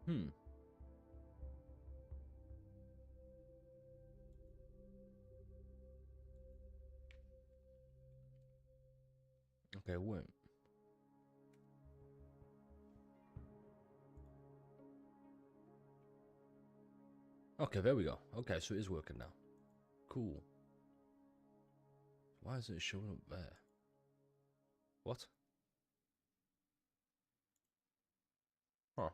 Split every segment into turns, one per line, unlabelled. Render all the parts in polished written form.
Okay, wait. Okay, there we go. Okay, so it is working now. Cool. Why is it showing up there? What? Huh.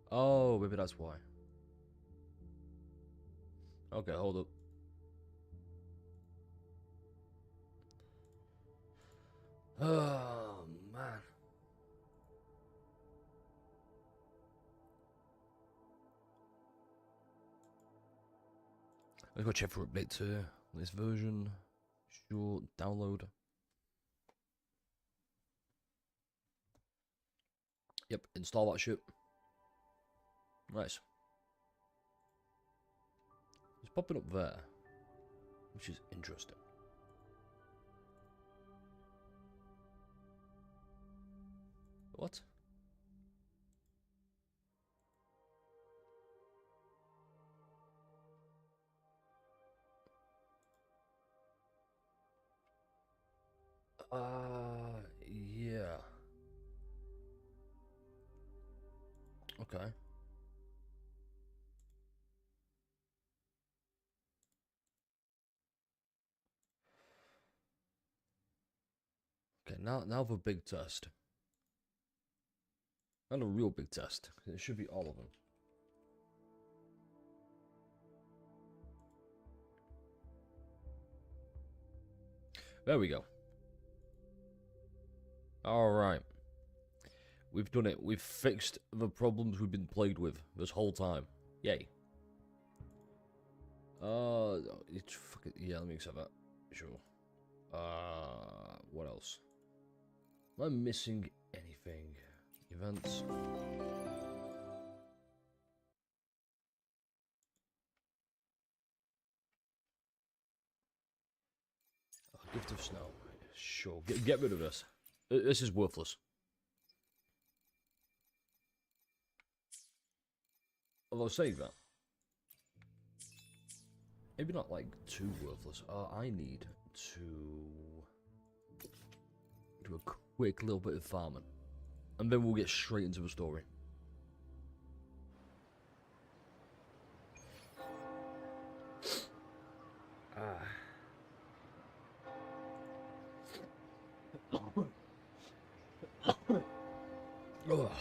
Oh, maybe that's why. Okay, hold up. Oh, man. Let's go check for updates here. This version. Sure, download. Yep, install that shit. Nice. It's popping up there, which is interesting. What? Yeah. Okay. Okay, now for big test. Not a real big test. It should be all of them. There we go. Alright. We've done it. We've fixed the problems we've been plagued with this whole time. Yay. It's fucking, yeah, let me accept that. Sure. What else? Am I missing anything? Events. Oh, Gift of Snow. Sure. Get rid of this. This is worthless. Although saying that, maybe not like too worthless. I need to do a quick little bit of farming, and then we'll get straight into the story. Oh.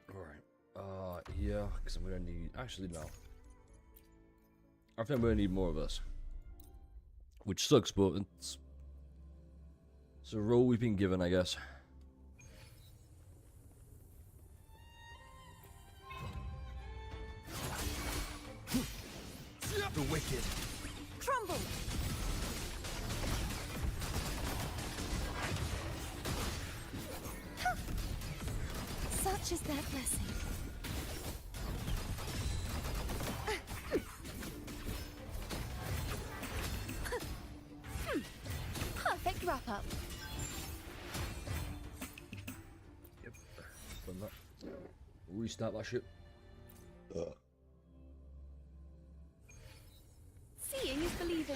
Alright. Yeah, because I'm gonna need. Actually, no. I think I'm gonna need more of this. Which sucks, but it's a role we've been given, I guess. The wicked.
Crumble! Such is their blessing. Perfect wrap up.
Yep. Done that. Restart that shit.
Seeing is believing.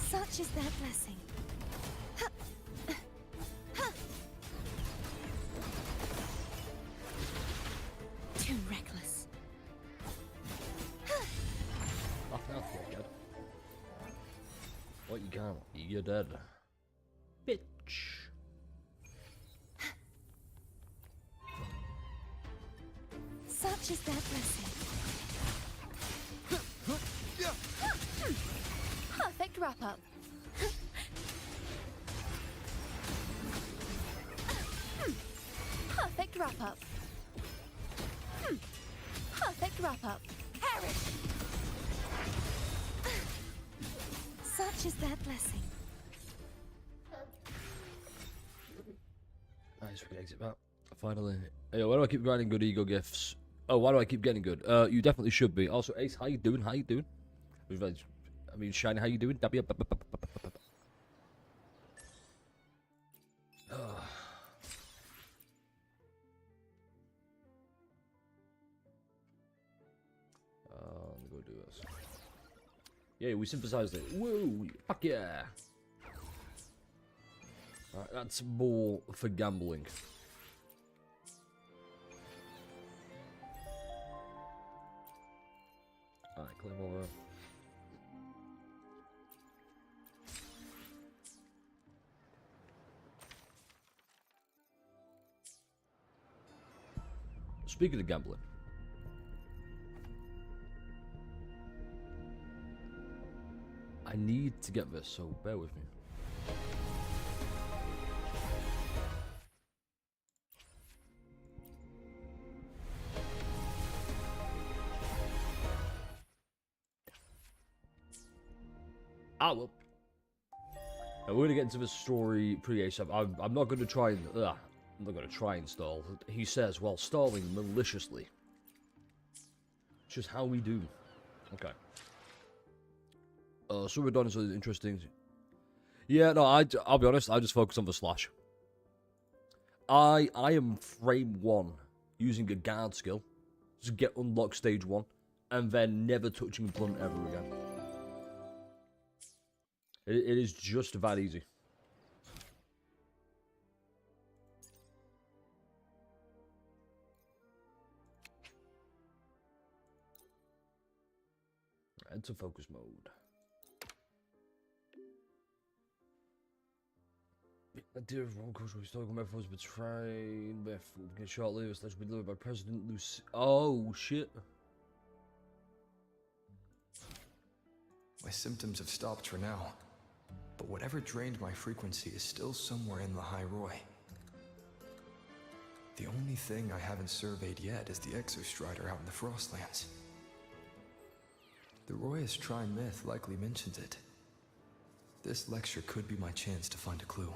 Such is their blessing. Too reckless.
Nothing else yet, kid. What you can't, you're dead. Bitch.
Such is their blessing. Perfect wrap up. Perfect wrap-up. Perfect wrap-up. Perish! Such is their blessing.
Nice, we can exit that. Finally. Hey, why do I keep grinding good ego gifts? Oh, why do I keep getting good? You definitely should be. Also, Ace, how you doing? How you doing? I mean, Shiny, how you doing? Let me go do this. Yeah, we synthesized it. Woo! Fuck yeah! Alright, that's more for gambling. Alright, claim over. Speaking of gambling. I need to get this, so bear with me. Ah, well. We're going to get into the story pretty ASAP. I'm not going to try and... I'm not going to try and stall. He says, while stalling maliciously. It's just how we do. Okay. So we're done, so interesting. Yeah, no, I'll be honest, I just focus on the slash. I am frame 1 using a guard skill to get unlocked stage 1 and then never touching a blunt ever again. It is just that easy. Enter focus mode. The dear of one course, historical method was betrayed, get short-lived, slash be delivered by President Lucy. Oh, shit.
My symptoms have stopped for now, but whatever drained my frequency is still somewhere in the High Roy. The only thing I haven't surveyed yet is the Exostrider out in the Frostlands. The Roy's Tri-Myth likely mentions it. This lecture could be my chance to find a clue.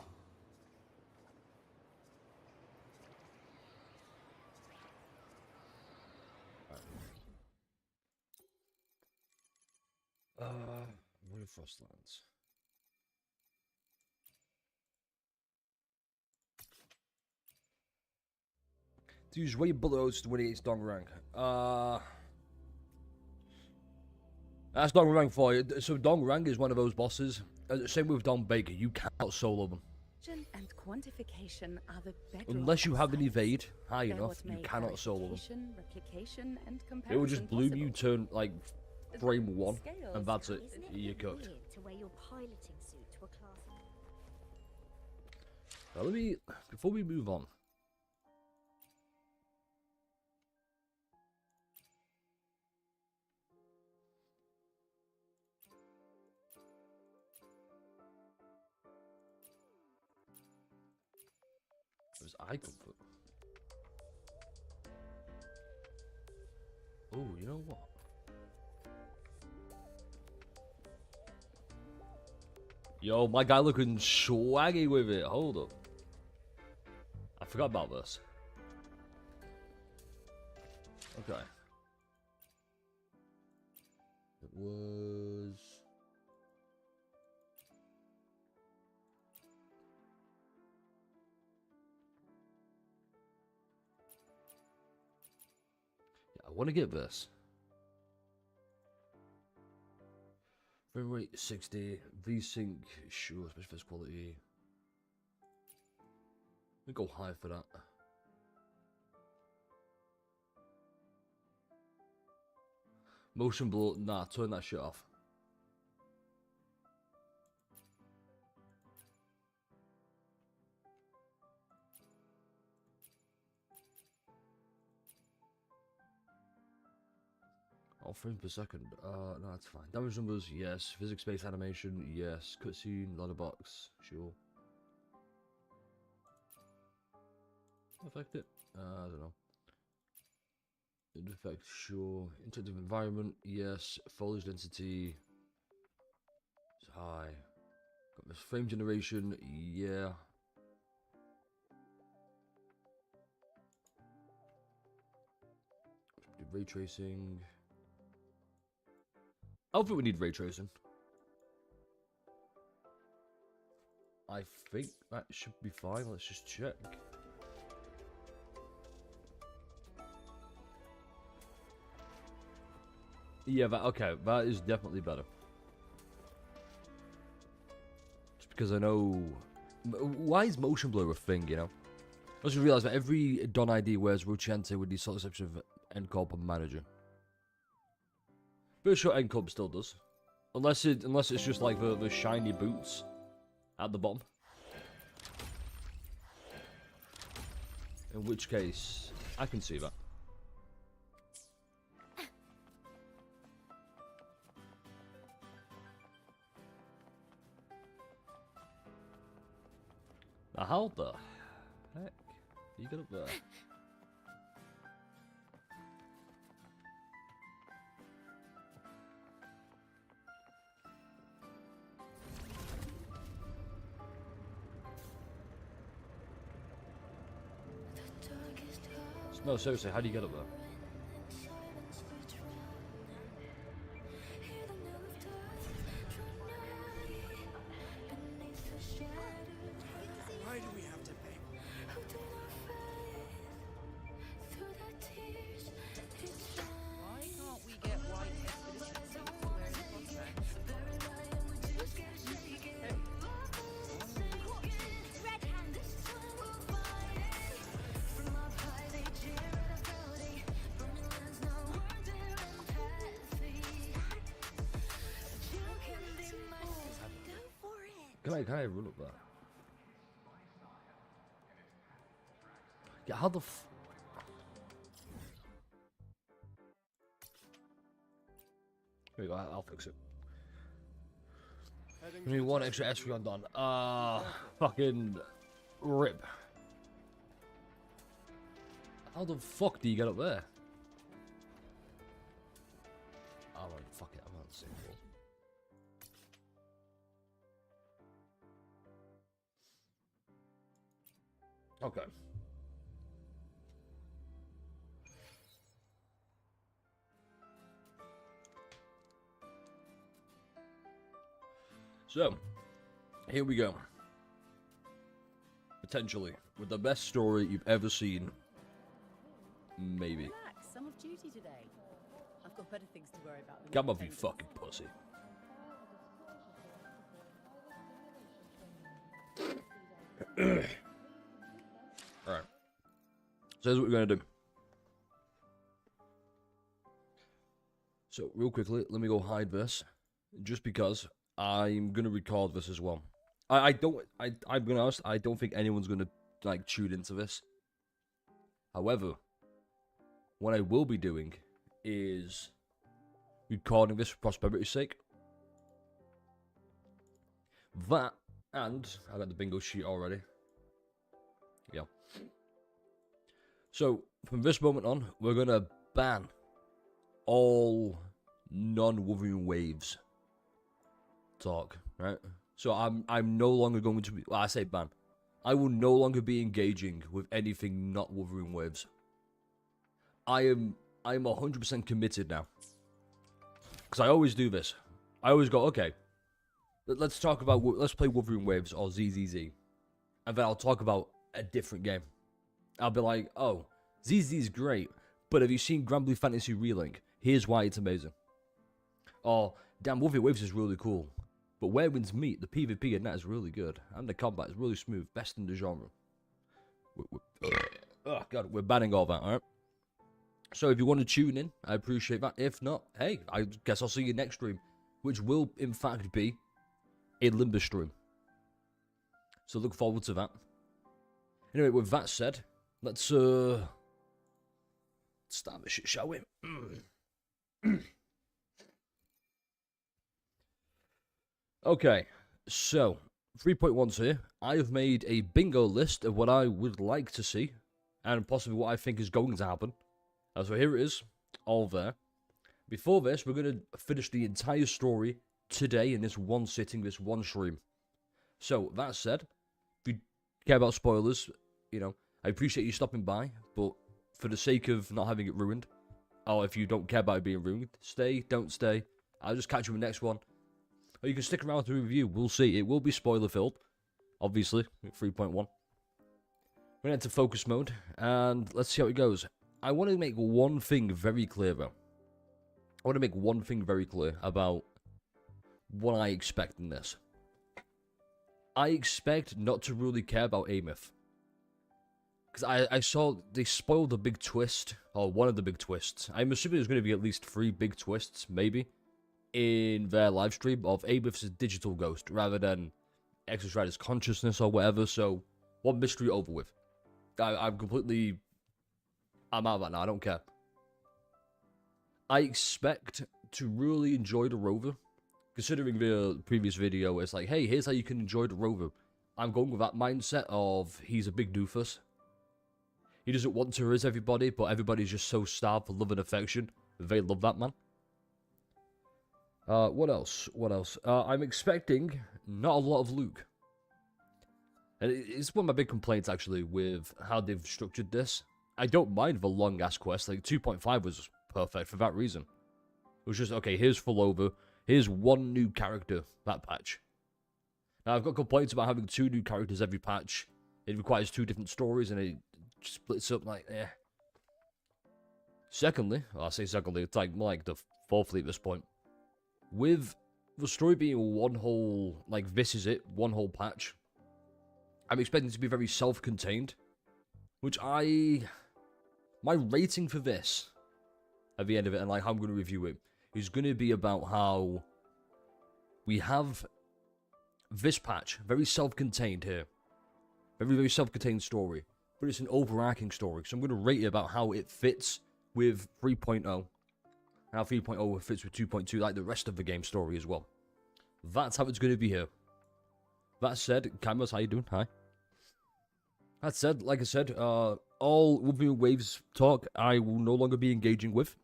What are Frostlands? To use way below to win against Dong rank. That's Dong rank for you. So Dong rank is one of those bosses. Same with Don Baker. You cannot solo them.
And quantification are the
Unless you have an evade high enough, you cannot solo them.
Replication, and
It will just bloom you,
possible.
turn like frame 1, and that's it.
Isn't it
You're
really
cooked.
weird to wear your piloting suit to a class?
Now let me, before we move on. Where's eye comfort? Oh, you know what? Yo, my guy looking swaggy with it. Hold up. I forgot about this. Okay. It was... Yeah, I want to get this. Frame rate 60, V-Sync, sure, special first quality. We go high for that. Motion blur, nah, turn that shit off. Oh, frames per second. No, that's fine. Damage numbers, yes. Physics-based animation, yes. Cutscene, letterbox, sure. affect it? I don't know. It affects, sure. Intuitive environment, yes. Foliage density is high. Got this frame generation, yeah. Ray tracing. I don't think we need ray tracing. I think that should be fine. Let's just check. Yeah, okay. That is definitely better. Just because I know... Why is motion blur a thing, you know? I just realised that every Don ID wears Rochante with the sole exception of Endcorp and Manager. Pretty sure Endcorp still does. Unless it's just like the shiny boots at the bottom. In which case, I can see that. Now how the heck you get up there? No, seriously, how do you get up there?
Why do we have to pay?
Why can't we get white expedition suits to wear in prospect?
Red hand. Go for it.
Can I run up there? Yeah, how the f... There you go, I'll fix it. We need one extra Espeon done. Fucking rip. How the fuck do you get up there? Alright, fuck it, I'm on the same floor. Okay. So, here we go. Potentially, with the best story you've ever seen. Maybe.
Relax, some of duty today. I've got better things to worry about than
Come off, you
attendance.
fucking pussy. Alright. So here's what we're going to do. So, real quickly, let me go hide this. Just because I'm going to record this as well. I'm going to be honest, I don't think anyone's going to, like, tune into this. However, what I will be doing is recording this for prosperity's sake. That, and I got the bingo sheet already. Yeah. So, from this moment on, we're going to ban all non-Wurthering Waves talk, right? So I'm no longer going to be, well, I say ban. I will no longer be engaging with anything not Wurthering Waves. I'm 100% committed now. Because I always do this. I always go, okay, let's talk about, let's play Wurthering Waves or ZZZ. And then I'll talk about a different game. I'll be like, oh, ZZZ is great, but have you seen Grand Blue Fantasy Relink? Here's why it's amazing. Or, damn, Wurthering Waves is really cool. But where wins meet, the PvP in that is really good. And the combat is really smooth. Best in the genre. Oh, God, we're banning all that, alright? So if you want to tune in, I appreciate that. If not, hey, I guess I'll see you next stream. Which will, in fact, be a Limbus stream. So look forward to that. Anyway, with that said, let's start this shit, shall we? Okay, so 3.1's here. I have made a bingo list of what I would like to see and possibly what I think is going to happen. So here it is, all there. Before this, we're going to finish the entire story today in this one sitting, this one stream. So, that said, if you care about spoilers, you know, I appreciate you stopping by, but for the sake of not having it ruined, or if you don't care about it being ruined, stay, don't stay. I'll just catch you in the next one. Or you can stick around to review, we'll see. It will be spoiler-filled, obviously, with 3.1. We're going into focus mode, and let's see how it goes. I want to make one thing very clear, though. I want to make one thing very clear about what I expect in this. I expect not to really care about Amith. Because I saw they spoiled a big twist, or one of the big twists. I'm assuming there's going to be at least 3 big twists, maybe, in their live stream of Amith's digital ghost, rather than Exostrider's consciousness or whatever. So, one mystery over with. I'm out of that now, I don't care. I expect to really enjoy the Rover. Considering the previous video, it's like, hey, here's how you can enjoy the Rover. I'm going with that mindset of he's a big doofus. He doesn't want to harass everybody, but everybody's just so starved for love and affection. They love that man. What else? I'm expecting not a lot of Luke. And it's one of my big complaints, actually, with how they've structured this. I don't mind the long-ass quest. Like, 2.5 was perfect for that reason. It was just, okay, here's full over. Here's one new character, that patch. Now, I've got complaints about having 2 new characters every patch. It requires 2 different stories, and it splits up like, eh. Secondly, well, I say secondly, it's like more like the fourthly at this point. With the story being one whole, like, this is it, one whole patch, I'm expecting it to be very self-contained. Which my rating for this, at the end of it, and like how I'm going to review it, is going to be about how we have this patch, very self-contained here. Very, very self-contained story. But it's an overarching story. So I'm going to rate it about how it fits with 3.0. And how 3.0 fits with 2.2, like the rest of the game story as well. That's how it's going to be here. That said, Cameras, how you doing? Hi. That said, like I said, all Wurthering Waves talk I will no longer be engaging with.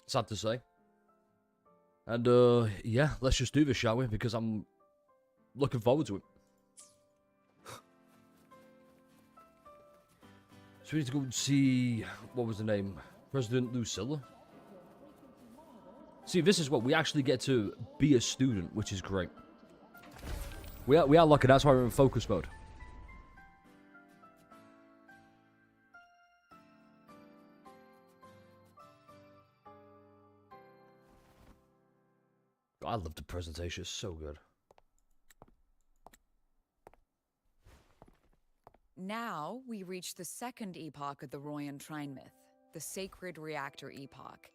Sad to say. And, yeah, let's just do this, shall we? Because I'm looking forward to it. So we need to go and see, what was the name? President Lucilla? See, this is what we actually get to be a student, which is great. We are lucky, that's why we're in focus mode. I love the presentation, it's so good.
Now we reach the second epoch of the Royan Trine myth, the Sacred Reactor Epoch.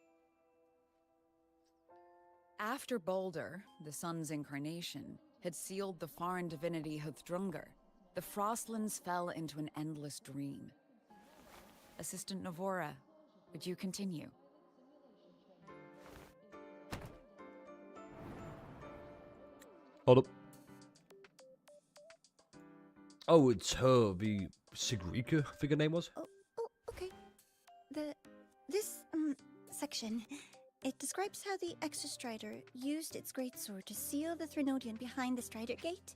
After Balder, the sun's incarnation, had sealed the foreign divinity Huthdrungr, the Frostlands fell into an endless dream. Assistant Navora, would you continue?
Hold up. Oh, it's her, the Sigrika, I think her name was.
Oh, okay. This section, it describes how the Exostrider used its greatsword to seal the Threnodian behind the Strider Gate.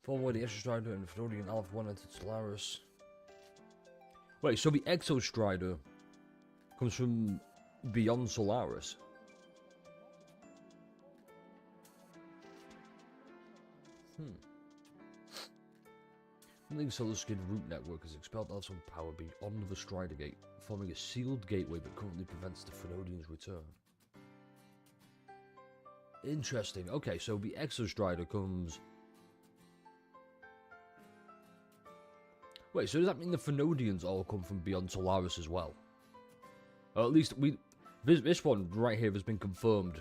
Forward the Exostrider and the Thenodian Alpha 1 entered Solaris. Wait, so the Exostrider comes from beyond Solaris? The Solar Skin root network has expelled Alpha power beyond the Strider Gate, forming a sealed gateway that currently prevents the Thenodian's return. Interesting. Okay, so the Exostrider comes... Wait, so does that mean the Thenodians all come from beyond Solaris as well? Or at least this one right here has been confirmed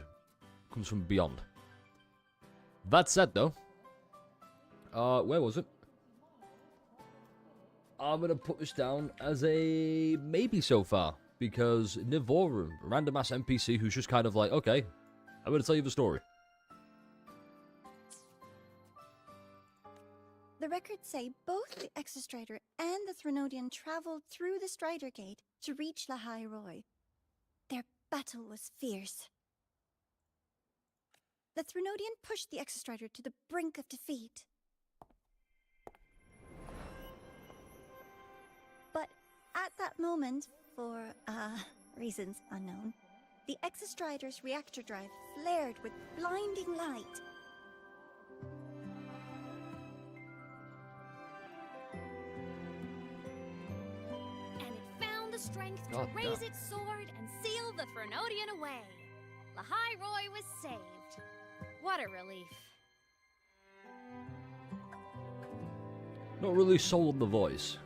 comes from beyond. That said, though, where was it? I'm going to put this down as a maybe so far, because Navora, a random ass NPC who's just kind of like, okay, I'm going to tell you the story.
The record say both the Exostrider and the Threnodian traveled through the Strider Gate to reach Lahai Roy. Their battle was fierce. The Threnodian pushed the Exostrider to the brink of defeat. But at that moment, for, reasons unknown, the Exostrider's reactor drive flared with blinding light.
And it found the strength to
God
raise
damn.
its sword and seal the Threnodian away. Lahai Roy was saved. What a relief.
Not really sold on the voice.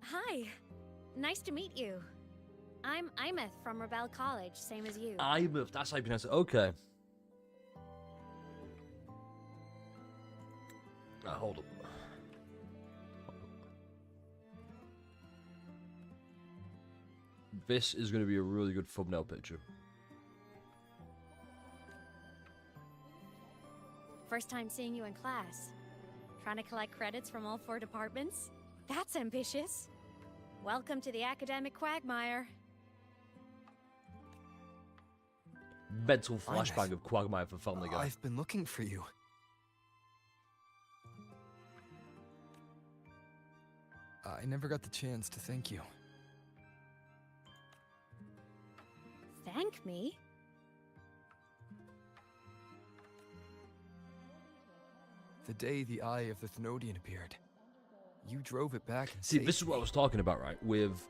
Hi. Nice to meet you. I'm Imeth from Rebel College, same as you.
Imeth, that's how you pronounce it. Okay. Hold up. This is going to be a really good thumbnail picture.
First time seeing you in class. Trying to collect credits from all 4 departments? That's ambitious. Welcome to the academic quagmire.
Mental flashback of Quagmire for Family Guy.
I've been looking for you. I never got the chance to thank you.
Thank me?
The day the Eye of the Thenodian appeared, you drove it back and
See,
saved
this is what I
me.
was talking about, right? With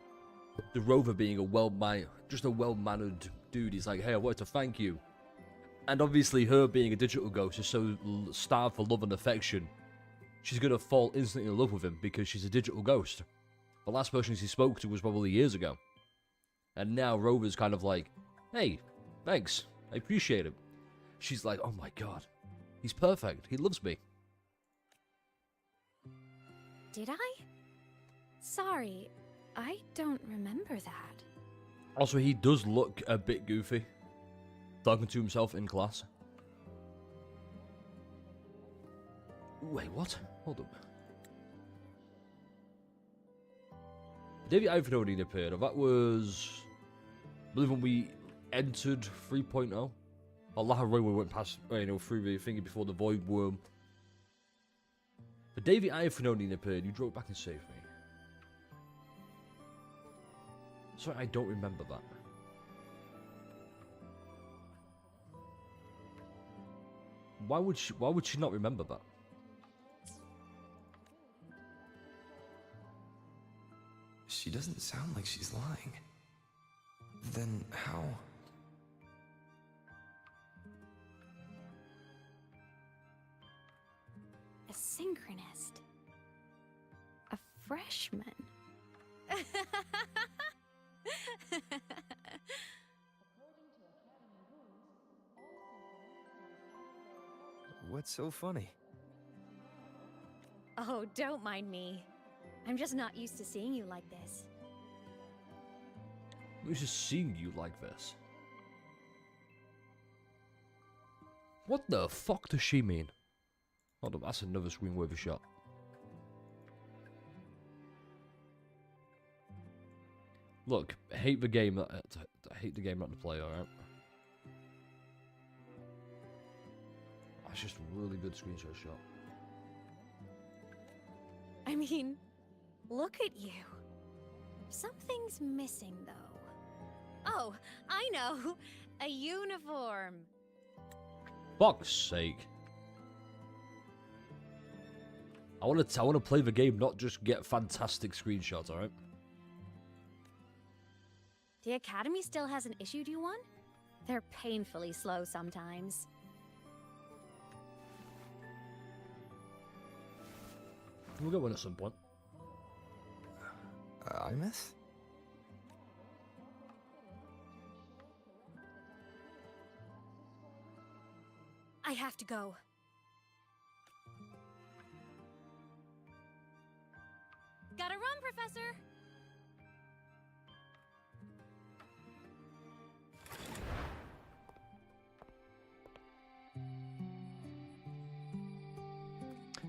the Rover being a well-mannered dude. He's like, hey, I wanted to thank you. And obviously her being a digital ghost is so starved for love and affection. She's going to fall instantly in love with him because she's a digital ghost. The last person she spoke to was probably years ago. And now Rover's kind of like, hey, thanks. I appreciate it. She's like, oh my god. He's perfect. He loves me.
Did I? Sorry, I don't remember that.
Also, he does look a bit goofy. Talking to himself in class. Wait, what? Hold up. David Ivanhoe appeared. That was, I believe, when we entered 3.0. Or Lahai Roy went past, through the thingy before the Void Worm. But David Ivanhoe appeared. You drove back and saved me. Sorry, I don't remember that. Why would she not remember that?
She doesn't sound like she's lying. Then how?
A synchronist. A freshman.
What's so funny?
Oh, don't mind me. I'm just not used to seeing you like this.
We're just seeing you like this. What the fuck does she mean? Hold up, that's another screensaver shot. Look, I hate the game not to play, alright? That's just a really good screenshot shot.
I mean, look at you. Something's missing, though. Oh, I know! A uniform!
Fuck's sake. I want to play the game, not just get fantastic screenshots, alright?
The Academy still hasn't issued you one? They're painfully slow sometimes.
We'll get one at some point.
Imeth?
I have to go. on, Professor!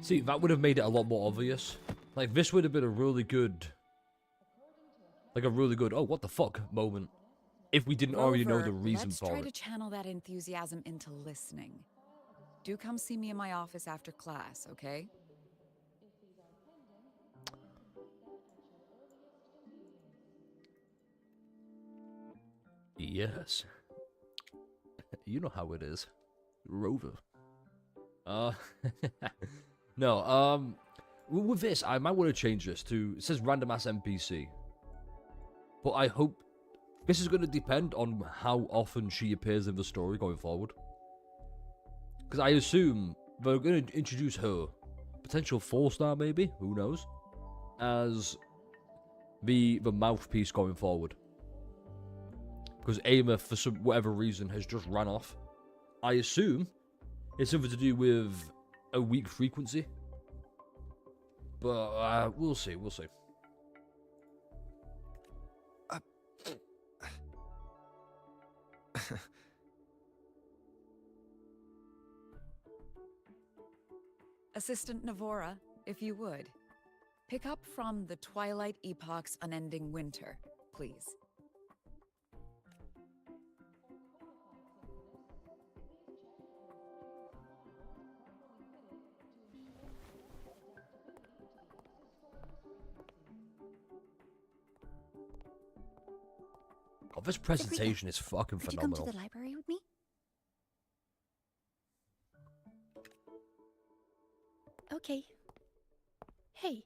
See, that would have made it a lot more obvious. Like, this would have been a really good... Like, a really good, oh, what the fuck moment. If we didn't already know
Rover,
the reason
let's
for
try
it.
to channel that enthusiasm into listening. Do come see me in my office after class, okay?
Yes. You know how it is. Rover. No, with this, I might want to change this to, it says random ass NPC. But I hope, this is going to depend on how often she appears in the story going forward. Because I assume they're going to introduce her, potential 4-star maybe, who knows, as the mouthpiece going forward. Because Ama, for whatever reason, has just run off. I assume it's something to do with a weak frequency. But we'll see, we'll see.
Assistant Navora, if you would. Pick up from the Twilight Epoch's Unending Winter, please.
Oh, this presentation is fucking
Could
phenomenal.
you come to the library with me?
Okay. Hey,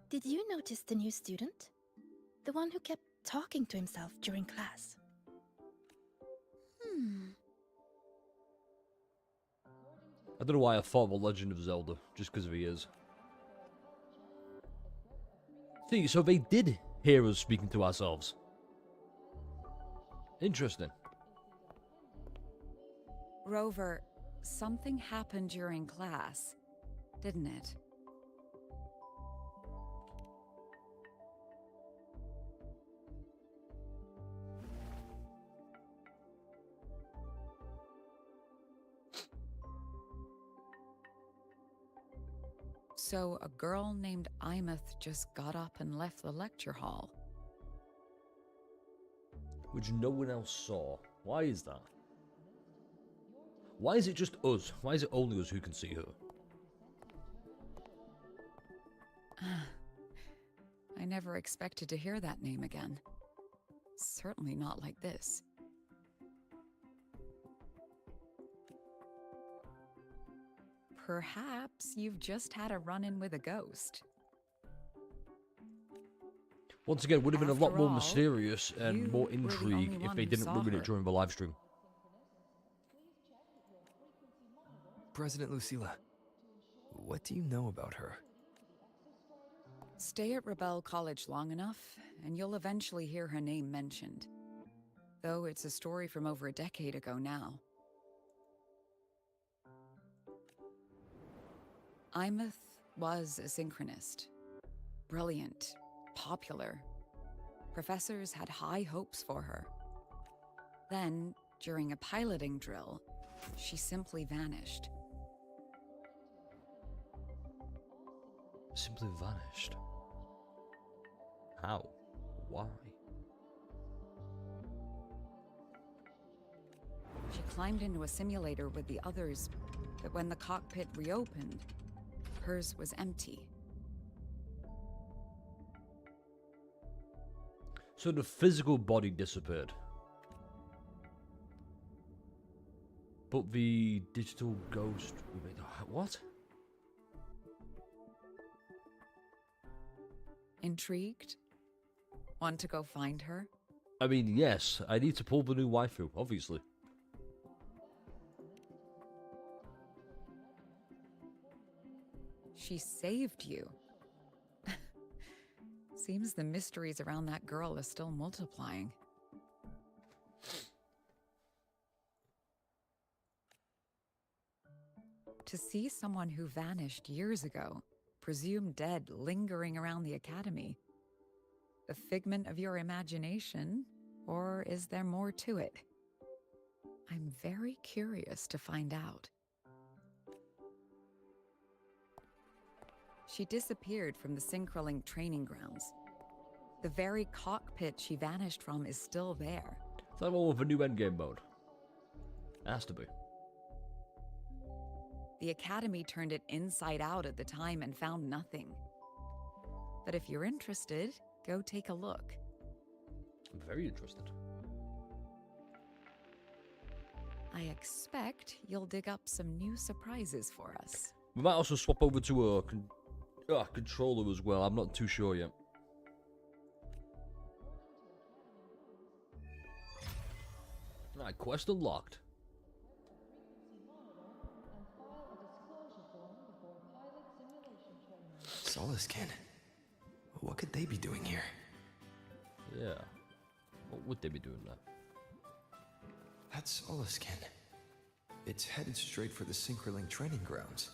did you notice the new student? The one who kept talking to himself during class.
I don't know why I thought of The Legend of Zelda, just because of he is. See, so they did hear us speaking to ourselves. Interesting.
Rover, something happened during class, didn't it? So a girl named Imeth just got up and left the lecture hall.
Which no one else saw. Why is that? Why is it just us? Why is it only us who can see her?
I never expected to hear that name again. Certainly not like this. Perhaps you've just had a run-in with a ghost.
Once again, it would have been a lot
After
more
all,
mysterious and
you
more
were the only
intrigue if
one
they
who
didn't
saw
ruin
her.
it during the live stream.
President Lucilla, what do you know about her?
Stay at Rebel College long enough, and you'll eventually hear her name mentioned. Though it's a story from over a decade ago now. Imeth was a synchronist. Brilliant, popular. Professors had high hopes for her. Then, during a piloting drill, she simply vanished.
Simply vanished. How? Why?
She climbed into a simulator with the others, but when the cockpit reopened, hers was empty.
So the physical body disappeared. But the digital ghost... What?
Intrigued? Want to go find her?
I mean, yes, I need to pull the new waifu, obviously.
She saved you. Seems the mysteries around that girl are still multiplying. To see someone who vanished years ago presumed dead lingering around the academy. A figment of your imagination, or is there more to it? I'm very curious to find out. She disappeared from the Synchroling training grounds. The very cockpit she vanished from is still there.
Is that one with a new endgame mode? It has to be.
The Academy turned it inside out at the time and found nothing. But if you're interested, go take a look.
I'm very interested.
I expect you'll dig up some new surprises for us.
We might also swap over to a controller as well. I'm not too sure yet. Right, quest unlocked.
Solaskin. What could they be doing here?
Yeah. What would they be doing there?
That's Solaskin. It's headed straight for the Synchroling training grounds.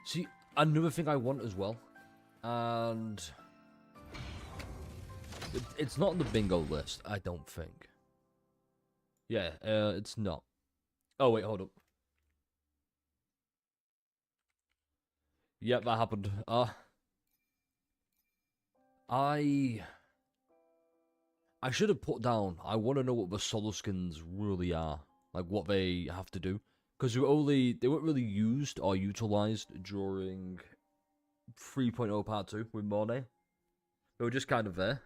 See, another thing I want as well, and it's not on the bingo list, I don't think. Yeah, it's not. Oh, wait, hold up. Yep, that happened. I should have put down, I want to know what the Solaskins really are. Like, what they have to do. Because they weren't really used or utilized during 3.0 Part 2 with Mornay. They were just kind of there.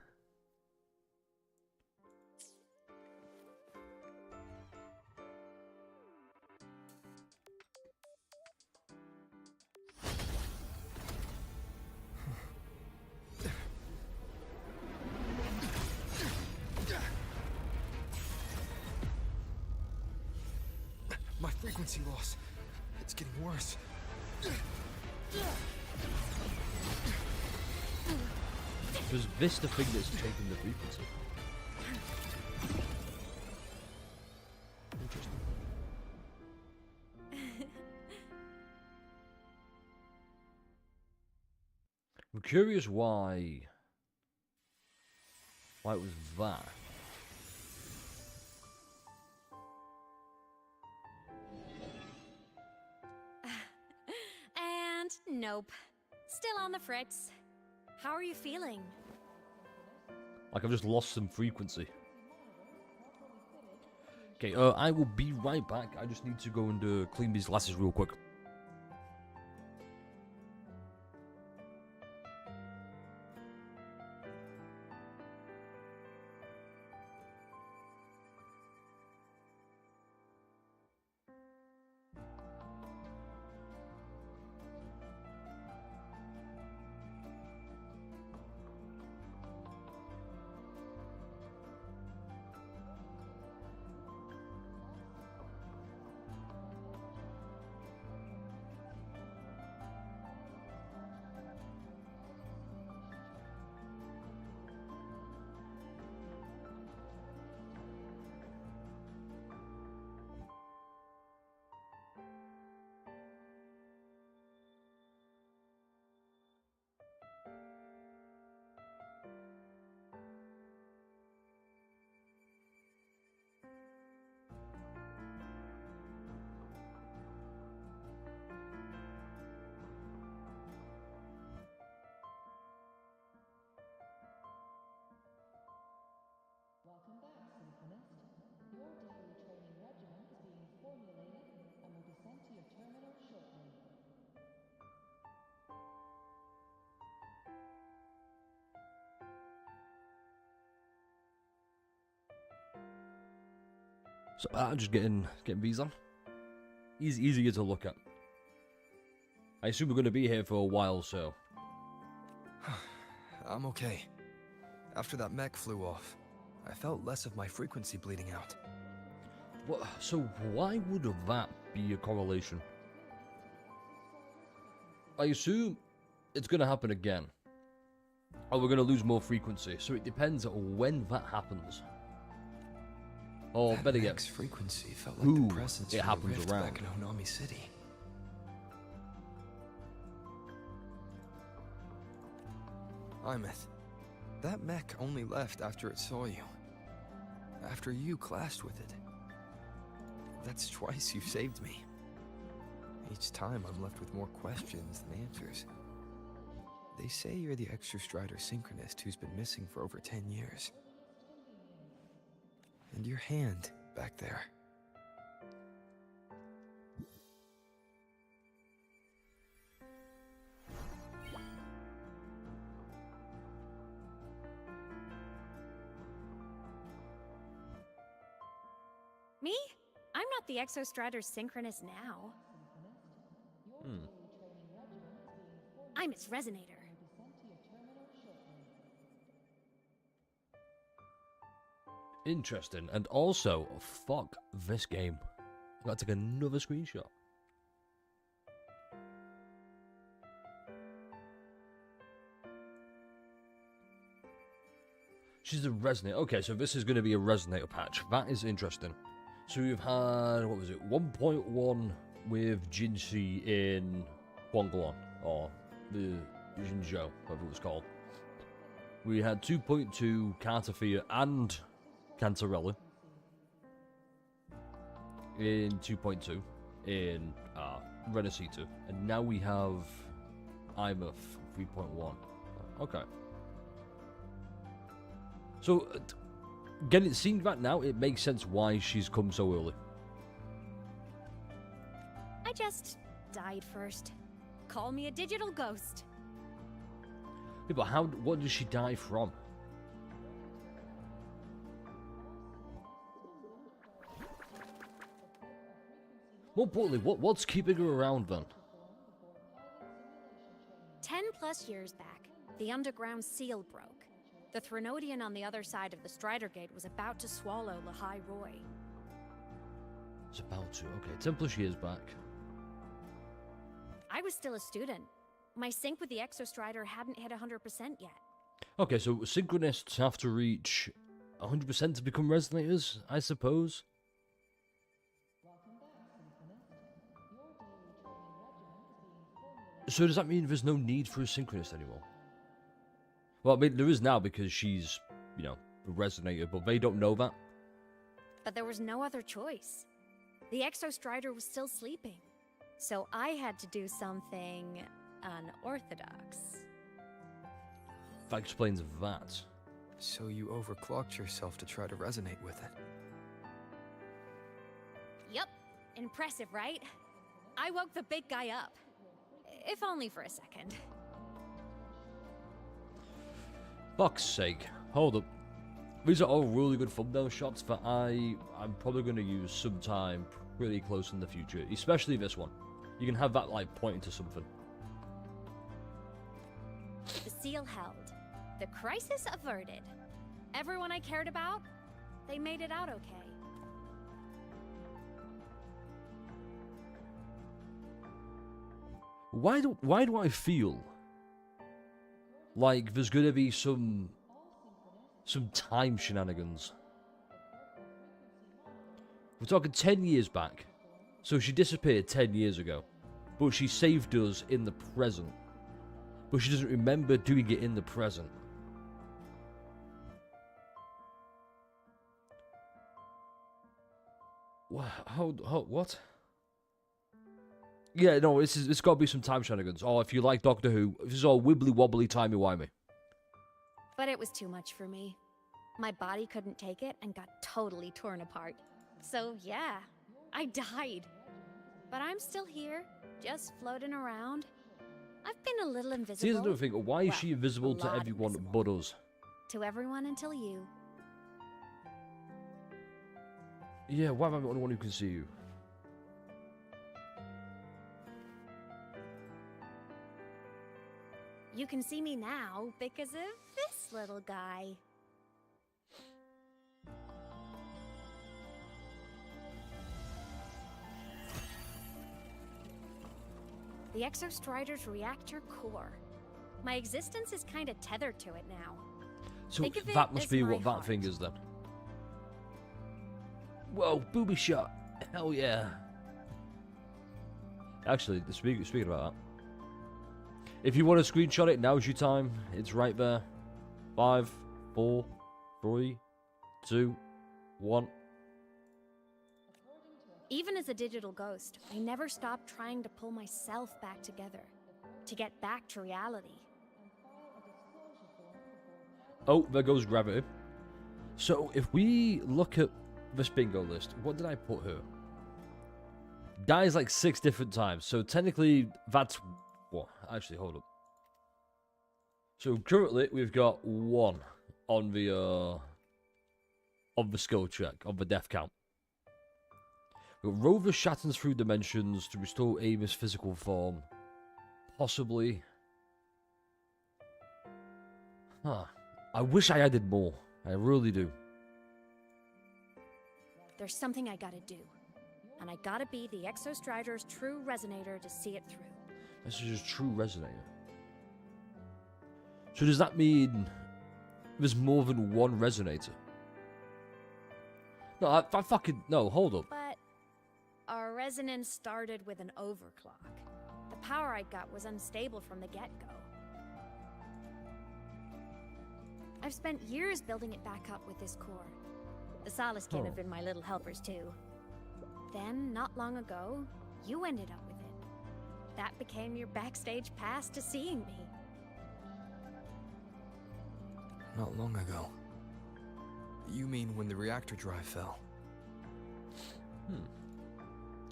My frequency loss. It's getting worse.
Because this the thing that's taking the frequency. Interesting. I'm curious why it was that.
And nope. Still on the fritz. How are you feeling?
Like I've just lost some frequency. Okay, I will be right back. I just need to go and clean these glasses real quick.
Welcome back, Symphonist. Your daily training regimen is being formulated and will be sent to your terminal shortly.
So I'm just getting these on. Easier to look at. I assume we're going to be here for a while, so.
I'm okay. After that mech flew off, I felt less of my frequency bleeding out.
What? So why would that be a correlation? I assume it's going to happen again. Or we're going to lose more frequency. So it depends on when that happens. Or
that
better
mech's
yet,
frequency felt like
who
the presence
it
from the
happens
rift
around.
back in Honami City. Imeth, that mech only left after it saw you. After you clashed with it. That's twice you've saved me. Each time I'm left with more questions than answers. They say you're the extra strider synchronist who's been missing for over 10 years. And your hand back there.
Me? I'm not the Exostrider's synchronist now. I'm its resonator.
Interesting. And also, fuck this game. I gotta take another screenshot. She's a resonator. Okay, so this is going to be a resonator patch. That is interesting. So we've had, what was it, 1.1 with Jinxie in Guanglon, or the Jinzhou, whatever it was called. We had 2.2 Cartafia and Cantarella in 2.2 in Renacita, and now we have Imeth 3.1. Okay. So, getting it seeing that now, it makes sense why she's come so early.
I just died first. Call me a digital ghost.
Yeah, but what did she die from? More importantly, what's keeping her around then?
10+ years back, the underground seal broke. The Threnodian on the other side of the Strider Gate was about to swallow Lahai Roy.
It's about to. Okay, 10+ years back.
I was still a student. My sync with the Exostrider hadn't hit 100% yet.
Okay, so synchronists have to reach 100% to become resonators, I suppose? So does that mean there's no need for a synchronist anymore? Well, I mean, there is now because she's, you know, a resonator, but they don't know that.
But there was no other choice. The Exostrider was still sleeping. So I had to do something unorthodox.
That explains that.
So you overclocked yourself to try to resonate with it.
Yup. Impressive, right? I woke the big guy up. If only for a second.
Fuck's sake. Hold up. These are all really good thumbnail shots that I'm probably going to use sometime pretty close in the future. Especially this one. You can have that, like, pointing to something.
The seal held. The crisis averted. Everyone I cared about, they made it out okay.
Why do I feel like there's gonna be some time shenanigans? We're talking 10 years back. So she disappeared 10 years ago. But she saved us in the present. But she doesn't remember doing it in the present. What? Yeah, no, it's got to be some time shenanigans. Or if you like Doctor Who, this is all wibbly wobbly timey wimey.
But it was too much for me. My body couldn't take it and got totally torn apart. So yeah, I died. But I'm still here, just floating around. I've been a little invisible.
See, here's another thing. Why is she invisible to everyone but us?
To everyone until you.
Yeah, why am I the only one who can see you?
You can see me now because of this little guy. The Exostrider's reactor core. My existence is kind of tethered to it now.
So
Think of it
that must
as
be
my
what that
heart.
thing is then. Whoa, booby shot. Hell yeah. Actually, speaking about that, If you want to screenshot it, now's your time. It's right there. 5, 4, 3, 2, 1.
Even as a digital ghost, I never stopped trying to pull myself back together, to get back to reality.
Oh, there goes gravity. So, if we look at this bingo list, what did I put here? Dies like 6 different times, so technically that's... What? Actually, hold up. So, currently, we've got 1 on the skill check, on the death count. Rover shatters through dimensions to restore Amy's physical form. Possibly. Huh. I wish I added more. I really do.
There's something I gotta do. And I gotta be the Exostrider's true resonator to see it through.
This is his true resonator. So does that mean there's more than one resonator? No, I fucking... No, hold up.
But our resonance started with an overclock. The power I got was unstable from the get-go. I've spent years building it back up with this core. The Solace Kid have been my little helpers too. Then, not long ago, you ended up with it. That became your backstage pass to seeing me.
Not long ago. You mean when the reactor drive fell?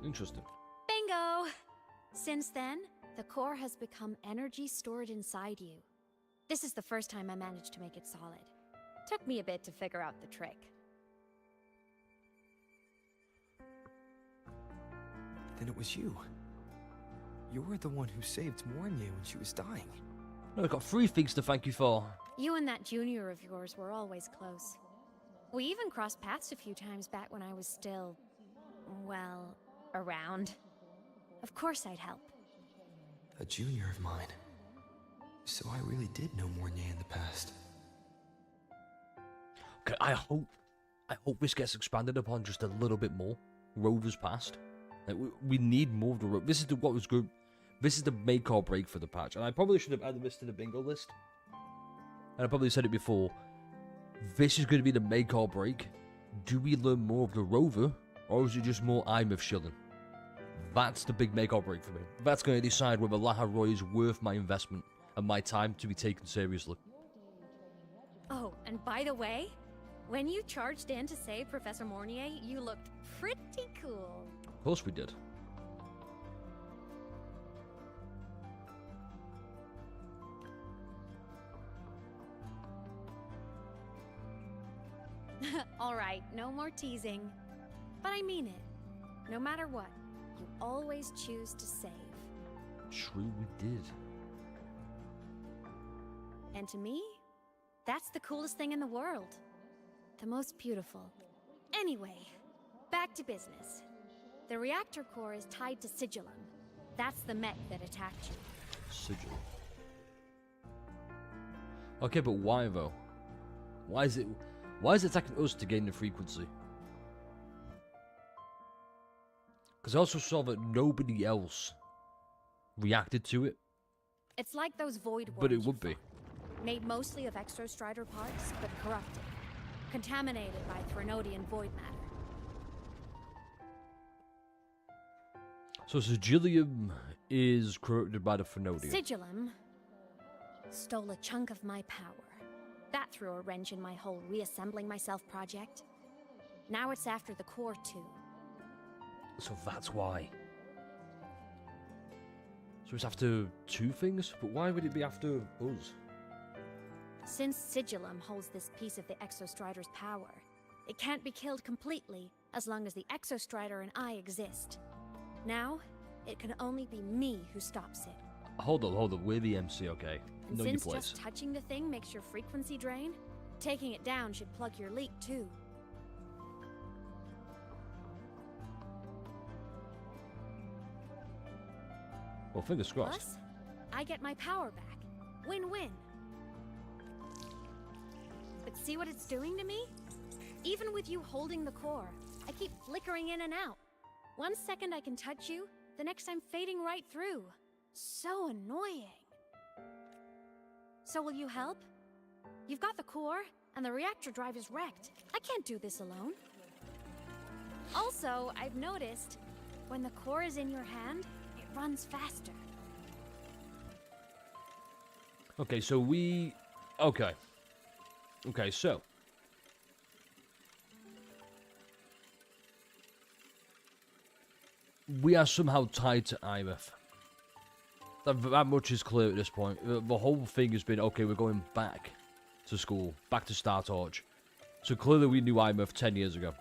Interesting.
Bingo! Since then, the core has become energy stored inside you. This is the first time I managed to make it solid. Took me a bit to figure out the trick.
Then it was you. You were the one who saved Mornye when she was dying.
No, I've got 3 things to thank you for.
You and that junior of yours were always close. We even crossed paths a few times back when I was still, well, around. Of course I'd help.
A junior of mine. So I really did know Mornye in the past.
Okay, I hope this gets expanded upon just a little bit more. Rover's past. Like, we need more of the Rover. This is what was good. This is the make or break for the patch. And I probably should have added this to the bingo list. And I probably said it before. This is going to be the make or break. Do we learn more of the Rover? Or is it just more I'm of shilling? That's the big make or break for me. That's going to decide whether Laharoy is worth my investment and my time to be taken seriously.
Oh, and by the way, when you charged in to save Professor Mornye, you looked pretty cool.
Of course we did.
Alright, no more teasing. But I mean it. No matter what, you always choose to save.
True, we did.
And to me, that's the coolest thing in the world. The most beautiful. Anyway, back to business. The reactor core is tied to Sigillum. That's the mech that attacked you.
Sigil. Okay, but why though? Why is it attacking us to gain the frequency? Because I also saw that nobody else reacted to it.
It's like those void worms.
But it would be.
Made mostly of Exostrider parts, but corrupted. Contaminated by Threnodian void matter.
So Sigillium is corrupted by the Threnodian.
Sigillum stole a chunk of my power. That threw a wrench in my whole reassembling myself project. Now it's after the core too.
So that's why. So it's after 2 things? But why would it be after us?
Since Sigillum holds this piece of the Exostrider's power, it can't be killed completely as long as the Exostrider and I exist. Now, it can only be me who stops it.
Hold on. We're the MC, okay?
And
Know your
since
place.
just touching the thing makes your frequency drain, taking it down should plug your leak too.
Well, fingers crossed.
Plus, I get my power back. Win-win. But see what it's doing to me? Even with you holding the core, I keep flickering in and out. 1 second I can touch you, the next I'm fading right through. So annoying. So will you help? You've got the core, and the reactor drive is wrecked. I can't do this alone. Also, I've noticed, when the core is in your hand, it runs faster.
Okay, so we... Okay. Okay, so... we are somehow tied to IMF. That much is clear at this point. The whole thing has been, okay, we're going back to school, back to Star Torch. So clearly we knew IMF 10 years ago.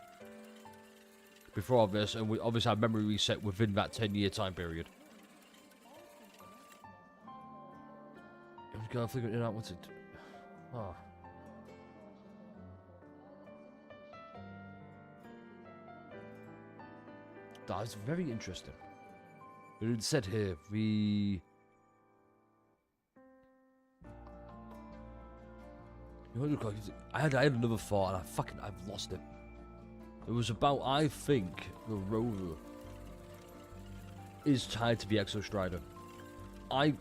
Before this, and we obviously have memory reset within that 10-year time period. I'm going to figure it out. What's it? Oh. That's very interesting. It said here, the... I had another thought and I've lost it. It was about, I think, the Rover is tied to the Exostrider. I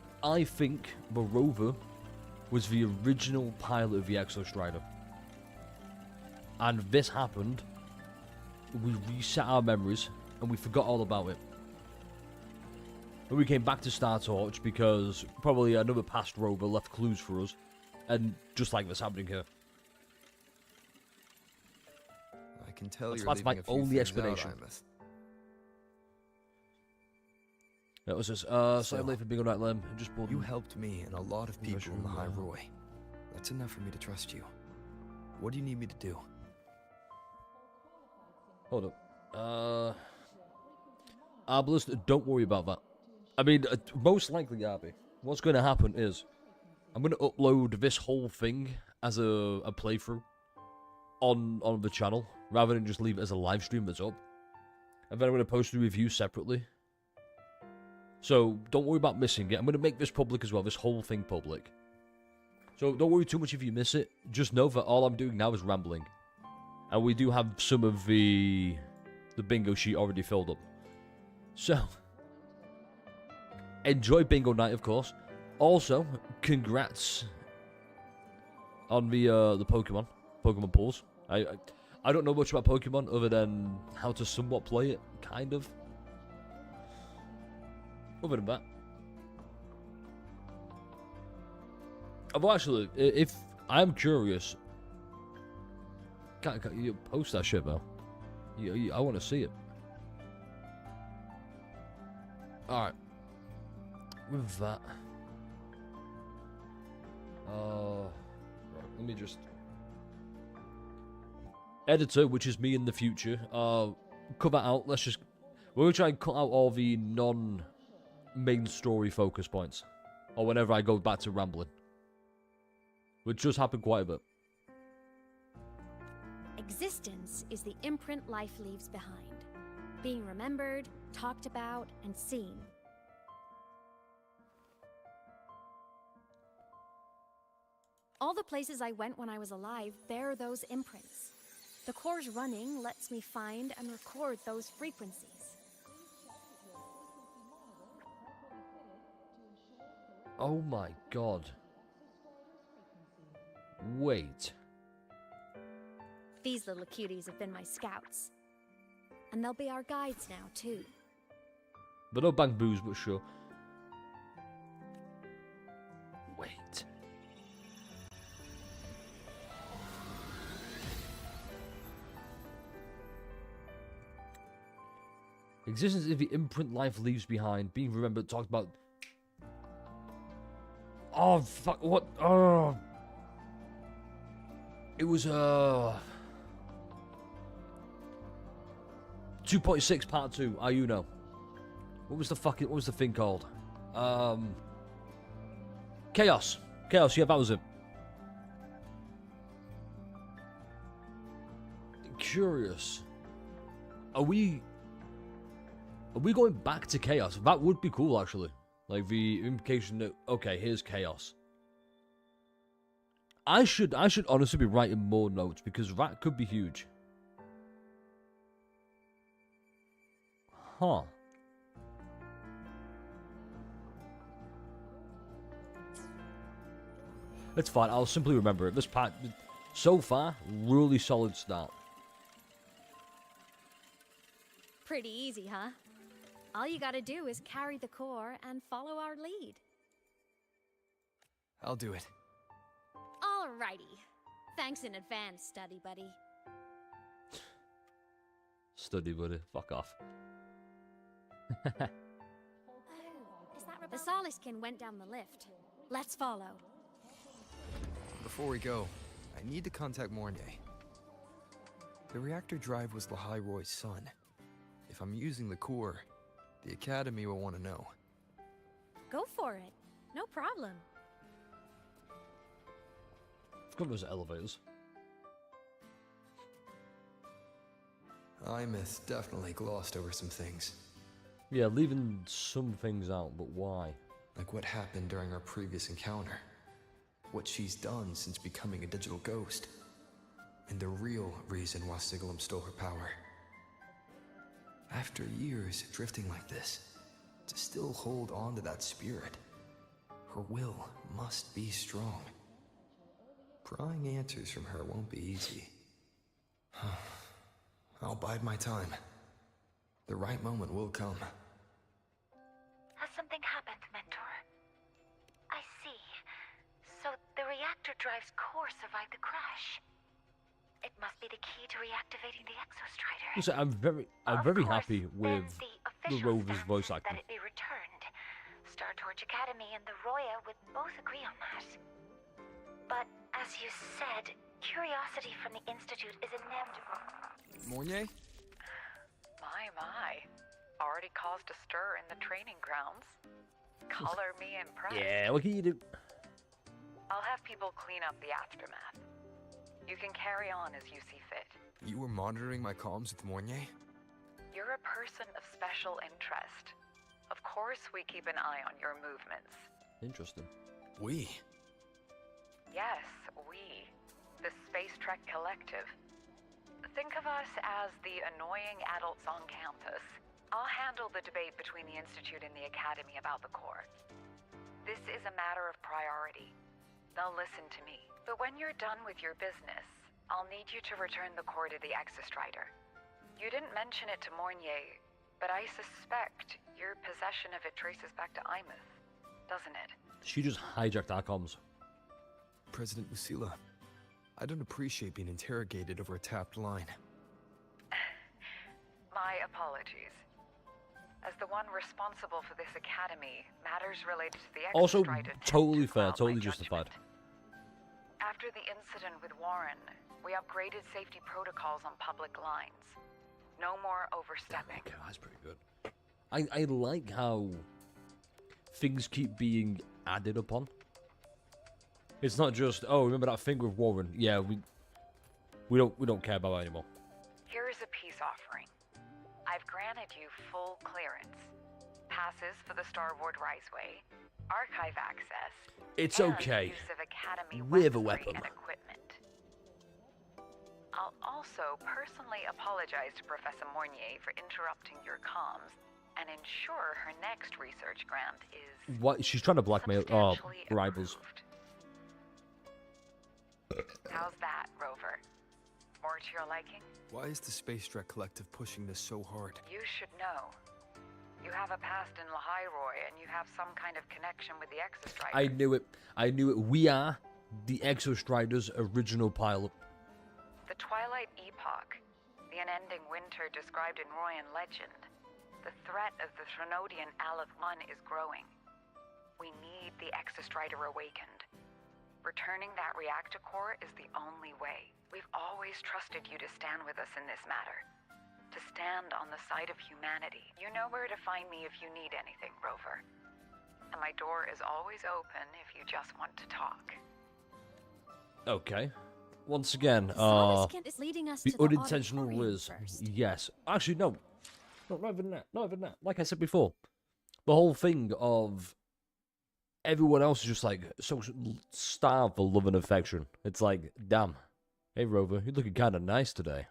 think the Rover was the original pilot of the Exostrider. And this happened, we reset our memories, and we forgot all about it. And we came back to Star Torch because probably another past Rover left clues for us. And just like this happening here.
I can tell
That's
you're
my
leaving a few
only
things
explanation.
out, Imus.
That was just, sorry I'm late for being on that limb. I just pulled...
You helped me and a lot of
Maybe I
people in the
should,
High Roy. That's enough for me to trust you. What do you need me to do?
Hold up. Arbalist, don't worry about that. I mean, most likely, Arby, what's going to happen is I'm going to upload this whole thing as a playthrough on the channel, rather than just leave it as a live stream that's up. And then I'm going to post the review separately. So, don't worry about missing it. I'm going to make this public as well, this whole thing public. So, don't worry too much if you miss it. Just know that all I'm doing now is rambling. And we do have some of the bingo sheet already filled up. So, enjoy bingo night, of course. Also, congrats on the Pokemon pools. I don't know much about Pokemon other than how to somewhat play it, kind of. Other than that, I've actually, if I'm curious, can't you post that shit, though? I want to see it. All right. With that. Right, let me just... Editor, which is me in the future, cut that out. Let's just... We're going to try and cut out all the non-main story focus points. Or whenever I go back to rambling. Which does happen quite a bit.
Existence is the imprint life leaves behind. Being remembered, talked about, and seen. All the places I went when I was alive bear those imprints. The core's running lets me find and record those frequencies.
Oh my god. Wait.
These little cuties have been my scouts. And they'll be our guides now, too.
They're no bang boos, but sure. Wait. Existence is the imprint life leaves behind. Being remembered, talked about... Oh, fuck, what? Oh. It was, 2.6 part 2, Ayuno. What was the thing called? Chaos. Chaos, yeah, that was it. Curious. Are we going back to Chaos? That would be cool, actually. Like, the implication that, okay, here's Chaos. I should honestly be writing more notes, because that could be huge. Huh. It's fine. I'll simply remember it. This part, so far, really solid start.
Pretty easy, huh? All you gotta do is carry the core and follow our lead.
I'll do it.
Alrighty. Thanks in advance, study buddy.
Study buddy. Fuck off.
The Soliskin went down the lift. Let's follow.
Before we go, I need to contact Mornay. The reactor drive was Lahai-Roy's son. If I'm using the core, the Academy will want to know.
Go for it. No problem.
Forgot those elevators.
Imeth definitely glossed over some things.
Yeah, leaving some things out, but why?
Like what happened during our previous encounter. What she's done since becoming a digital ghost. And the real reason why Sigalum stole her power. After years drifting like this, to still hold on to that spirit, her will must be strong. Prying answers from her won't be easy. I'll bide my time. The right moment will come.
Has something happened, Mentor? I see. So the reactor drive's core survived the crash. It must be the key to reactivating the Exostrider.
So I'm very happy with the Rover's voice
That
acting.
it be returned. Star Torch Academy and the Roya would both agree on that. But as you said, curiosity from the Institute is inevitable.
Mornay?
My. Already caused a stir in the training grounds. Color me impressed.
Yeah, what can you do?
I'll have people clean up the aftermath. You can carry on as you see fit.
You were monitoring my comms with Mornay?
You're a person of special interest. Of course we keep an eye on your movements.
Interesting.
We?
Yes, we. The Space Trek Collective. Think of us as the annoying adults on campus. I'll handle the debate between the Institute and the Academy about the core. This is a matter of priority. They'll listen to me. But when you're done with your business, I'll need you to return the core to the Exostrider. You didn't mention it to Mornier, but I suspect your possession of it traces back to Imeth, doesn't it?
She just hijacked our comms.
President Lucilla, I don't appreciate being interrogated over a tapped line.
My apologies. As the one responsible for this academy, matters related to the
Also,
Exostrider tend
totally
to
fair,
cloud my
totally justified.
judgment. After the incident with Warren, we upgraded safety protocols on public lines. No more overstepping.
Okay, that's pretty good. I like how things keep being added upon. It's not just, oh, remember that thing with Warren? Yeah, we don't care about that anymore.
Here is a peace offering. I've granted you full clearance. Passes for the Starboard Riseway, archive access,
It's
and
okay.
use of Academy
With a
weaponry
weapon.
and equipment. I'll also personally apologize to Professor Mornier for interrupting your comms and ensure her next research grant is
What? She's trying to blackmail
substantially
rivals.
approved. How's that, Rover? More to your liking?
Why is the Space Trek Collective pushing this so hard?
You should know. You have a past in Lahai-Roy, and you have some kind of connection with the Exostrider.
I knew it. I knew it. We are the Exostrider's original pilot.
The Twilight Epoch, the unending winter described in Royan legend. The threat of the Threnodian Aleph 1 is growing. We need the Exostrider awakened. Returning that reactor core is the only way. We've always trusted you to stand with us in this matter. To stand on the side of humanity. You know where to find me if you need anything, Rover. And my door is always open if you just want to talk.
Okay. Once again,
Soliskin is leading us
the
to the
unintentional
auditorium
Liz.
first.
Yes. Actually, no. No, not even that. Not even that. Like I said before, the whole thing of everyone else is just like so starved for love and affection. It's like, damn. Hey, Rover, you're looking kind of nice today.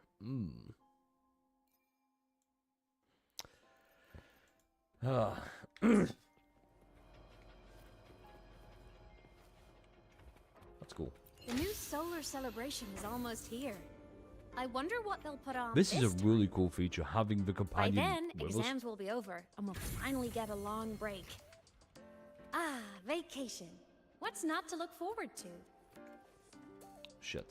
cool.
The new solar celebration is almost here. I wonder what they'll put on
This is a
time.
really cool feature, having the
By
companion
then,
with us.
exams will be over, and we'll finally get a long break. Ah, vacation. What's not to look forward to?
Shit.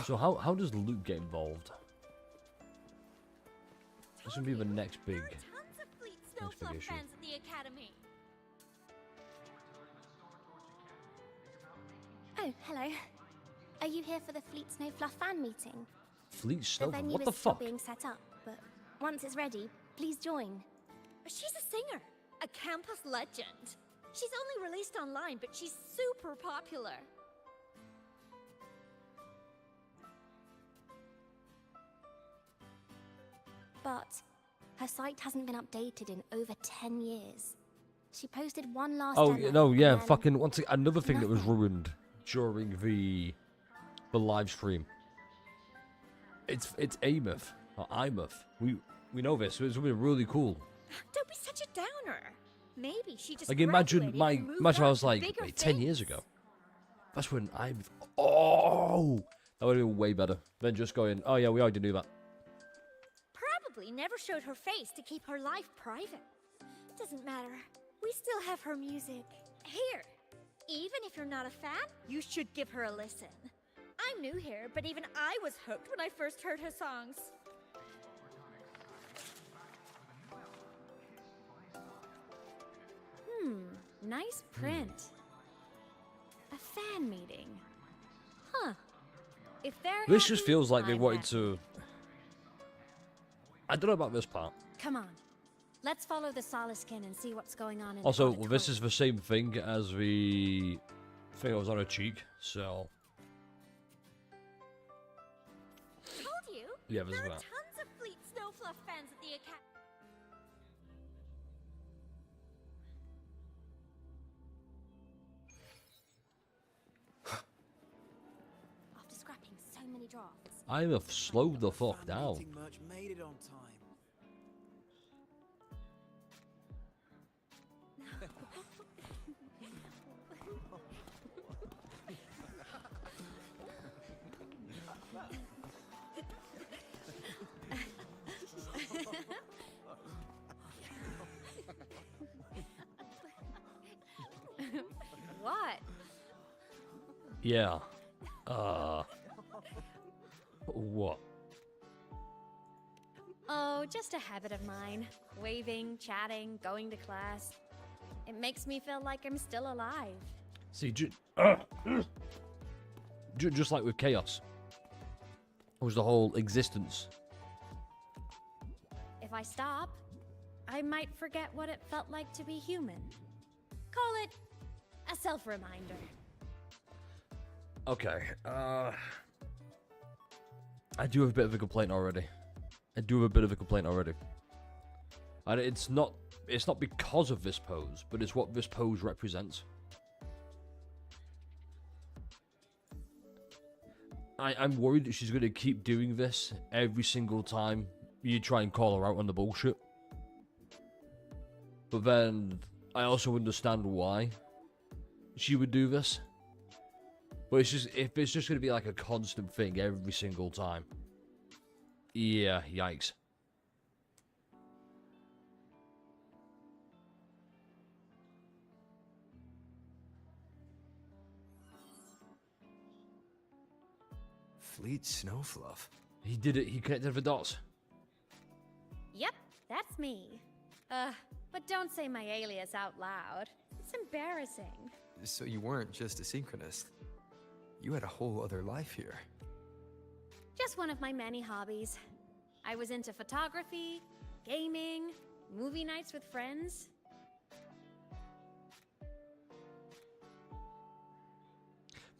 So how does Luke get involved? This would be the next big,
Tons of Fleet
next big
Snowfluff
issue.
fans at the Academy.
Oh, hello. Are you here for the Fleet Snowfluff fan meeting?
Fleet
The
Snowflake.
venue
What
is
the
still
fuck?
being set up, but once it's ready, please join.
She's a singer, a campus legend. She's only released online, but she's super popular.
But her site hasn't been updated in over 10 years. She posted one last
Oh
demo,
no,
and
yeah,
then
fucking once another thing that was
nothing.
ruined during the live stream. It's Ameth or Imeth. We know this. So it's gonna be really cool.
Don't be such a downer. Maybe she just
Like imagine
graduated and moved
imagine I
on
was
to
like
bigger
wait, 10 years
things.
ago. That's when oh, that would have been way better than just going. Oh yeah, we already knew that.
Probably never showed her face to keep her life private. Doesn't matter. We still have her music. Here. Even if you're not a fan, you should give her a listen. I'm new here, but even I was hooked when I first heard her songs.
Nice print. A fan meeting. Huh. If they're
This just
happy,
feels like they
I'm
wanted
happy.
to. I don't know about this part.
Come on. Let's follow the Soliskin and see what's going on in
Also,
the
this is the same thing as the thing that was on her cheek, so
Told you.
yeah, there's
There are
that.
tons of Fleet Snowfluff fans at the Academy.
after scrapping so many drafts.
I'm a slowed the fuck down.
Meeting merch made it on time.
What?
Yeah. What?
Oh, just a habit of mine. Waving, chatting, going to class. It makes me feel like I'm still alive.
See, just like with chaos, it was the whole existence.
If I stop, I might forget what it felt like to be human. Call it a self-reminder.
Okay. I do have a bit of a complaint already. And it's not because of this pose, but it's what this pose represents. I'm worried that she's going to keep doing this every single time you try and call her out on the bullshit. But then I also understand why she would do this. But it's just, if it's just going to be like a constant thing every single time. Yeah, yikes.
Fleet Snowfluff.
He did it, he connected the dots.
Yep, that's me. But don't say my alias out loud. It's embarrassing.
So you weren't just a synchronist. You had a whole other life here.
Just one of my many hobbies. I was into photography, gaming, movie nights with friends.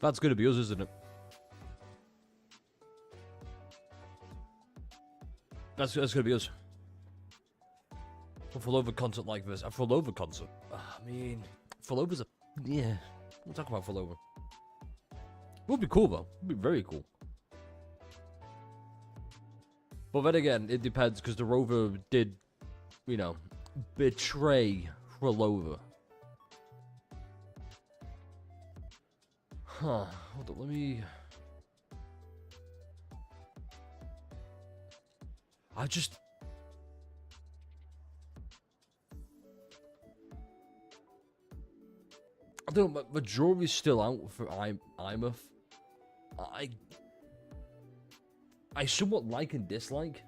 That's going to be us, isn't it? That's going to be us. A full over concert like this. A full over concert. I mean, full over's a... Yeah. We'll talk about full over. Would be cool though. Would be very cool. But then again, it depends because the Rover did, you know, betray Rover. Huh. Hold on, let me. I don't know, the jury's still out for IMF. I somewhat like and dislike,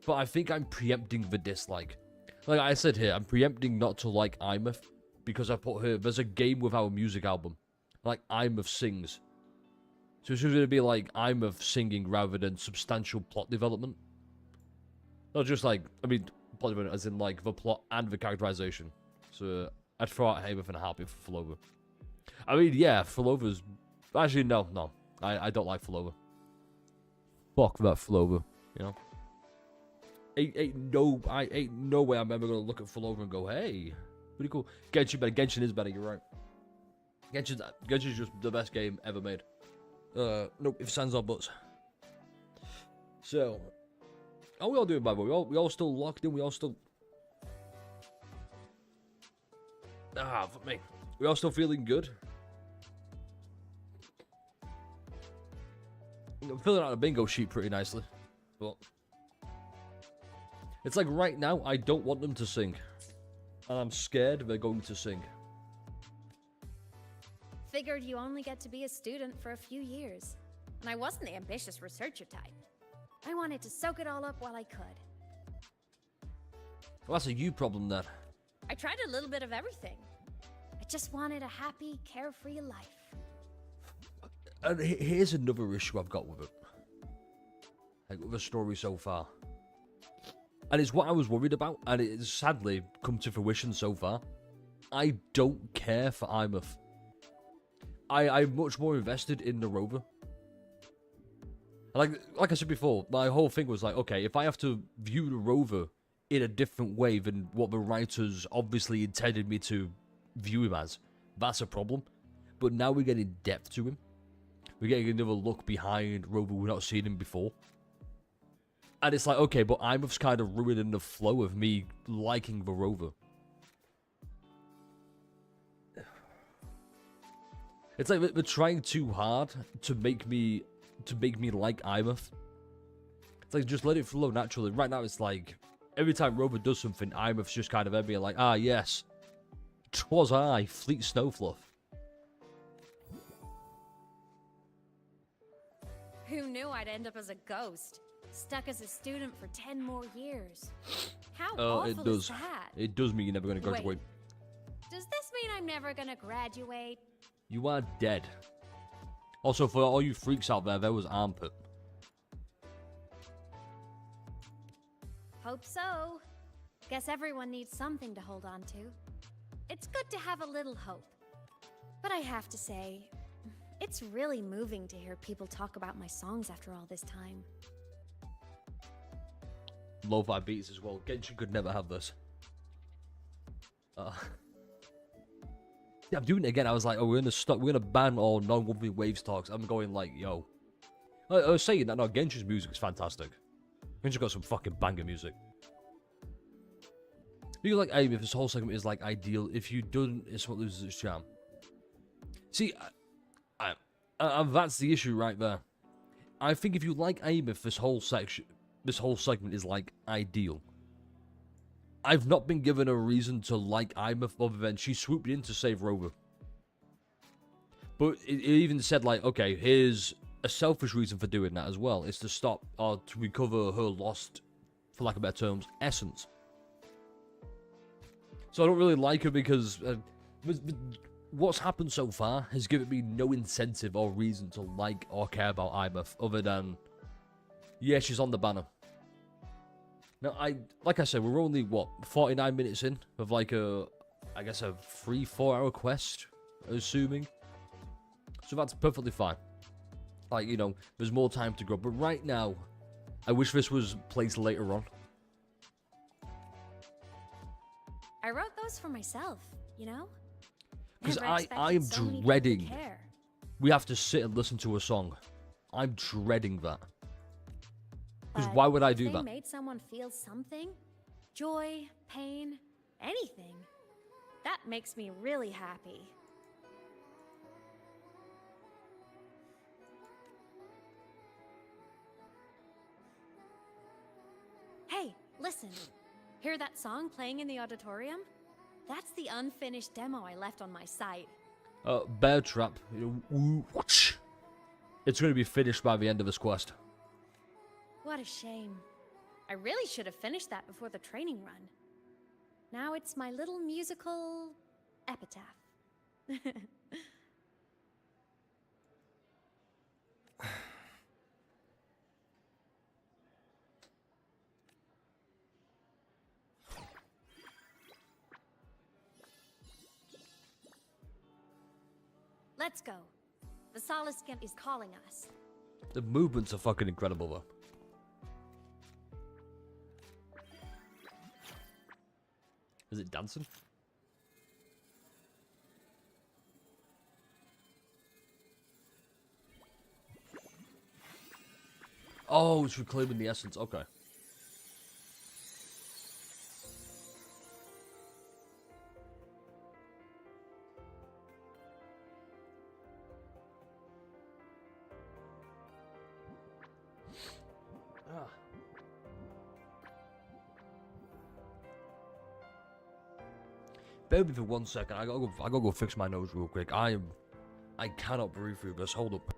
but I think I'm preempting the dislike. Like I said here, I'm preempting not to like IMF because I put here, there's a game with our music album. Like IMF sings. So it's going to be like IMF singing rather than substantial plot development. Not just like, I mean, plot development as in like the plot and the characterization. So I'd throw out Hayworth and Happy for Flover. I mean, yeah, Flover's... Actually, no. I don't like Flover. Fuck that Flover, you know? Ain't no way I'm ever going to look at Flover and go, hey, pretty cool. Genshin better. Genshin is better, you're right. Genshin's just the best game ever made. Nope, if sans or buts. So, how we all doing, by the way? We all still locked in? We all still... fuck me. We all still feeling good? I'm filling out a bingo sheet pretty nicely. But... it's like right now, I don't want them to sing. And I'm scared they're going to sing.
Figured you only get to be a student for a few years. And I wasn't the ambitious researcher type. I wanted to soak it all up while I could.
Well, that's a you problem then.
I tried a little bit of everything. I just wanted a happy, carefree life.
And here's another issue I've got with it. Like, with the story so far. And it's what I was worried about, and it has sadly come to fruition so far. I don't care for IMF. I'm much more invested in the Rover. Like I said before, my whole thing was like, okay, if I have to view the Rover in a different way than what the writers obviously intended me to view him as, that's a problem. But now we're getting depth to him. We're getting another look behind Rover we've not seen him before. And it's like, okay, but IMF's kind of ruining the flow of me liking the Rover. It's like they're trying too hard to make me like IMF. It's like, just let it flow naturally. Right now, it's like, every time Rover does something, IMF's just kind of there being like, ah, yes. 'Twas I, Fleet Snowfluff.
Who knew I'd end up as a ghost? Stuck as a student for 10 more years. How awful is that?
It does mean you're never going to graduate.
Wait, does this mean I'm never going to graduate?
You are dead. Also, for all you freaks out there was Armpit.
Hope so. Guess everyone needs something to hold on to. It's good to have a little hope. But I have to say, it's really moving to hear people talk about my songs after all this time.
Lo-fi beats as well. Genshin could never have this. Yeah, I'm doing it again. I was like, oh, we're gonna ban all non-Wurthering Waves talks. I'm going like, yo. I was saying that, no, Genshin's music is fantastic. Genshin's got some fucking banger music. You like, hey, if this whole segment is like ideal, if you don't, it's what loses its charm. See, that's the issue right there. I think if you like aim, if this whole segment is like ideal. I've not been given a reason to like IMF other than she swooped in to save Rover. But it even said like, okay, here's a selfish reason for doing that as well. It's to stop or to recover her lost, for lack of better terms, essence. So I don't really like her because what's happened so far has given me no incentive or reason to like or care about IMF other than, yeah, she's on the banner. Now, like I said, we're only, 49 minutes in of like I guess a 3-4 hour quest, assuming. So that's perfectly fine. Like, you know, there's more time to grow. But right now, I wish this was placed later on.
I wrote those for myself, you know?
Because
Never expected
I am
so many people to
dreading.
care.
we have to sit and listen to a song. I'm dreading that. Because
But
why would I
if
do
they
that?
made someone feel something, joy, pain, anything, that makes me really happy. Hey, listen. Hear that song playing in the auditorium? That's the unfinished demo I left on my site.
Bear Trap. It's going to be finished by the end of this quest.
What a shame. I really should have finished that before the training run. Now it's my little musical epitaph. Let's go. The Solace Skimp is calling us.
The movements are fucking incredible, though. Is it dancing? Oh, it's reclaiming the essence. Okay. Bear with me for 1 second. I gotta go fix my nose real quick. I cannot breathe through this. Hold up.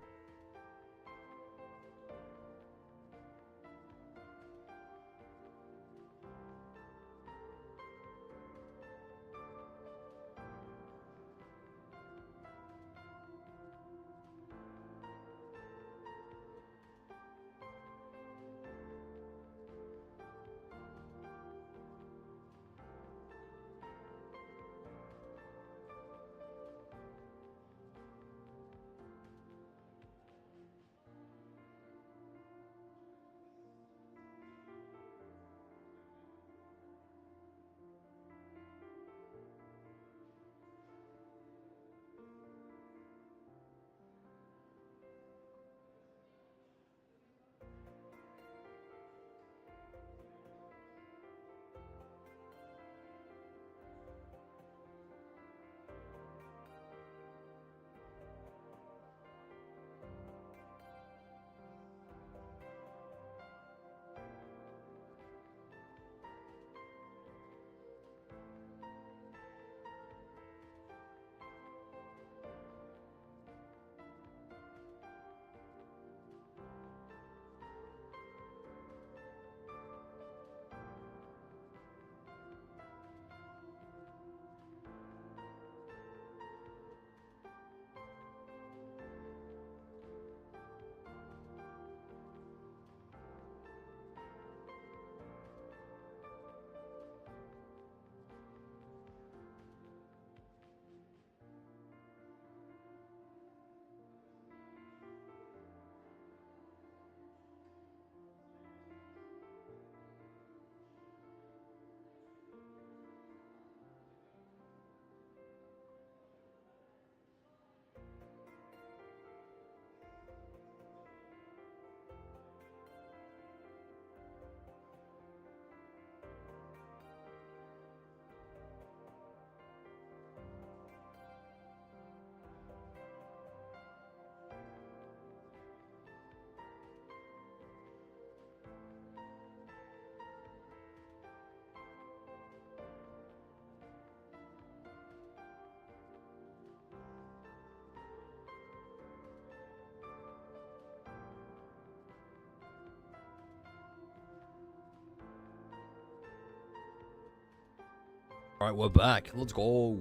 Alright, we're back. Let's go.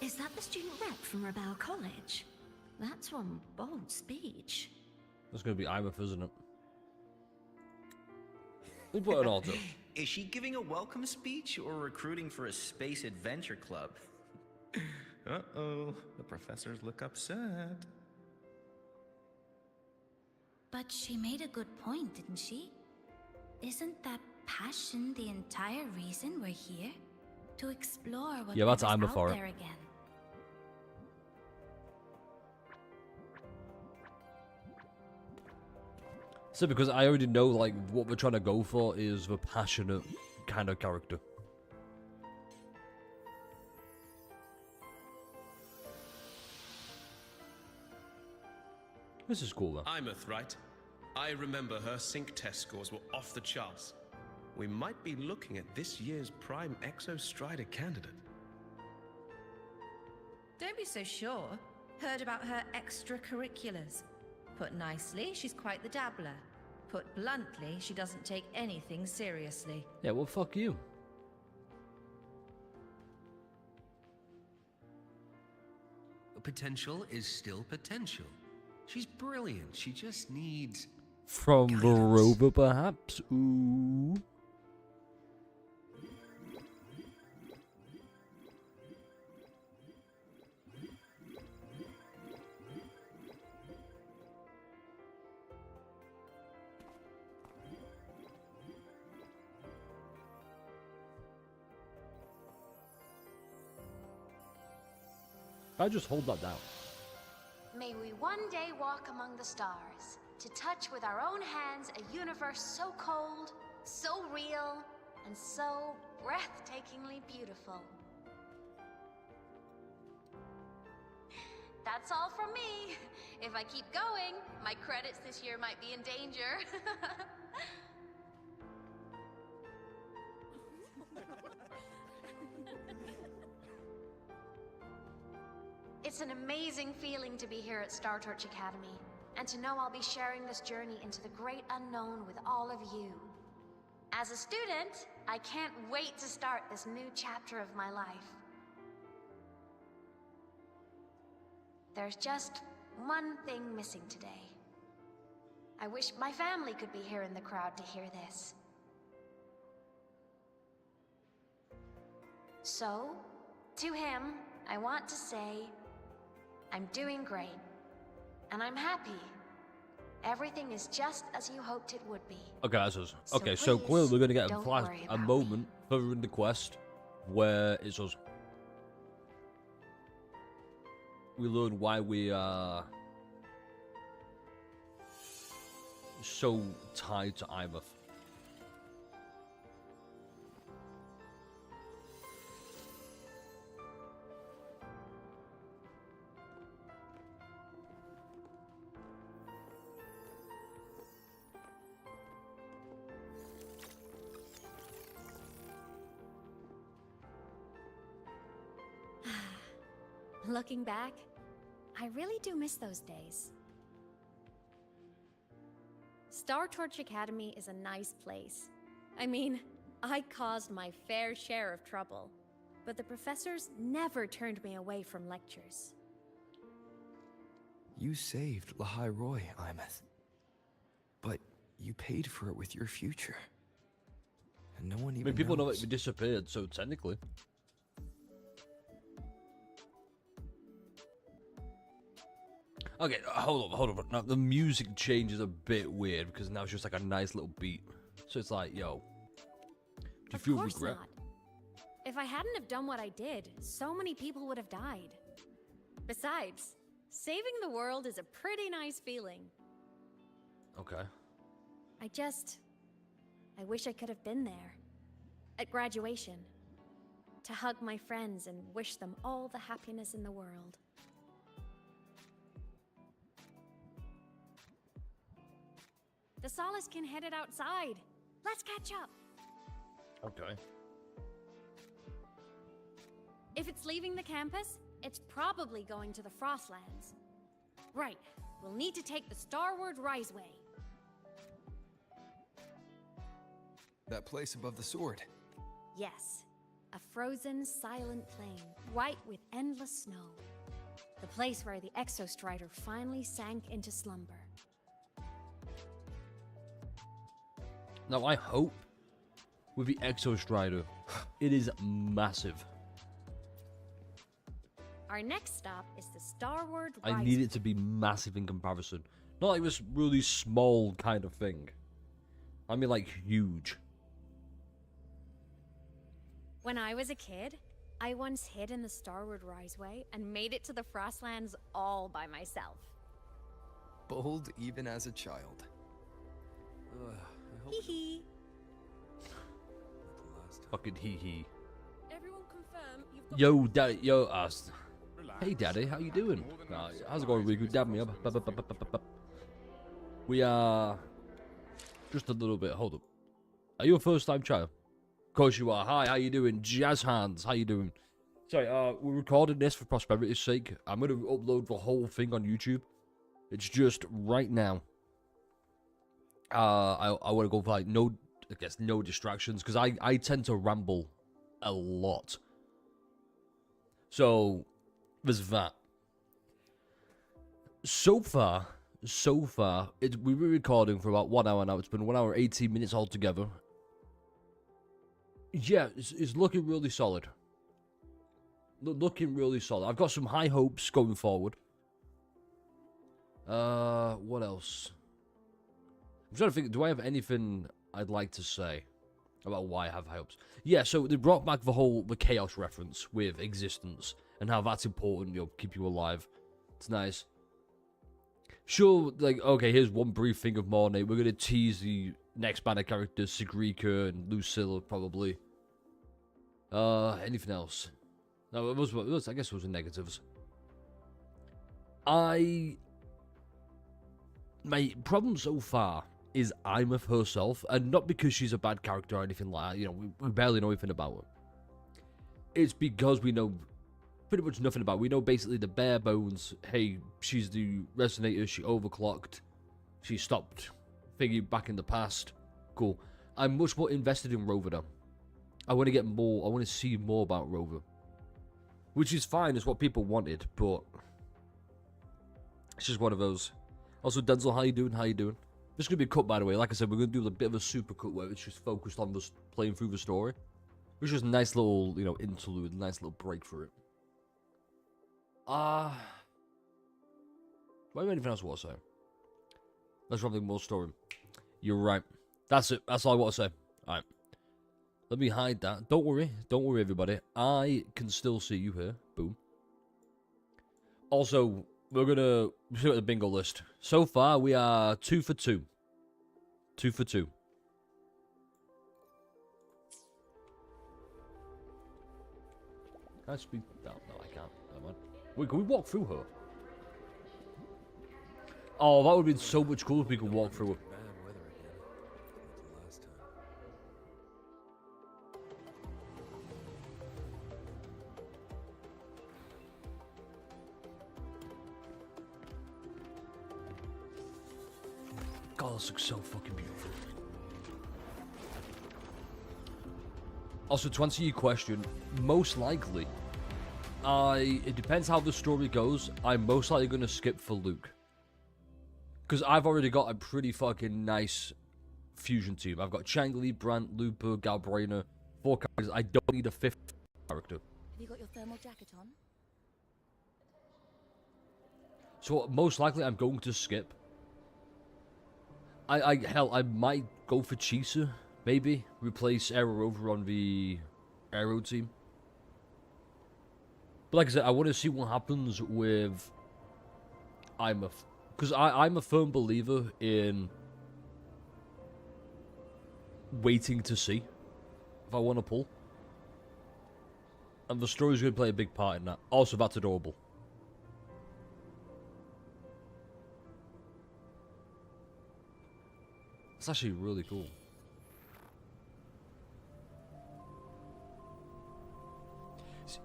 Is that the student rep from Rebel College? That's one bold speech.
That's gonna be IMF, isn't it? We'll put an alto.
Is she giving a welcome speech or recruiting for a space adventure club? Uh-oh, the professors look upset.
But she made a good point, didn't she? Isn't that passion the entire reason we're here? To explore what's
Yeah, that's
out
I'm for it.
there again.
So because I already know like what we're trying to go for is the passionate kind of character. This is cool though.
Imeth, right? I remember her sync test scores were off the charts. We might be looking at this year's prime Exo Strider candidate.
Don't be so sure. Heard about her extracurriculars. Put nicely, she's quite the dabbler. Put bluntly, she doesn't take anything seriously.
Yeah, well, fuck you.
Potential is still potential. She's brilliant. She just needs...
From the
guidance.
Rover, perhaps? Ooh. I just hold that down.
May we one day walk among the stars, to touch with our own hands a universe so cold, so real, and so breathtakingly beautiful. That's all from me. If I keep going, my credits this year might be in danger. It's an amazing feeling to be here at Star Torch Academy, and to know I'll be sharing this journey into the great unknown with all of you. As a student, I can't wait to start this new chapter of my life. There's just one thing missing today. I wish my family could be here in the crowd to hear this. So, to him, I want to say, I'm doing great, and I'm happy. Everything is just as you hoped it would be.
Okay, that's us. Okay, so clearly we're gonna get a moment further in the quest where it's us. We learn why we are so tied to Imeth.
Looking back, I really do miss those days. Star Torch Academy is a nice place. I mean, I caused my fair share of trouble, but the professors never turned me away from lectures.
You saved Lahai Roy, Imeth. But you paid for it with your future. And no one even
I mean, people know
knows.
that we disappeared, so technically. Okay, hold on. Now, the music changes a bit weird because now it's just like a nice little beat. So it's like, yo, do you feel regret?
Not. If I hadn't have done what I did, so many people would have died. Besides, saving the world is a pretty nice feeling.
Okay.
I wish I could have been there. At graduation. To hug my friends and wish them all the happiness in the world. The Solace can head it outside. Let's catch up.
Okay.
If it's leaving the campus, it's probably going to the Frostlands. Right. We'll need to take the Starward Riseway.
That place above the sword.
Yes. A frozen, silent plain, white with endless snow. The place where the Exostrider finally sank into slumber.
Now, I hope with the Exostrider, it is massive.
Our next stop is the Starward Riseway.
I need it to be massive in comparison. Not like this really small kind of thing. I mean, like, huge.
When I was a kid, I once hid in the Starward Riseway and made it to the Frostlands all by myself.
Bold even as a child.
Hee hee.
Fucking hee hee.
Everyone confirm you've got
Yo, daddy, yo, hey, daddy, how you doing? How's it going, Riku? Dab me up. We are just a little bit. Hold up. Are you a first-time child? Of course you are. Hi, how you doing? Jazz hands, how you doing? Sorry, we're recording this for prosperity's sake. I'm gonna upload the whole thing on YouTube. It's just right now. I want to go for like no distractions because I tend to ramble a lot. So there's that. So far, we've been recording for about 1 hour now. It's been 1 hour 18 minutes altogether. Yeah, it's looking really solid. Looking really solid. I've got some high hopes going forward. What else? I'm trying to think, do I have anything I'd like to say about why I have high hopes? Yeah, so they brought back the chaos reference with existence and how that's important, keep you alive. It's nice. Sure, like, okay, here's one brief thing of Mornay. We're gonna tease the next banner characters, Sigrika and Lucilla, probably. Anything else? No, I guess it was the negatives. My problem so far is Imeth herself, and not because she's a bad character or anything like that. We barely know anything about her. It's because we know pretty much nothing about her. We know basically the bare bones. Hey, she's the resonator, she overclocked, she stopped thinking back in the past. Cool. I'm much more invested in Rover now. I want to get more, I want to see more about Rover. Which is fine, it's what people wanted, but it's just one of those. Also, Denzel, how you doing? How you doing? This is going to be cut, by the way. Like I said, we're going to do a bit of a super cut where it's just focused on just playing through the story. Which is a nice little, interlude, nice little break for it. Do I have anything else I want to say? Let's run more story. You're right. That's it. That's all I want to say. Alright. Let me hide that. Don't worry. Don't worry, everybody. I can still see you here. Boom. Also, we're going to see at the bingo list. So far, we are 2 for 2. 2 for 2. Can I speak? No, I can't. Never mind. Wait, can we walk through her? Oh, that would have been so much cooler if we could walk through her. God, this looks so fucking beautiful. Also, to answer your question, most likely, it depends how the story goes. I'm most likely going to skip for Luke. Because I've already got a pretty fucking nice fusion team. I've got Changli, Brant, Looper, Galbrainer, 4 characters. I don't need a 5th character.
Have you got your thermal jacket on?
So, most likely, I'm going to skip. I might go for Chisa, maybe. Replace Aero Rover on the Aero team. But like I said, I want to see what happens with Imeth. Because I'm a firm believer in waiting to see if I want to pull. And the story's going to play a big part in that. Also, that's adorable. It's actually really cool.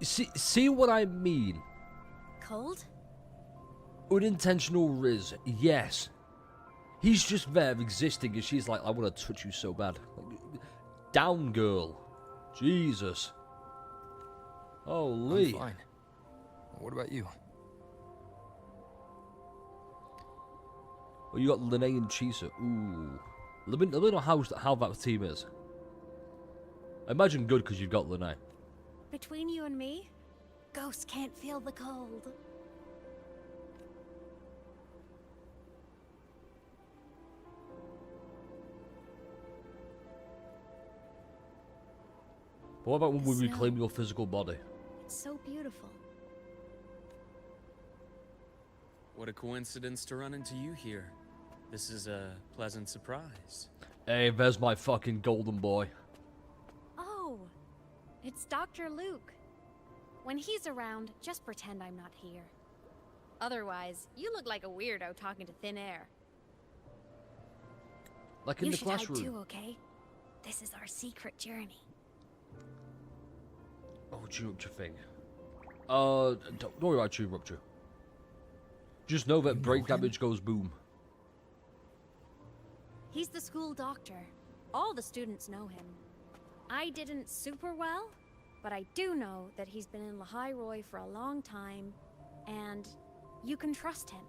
See what I mean?
Cold?
Unintentional Riz, yes. He's just there existing and she's like, I want to touch you so bad. Like, down, girl. Jesus. Holy.
I'm fine. What about you?
Oh, you got Lene and Chisa. Ooh. Let me know how that team is. I imagine good because you've got Lene.
Between you and me, ghosts can't feel the cold.
What about when we
The
reclaim
snow.
your physical body?
It's so beautiful.
What a coincidence to run into you here. This is a pleasant surprise.
Hey, there's my fucking golden boy.
Oh, it's Dr. Luke. When he's around, just pretend I'm not here. Otherwise, you look like a weirdo talking to thin air.
Like in
You
the
should hide
classroom.
too, okay? This is our secret journey.
Oh, true rupture thing. Don't worry about true rupture. Just know that break damage goes boom.
He's the school doctor. All the students know him. I didn't super well, but I do know that he's been in Lehigh Roy for a long time, and you can trust him.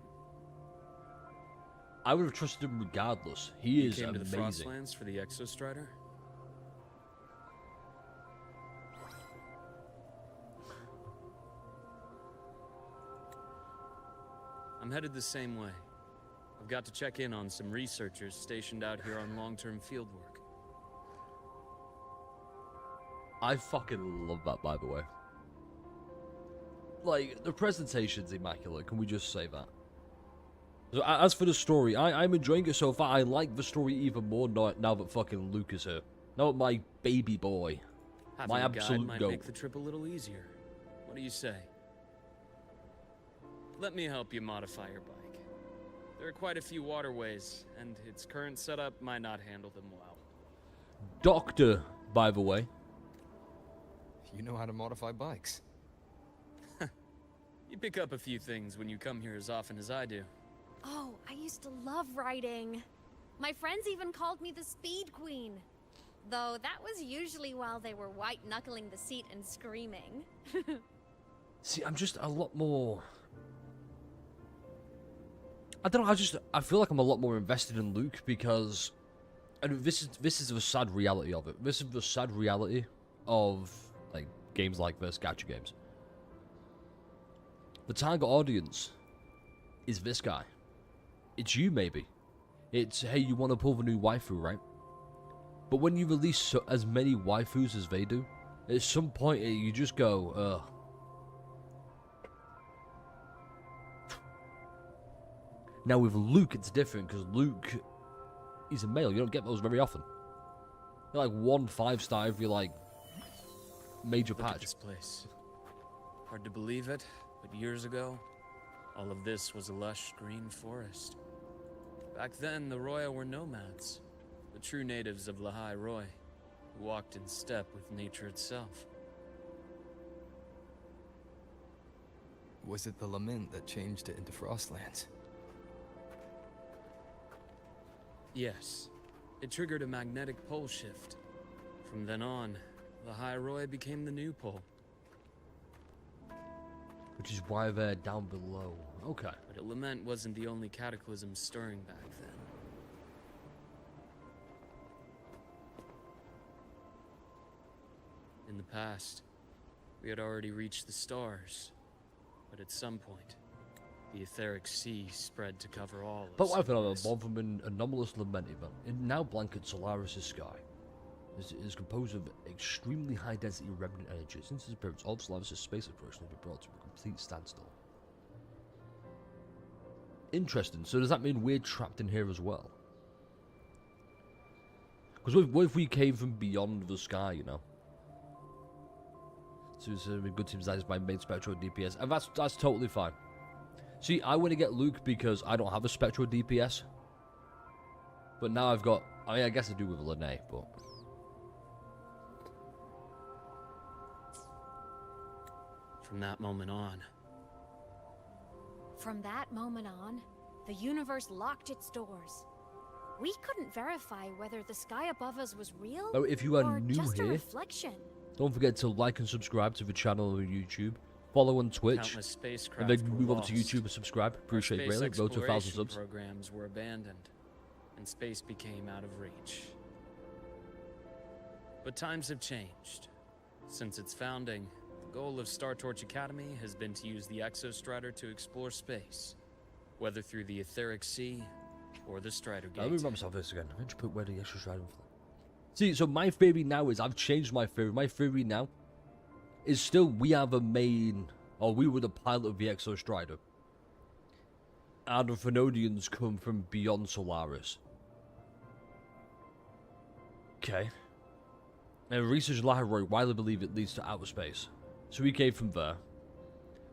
I would have trusted him regardless. He is
came to the
amazing.
Frostlands for the Exostrider? I'm headed the same way. I've got to check in on some researchers stationed out here on long-term fieldwork.
I fucking love that, by the way. Like, the presentation's immaculate, can we just say that? So, as for the story, I'm enjoying it so far. I like the story even more now that fucking Luke is here. Now that my baby boy.
Having
My
a guide
absolute
might
goat.
make the trip a little easier. What do you say? Let me help you modify your bike. There are quite a few waterways, and its current setup might not handle them well.
Doctor, by the way.
You know how to modify bikes.
You pick up a few things when you come here as often as I do.
Oh, I used to love riding. My friends even called me the Speed Queen. Though that was usually while they were white-knuckling the seat and screaming.
See, I'm just a lot more... I don't know, I feel like I'm a lot more invested in Luke because... And this is the sad reality of it. This is the sad reality of, like, games like this, gacha games. The target audience is this guy. It's you, maybe. It's, hey, you want to pull the new waifu, right? But when you release as many waifus as they do, at some point you just go, ugh. Now with Luke, it's different because Luke, he's a male. You don't get those very often. They're like 1 5-star every like major
Look at
patch.
this place. Hard to believe it, but years ago, all of this was a lush green forest. Back then, the Roya were nomads, the true natives of Lehigh Roy, who walked in step with nature itself.
Was it the lament that changed it into Frostlands?
Yes, it triggered a magnetic pole shift. From then on, Lehigh Roy became the new pole.
Which is why they're down below. Okay.
But lament wasn't the only cataclysm stirring back then. In the past, we had already reached the stars, but at some point, the etheric sea spread to cover all of
But what I've
Solaris.
born from an anomalous lament event. It now blankets Solaris' sky. It is composed of extremely high density remnant energy. Since its appearance, all of Solaris' space exploration has been brought to a complete standstill. Interesting. So does that mean we're trapped in here as well? Because what if we came from beyond the sky, you know? So it's a good team design is my main Spectro DPS, and that's totally fine. See, I want to get Luke because I don't have a Spectro DPS. But now I've got... I mean, I guess I do with Lene, but...
From that moment on,
From that moment on, the universe locked its doors. We couldn't verify whether the sky above us was real
Oh, if you are
or
new
just a
here,
reflection.
don't forget to like and subscribe to the channel on YouTube. Follow on Twitch.
countless spacecraft
And then
were
move over to
lost.
YouTube and subscribe.
Our
Appreciate it
space
greatly. Go to 1,000
exploration
subs.
programs were abandoned, and space became out of reach. But times have changed. Since its founding, the goal of Star Torch Academy has been to use the Exostrider to explore space, whether through the etheric sea or the Strider Gate.
Let me remind myself of this again. Why don't you put where the extra strider from? See, so my theory now is I've changed my theory. My theory now is still we have a main, or we were the pilot of the Exo Strider. And the Thenodians come from beyond Solaris. Okay. And research Laharoy widely believe it leads to outer space. So we came from there.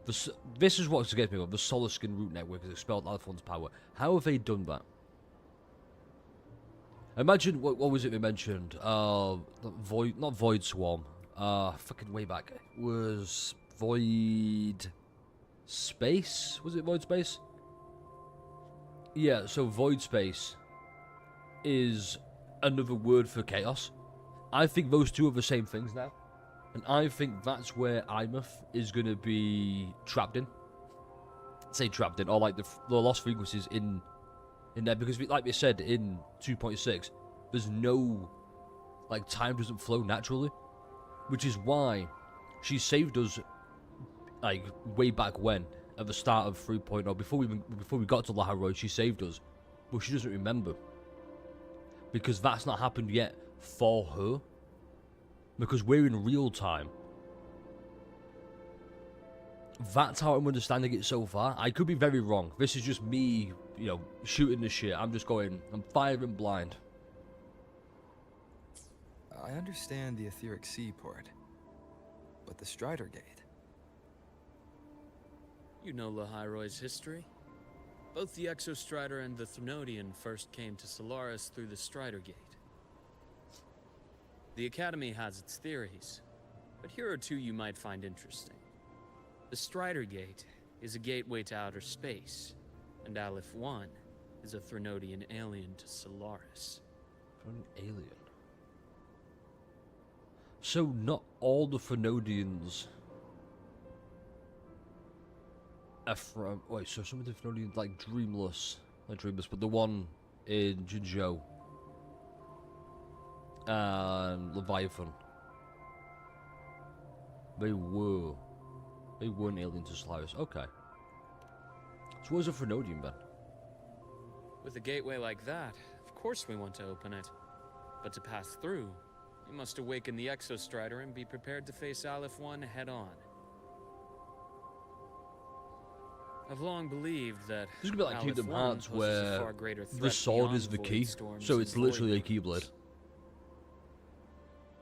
This is what's against me. The Solar Skin root network has expelled Alphon's power. How have they done that? Imagine, what was it they mentioned? Not Void Swarm. Fucking way back. It was Void Space? Was it Void Space? Yeah, so Void Space is another word for chaos. I think those two are the same things now. And I think that's where Imuth is going to be trapped in. Say trapped in, or like the lost frequencies in there. Because like we said in 2.6, there's no, like, time doesn't flow naturally. Which is why she saved us, like, way back when. At the start of 3.0, before we got to Laharoy, she saved us. But she doesn't remember. Because that's not happened yet for her. Because we're in real time. That's how I'm understanding it so far. I could be very wrong. This is just me, shooting the shit. I'm firing blind.
I understand the etheric seaport, but the Strider Gate.
You know Lahiroy's history. Both the Exostrider and the Thenodian first came to Solaris through the Strider Gate. The Academy has its theories, but here are two you might find interesting. The Strider Gate is a gateway to outer space, and Aleph 1 is a Thenodian alien to Solaris.
An alien? So not all the Thenodians are from... Wait, so some of the Thenodians, like Dreamless, not Dreamless, but the one in Jinzhou and Leviathan, they weren't alien to Solaris. Okay. So what was a Thenodian then?
With a gateway like that, of course we want to open it. But to pass through, we must awaken the Exostrider and be prepared to face Aleph 1 head-on. I've long believed that
this is gonna be like
Aleph
Kingdom
1
Hearts,
poses a
where
far greater
the
threat
sword
beyond
is the
void
key,
storms
so
and
it's literally a
void
keyblade.
waves.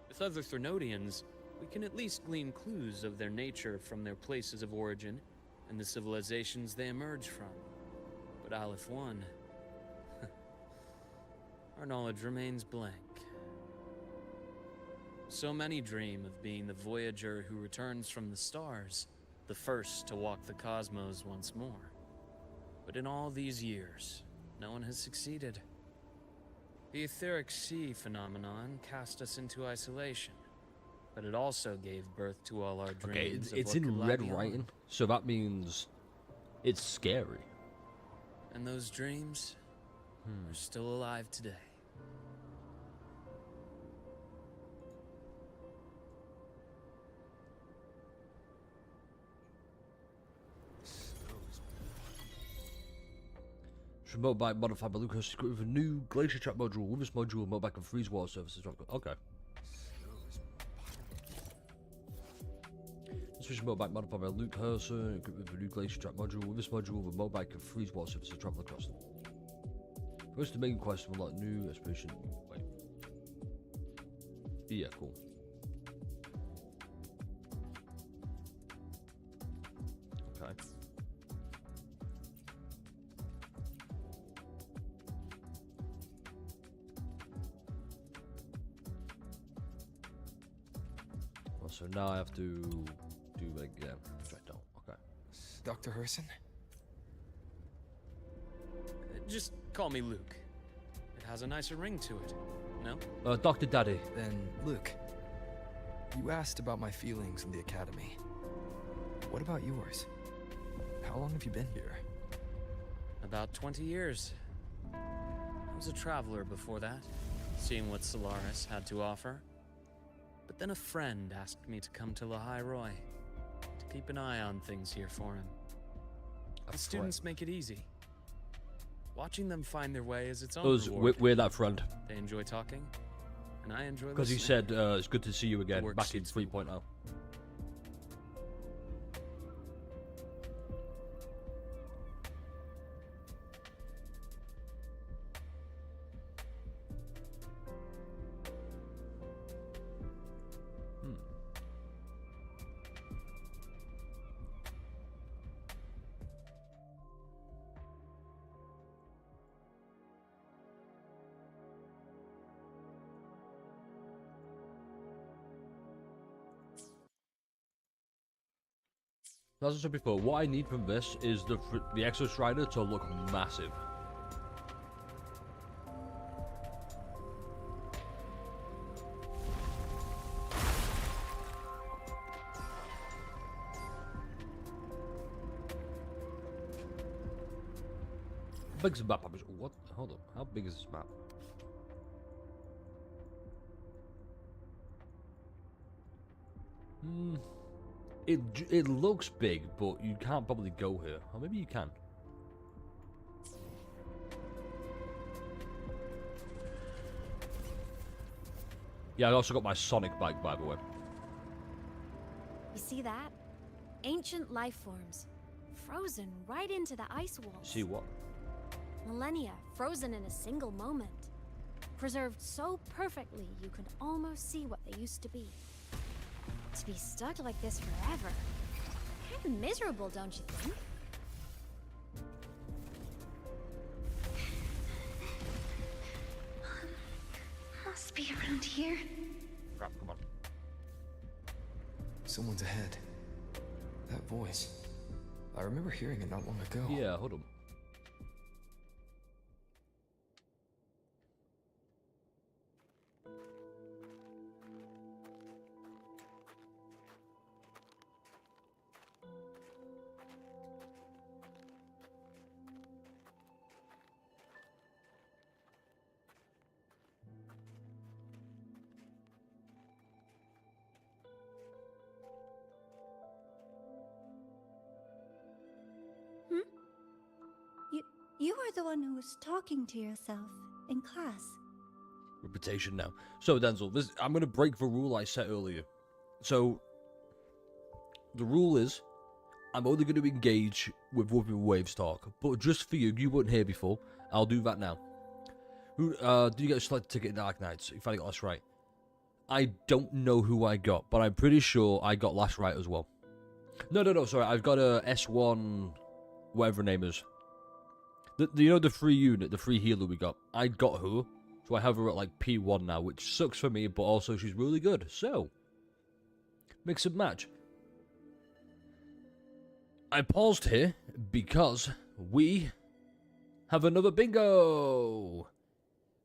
With other Thenodians, we can at least glean clues of their nature from their places of origin and the civilizations they emerge from. But Aleph 1, our knowledge remains blank. So many dream of being the voyager who returns from the stars, the first to walk the cosmos once more. But in all these years, no one has succeeded. The etheric sea phenomenon cast us into isolation, but it also gave birth to all our dreams.
Okay, it's in red writing, so that means it's scary.
And those dreams are still alive today.
Remote bike modified by Lucas with a new glacier trap module. With this module, remote bike can freeze water surfaces. Okay. Switch remote bike modified by Luke Herser with a new glacier trap module. With this module, remote bike can freeze water surfaces travel across them. First, the main quest will unlock new expedition. Wait. Yeah, cool. Okay. So now I have to do it again, which I don't. Okay.
Dr. Herson?
Just call me Luke. It has a nicer ring to it, no?
Dr. Daddy.
Then, Luke, you asked about my feelings in the Academy. What about yours? How long have you been here?
About 20 years. I was a traveler before that, seeing what Solaris had to offer. But then a friend asked me to come to Laharoy, to keep an eye on things here for him. The students make it easy. Watching them find their way is its own reward.
We're that friend.
They enjoy talking, and I enjoy
Because he
listening.
said it's good to see you again,
work
back in
suits me
3.0. As I said before, what I need from this is the Exo Strider to look massive. How big is the map? What? Hold on. How big is this map? It looks big, but you can't probably go here. Or maybe you can. Yeah, I also got my Sonic bike, by the way.
You see that? Ancient life forms, frozen right into the ice walls.
See what?
Millennia frozen in a single moment. Preserved so perfectly you could almost see what they used to be. To be stuck like this forever. Kind of miserable, don't you think?
Must be around here.
Crap, come on.
Someone's ahead. That voice. I remember hearing it not long ago.
Yeah, hold on.
You are the one who was talking to yourself in class.
Reputation now. So, Denzel, I'm going to break the rule I set earlier. So, the rule is, I'm only going to engage with Wurthering Waves talk. But just for you, you weren't here before. I'll do that now. Who, do you get a select ticket in Dark Knights, if I got this right? I don't know who I got, but I'm pretty sure I got last right as well. No, sorry. I've got a S1, whatever her name is. You know the free unit, the free healer we got? I got her, so I have her at like P1 now, which sucks for me, but also she's really good. So, mix and match. I paused here because we have another bingo!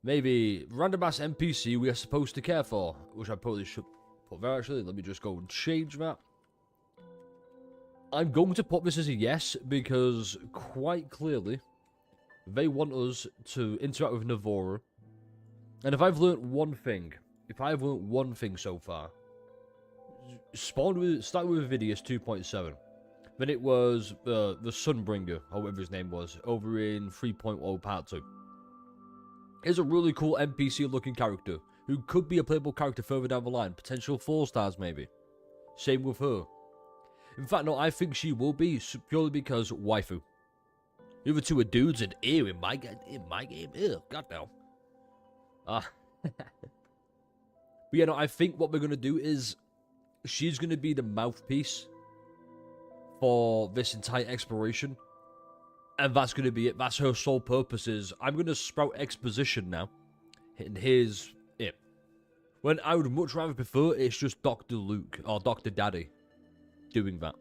Maybe random ass NPC we are supposed to care for, which I probably should put there actually. Let me just go and change that. I'm going to put this as a yes because quite clearly they want us to interact with Navora. And if I've learnt one thing so far, start with Vidius 2.7. Then it was the Sunbringer, or whatever his name was, over in 3.0 Part 2. He's a really cool NPC looking character, who could be a playable character further down the line, potential 4 stars maybe. Same with her. In fact, no, I think she will be, purely because waifu. The other two are dudes, and ew, in my game, ew, goddamn. But yeah, no, I think what we're going to do is, she's going to be the mouthpiece for this entire exploration. And that's going to be it. That's her sole purpose is, I'm going to sprout exposition now. And here's it. When I would much rather prefer, it's just Dr. Luke, or Dr. Daddy, doing that.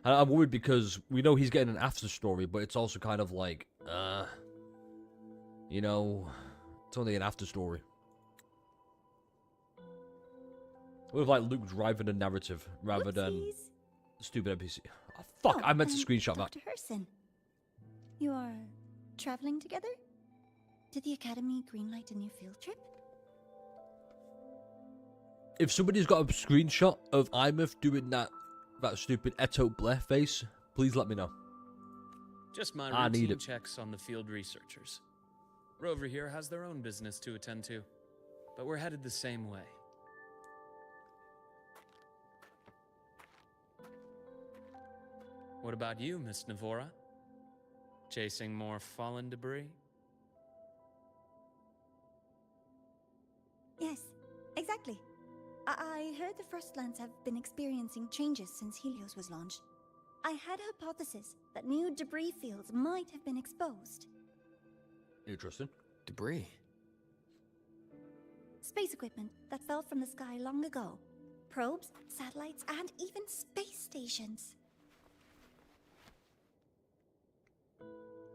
And I'm worried because we know he's getting an after story, but it's also kind of like, you know, it's only an after story. With like Luke driving a narrative rather than stupid NPC. Oh, fuck, I meant to screenshot that.
Dr. Herson, you are traveling together? Did the Academy greenlight a new field trip?
If somebody's got a screenshot of Imeth doing that stupid Eto Blair face, please let me know.
Just my
I need
routine
it.
checks on the field researchers. Rover here has their own business to attend to, but we're headed the same way. What about you, Miss Navora? Chasing more fallen debris?
Yes, exactly. I heard the Frostlands have been experiencing changes since Helios was launched. I had a hypothesis that new debris fields might have been exposed.
Interesting.
Debris?
Space equipment that fell from the sky long ago. Probes, satellites, and even space stations.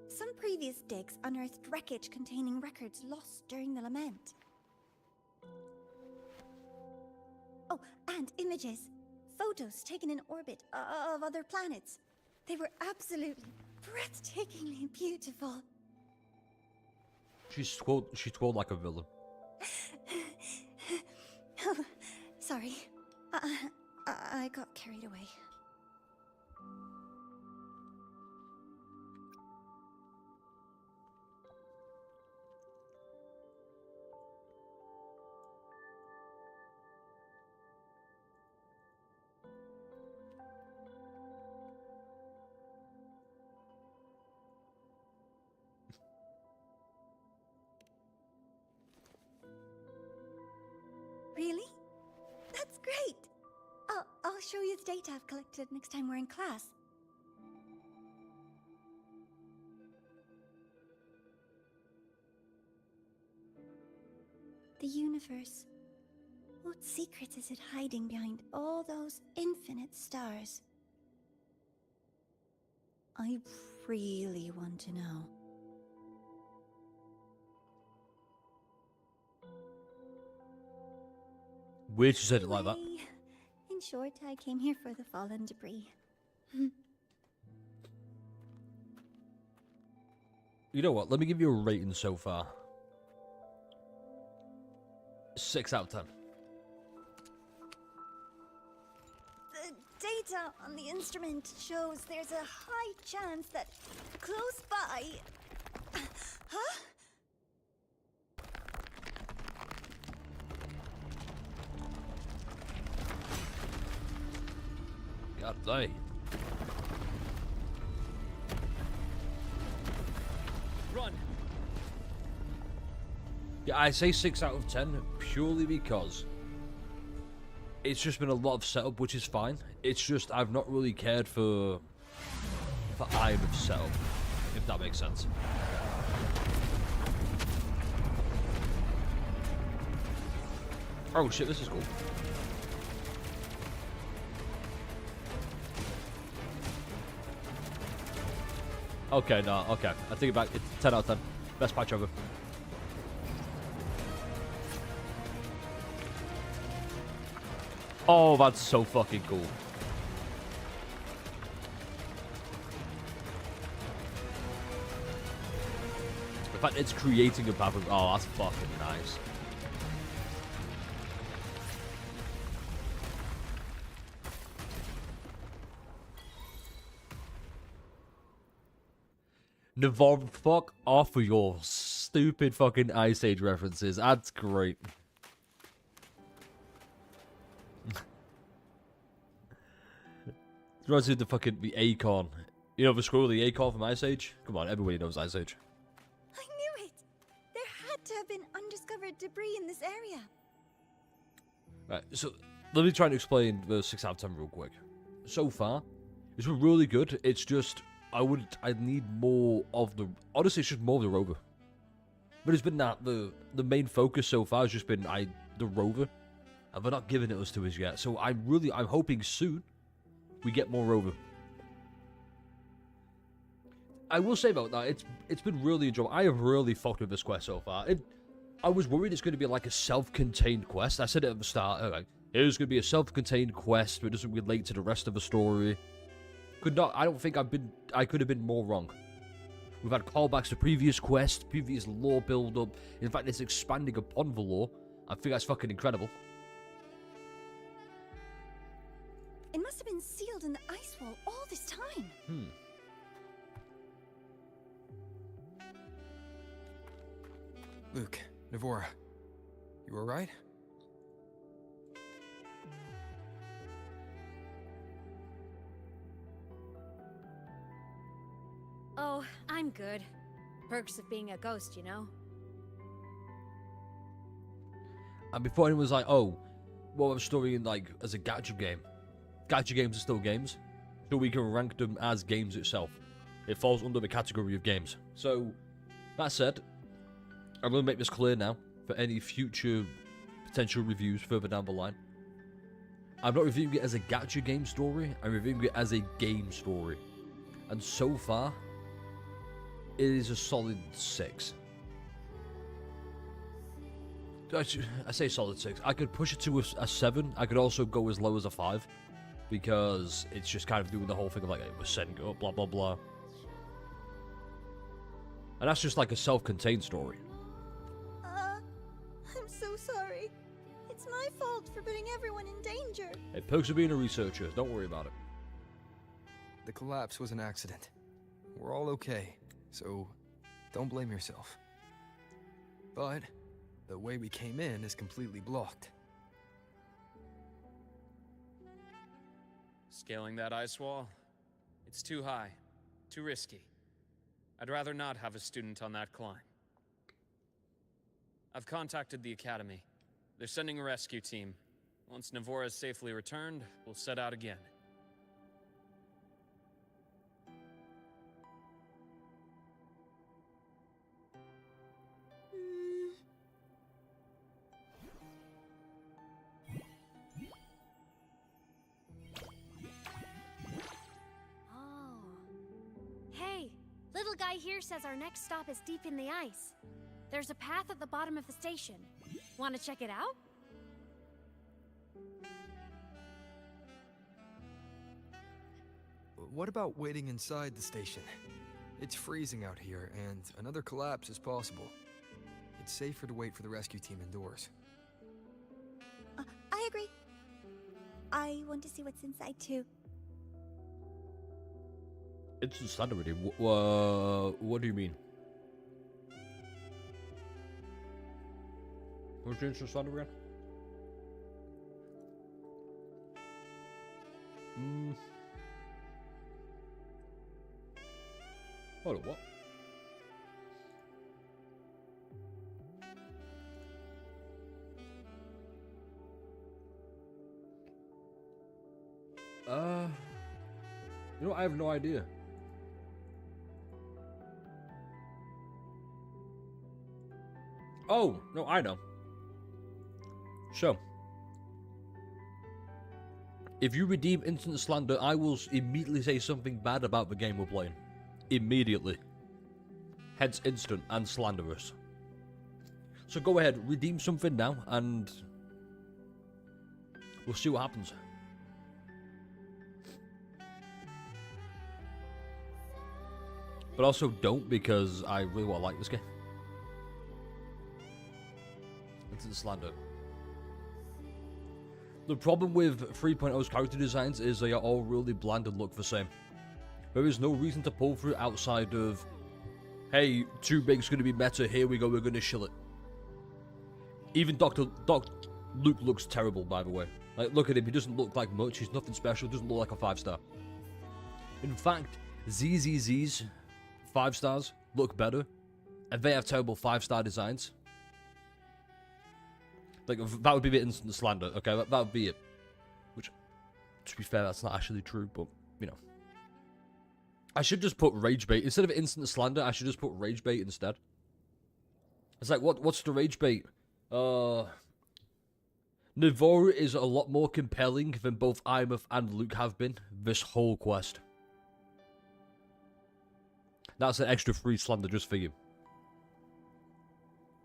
Some previous digs unearthed wreckage containing records lost during the lament. Oh, and images. Photos taken in orbit of other planets. They were absolutely breathtakingly beautiful.
She's twirled like a villain.
Oh, sorry. I got carried away. Really? That's great! I'll show you the data I've collected next time we're in class. The universe. What secrets is it hiding behind all those infinite stars? I really want to know.
Weird she said it like that.
Anyway, in short, I came here for the fallen debris.
You know what? Let me give you a rating so far. 6 out of 10.
The data on the instrument shows there's a high chance that close by... Huh?
God dang.
Run!
Yeah, I say 6 out of 10 purely because it's just been a lot of setup, which is fine. It's just I've not really cared for Iron of setup, if that makes sense. Oh shit, this is cool. Okay, no, okay. I take it back. It's 10 out of 10. Best patch ever. Oh, that's so fucking cool. The fact it's creating a path of... Oh, that's fucking nice. Navor, fuck off with your stupid fucking Ice Age references. That's great. Reminds me of the Acorn. You know the scroll, the Acorn from Ice Age? Come on, everybody knows Ice Age.
I knew it! There had to have been undiscovered debris in this area.
Right, so let me try and explain the 6 out of 10 real quick. So far, it's been really good. It's just... I need more of the... Honestly, it's just more of the Rover. But it's been that... The main focus so far has just been the Rover. And they're not giving it us to us yet. So I'm hoping soon we get more Rover. I will say about that, it's been really enjoyable. I have really fucked with this quest so far. I was worried it's going to be like a self-contained quest. I said it at the start. Like, it was going to be a self-contained quest, but it doesn't relate to the rest of the story. I don't think I could have been more wrong. We've had callbacks to previous quests, previous lore build-up. In fact, it's expanding upon the lore. I think that's fucking incredible.
It must have been sealed in the ice wall all this time.
Luke, Navora, you alright?
Oh, I'm good. Perks of being a ghost, you know?
And before anyone was like, oh, what about story in, like, as a gacha game? Gacha games are still games, so we can rank them as games itself. It falls under the category of games. So, that said, I'm going to make this clear now for any future potential reviews further down the line. I'm not reviewing it as a gacha game story, I'm reviewing it as a game story. And so far, it is a solid 6. I say solid 6. I could push it to a 7. I could also go as low as a 5. Because it's just kind of doing the whole thing of like, it was setting it up, blah, blah, blah. And that's just like a self-contained story.
I'm so sorry. It's my fault for putting everyone in danger.
Hey, perks of being a researcher. Don't worry about it.
The collapse was an accident. We're all okay, so don't blame yourself. But the way we came in is completely blocked.
Scaling that ice wall? It's too high, too risky. I'd rather not have a student on that climb. I've contacted the Academy. They're sending a rescue team. Once Navora is safely returned, we'll set out again.
Little guy here says our next stop is deep in the ice. There's a path at the bottom of the station. Want to check it out?
What about waiting inside the station? It's freezing out here, and another collapse is possible. It's safer to wait for the rescue team indoors.
I agree. I want to see what's inside too.
Instant slender already. What do you mean? What's the instant slender again? Hold on, what? You know, I have no idea. Oh, no, I know. So, if you redeem instant slander, I will immediately say something bad about the game we're playing. Immediately. Hence instant and slanderous. So go ahead, redeem something now, and we'll see what happens. But also don't, because I really want to like this game. Instant slander. The problem with 3.0's character designs is they are all really bland and look the same. There is no reason to pull through outside of, hey, Too Big's going to be meta, here we go, we're going to shill it. Even Doc Luke looks terrible, by the way. Like, look at him, he doesn't look like much, he's nothing special, doesn't look like a 5-star. In fact, ZZZ's 5-stars look better, and they have terrible 5-star designs. Like, that would be the instant slander, okay? That would be it. Which, to be fair, that's not actually true, but, you know. I should just put rage bait. Instead of instant slander, I should just put rage bait instead. It's like, what's the rage bait? Navora is a lot more compelling than both Imeth and Luke have been this whole quest. That's an extra free slander just for you.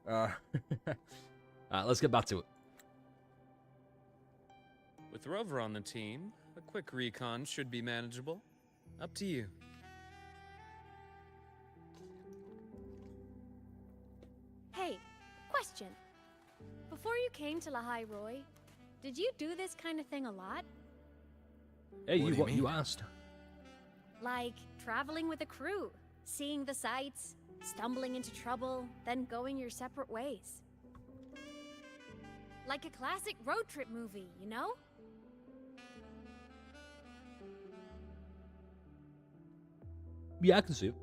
Alright, let's get back to it.
With Rover on the team, a quick recon should be manageable. Up to you.
Hey, question. Before you came to Lahai Roy, did you do this kind of thing a lot?
Hey, you asked.
Like traveling with a crew, seeing the sights, stumbling into trouble, then going your separate ways. Like a classic road trip movie, you know?
Yeah, I can see it.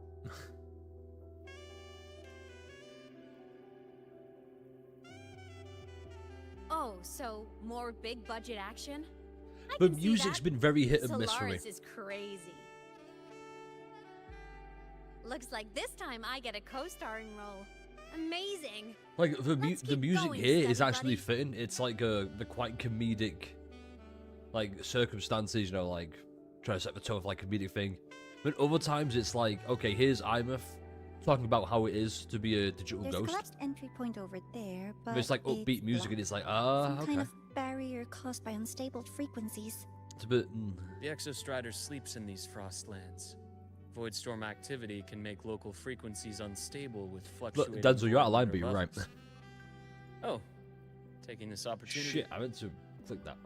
Oh, so more big budget action?
But music's been very hit and miss for me.
Solaris is crazy. Looks like this time I get a co-starring role. Amazing.
Like the music
going,
here is
Steady
actually
Buddy.
fitting. It's like the quite comedic, like circumstances. You know, like trying to set the tone of like comedic thing. But other times it's like, okay, here's Imeth talking about how it is to be a digital
There's a
ghost.
collapsed entry point over there, but
But it's like upbeat music, and it's like,
some
okay.
kind of barrier caused by unstable frequencies.
It's a bit.
The Exostrider sleeps in these frostlands. Void storm activity can make local frequencies unstable with
Look,
fluctuating.
Denzel, you're out of line,
water
but you're right.
levels. Oh, taking this opportunity.
Shit, I meant to click that.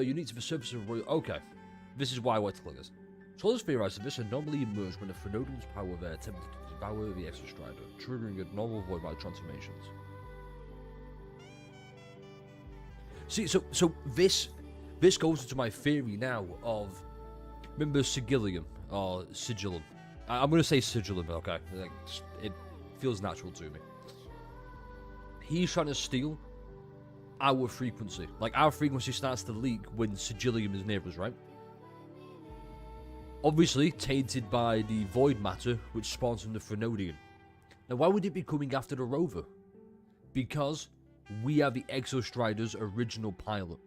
Unique to the surface of Royal. Okay, this is why I want to click this. Scholars theorize that this anomaly emerged when the Phenodian's power there attempted to devour the Exostrider, triggering a normal void by transformations. See, so this goes into my theory now of, remember Sigillium or Sigillum? I'm gonna say Sigillum, okay? Like, it feels natural to me. He's trying to steal our frequency. Like, our frequency starts to leak when Sigillium is near us, right? Obviously, tainted by the void matter which spawns from the Phenodian. Now, why would it be coming after the Rover? Because we are the Exostrider's original pilot.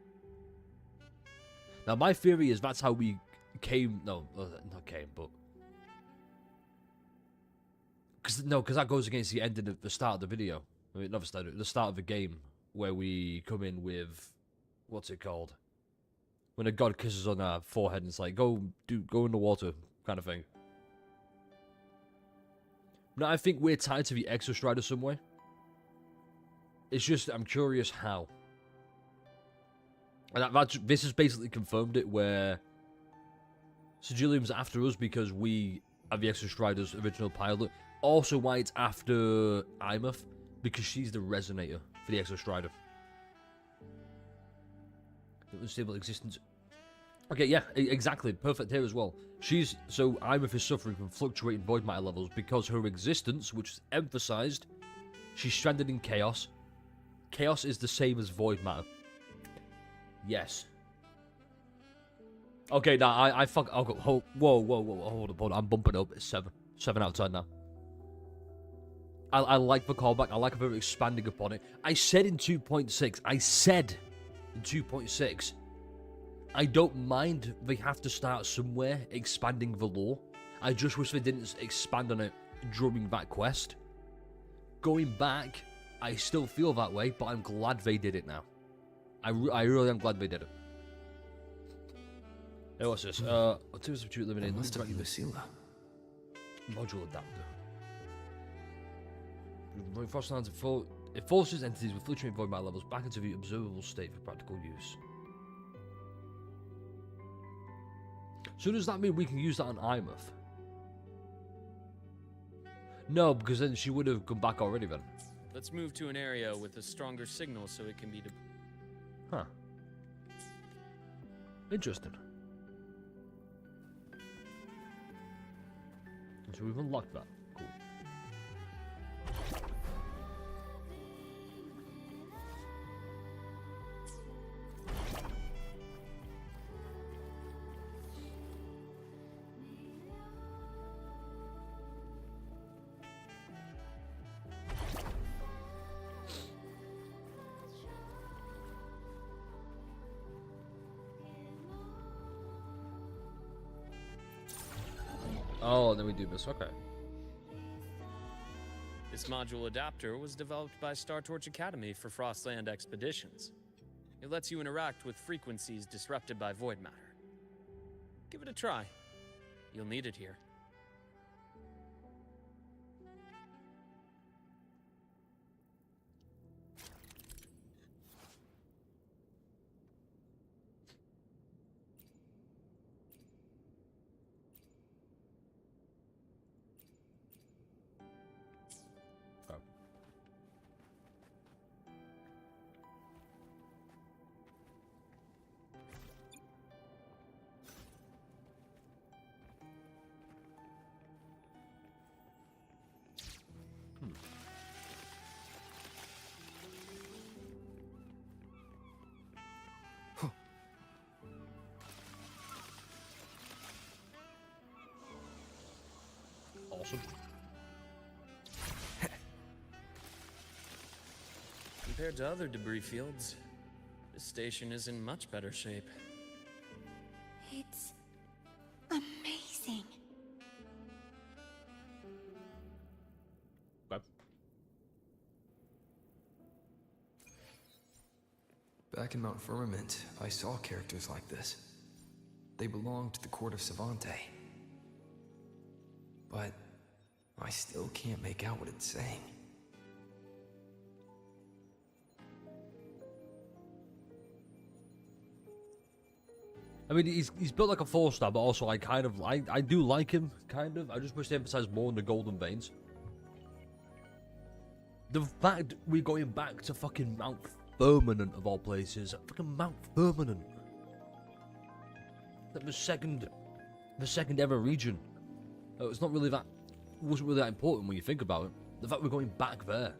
Now, my theory is that's how we came. No, not came, but because that goes against the ending of the start of the video. I mean, not the start of the game where we come in with what's it called? When a god kisses on our forehead and it's like, go in the water kind of thing. Now, I think we're tied to the Exostrider some way. It's just, I'm curious how. And this has basically confirmed it, where Sigillium's after us because we are the Exostrider's original pilot. Also why it's after Imeth, because she's the resonator for the Exostrider. The unstable existence. Okay, yeah, exactly. Perfect here as well. So Imeth is suffering from fluctuating void matter levels because her existence, which is emphasized, she's stranded in chaos. Chaos is the same as void matter. Yes. Okay, now I fuck. I'll go. Whoa, hold on. I'm bumping up. It's 7 out of 10 now. I like the callback. I like how they're expanding upon it. I said in 2.6. I don't mind they have to start somewhere expanding the lore. I just wish they didn't expand on it during that quest. Going back, I still feel that way, but I'm glad they did it now. I really am glad they did it. Hey, what's this? Activity substitute eliminated.
Must be Lucilla.
Module adapter. Frostlands it forces entities with fluctuating void matter levels back into the observable state for practical use. So does that mean we can use that on Imeth? No, because then she would have come back already then.
Let's move to an area with a stronger signal so it can be.
Huh. Interesting. So we've unlocked that. Cool. Oh, then we do this. Okay.
This module adapter was developed by Star Torch Academy for Frostland expeditions. It lets you interact with frequencies disrupted by void matter. Give it a try. You'll need it here.
awesome.
Compared to other debris fields, this station is in much better shape.
It's amazing.
Okay.
Back in Mount Firmament, I saw characters like this. They belonged to the court of Savante. But I still can't make out what it's saying.
I mean, he's built like a 4-star, but also I do like him, kind of. I just wish they emphasized more on the golden veins. The fact we're going back to fucking Mount Firmament of all places. Fucking Mount Firmament. Like the second ever region. It's not really that, wasn't really that important when you think about it. The fact we're going back there.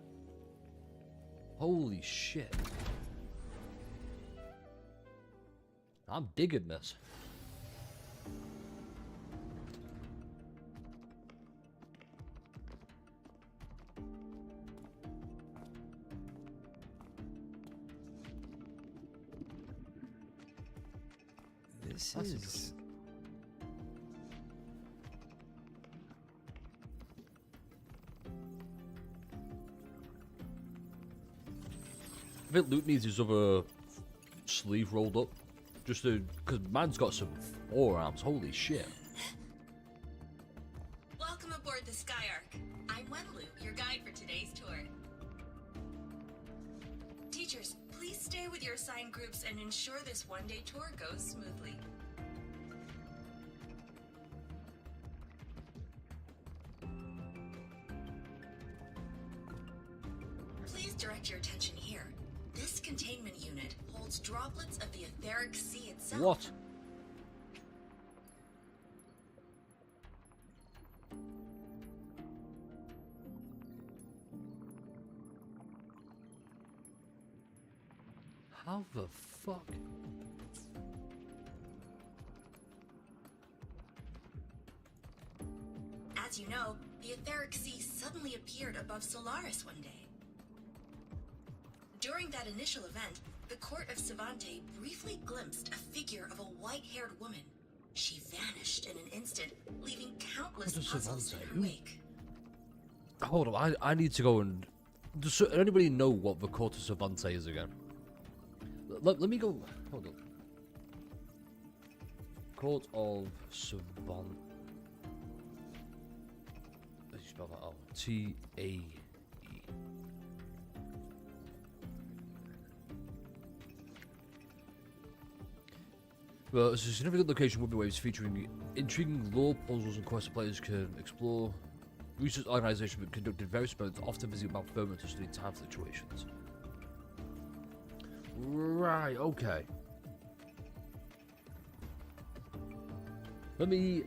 Holy shit. I'm digging this.
This
That's
is...
interesting. I think Luke needs his other sleeve rolled up. Just to, because man's got some forearms. Holy shit.
Welcome aboard the Skyark. I'm Wenlu, your guide for today's tour. Teachers, please stay with your assigned groups and ensure this one-day tour goes smoothly. Please direct your attention here. This containment unit holds droplets of the etheric sea itself.
What? How the fuck?
As you know, the etheric sea suddenly appeared above Solaris one day. During that initial event, the court of Savante briefly glimpsed a figure of a white-haired woman. She vanished in an instant, leaving countless puzzles in her wake.
Hold on, I need to go and... Does anybody know what the Court of Savante is again? Let me go... Hold on. Court of Savante... How do you spell that out? T-A-E. Well, it's a significant location with waves featuring intriguing lore puzzles and quests players can explore. Research organization that conducted various experiments often visit Mount Firmament to study time fluctuations. Right, okay. Let me...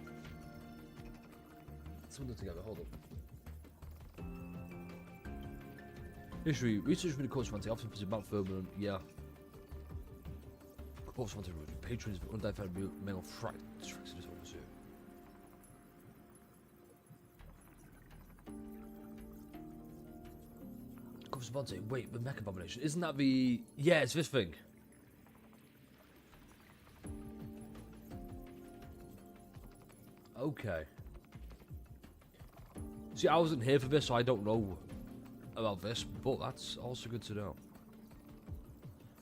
Something together, hold up. History. Research with the course Savante often visit Mount Firmament, yeah. Course Savante patrons of unidentified male fractures disorders here. Course Savante, wait, the mech abomination. Isn't that the... Yeah, it's this thing. Okay. See, I wasn't here for this, so I don't know about this, but that's also good to know.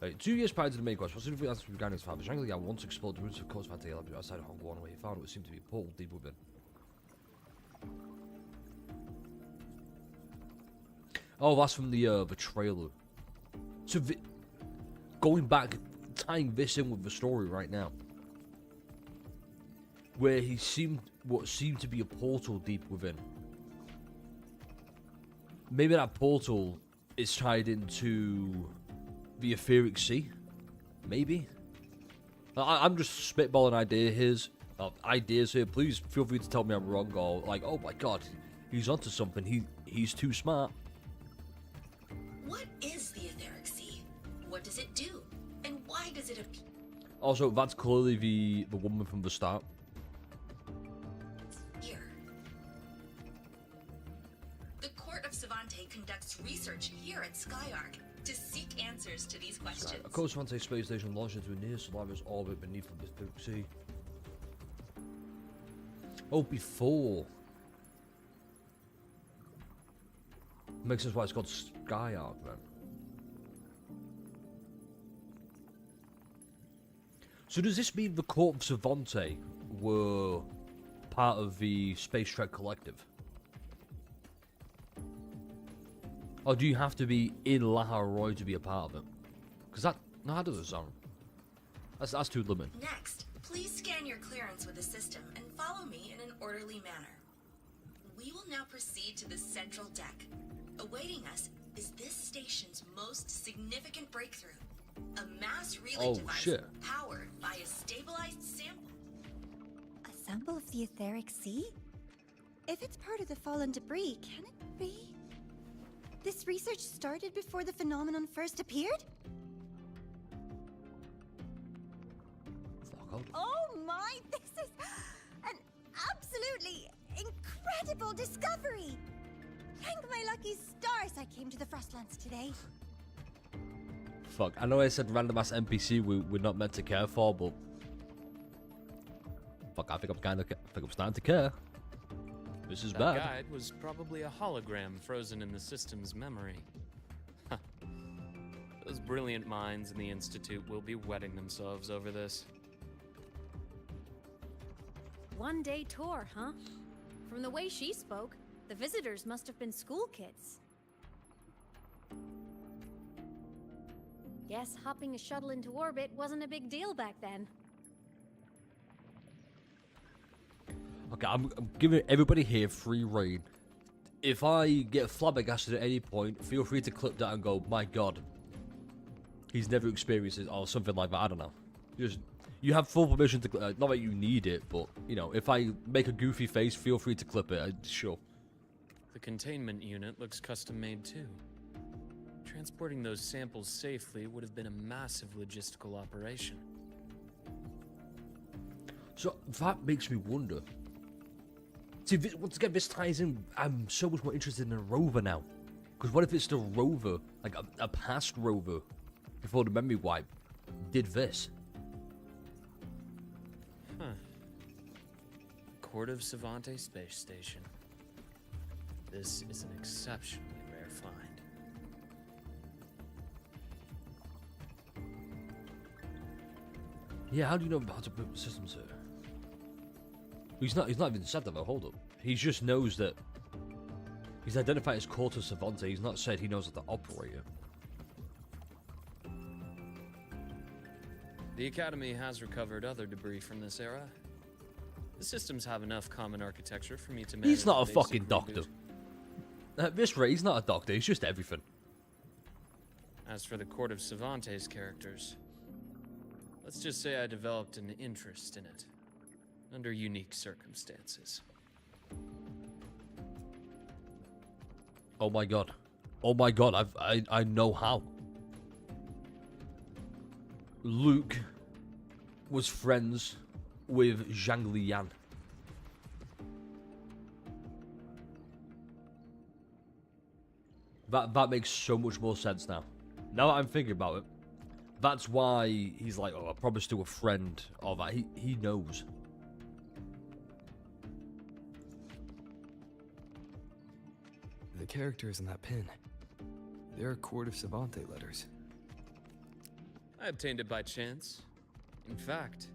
Right, 2 years prior to the main quest, what significant answers regarding his father? Shangri once explored the roots of Coast Fantail outside of Hong Kong, where he found what seemed to be a portal deep within. Oh, that's from the trailer. So, going back, tying this in with the story right now. Where he seemed, what seemed to be a portal deep within. Maybe that portal is tied into the etheric sea, maybe. I'm just spitballing ideas here. Please feel free to tell me I'm wrong, or like, oh my god, he's onto something. He's too smart.
What is the etheric sea? What does it do? And why does it appear?
Also, that's clearly the woman from the start.
Here. Skyark to seek answers to these questions.
A Coast Savante space station launched into a near Solaris orbit beneath the Pacific Sea. Oh, before. Makes sense why it's called Skyark, then. So does this mean the Court of Savante were part of the Space Trek Collective? Or do you have to be in Laharoy to be a part of it? Because that doesn't sound... That's too limited.
Next, please scan your clearance with the system and follow me in an orderly manner. We will now proceed to the central deck. Awaiting us is this station's most significant breakthrough. A mass relay device powered by a stabilized sample.
A sample of the etheric sea? If it's part of the fallen debris, can it be? This research started before the phenomenon first appeared? Oh my, this is an absolutely incredible discovery! Thank my lucky stars I came to the Frostlands today.
Fuck, I know I said random ass NPC we're not meant to care for, but fuck, I think I'm starting to care. This is
that
bad.
Guide was probably a hologram frozen in the system's memory. Those brilliant minds in the Institute will be wetting themselves over this.
One-day tour, huh? From the way she spoke, the visitors must have been school kids. Guess hopping a shuttle into orbit wasn't a big deal back then.
Okay, I'm giving everybody here free rein. If I get flabbergasted at any point, feel free to clip that and go, my god, he's never experienced it, or something like that. I don't know. You have full permission to not that you need it, but you know, if I make a goofy face, feel free to clip it. Sure.
The containment unit looks custom made too. Transporting those samples safely would have been a massive logistical operation.
So that makes me wonder. See, once again, this ties in. I'm so much more interested in a rover now. Because what if it's the rover, like a past rover, before the memory wipe, did this?
Huh. Court of Savante Space Station. This is an exceptionally rare find.
Yeah, how do you know how to put systems here? He's not even said that though, hold up. He just knows that he's identified as Court of Savante. He's not said he knows how to operate it.
The Academy has recovered other debris from this era. The systems have enough common architecture for me to manage.
He's not a
basic
fucking
reboot.
doctor. At this rate, he's not a doctor, he's just everything.
As for the Court of Savante's characters, let's just say I developed an interest in it, under unique circumstances.
Oh my god. Oh my god, I know how. Luke was friends with Zhang Lian. That makes so much more sense now. Now that I'm thinking about it, that's why he's like, oh, I promised to a friend of that. He knows.
The characters in that pin, they're Court of Savante letters.
I obtained it by chance. In fact,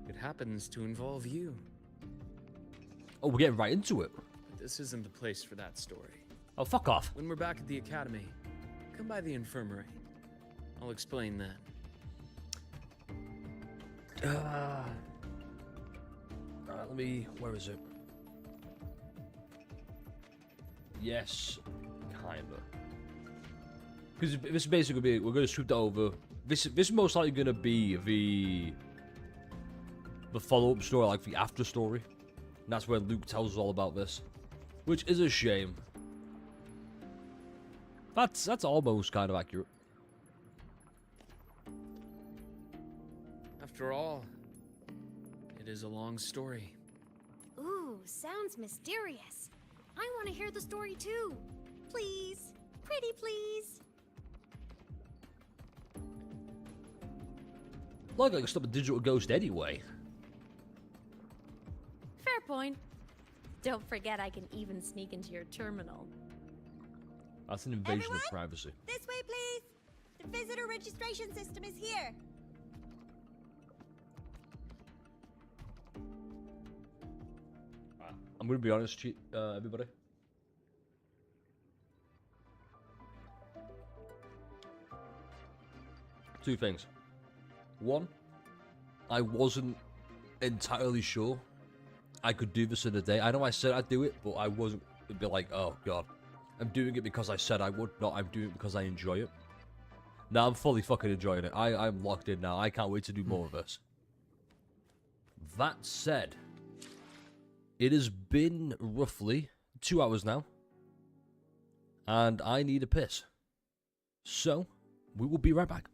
it happens to involve you.
Oh, we're getting right into it.
But this isn't the place for that story.
Oh, fuck off.
When we're back at the Academy, come by the infirmary. I'll explain then.
Alright, where is it? Yes, kinda. Because this is basically gonna be, we're gonna swoop that over. This is most likely gonna be the follow-up story, like the after story. And that's where Luke tells us all about this, which is a shame. That's almost kind of accurate.
After all, it is a long story.
Ooh, sounds mysterious. I want to hear the story too. Please, pretty please.
Like I can stop a digital ghost anyway.
Fair point. Don't forget I can even sneak into your terminal.
That's an invasion
Everyone?
of privacy.
This way, please. The visitor registration system is here.
I'm gonna be honest, everybody. Two things. One, I wasn't entirely sure I could do this in a day. I know I said I'd do it, but I wasn't. It'd be like, oh god, I'm doing it because I said I would. Not I'm doing it because I enjoy it. Now I'm fully fucking enjoying it. I'm locked in now. I can't wait to do more of this. That said, it has been roughly 2 hours now, and I need a piss. So, we will be right back.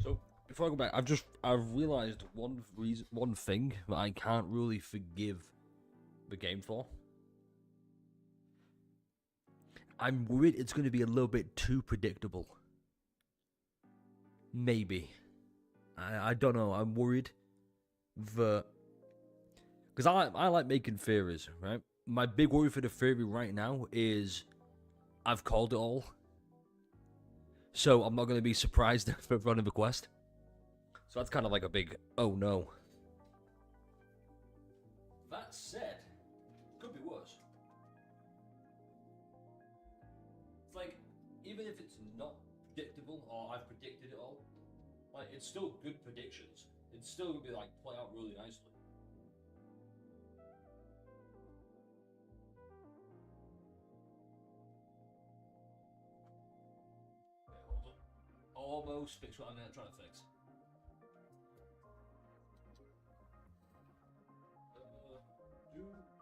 So before I go back, I've realised one thing that I can't really forgive the game for. I'm worried it's going to be a little bit too predictable. Maybe. I don't know. I'm worried that because I like making theories, right? My big worry for the theory right now is I've called it all. So I'm not going to be surprised if I run the quest. So that's kind of like a big, oh no. That said, could be worse. It's like, even if it's not predictable, or I've predicted it all, like, it's still good predictions. It's still going to be, like, play out really nicely. Almost fix what I'm trying to fix.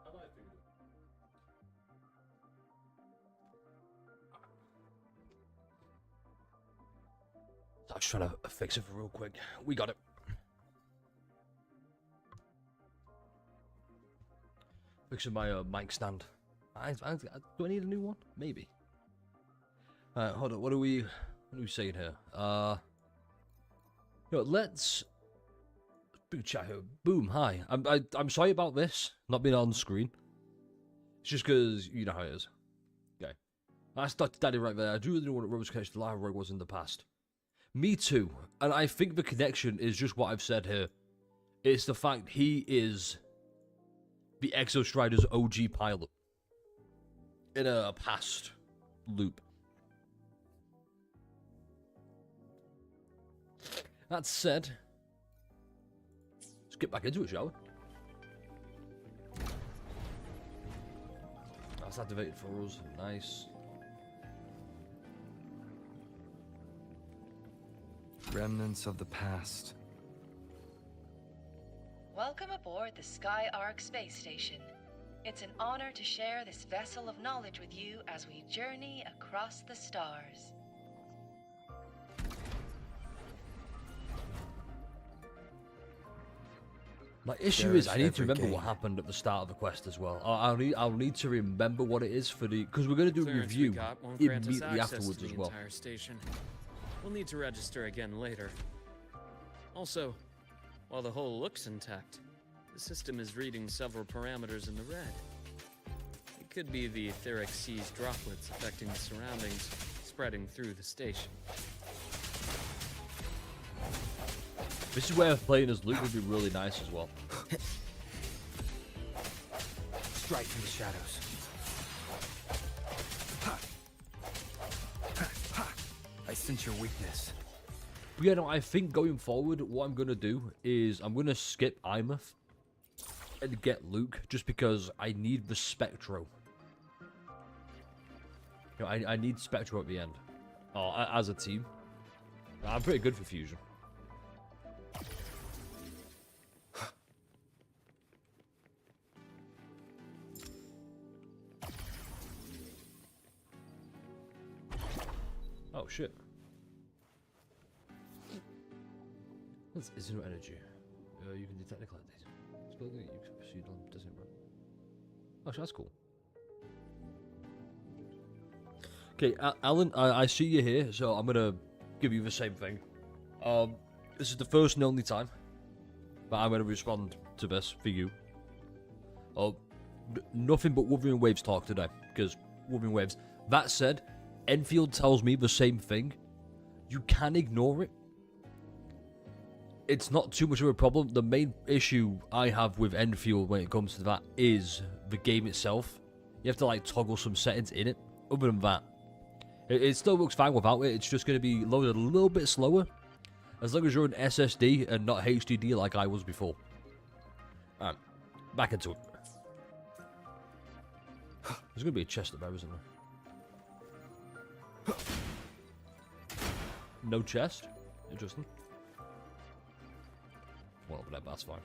Have I figured it? I was trying to fix it for real quick. We got it. Fixing my mic stand. Do I need a new one? Maybe. Hold on. What are we saying here? Let's big chat here. Boom. Hi. I'm sorry about this not being on screen. It's just because you know how it is. Okay. That's Dr. Daddy right there. I do really know what Rover's connection to Library was in the past. Me too. And I think the connection is just what I've said here. It's the fact he is the Exo Strider's OG pilot in a past loop. That said, let's get back into it, shall we? That's activated for us. Nice.
Remnants of the past.
Welcome aboard the Sky Ark space station. It's an honor to share this vessel of knowledge with you as we journey across the stars.
My issue is I need to remember what happened at the start of the quest as well. I'll need to remember what it is for the because we're going to do a review immediately afterwards as well.
Station. We'll need to register again later. Also, While the hull looks intact, the system is reading several parameters in the red. It could be the etheric sea's droplets affecting the surroundings, spreading through the station.
This is where playing as Luke would be really nice as well.
Strike from the shadows. I sense your weakness.
But yeah, no, I think going forward, what I'm going to do is I'm going to skip Imeth and get Luke, just because I need the Spectro. You know, I need Spectro at the end. Oh, as a team. I'm pretty good for Fusion. Oh shit. That's zero energy. You can detect the cloud data. Spell that you can proceed on doesn't run. Oh, that's cool. Okay, Alan, I see you here, so I'm gonna give you the same thing. This is the first and only time that I'm gonna respond to this for you. Nothing but Wurthering Waves talk today, because Wurthering Waves. That said, Enfield tells me the same thing. You can ignore it. It's not too much of a problem. The main issue I have with Enfield when it comes to that is the game itself. You have to like toggle some settings in it. Other than that, it still looks fine without it. It's just going to be loaded a little bit slower. As long as you're an SSD and not HDD like I was before. Alright, back into it. There's going to be a chest up there, isn't there? No chest? Interesting. Well, that's fine.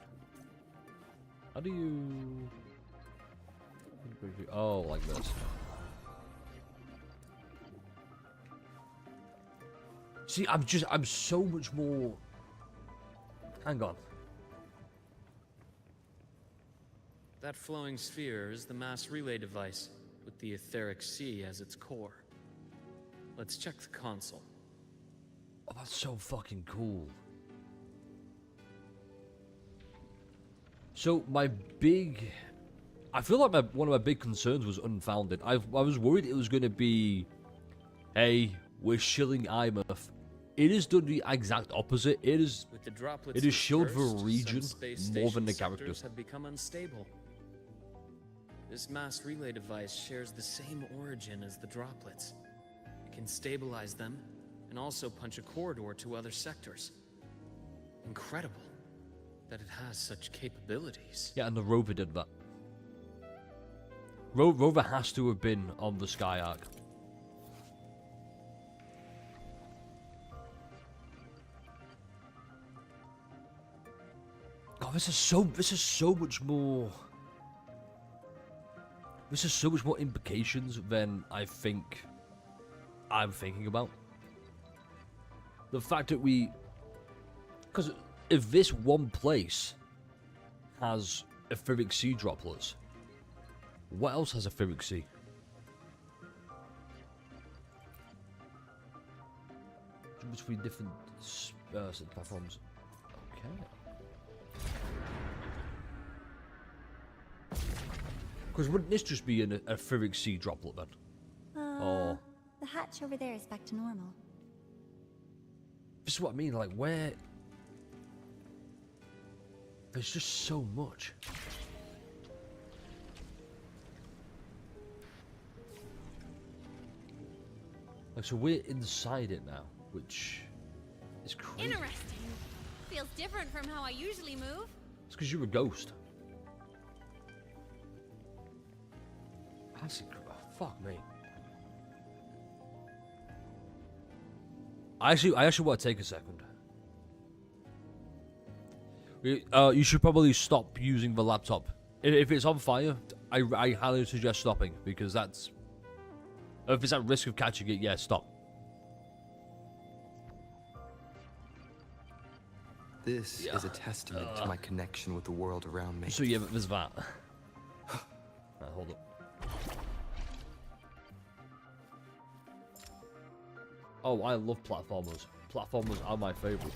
How do you... Oh, like this. See, I'm so much more... Hang on.
That flowing sphere is the mass relay device, with the etheric sea as its core. Let's check the console.
Oh, that's so fucking cool. So, my big... I feel like one of my big concerns was unfounded. I was worried it was going to be... Hey, we're shilling Imeth. It has done the exact opposite. It is shilled for a region more than the character.
Have become unstable. This mass relay device shares the same origin as the droplets. It can stabilize them and also punch a corridor to other sectors. Incredible that it has such capabilities.
Yeah, and the Rover did that. Rover has to have been on the Sky Arc. God, this is so much more. This is so much more implications than I think I'm thinking about. The fact that because if this one place has etheric sea droplets, what else has etheric sea? Between different platforms. Okay. Because wouldn't this just be an etheric sea droplet then? Or
the hatch over there is back to normal.
This is what I mean, like where... There's just so much. Like, so we're inside it now, which is crazy.
Interesting. Feels different from how I usually move.
It's because you're a ghost. That's fuck me. I actually want to take a second. You should probably stop using the laptop. If it's on fire, I highly suggest stopping, because that's... If it's at risk of catching it, yeah, stop.
This is a testament to my connection with the world around me.
So yeah, there's that. Hold up. Oh, I love platformers. Platformers are my favorite.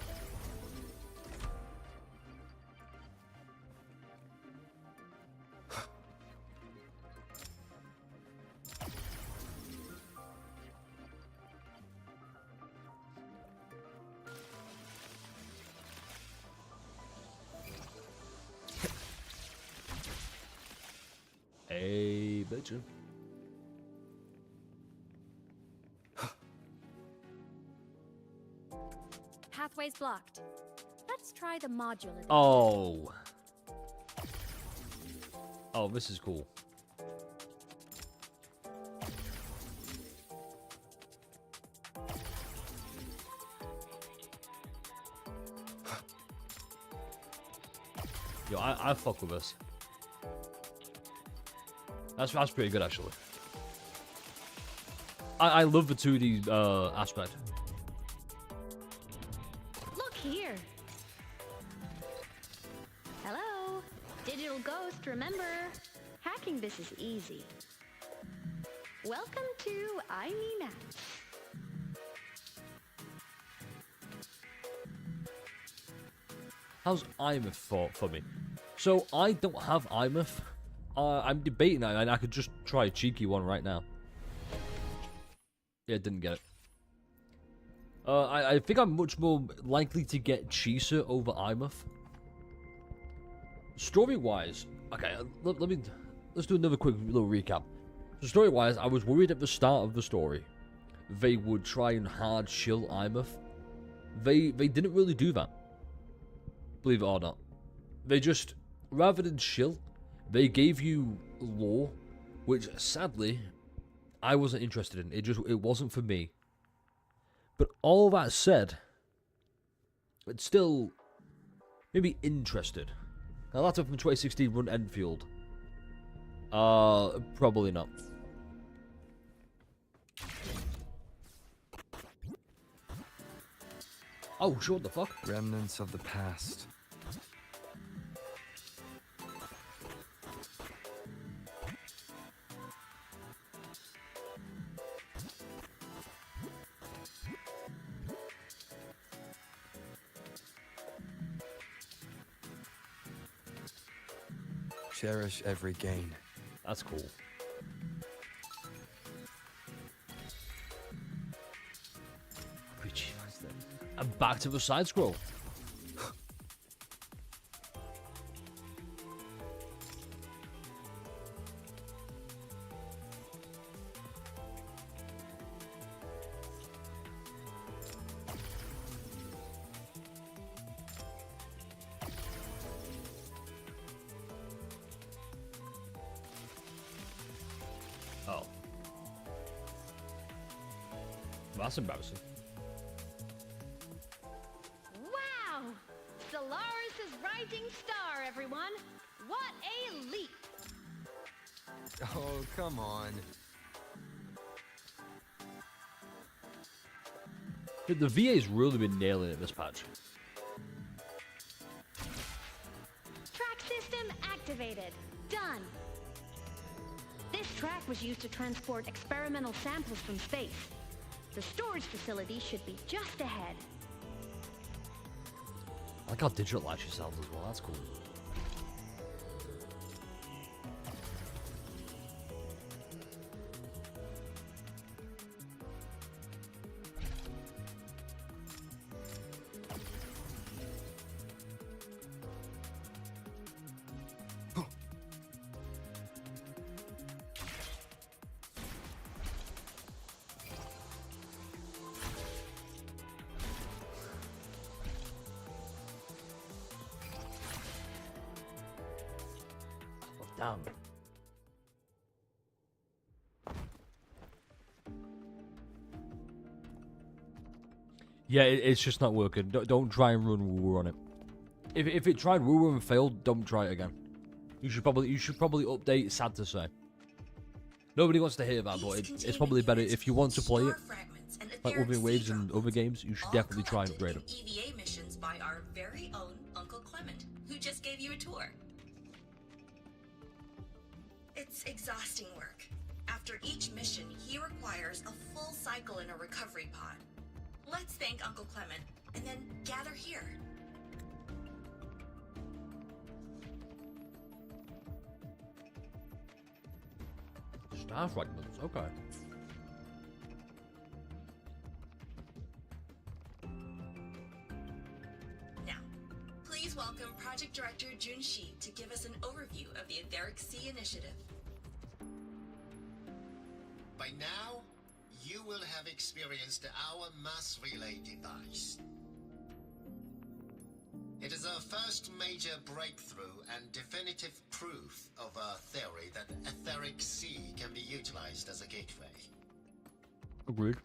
bitchin'.
Pathway's blocked. Let's try the modular.
Oh. Oh, this is cool. Yo, I fuck with this. That's pretty good actually. I love the 2D aspect.
Look here. Hello, digital ghost. Remember, hacking this is easy. Welcome to iMeMaps.
How's IMF for me? So I don't have IMF. I'm debating that, and I could just try a cheeky one right now. Yeah, didn't get it. I think I'm much more likely to get Chisa over IMF. Story-wise, okay, let's do another quick little recap. So story-wise, I was worried at the start of the story they would try and hard shill IMF. They didn't really do that. Believe it or not. They just, rather than shill, they gave you lore, which sadly, I wasn't interested in. It wasn't for me. But all that said, it's still maybe interested. Now that's from 2016 run Enfield. Probably not. Oh, sure, what the fuck?
Remnants of the past. Cherish every gain.
That's cool. And back to the side scroll. Oh. That's embarrassing.
Wow! Solaris' rising star, everyone! What a leap!
Oh, come on.
The VA's really been nailing it this patch.
Track system activated. Done. This track was used to transport experimental samples from space. The storage facility should be just ahead.
I like how digital actually sounds as well. That's cool. Damn. Yeah, it's just not working. Don't try and run Woo on it. If it tried Woo and failed, don't try it again. You should probably update. Sad to say. Nobody wants to hear that, but it's probably better if you want to play it. Like Wurthering Waves and other games, you should definitely try and upgrade them.
EVA missions by our very own Uncle Clement, who just gave you a tour. It's exhausting work. After each mission, he requires a full cycle in a recovery pod. Let's thank Uncle Clement, and then gather here.
Star fragments, okay.
Now, please welcome Project Director Jun Shi to give us an overview of the Etheric Sea Initiative.
experienced our mass relay device. It is our first major breakthrough and definitive proof of our theory that etheric sea can be utilized as a gateway.
Agreed.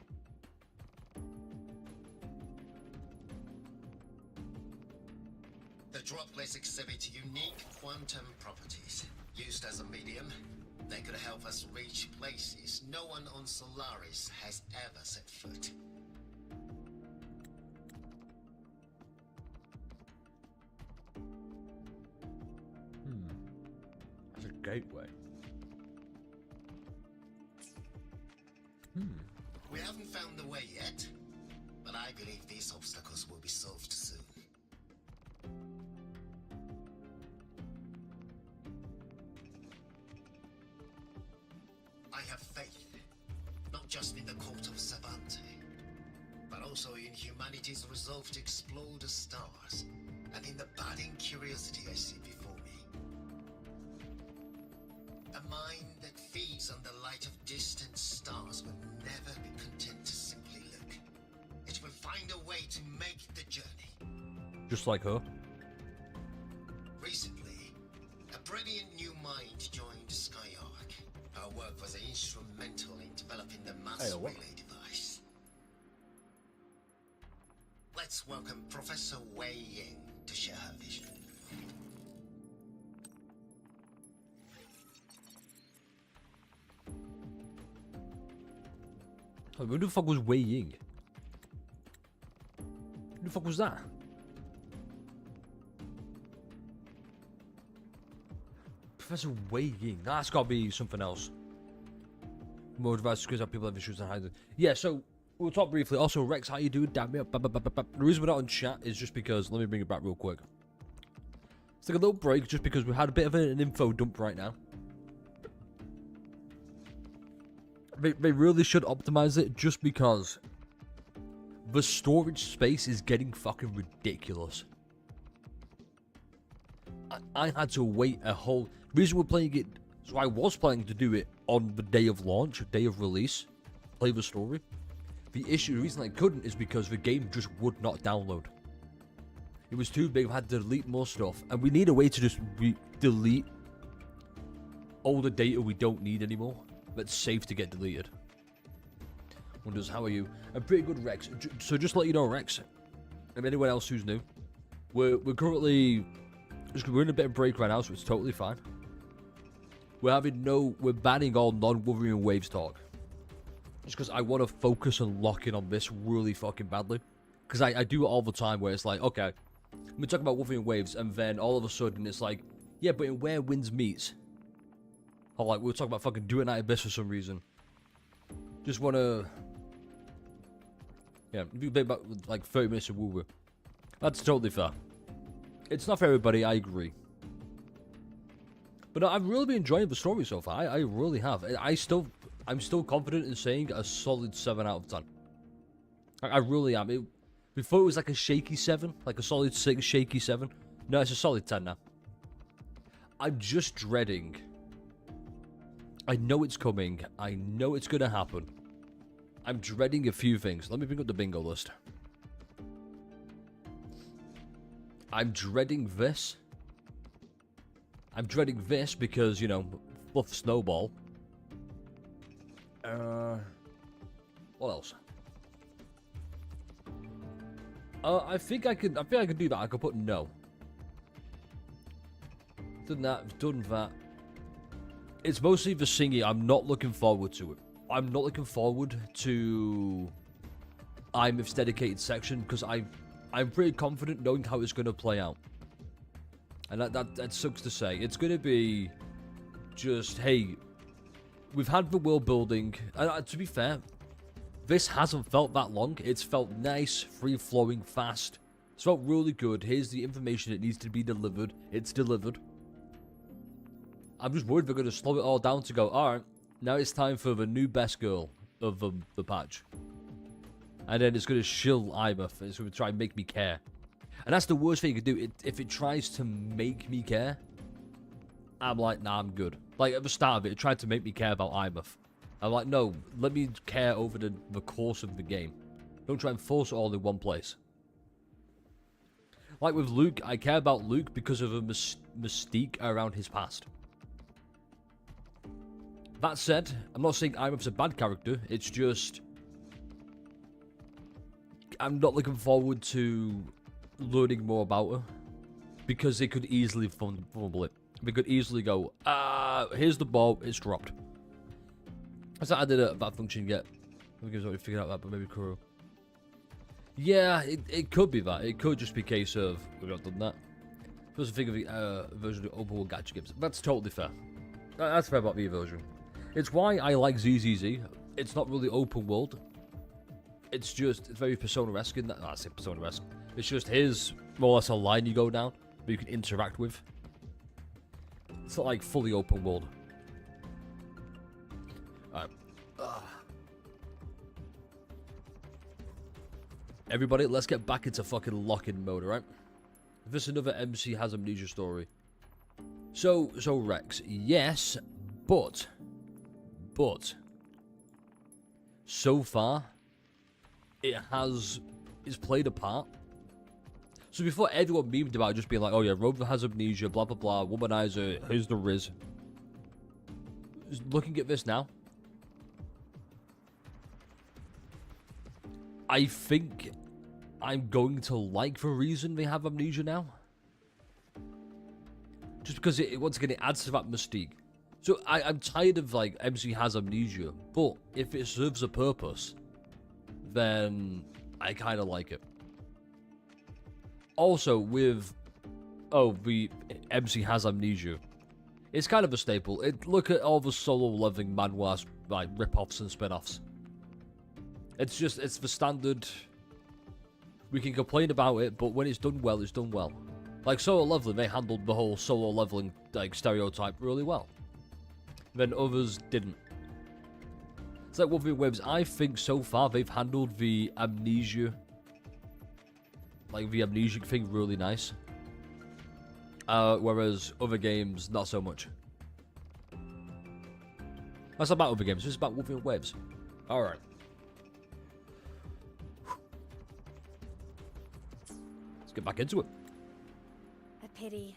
The droplets exhibit unique quantum properties. Used as a medium, they could help us reach places no one on Solaris has ever set foot.
As a gateway.
We haven't found the way yet, but I believe these obstacles will be solved soon. I have faith, not just in the court of Savante, but also in humanity's resolve to explore the stars, and in the budding curiosity I see before me. A mind that feeds on the light of distant stars will never be content to simply look. It will find a way to make the journey.
Just like her.
Recently, a brilliant new mind joined Skyark. Our work was instrumental in developing the mass relay device. Let's welcome Professor Wei Ying to share her vision.
Who the fuck was Wei Ying? Who the fuck was that? Professor Wei Ying. That's gotta be something else. More devices because people have issues and hide. Yeah, so we'll talk briefly. Also, Rex, how you doing? Damn it. The reason we're not on chat is just because, let me bring it back real quick. Let's take a little break just because we had a bit of an info dump right now. They really should optimize it just because the storage space is getting fucking ridiculous. I had to wait a whole... reason we're playing it... so I was planning to do it on the day of launch, day of release. Play the story. The reason I couldn't is because the game just would not download. It was too big, I had to delete more stuff. And we need a way to just delete all the data we don't need anymore. That's safe to get deleted. Wonders, how are you? I'm pretty good, Rex. So just to let you know, Rex, and anyone else who's new, we're currently... we're in a bit of break right now, so it's totally fine. We're banning all non-Wurthering Waves talk. Just because I want to focus and lock in on this really fucking badly. Because I do it all the time where it's like, okay, we're talking about Wurthering Waves, and then all of a sudden it's like, yeah, but in Where Winds Meets. Or like, we're talking about fucking Do It Night Abyss for some reason. Just want to... yeah, do about like 30 minutes of Woo. That's totally fair. It's not for everybody, I agree. But no, I've really been enjoying the story so far. I really have. I'm still confident in saying a solid 7 out of 10. I really am. Before it was like a shaky 7, like a solid 6, shaky 7. No, it's a solid 10 now. I'm just dreading. I know it's coming. I know it's going to happen. I'm dreading a few things. Let me bring up the bingo list. I'm dreading this. I'm dreading this because, you know, fluff snowball. What else? I think I could do that. I could put no. Done that. It's mostly the singing. I'm not looking forward to it. I'm not looking forward to IMIF's dedicated section because I'm pretty confident knowing how it's going to play out. And that sucks to say. It's going to be just, hey, we've had the world building. And to be fair, this hasn't felt that long. It's felt nice, free-flowing, fast. It's felt really good. Here's the information that needs to be delivered. It's delivered. I'm just worried they're going to slow it all down to go, alright, now it's time for the new best girl of the patch. And then it's going to shill IMIF. It's going to try and make me care. And that's the worst thing you can do. If it tries to make me care, I'm like, nah, I'm good. Like, at the start of it tried to make me care about IMIF. I'm like, no, let me care over the course of the game. Don't try and force it all in one place. Like with Luke, I care about Luke because of a mystique around his past. That said, I'm not saying IMF's a bad character, it's just... I'm not looking forward to learning more about her. Because they could easily fumble it. They could easily go, here's the ball, it's dropped. That's not I did that function yet. I think I've already figured out that, but maybe Kuro. Yeah, it could be that. It could just be a case of, we've not done that. First thing of the version of open world gacha games. That's totally fair. That's fair about the version. It's why I like ZZZ. It's not really open world. It's just, it's very Persona-esque in that. I say Persona-esque. It's just here's more or less a line you go down that you can interact with. It's not like fully open world. Alright. Everybody, let's get back into fucking lock-in mode, alright? This is another MC has amnesia story. So Rex, yes, but so far it's played a part. So before everyone memed about it just being like, oh yeah, Rover has amnesia, blah blah blah, womanizer, here's the Riz. Looking at this now, I think I'm going to like the reason they have amnesia now. Just because once again, it adds to that mystique. So I'm tired of like MC has amnesia, but if it serves a purpose, then I kind of like it. Also with, the MC has amnesia, it's kind of a staple. Look at all the solo leveling manhwas, like rip-offs and spin-offs. It's the standard. We can complain about it, but when it's done well, it's done well. Like Solo Leveling, they handled the whole solo leveling like stereotype really well. Then others didn't. It's like Wurthering Waves. I think so far they've handled the amnesia, like the amnesic thing, really nice. Whereas other games, not so much. That's not about other games. This is about Wurthering Waves. All right. Let's get back into it.
A pity.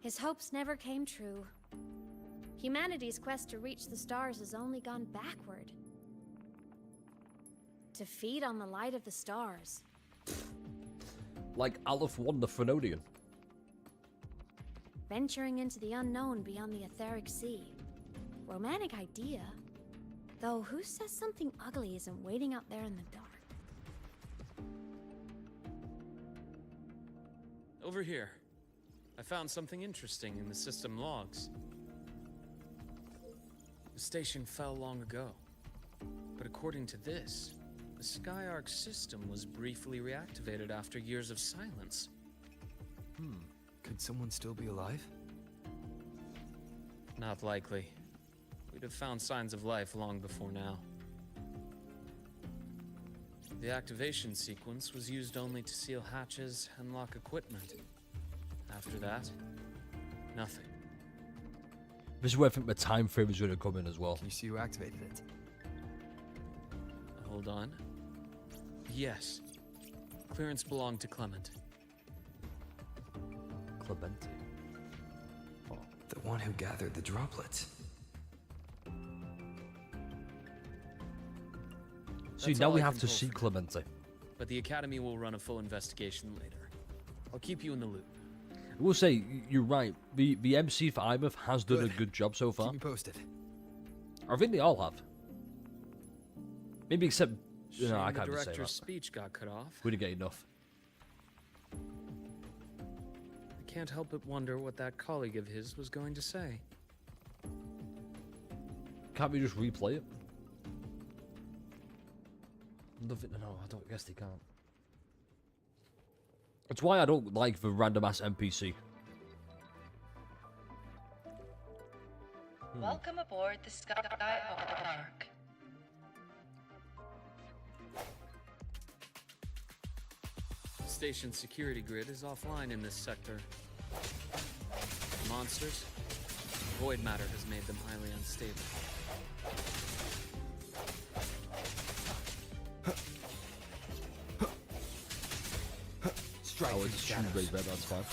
His hopes never came true. Humanity's quest to reach the stars has only gone backward. To feed on the light of the stars.
Like Aleph 1, the Frenodian.
Venturing into the unknown beyond the etheric sea. Romantic idea. Though who says something ugly isn't waiting out there in the dark?
Over here. I found something interesting in the system logs. The station fell long ago. But according to this, the Skyark system was briefly reactivated after years of silence.
Could someone still be alive?
Not likely. We'd have found signs of life long before now. The activation sequence was used only to seal hatches and lock equipment. After that, nothing.
This is where I think the time frame is going to come in as well.
Can you see who activated it?
Hold on. Yes. Clearance belonged to Clement.
Clemente.
Oh. The one who gathered the droplets.
See, now we have to see Clemente.
But the Academy will run a full investigation later. I'll keep you in the loop.
I will say, you're right. The MC for IMF has done a good job so far.
Keep me posted.
I think they all have. Maybe except,
Shame
I
the
can't say
director's
that.
speech got cut off.
We didn't get enough.
I can't help but wonder what that colleague of his was going to say.
Can't we just replay it? No, I don't guess they can't. That's why I don't like the random ass NPC.
Welcome aboard the Skyark.
The station's security grid is offline in this sector. Monsters? Void matter has made them highly unstable.
Strike
Oh,
through
it's
the
a
shadows.
that's fine.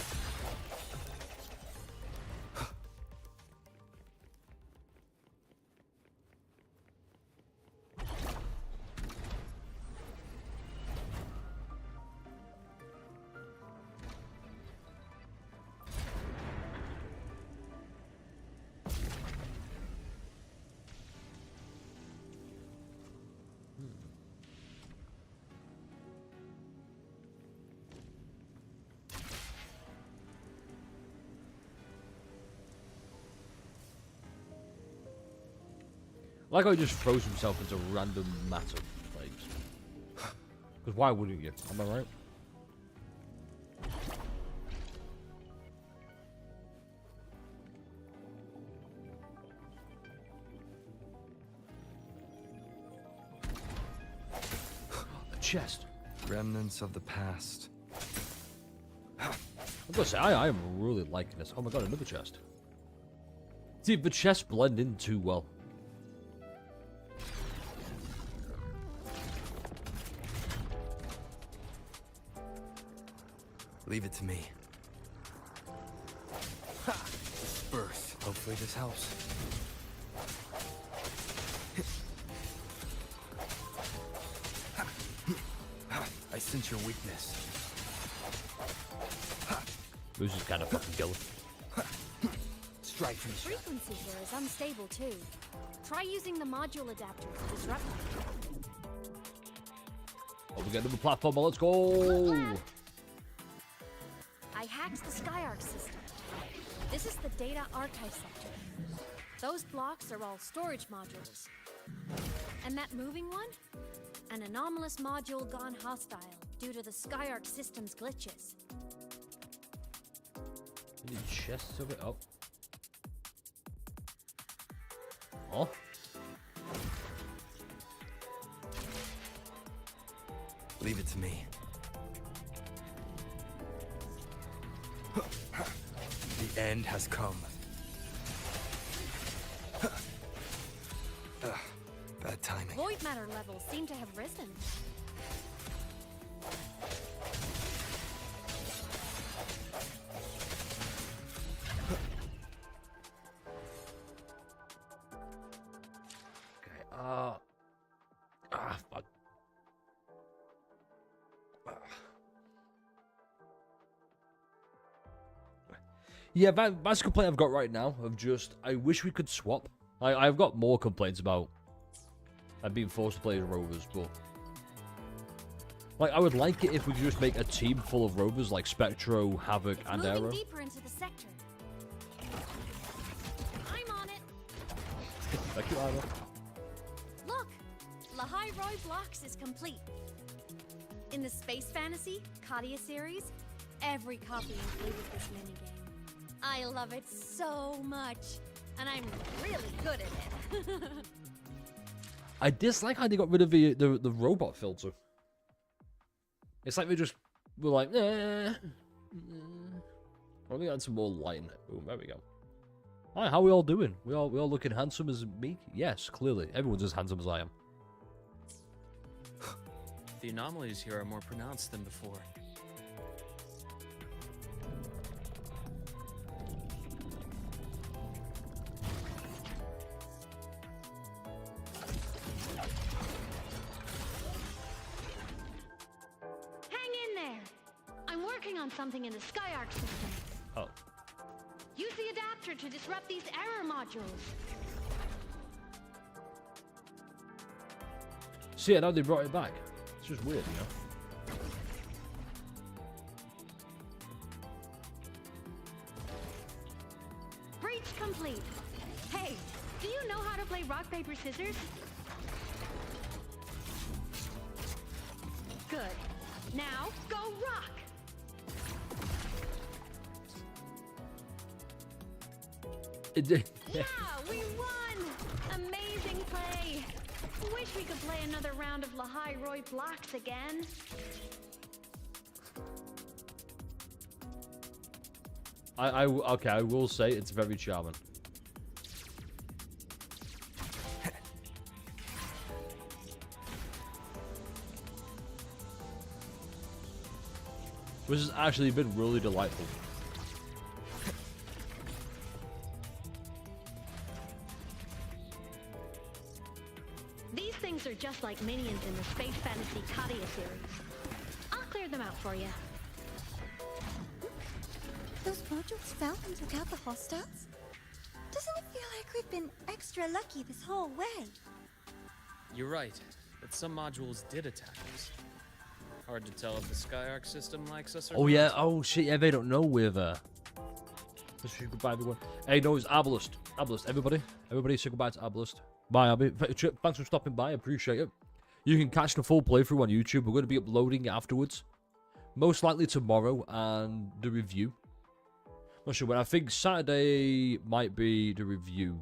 Like how he just throws himself into random matter flames. Because why wouldn't you? Am I right? A chest.
Remnants of the past.
I'm gonna say, I am really liking this. Oh my god, another chest. See, the chests blend in too well.
Leave it to me. Ha! Disperse. Hopefully this helps. I sense your weakness.
This is kind of fucking killer.
Strike from
The frequency here is unstable too. Try using the module adapter to disrupt it.
Oh, we got another platformer. Let's go.
Look, lad. I hacked the Skyark system. This is the data archive sector. Those blocks are all storage modules. And that moving one? An anomalous module gone hostile due to the Skyark system's glitches.
Any chests of it? Oh. Oh.
Leave it to me. The end has come. Bad timing.
Void matter levels seem to have risen.
Fuck. Yeah, that's a complaint I've got right now. Of just, I wish we could swap. I've got more complaints about I'm being forced to play as Rovers, but like I would like it if we could just make a team full of Rovers like Spectro, Havoc, and
Moving
Arrow.
deeper into the sector. I'm on it.
Thank you, Arrow.
Look, Lahai Roy Blocks is complete. In the Space Fantasy Katia series, every copy included this minigame. I love it so much, and I'm really good at it.
I dislike how they got rid of the robot filter. It's like they just were like, eh. Probably add some more light in it. Boom, there we go. Hi, how are we all doing? We all looking handsome as me? Yes, clearly. Everyone's as handsome as I am.
The anomalies here are more pronounced than before.
On something in the Skyark system.
Oh.
Use the adapter to disrupt these error modules.
See, now they brought it back. It's just weird, you know?
Breach complete. Hey, do you know how to play rock, paper, scissors? Good. Now, go rock! Yeah, we won! Amazing play! Wish we could play another round of Lahai Roy Blocks again.
Okay, I will say it's very charming. Which has actually been really delightful.
These things are just like minions in the Space Fantasy Katia series. I'll clear them out for you.
Those modules fell and took out the hostiles? Doesn't it feel like we've been extra lucky this whole way?
You're right, but some modules did attack us. Hard to tell if the Skyark system likes us or
Oh
not.
yeah, oh shit, yeah, they don't know we're there. Let's say goodbye, everyone. Hey, no, it's Obelisk. Obelisk, everybody. Everybody say goodbye to Obelisk. Bye, Abby. Thanks for stopping by, I appreciate it. You can catch the full playthrough on YouTube. We're going to be uploading it afterwards. Most likely tomorrow, and the review. Not sure when. I think Saturday might be the review.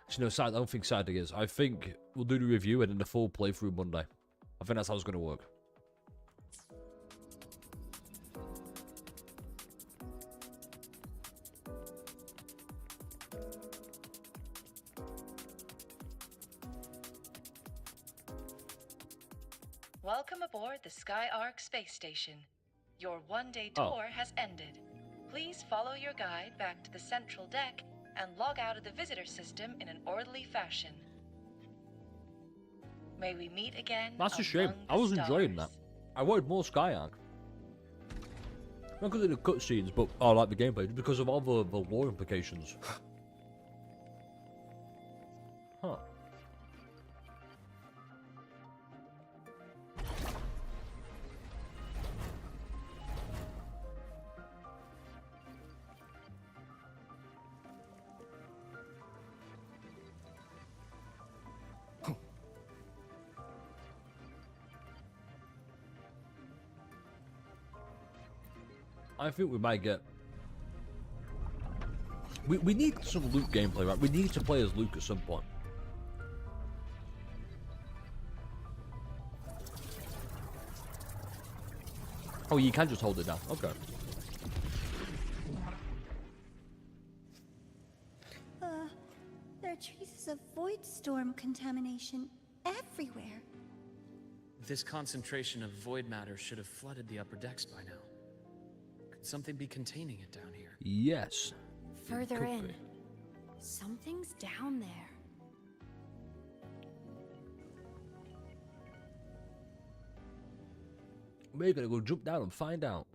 Actually, no, Saturday, I don't think Saturday is. I think we'll do the review and then the full playthrough Monday. I think that's how it's going to work.
Welcome aboard the Skyark space station. Your one-day tour has ended. Please follow your guide back to the central deck and log out of the visitor system in an orderly fashion. May we meet again.
That's a shame.
among
I was
the
enjoying that.
stars.
I wanted more Skyark. Not because of the cutscenes, but I like the gameplay, just because of all the lore implications. Huh. I think we might get... We need some Luke gameplay, right? We need to play as Luke at some point. Oh, you can just hold it down. Okay.
There are traces of void storm contamination everywhere.
This concentration of void matter should have flooded the upper decks by now. Could something be containing it down here?
Yes.
Further in. Something's down there.
We're gonna go jump down and find out.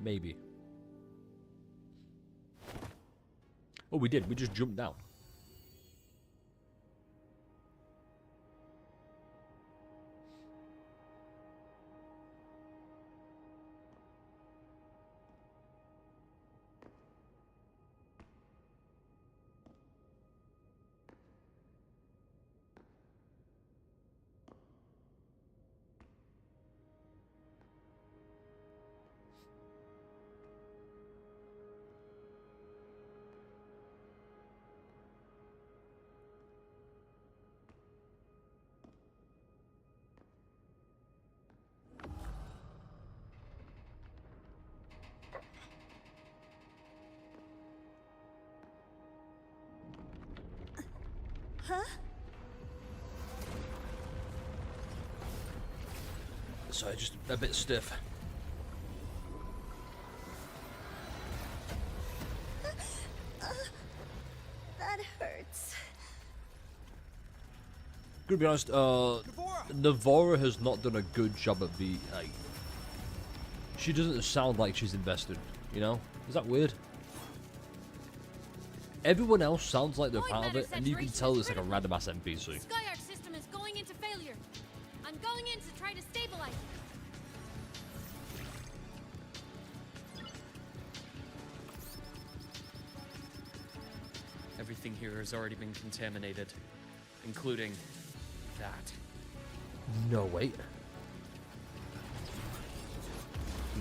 Maybe. Oh, we did. We just jumped down.
Huh?
Sorry, just a bit stiff.
That hurts.
Gonna be honest, Navora has not done a good job at the, like, she doesn't sound like she's invested, you know? Is that weird? Everyone else sounds like they're part of it, and you can tell it's like a random ass NPC.
Skyark system is going into failure. I'm going in to try to stabilize it.
Everything here has already been contaminated, including that.
No, wait.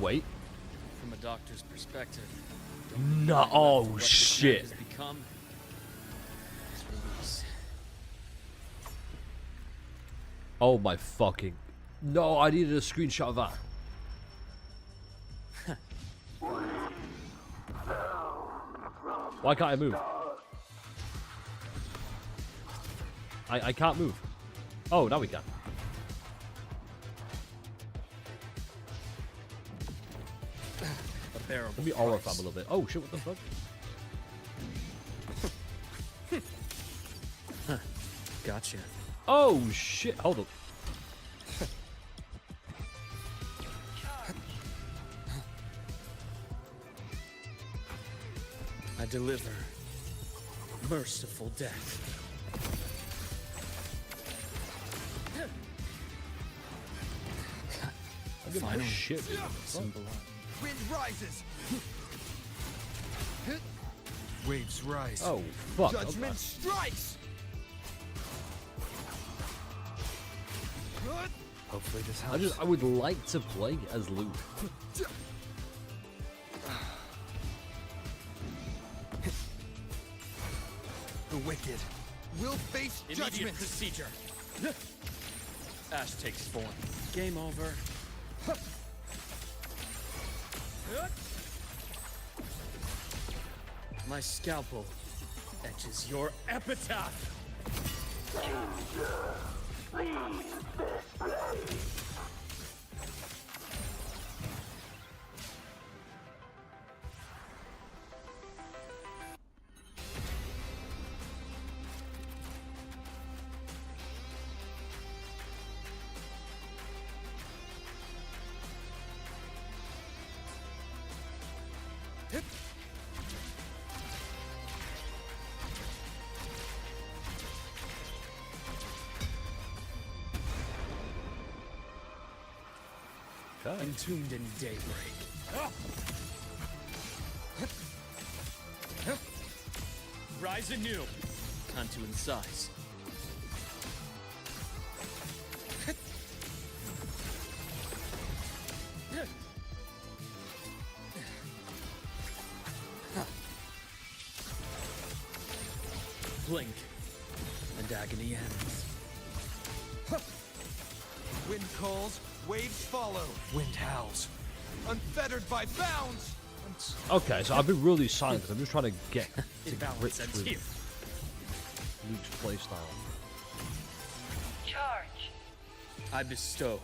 Wait.
From a doctor's perspective.
No, oh shit.
Has become his release.
Oh my fucking... No, I needed a screenshot of that. Why can't I move? I can't move. Oh, now we can.
A bearable
Let me aura fam a little bit. Oh shit, what the fuck?
Huh. Gotcha.
Oh shit, hold up.
I deliver merciful death.
I give my shit.
Some blood.
Wind rises. Waves rise.
Oh fuck.
Judgment strikes. Hopefully this helps.
I would like to play as Luke.
The wicked will face
Immediate
judgment.
procedure. Ash takes form. Game over. My scalpel etches your epitaph. Entombed in daybreak. Rise anew. Time to incise. Blink, and agony ends.
Wind calls, waves follow. Wind howls. Unfettered by bounds.
Okay, so I've been really silent because I'm just trying to get to grips
ends
with
here.
Luke's playstyle.
Charge.
I bestow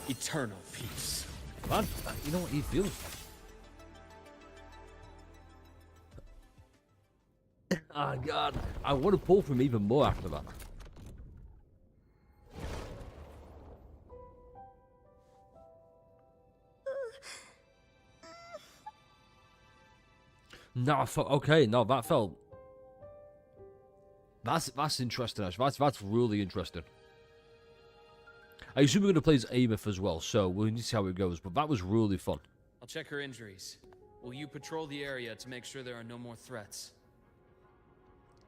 eternal peace.
Man, you know what he feels? Oh god, I want to pull from even more after that. No, okay, no, that felt. That's interesting. Actually, that's really interesting. I assume we're going to play as Ameth as well, so we'll need to see how it goes. But that was really fun.
I'll check her injuries. Will you patrol the area to make sure there are no more threats?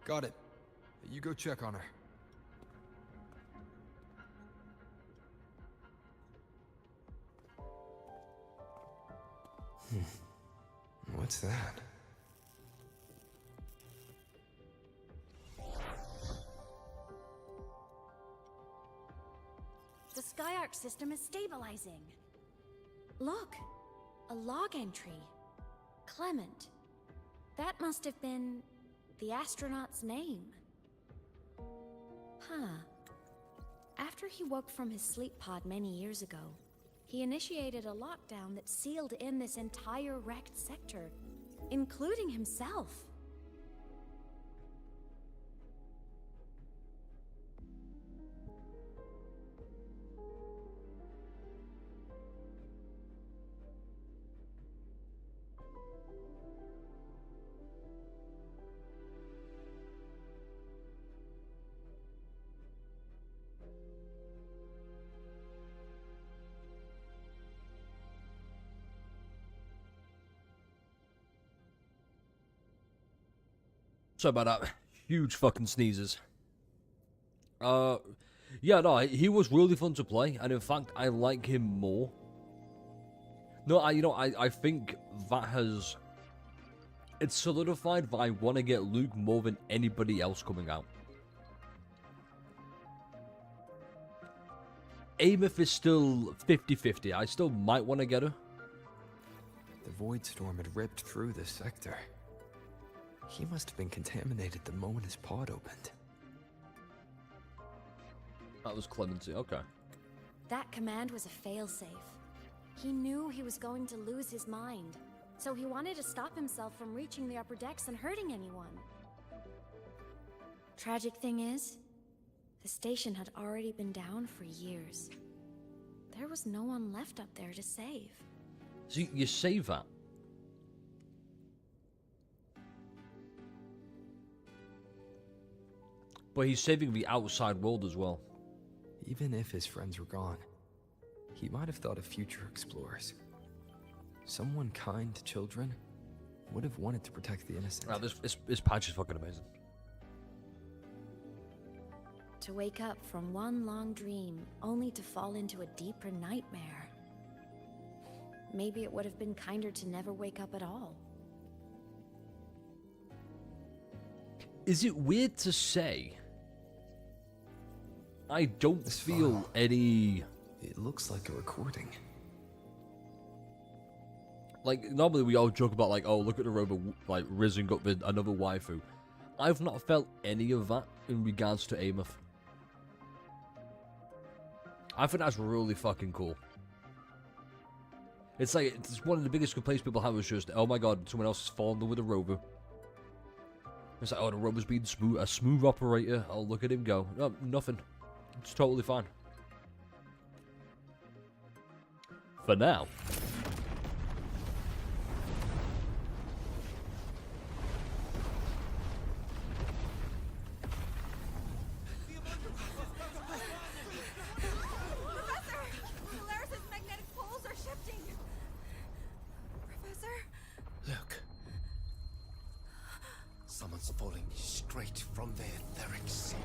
Got it. You go check on her. What's that?
The Skyark system is stabilizing. Look, a log entry. Clement. That must have been the astronaut's name. Huh. After he woke from his sleep pod many years ago, he initiated a lockdown that sealed in this entire wrecked sector, including himself.
Sorry about that. Huge fucking sneezes. Yeah, no, he was really fun to play, and in fact, I like him more. No, I think that has... It's solidified that I want to get Luke more than anybody else coming out. Ameth is still 50-50. I still might want to get her.
The void storm had ripped through this sector. He must have been contaminated the moment his pod opened.
That was Clemency, okay.
That command was a failsafe. He knew he was going to lose his mind, so he wanted to stop himself from reaching the upper decks and hurting anyone. Tragic thing is, the station had already been down for years. There was no one left up there to save.
So you save that? But he's saving the outside world as well.
Even if his friends were gone, he might have thought of future explorers. Someone kind to children would have wanted to protect the innocent.
Wow, this patch is fucking amazing.
To wake up from one long dream, only to fall into a deeper nightmare. Maybe it would have been kinder to never wake up at all.
Is it weird to say? I don't feel any...
It looks like a recording.
Like, normally we all joke about, like, oh, look at the Rover, like, rising up with another waifu. I've not felt any of that in regards to Ameth. I think that's really fucking cool. It's like, it's one of the biggest complaints people have is just, oh my god, someone else has fallen with a Rover. It's like, oh, the Rover's being a smooth operator. Oh, look at him go. No, nothing. It's totally fine. For now.
Look. Someone's falling straight from their etheric sea.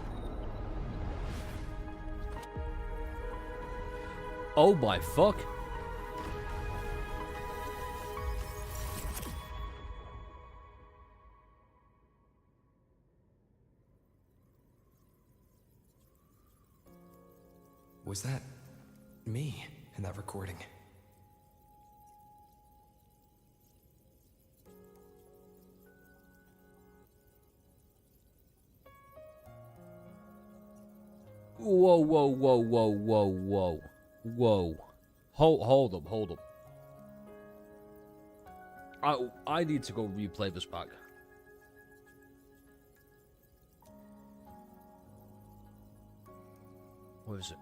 Oh my fuck.
Was that me in that recording?
Whoa, whoa, whoa, whoa, whoa, whoa. Whoa. Hold up. I need to go replay this back. Where is it?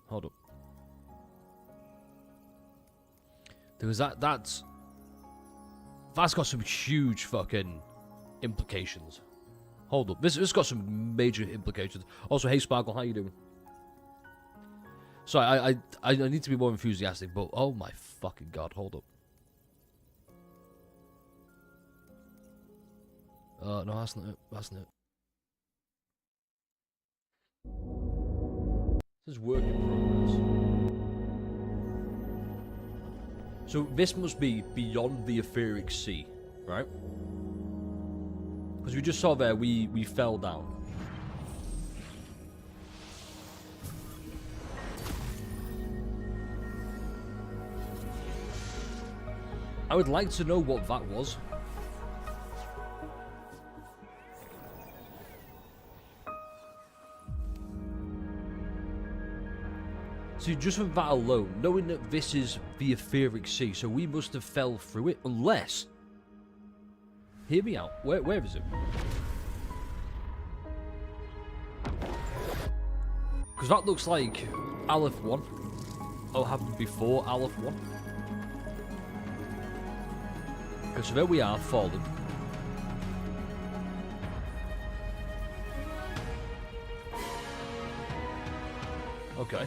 Hold up. There was that's got some huge fucking implications. Hold up. This got some major implications. Also, hey Sparkle, how you doing? Sorry, I need to be more enthusiastic, but oh my fucking god, hold up. No, that's not it. That's not it. This is work in progress. So this must be beyond the etheric sea, right? Because we just saw there, we fell down. I would like to know what that was. So just from that alone, knowing that this is the etheric sea, so we must have fell through it, unless... Hear me out. Where is it? Because that looks like Aleph 1. Oh, happened before Aleph 1. Okay, so there we are, fallen. Okay.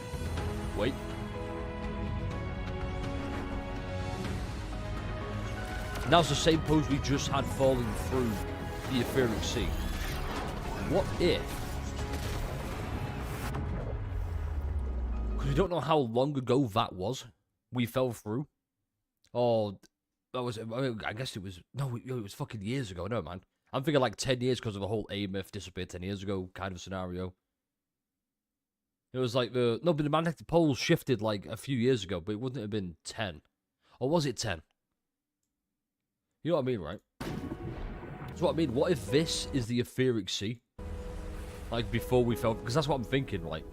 Wait. Now's the same pose we just had falling through the etheric sea. What if? Because we don't know how long ago that was. We fell through. Oh, that was. I guess it was. No, it was fucking years ago. No, man. I'm thinking like 10 years because of the whole Ameth disappeared 10 years ago kind of scenario. It was like but the magnetic poles shifted like a few years ago, but it wouldn't have been 10. Or was it 10? You know what I mean, right? That's what I mean. What if this is the etheric sea? Like, before we fell... Because that's what I'm thinking, like...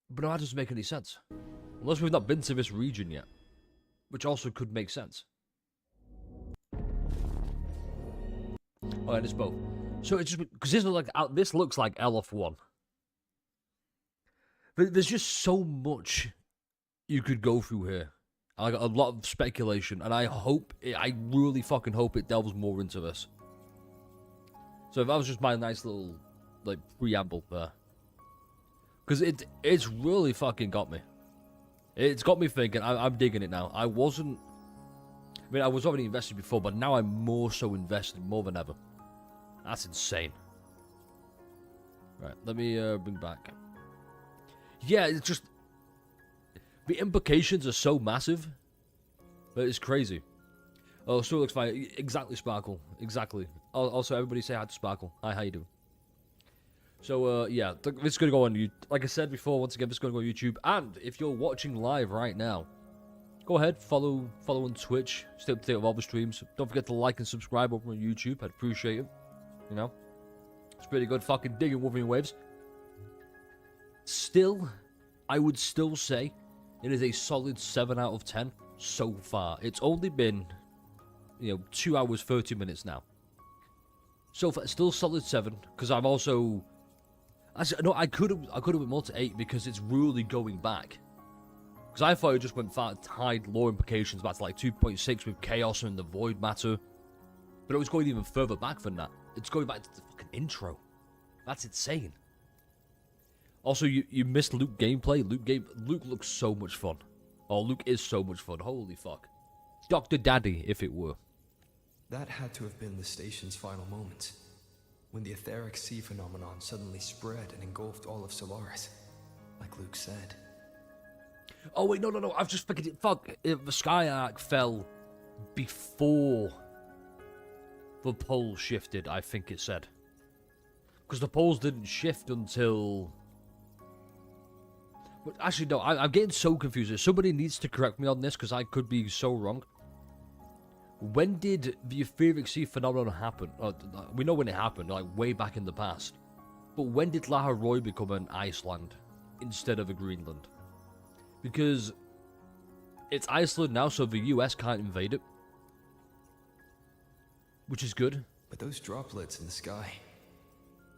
But no, that doesn't make any sense. Unless we've not been to this region yet. Which also could make sense. Oh, and it's both. So it's just... Because this looks like LF1. But there's just so much you could go through here. I got a lot of speculation, and I really fucking hope it delves more into this. So that was just my nice little, like, preamble there. Because it's really fucking got me. It's got me thinking. I'm digging it now. I was already invested before, but now I'm more so invested, more than ever. That's insane. Right, let me bring back. Yeah, it's just... The implications are so massive. But it's crazy. Oh, still looks fine. Exactly, Sparkle. Exactly. Also, everybody say hi to Sparkle. Hi, how you doing? So, yeah, this is going to go on YouTube. Like I said before, once again, this is going to go on YouTube. And if you're watching live right now, go ahead, follow on Twitch. Stay up to date with all the streams. Don't forget to like and subscribe over on YouTube. I'd appreciate it. You know? It's pretty good. Fucking digging Wurthering Waves. Still, I would still say it is a solid 7 out of 10 so far. It's only been, 2 hours, 30 minutes now. So far, still solid 7, because I'm also... No, I could have went more to 8 because it's really going back. Because I thought it just went far, tied lore implications back to like 2.6 with Chaos and the Void Matter. But it was going even further back than that. It's going back to the fucking intro. That's insane. Also, you missed Luke gameplay. Luke looks so much fun. Oh, Luke is so much fun. Holy fuck. Dr. Daddy, if it were.
That had to have been the station's final moments. When the etheric sea phenomenon suddenly spread and engulfed all of Solaris. Like Luke said.
Oh, wait, no. I've just figured it. Fuck. The Sky Arc fell before the pole shifted, I think it said. Because the poles didn't shift until... But actually, no, I'm getting so confused. Somebody needs to correct me on this, because I could be so wrong. When did the etheric sea phenomenon happen? We know when it happened, like way back in the past. But when did Laharoy become an Iceland instead of a Greenland? Because it's Iceland now, so the US can't invade it. Which is good.
But those droplets in the sky,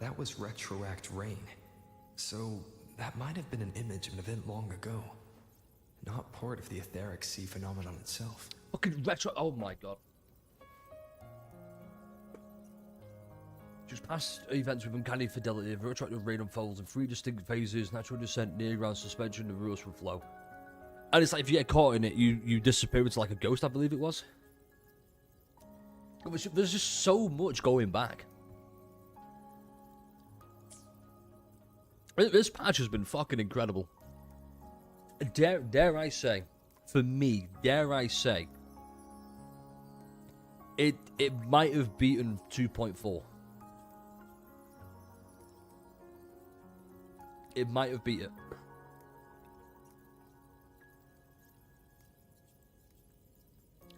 that was retroact rain. So that might have been an image of an event long ago. Not part of the etheric sea phenomenon itself.
Fucking retro... Oh my god. Just past events with uncanny fidelity, the retroactive rain unfolds in 3 distinct phases: natural descent, near ground suspension, and reverse flow. And it's like if you get caught in it, you disappear into like a ghost, I believe it was. There's just so much going back. This patch has been fucking incredible. Dare I say, for me, dare I say, it might have beaten 2.4. It might have beat it.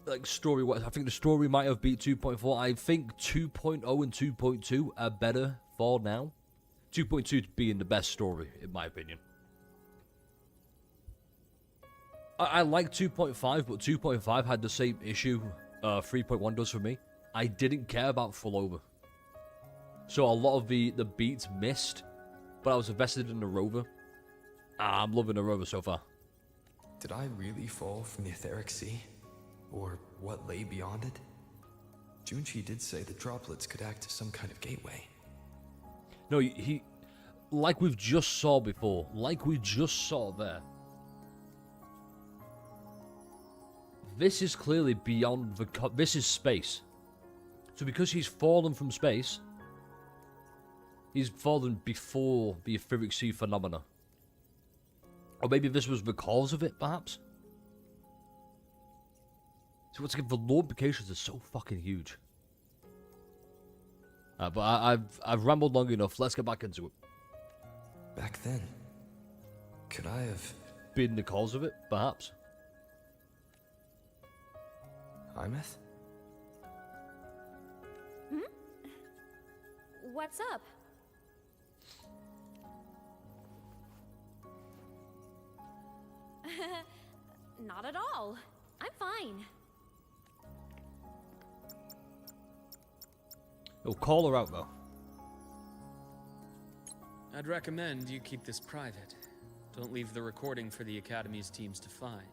Like story-wise, I think the story might have beat 2.4. I think 2.0 and 2.2 are better for now. 2.2 being the best story, in my opinion. I like 2.5, but 2.5 had the same issue 3.1 does for me. I didn't care about full over. So a lot of the beats missed, but I was invested in the Rover. I'm loving the Rover so far.
Did I really fall from the etheric sea? Or what lay beyond it? Junchi did say the droplets could act as some kind of gateway.
No, he... Like we've just saw before. Like we just saw there. This is clearly beyond the... This is space. So because he's fallen from space, he's fallen before the etheric sea phenomena. Or maybe this was the cause of it, perhaps? So once again, the lore implications are so fucking huge. But I've rambled long enough. Let's get back into it.
Back then, could I have...
been the cause of it, perhaps?
Hymeth?
Hmm? What's up? Not at all. I'm fine.
Oh, call her out though.
I'd recommend you keep this private. Don't leave the recording for the Academy's teams to find.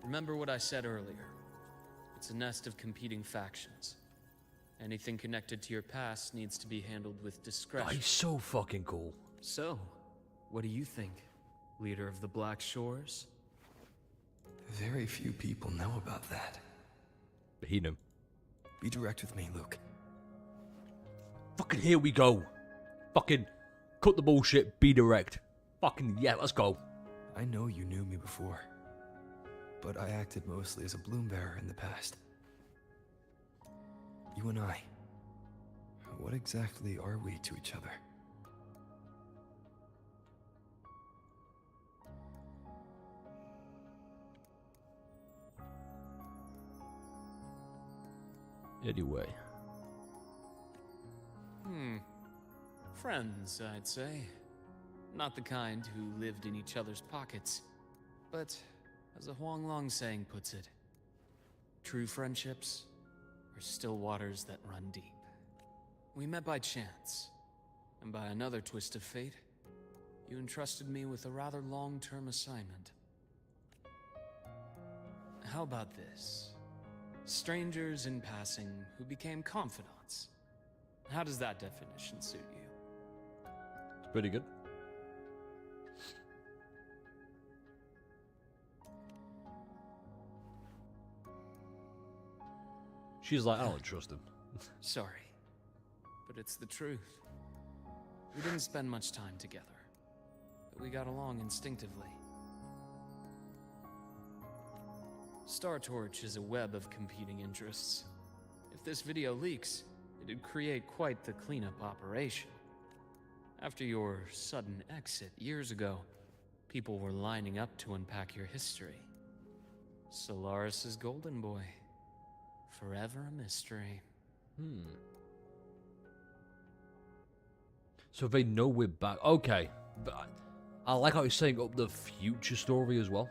Remember what I said earlier. It's a nest of competing factions. Anything connected to your past needs to be handled with discretion.
Oh, he's so fucking cool.
So, what do you think, leader of the Black Shores?
Very few people know about that.
But he knew.
Be direct with me, Luke.
Fucking here we go. Fucking cut the bullshit, be direct. Fucking yeah, let's go.
I know you knew me before, but I acted mostly as a bloom bearer in the past. You and I, what exactly are we to each other?
Anyway.
Friends, I'd say. Not the kind who lived in each other's pockets. But, as a Huanglong saying puts it, true friendships are still waters that run deep. We met by chance, and by another twist of fate, you entrusted me with a rather long-term assignment. How about this? Strangers in passing who became confidants. How does that definition suit you?
It's pretty good. She's like, I don't trust him.
Sorry, but it's the truth. We didn't spend much time together, but we got along instinctively. Star Torch is a web of competing interests. If this video leaks, it'd create quite the cleanup operation. After your sudden exit years ago, people were lining up to unpack your history. Solaris's golden boy. Forever a mystery.
So they know we're back. Okay. But I like how he's setting up the future story as well.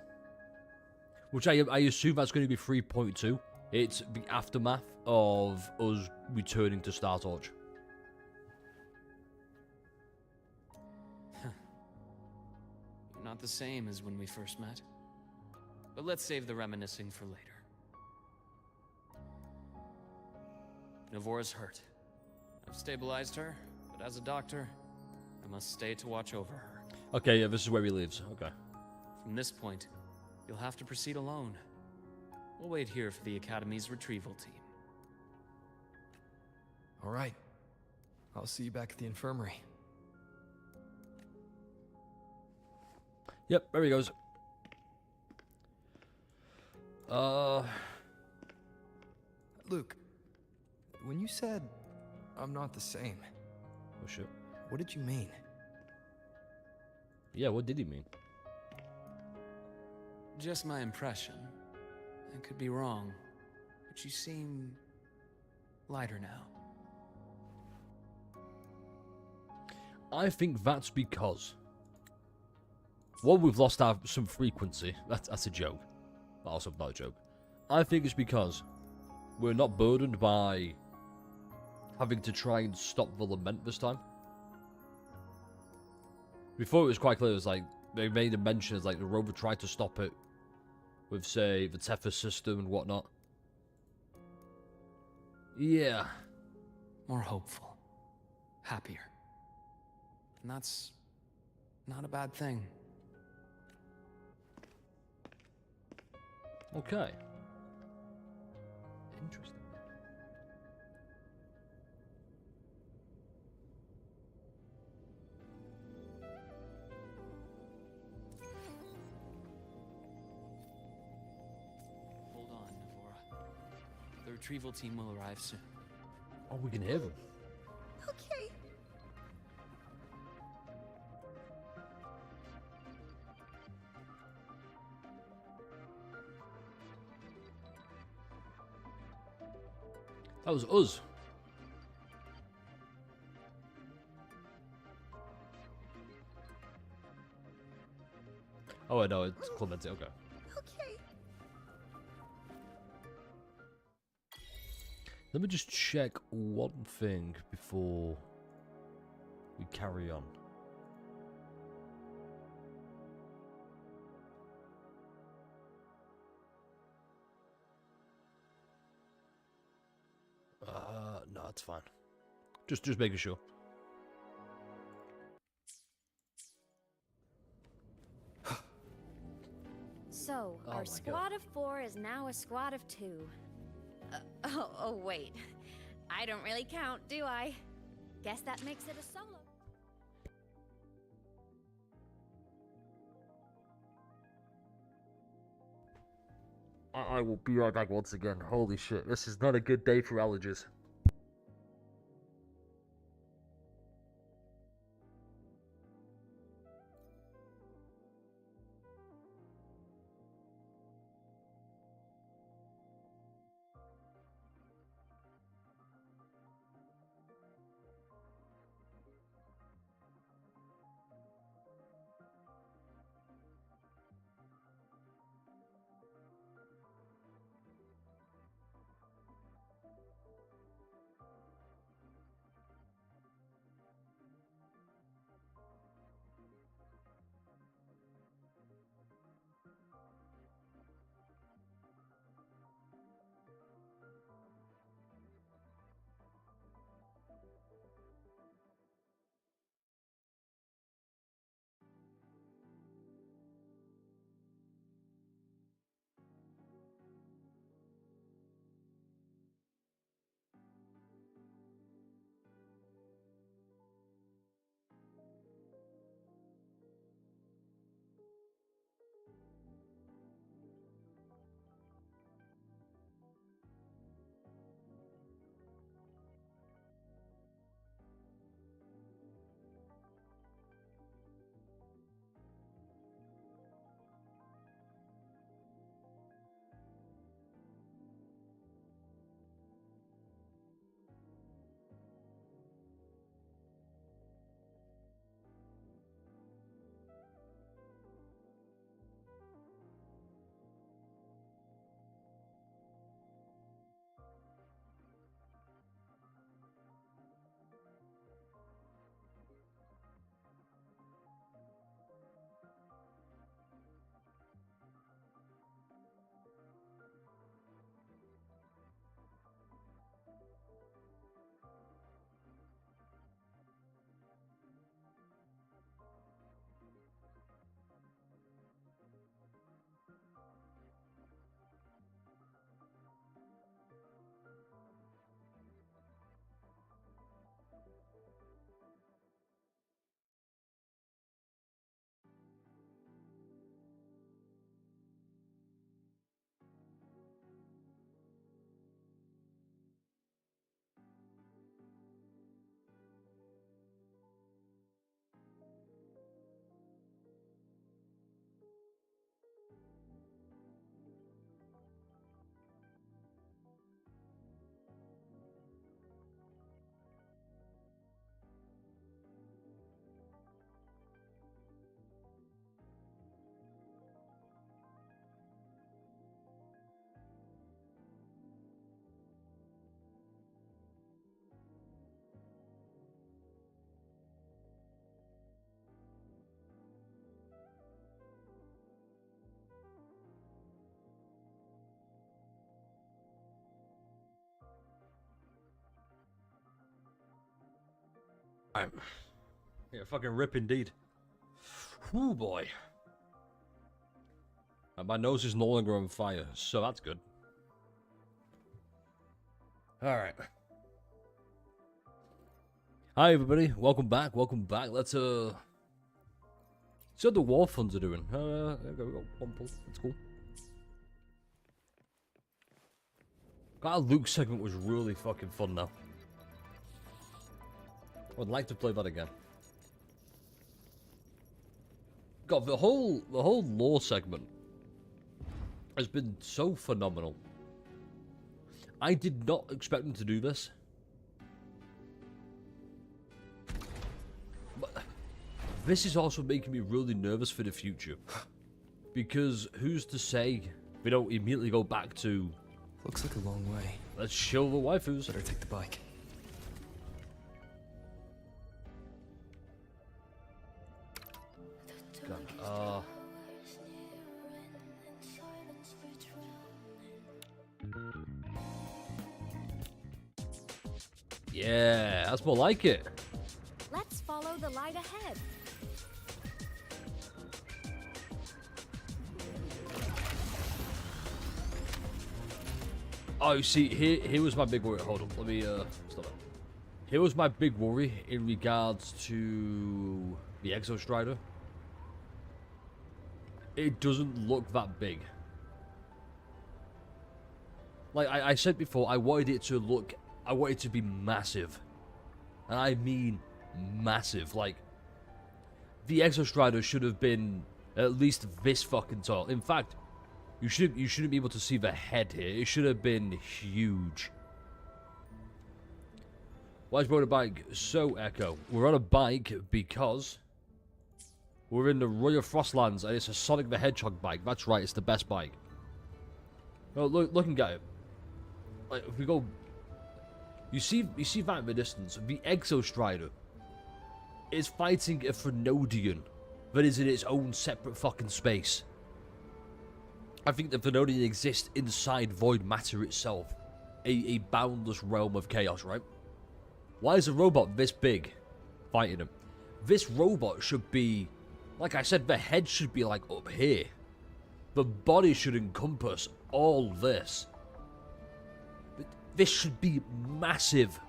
Which I assume that's going to be 3.2. It's the aftermath of us returning to Star Torch.
You're not the same as when we first met. But let's save the reminiscing for later. Navora's hurt. I've stabilized her, but as a doctor, I must stay to watch over her.
Okay, yeah, this is where he lives. Okay.
From this point, you'll have to proceed alone. We'll wait here for the Academy's retrieval team.
All right. I'll see you back at the infirmary.
Yep, there he goes.
Luke, when you said I'm not the same,
oh shit,
what did you mean?
Yeah, what did he mean?
Just my impression. I could be wrong, but you seem lighter now.
I think that's because, one, we've lost some frequency. That's a joke. Also not a joke. I think it's because we're not burdened by having to try and stop the lament this time. Before it was quite clear, it was like, they made a mention as like the Rover tried to stop it with, say, the Tethys system and whatnot. Yeah.
More hopeful. Happier. And that's not a bad thing.
Okay. Interesting.
Hold on, Navora. The retrieval team will arrive soon.
Oh, we can hear them.
Okay.
That was us. Oh, no, it's Clemente. Okay.
Okay.
Let me just check one thing before we carry on. No, it's fine. Just making sure.
So,
Oh
our
my
squad of 4 is now a squad of 2. Oh, wait. I don't really count, do I? Guess that makes it a solo.
I will be right back once again. Holy shit, this is not a good day for allergies. Yeah, fucking rip indeed. Whoo boy. And my nose is no longer on fire, so that's good. Alright. Hi everybody, welcome back, Let's see what the war funds are doing. There we go, one pull, that's cool. That Luke segment was really fucking fun now. I'd like to play that again. God, the whole lore segment has been so phenomenal. I did not expect them to do this. But this is also making me really nervous for the future. Because who's to say we don't immediately go back to...
Looks like a long way.
Let's show the waifus.
Better take the bike.
Yeah, that's more like it.
Let's follow the light ahead.
Oh, you see, here was my big worry. Hold on, let me stop it. Here was my big worry in regards to the Exo Strider. It doesn't look that big. Like I said before, I wanted it to look, I wanted it to be massive. And I mean massive. Like, the Exo Strider should have been at least this fucking tall. In fact, you shouldn't be able to see the head here. It should have been huge. Why is we on a bike? So, Echo, we're on a bike because we're in the Royal Frostlands and it's a Sonic the Hedgehog bike. That's right, it's the best bike. Oh, looking at it. Like, if we go... You see that in the distance. The Exo Strider is fighting a Thenodian that is in its own separate fucking space. I think the Thenodian exists inside void matter itself. A boundless realm of chaos, right? Why is a robot this big fighting him? This robot should be... Like I said, the head should be like up here. The body should encompass all this. But this should be massive.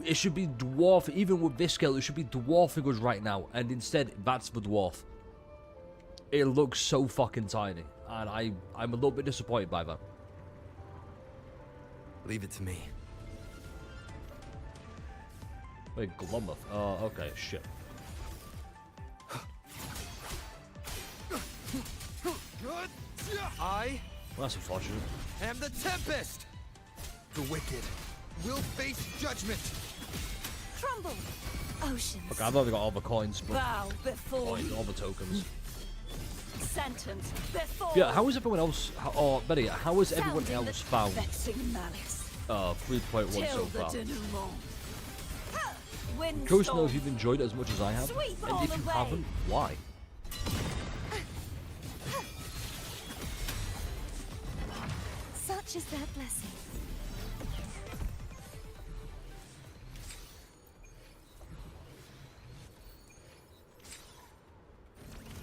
It should be dwarf, even with this scale, it should be dwarfing us right now. And instead, that's the dwarf. It looks so fucking tiny. And I'm a little bit disappointed by that.
Leave it to me.
Wait, Glummuth. Oh, okay, shit.
I
Well, that's unfortunate.
am the Tempest! The wicked will face judgment!
Crumble! Oceans.
Okay, I've only got all the coins, but...
Bow before
Coins, all the tokens.
Sentence before.
Yeah, how is everyone else... Or, Betty, how has everyone
Sounding
else
the
found...
vexing malice.
3.1 so
Till the
far.
denouement.
I'm curious to know if you've enjoyed it as much as I have.
Sweep
And
all
if you
the way.
haven't, why?
Such is their blessing.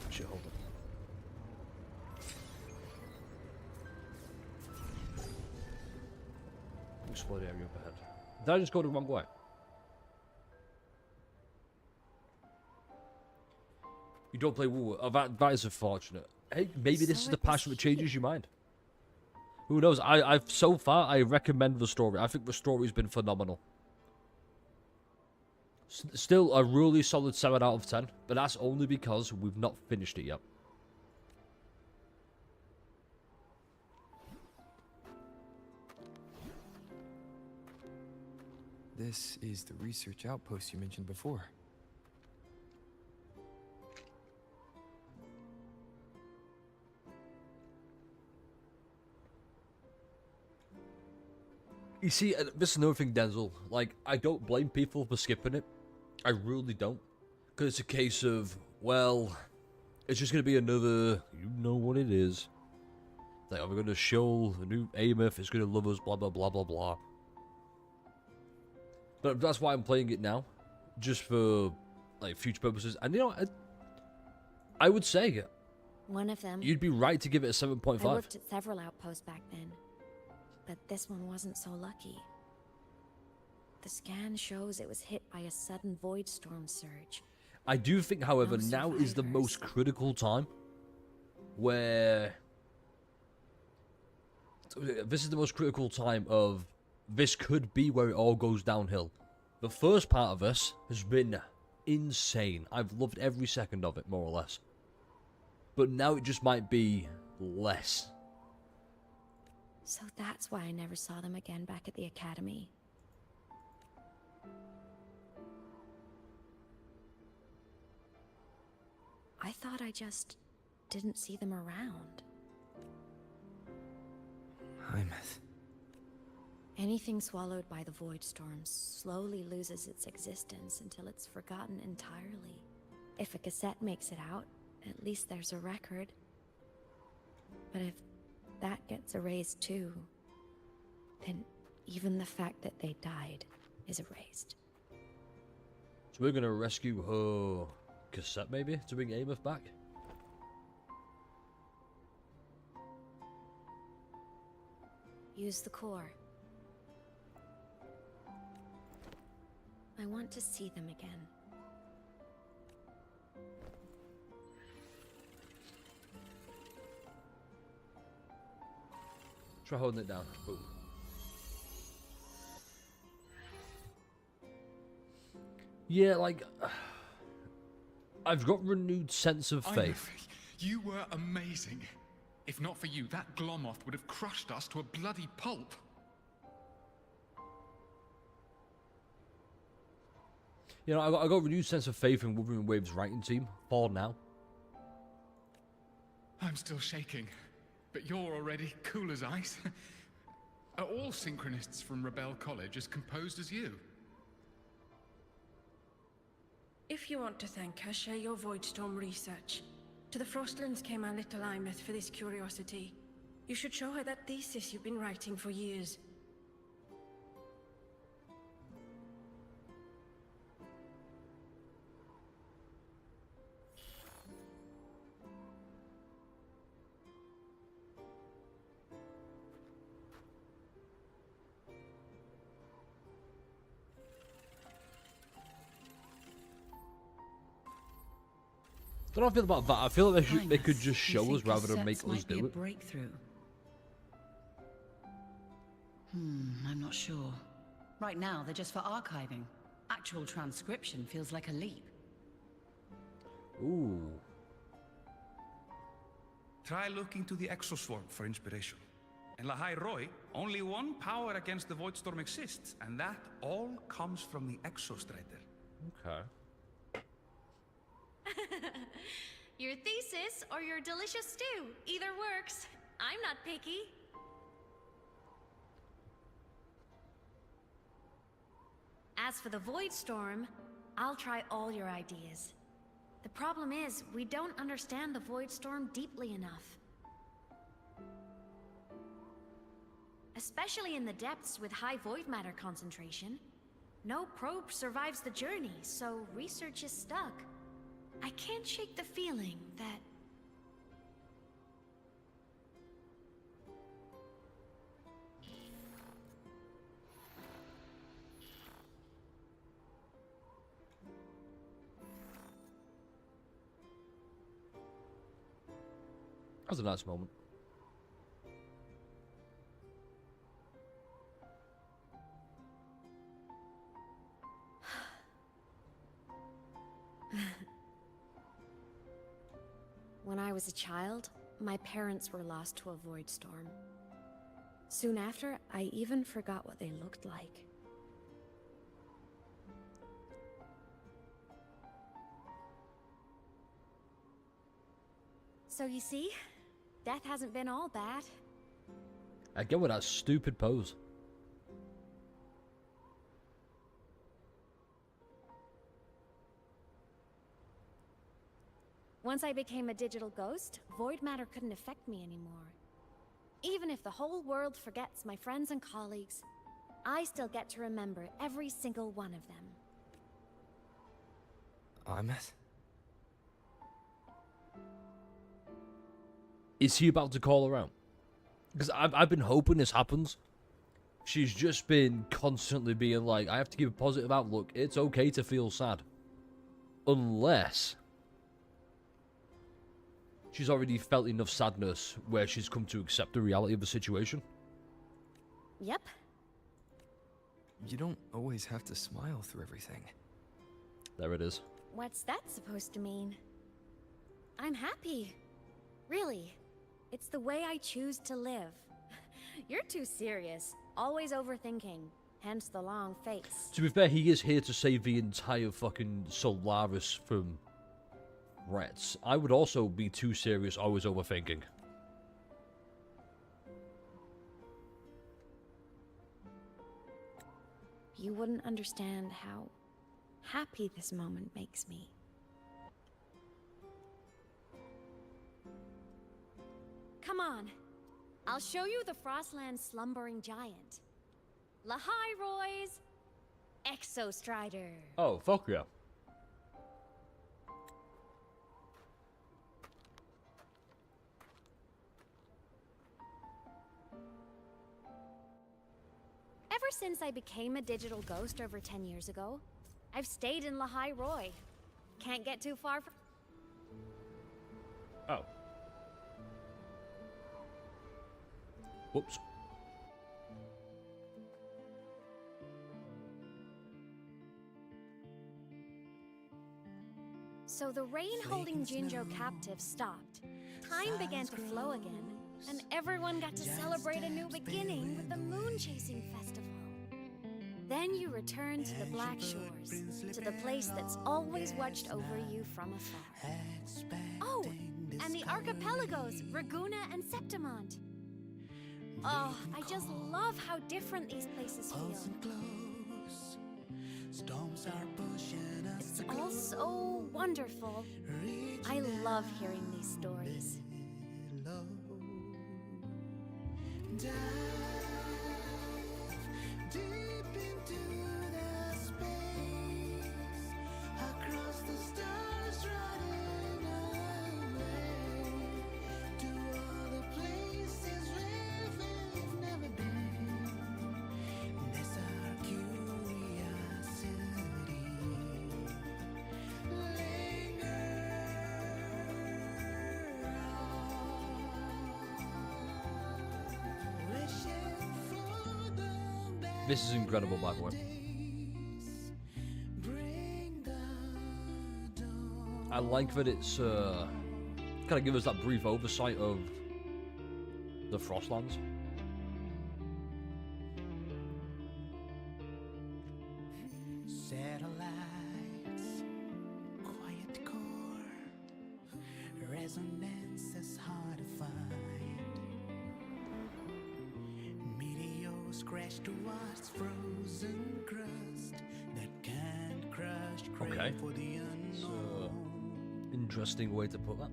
Shit, hold on. Explode area up ahead. Did I just go the wrong way? You don't play Woo. Oh, that is unfortunate. Hey, maybe this is the passion that changes your mind. Who knows? I've so far I recommend the story. I think the story's been phenomenal. Still a really solid 7 out of 10, but that's only because we've not finished it yet.
This is the research outpost you mentioned before.
You see, this is another thing, Denzel. Like, I don't blame people for skipping it. I really don't. Because it's a case of, well, it's just going to be another, you know what it is. Like, we're going to show the new Ameth, it's going to love us, blah, blah, blah, blah, blah. But that's why I'm playing it now. Just for, like, future purposes. And, you know, I would say,
One of them.
you'd be right to give it a 7.5.
I worked at several outposts back then, but this one wasn't so lucky. The scan shows it was hit by a sudden void storm surge.
I do think, however,
No
now is the most critical time where... This is the most critical time of... This could be where it all goes downhill. The first part of this has been insane. I've loved every second of it, more or less. But now it just might be less.
So that's why I never saw them again back at the academy. I thought I just didn't see them around.
Hymas.
Anything swallowed by the void storm slowly loses its existence until it's forgotten entirely. If a cassette makes it out, at least there's a record. But if that gets erased too, then even the fact that they died is erased.
So we're gonna rescue her cassette maybe to bring Ameth back?
Use the core. I want to see them again.
Try holding it down. Boom. Yeah, like I've got renewed sense of faith.
You were amazing. If not for you, that Glomoth would have crushed us to a bloody pulp.
You know, I got a renewed sense of faith in Wurthering Waves' writing team for now.
I'm still shaking, but you're already cool as ice. Are all synchronists from Rebel College as composed as you?
If you want to thank her, share your Voidstorm research. To the Frostlands came our little Imeth for this curiosity. You should show her that thesis you've been writing for years.
I don't know how I feel about that. I feel like they could just show us rather than make us do it.
Breakthrough. I'm not sure. Right now, they're just for archiving. Actual transcription feels like a leap.
Ooh.
Try looking to the Exoswarm for inspiration. In Lahai Roy, only one power against the Voidstorm exists, and that all comes from the Exostrider.
Okay.
Your thesis or your delicious stew. Either works. I'm not picky. As for the Void Storm, I'll try all your ideas. The problem is, we don't understand the Void Storm deeply enough. Especially in the depths with high void matter concentration. No probe survives the journey, so research is stuck. I can't shake the feeling that...
That was a nice moment.
When I was a child, my parents were lost to a void storm. Soon after, I even forgot what they looked like. So you see, death hasn't been all bad.
Again with that stupid pose.
Once I became a digital ghost, void matter couldn't affect me anymore. Even if the whole world forgets my friends and colleagues, I still get to remember every single one of them.
Imeth?
Is he about to call her out? Because I've been hoping this happens. She's just been constantly being like, I have to give a positive outlook. It's okay to feel sad. Unless she's already felt enough sadness where she's come to accept the reality of the situation.
Yep.
You don't always have to smile through everything.
There it is.
What's that supposed to mean? I'm happy. Really. It's the way I choose to live. You're too serious. Always overthinking. Hence the long face.
To be fair, he is here to save the entire fucking Solaris from rats. I would also be too serious, always overthinking.
You wouldn't understand how happy this moment makes me. Come on. I'll show you the Frostland's slumbering giant. Lahai Roy's Exostrider.
Oh, fuck yeah.
Ever since I became a digital ghost over 10 years ago, I've stayed in Lahai Roy. Can't get too far from...
Oh. Whoops.
So the rain holding Jinjo captive stopped. Time began to flow again, and everyone got to celebrate a new beginning with the Moon Chasing Festival. Then you returned to the Black Shores, to the place that's always watched over you from afar. Oh, and the archipelagos, Raguna and Septimont. Oh, I just love how different these places feel. It's all so wonderful. I love hearing these stories.
This is incredible, by the way. I like that it's kind of give us that brief oversight of the Frostlands.
Satellites, quiet core, resonance is hard to find. Meteors crash towards frozen crust that can't crush
Okay.
for the unknown.
Interesting way to put that.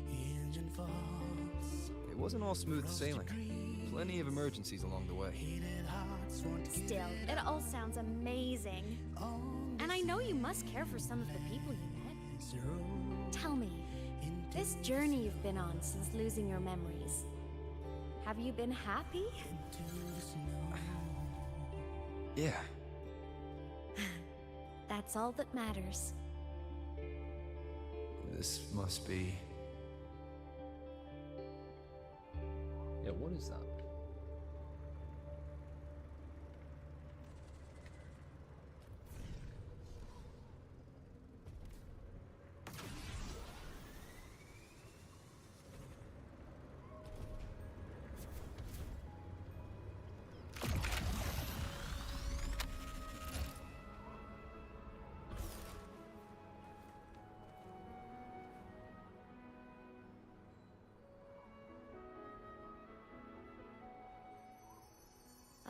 Engine faults,
It wasn't all smooth sailing. Plenty of emergencies along the way.
Still, it all sounds amazing. And I know you must care for some of the people you met. Tell me, this journey you've been on since losing your memories, have you been happy?
Yeah.
That's all that matters.
This must be...
Yeah, what is that?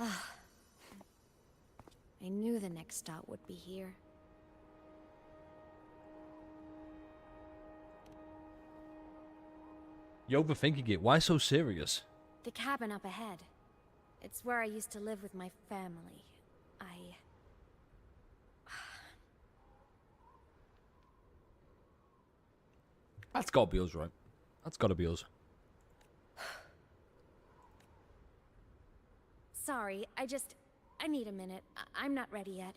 Ah, I knew the next stop would be here.
You're overthinking it. Why so serious?
The cabin up ahead. It's where I used to live with my family.
That's gotta be us, right? That's gotta be us.
Sorry, I need a minute. I'm not ready yet.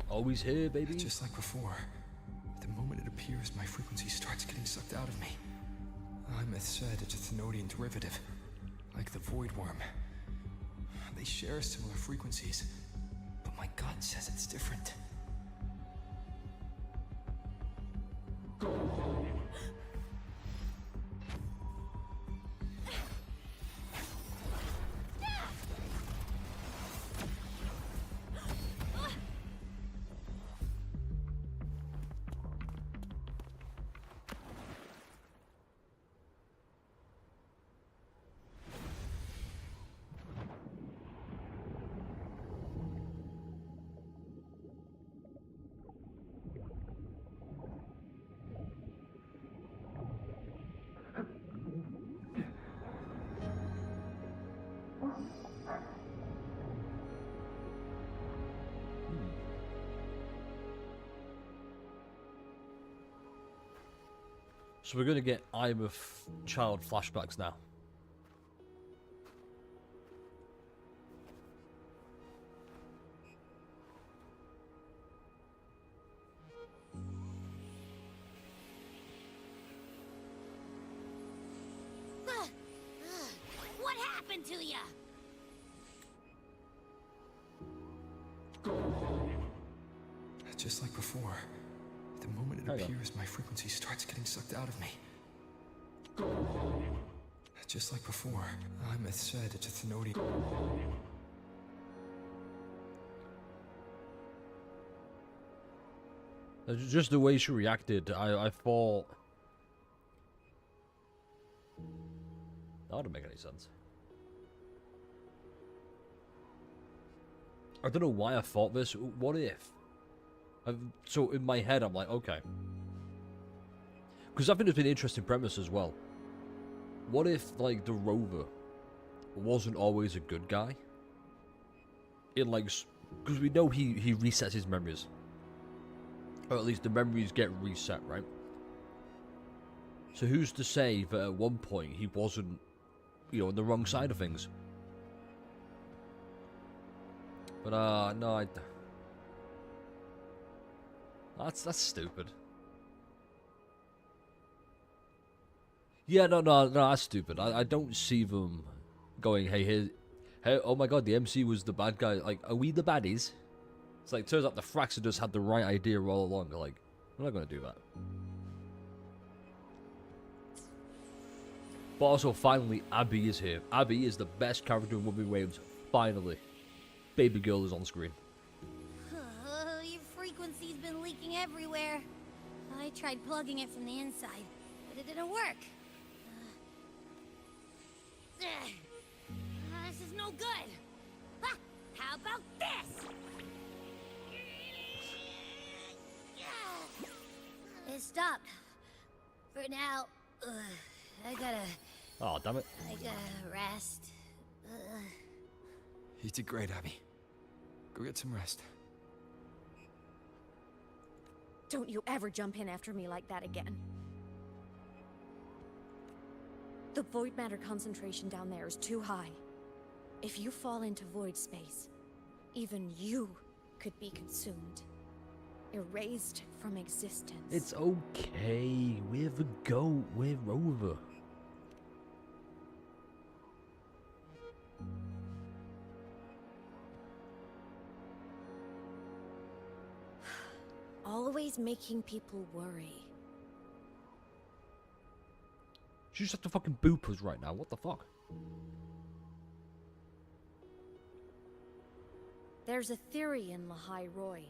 Always here, baby.
Just like before. The moment it appears, my frequency starts getting sucked out of me. Imeth said it's a Thenodian derivative, like the Void Worm. They share similar frequencies, but my gut says it's different.
So we're gonna get I'm a child flashbacks now.
What happened to ya?
Just like before, the moment it
Hang on.
appears, my frequency starts getting sucked out of me. Just like before, Imeth said it's a Thenodian.
Just the way she reacted, I thought... That wouldn't make any sense. I don't know why I thought this. What if? So in my head, I'm like, okay. Because I think it's been an interesting premise as well. What if, like, the Rover wasn't always a good guy? In, like... Because we know he resets his memories. Or at least the memories get reset, right? So who's to say that at one point he wasn't, you know, on the wrong side of things? But, no, That's stupid. Yeah, no, that's stupid. I don't see them going, hey, oh my god, the MC was the bad guy. Like, are we the baddies? It's like, turns out the Fraxidus had the right idea all along. They're like, we're not going to do that. But also, finally, Abby is here. Abby is the best character in Wurthering Waves. Finally. Baby girl is on screen.
Your frequency's been leaking everywhere. I tried plugging it from the inside, but it didn't work. This is no good. Ah, how about this? It stopped. For now, I gotta...
Oh, damn it.
I gotta rest.
You did great, Abby. Go get some rest.
Don't you ever jump in after me like that again. The void matter concentration down there is too high. If you fall into void space, even you could be consumed. Erased from existence.
It's okay. We're the GOAT. We're Rover.
Always making people worry.
She just have to fucking boop us right now. What the fuck?
There's a theory in Lahai Roy.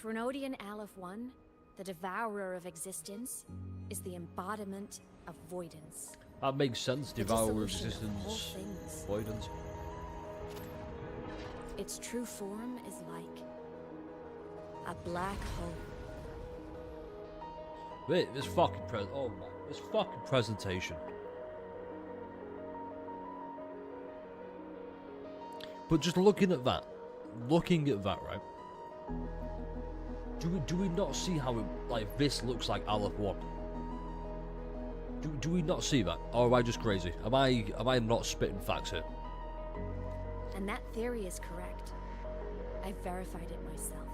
Threnodian Aleph 1, the devourer of existence, is the embodiment of voidance.
That makes sense.
The
Devourer of
dissolution of all
existence.
things.
Voidance.
Its true form is like a black hole.
Wait, this fucking oh my, this fucking presentation. But just looking at that, right? Do we not see how it, like, this looks like Aleph 1? Do we not see that? Or am I just crazy? Am I not spitting facts here?
And that theory is correct. I've verified it myself.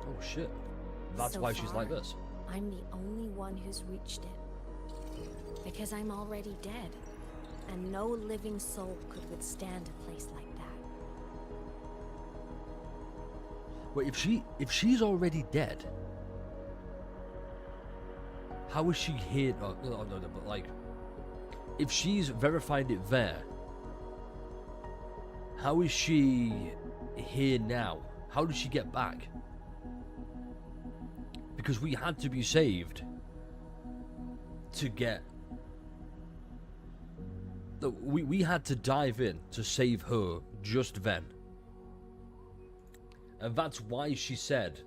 Oh shit. That's
So
why she's
far,
like this.
I'm the only one who's reached it. Because I'm already dead. And no living soul could withstand a place like that.
Wait, if she's already dead, how is she here? No, but like, if she's verified it there, how is she here now? How did she get back? Because we had to be saved to get... We had to dive in to save her just then. And that's why she said...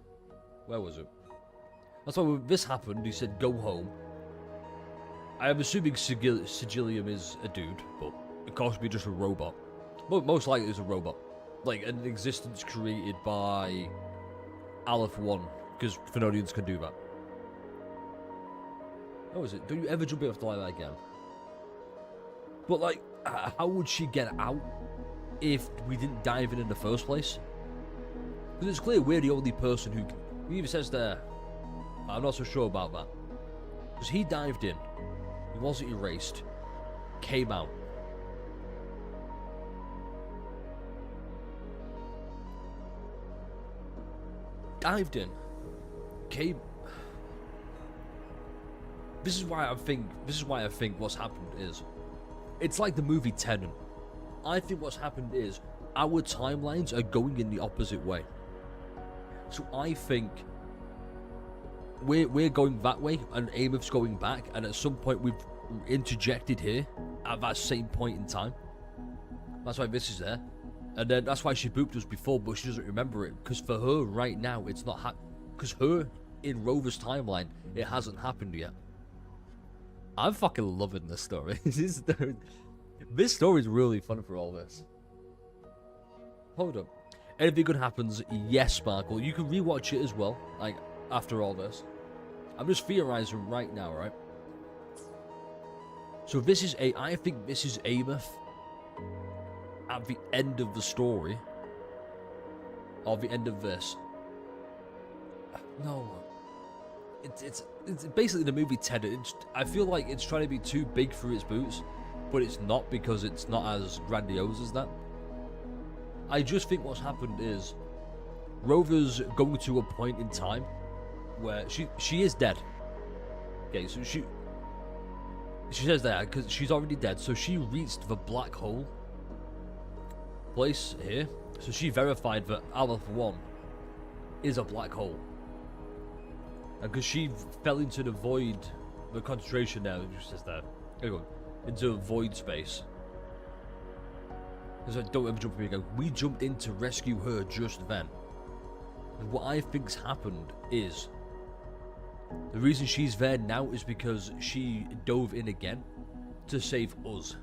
Where was it? That's why when this happened, he said, go home. I'm assuming Sigillium is a dude, but it could be just a robot. Most likely it's a robot. Like, an existence created by Aleph 1, because Phenodians can do that. How is it? Don't you ever jump in off the like that again? But like, how would she get out if we didn't dive in the first place? Because it's clear we're the only person who... He even says there, I'm not so sure about that. Because he dived in, he wasn't erased, came out. Dived in, came... This is why I think what's happened is... It's like the movie Tenet. I think what's happened is our timelines are going in the opposite way. So I think we're going that way and Ameth's going back, and at some point we've interjected here at that same point in time. That's why this is there. And then that's why she booped us before, but she doesn't remember it. Because for her right now, it's not because her in Rover's timeline, it hasn't happened yet. I'm fucking loving this story. This story is really fun for all this. Hold up. Anything good happens? Yes, Sparkle. You can rewatch it as well, like, after all this. I'm just theorizing right now, right? So this is I think this is Ameth at the end of the story. Or the end of this. No. It's basically the movie Tenet. I feel like it's trying to be too big for its boots, but it's not, because it's not as grandiose as that. I just think what's happened is Rover's going to a point in time where she is dead. Okay, so she says that because she's already dead, so she reached the black hole place here. So she verified that Aleph 1 is a black hole. And because she fell into the void, the concentration there, it just says that, into void space. Because don't ever jump for me again. We jumped in to rescue her just then. And what I think's happened is, the reason she's there now is because she dove in again to save us.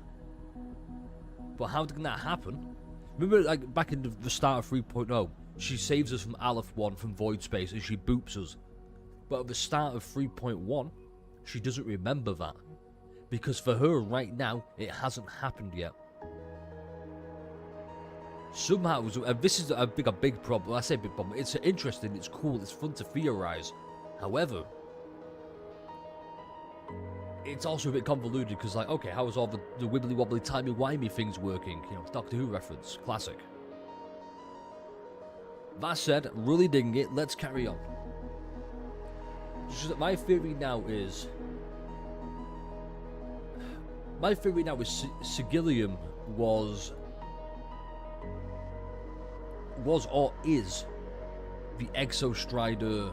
But how did that happen? Remember, like, back in the start of 3.0, she saves us from Aleph 1 from void space and she boops us. But at the start of 3.1, she doesn't remember that. Because for her right now, it hasn't happened yet. Somehow, and this is a big problem. I say big problem. It's interesting, it's cool, it's fun to theorize. However, it's also a bit convoluted because, like, okay, how is all the wibbly wobbly timey wimey things working? You know, Doctor Who reference, classic. That said, really digging it. Let's carry on. So my theory now is Sigillium was or is the Exostrider,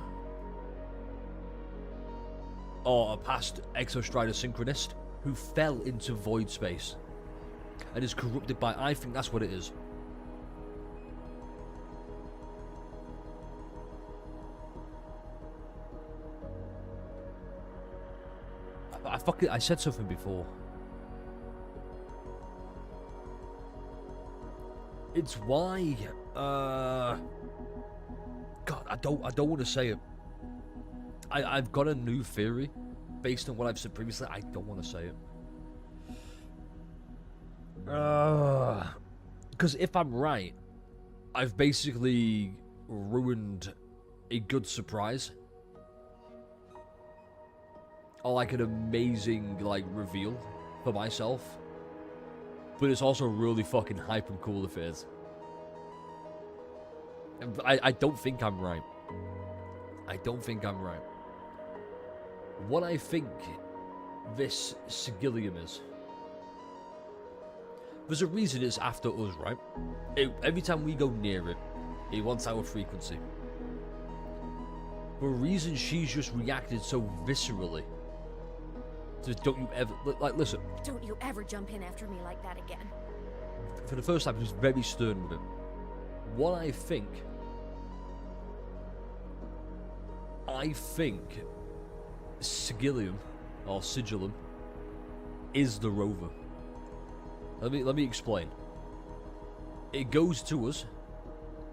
or a past Exostrider synchronist who fell into void space and is corrupted by, I think that's what it is. I said something before. It's why, God, I don't want to say it. I've got a new theory based on what I've said previously. I don't want to say it. Because if I'm right, I've basically ruined a good surprise. Or like an amazing, like, reveal for myself. But it's also really fucking hype and cool if it is. I don't think I'm right. I don't think I'm right. What I think this Sigillium is, there's a reason it's after us, right? Every time we go near it, it wants our frequency. The reason she's just reacted so viscerally. Just don't you ever, like, listen.
Don't you ever jump in after me like that again.
For the first time, he was very stern with him. What I think Sigillium, or Sigillum, is the Rover. Let me explain. It goes to us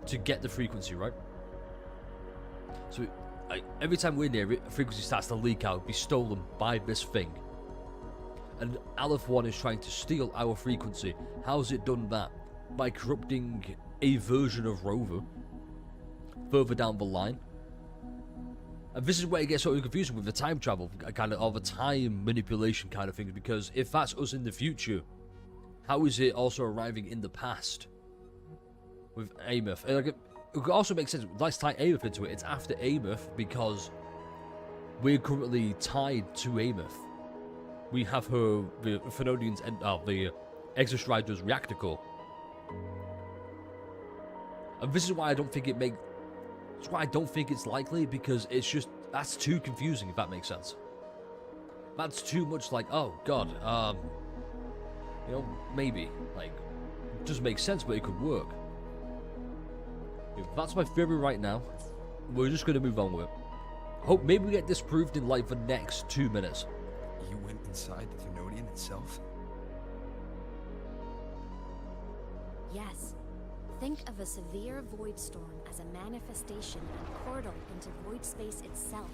to get the frequency, right? So every time we're near it, a frequency starts to leak out, be stolen by this thing. And Aleph 1 is trying to steal our frequency. How's it done that? By corrupting a version of Rover further down the line. And this is where it gets so confusing with the time travel kind of, or the time manipulation kind of things, because if that's us in the future, how is it also arriving in the past with Ameth? Like, it could also make sense. Let's tie Ameth into it. It's after Ameth because we're currently tied to Ameth. We have her, the Phenodians, and the Exostrider's reactor core. And this is why I don't think it makes. That's why I don't think it's likely, because it's just, that's too confusing, if that makes sense. That's too much like, oh god, you know, maybe, like, it doesn't make sense, but it could work. If that's my theory right now, we're just going to move on with it. Hope maybe we get disproved in like the next 2 minutes.
You went inside the Thenodian itself?
Yes. Think of a severe void storm as a manifestation and portal into void space itself.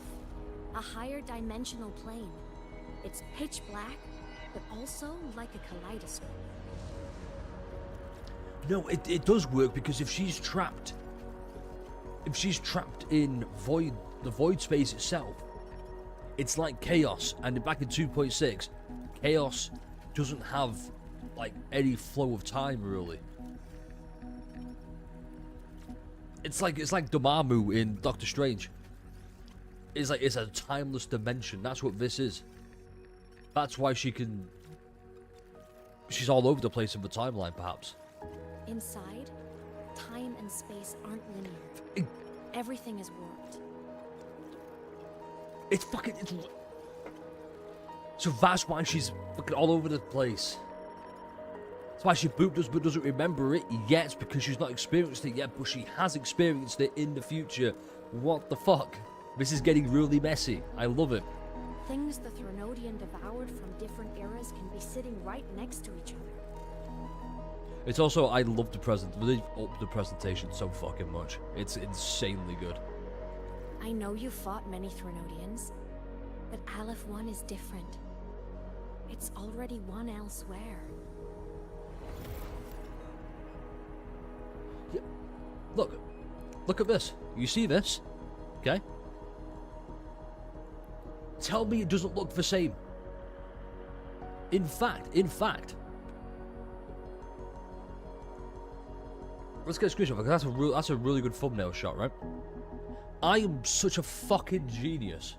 A higher dimensional plane. It's pitch black, but also like a kaleidoscope.
No, it does work, because if she's trapped in the void space itself, it's like chaos. And back in 2.6, chaos doesn't have like any flow of time really. It's like Dormammu in Doctor Strange. It's a timeless dimension. That's what this is. That's why she's all over the place in the timeline, perhaps.
Inside, time and space aren't linear. Everything is warped.
It's so that's why she's fucking all over the place. That's why she booped us but doesn't remember it yet, because she's not experienced it yet, but she has experienced it in the future. What the fuck? This is getting really messy. I love it.
Things the Thenodian devoured from different eras can be sitting right next to each other.
It's also, I love the they upped the presentation so fucking much. It's insanely good.
I know you fought many Thenodians, but Aleph 1 is different. It's already won elsewhere.
Yeah. Look at this. You see this? Okay? Tell me it doesn't look the same. In fact, let's get a screenshot, because that's a really good thumbnail shot, right? I am such a fucking genius.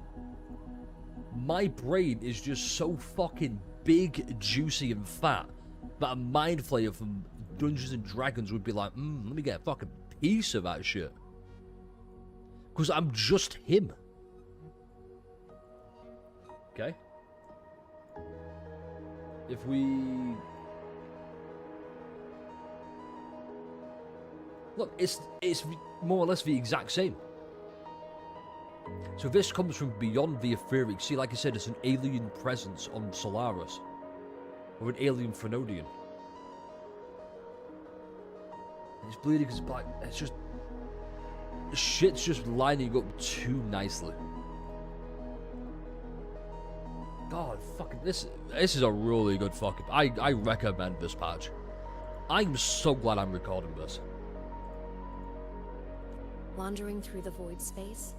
My brain is just so fucking big, juicy, and fat that a mind flayer from Dungeons and Dragons would be like, let me get a fucking piece of that shit. Because I'm just him. Okay? If we... Look, it's more or less the exact same. So this comes from beyond the etheric. See, like I said, it's an alien presence on Solaris. Or an alien Phenodian. It's bleeding because it's just... Shit's just lining up too nicely. God, fucking... This is a really good fucking... I recommend this patch. I'm so glad I'm recording this.
Wandering through the void space,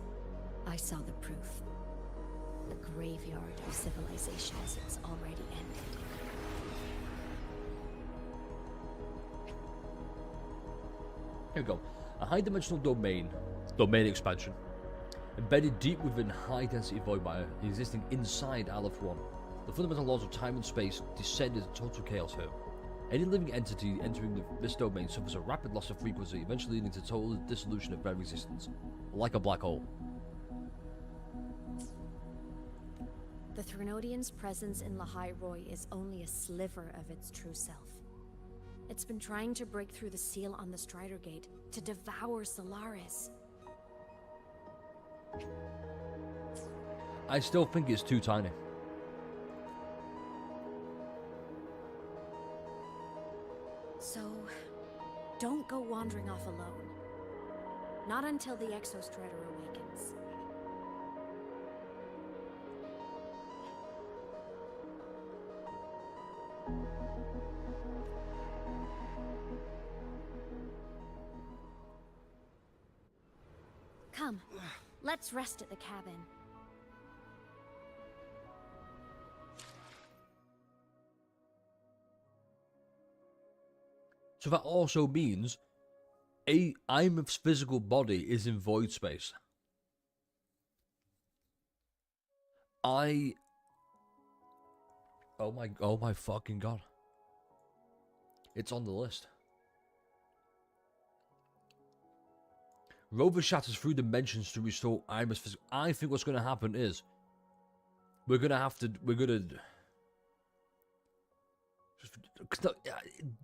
I saw the proof. The graveyard of civilizations is already ended.
Here we go. A high-dimensional domain expansion, embedded deep within high-density void matter, existing inside Aleph 1. The fundamental laws of time and space descend into total chaos here. Any living entity entering this domain suffers a rapid loss of frequency, eventually leading to total dissolution of their existence, like a black hole.
The Thenodian's presence in Lahai Roy is only a sliver of its true self. It's been trying to break through the seal on the Strider Gate to devour Solaris.
I still think it's too tiny.
So, don't go wandering off alone. Not until the Exostrider awakens. Come, let's rest at the cabin.
So that also means Imeth's physical body is in void space. Oh my fucking god. It's on the list. Rover shatters through dimensions to restore Imeth's physical. I think what's going to happen is we're going to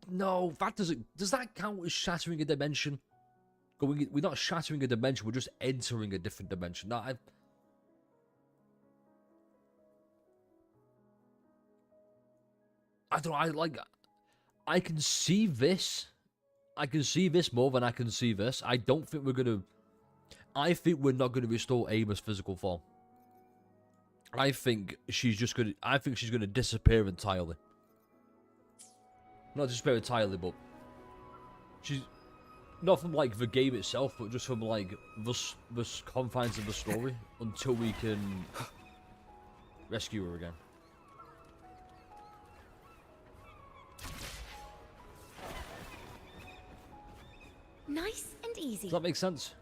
no, that doesn't. Does that count as shattering a dimension? We're not shattering a dimension. We're just entering a different dimension. No, I don't know. I can see this. I can see this more than I can see this. I don't think we're gonna. I think we're not gonna restore Amy's physical form. I think she's just gonna. I think she's gonna disappear entirely. Not disappear entirely, but she's not from like the game itself, but just from like the confines of the story until we can rescue her again.
Nice and easy.
Does that make sense?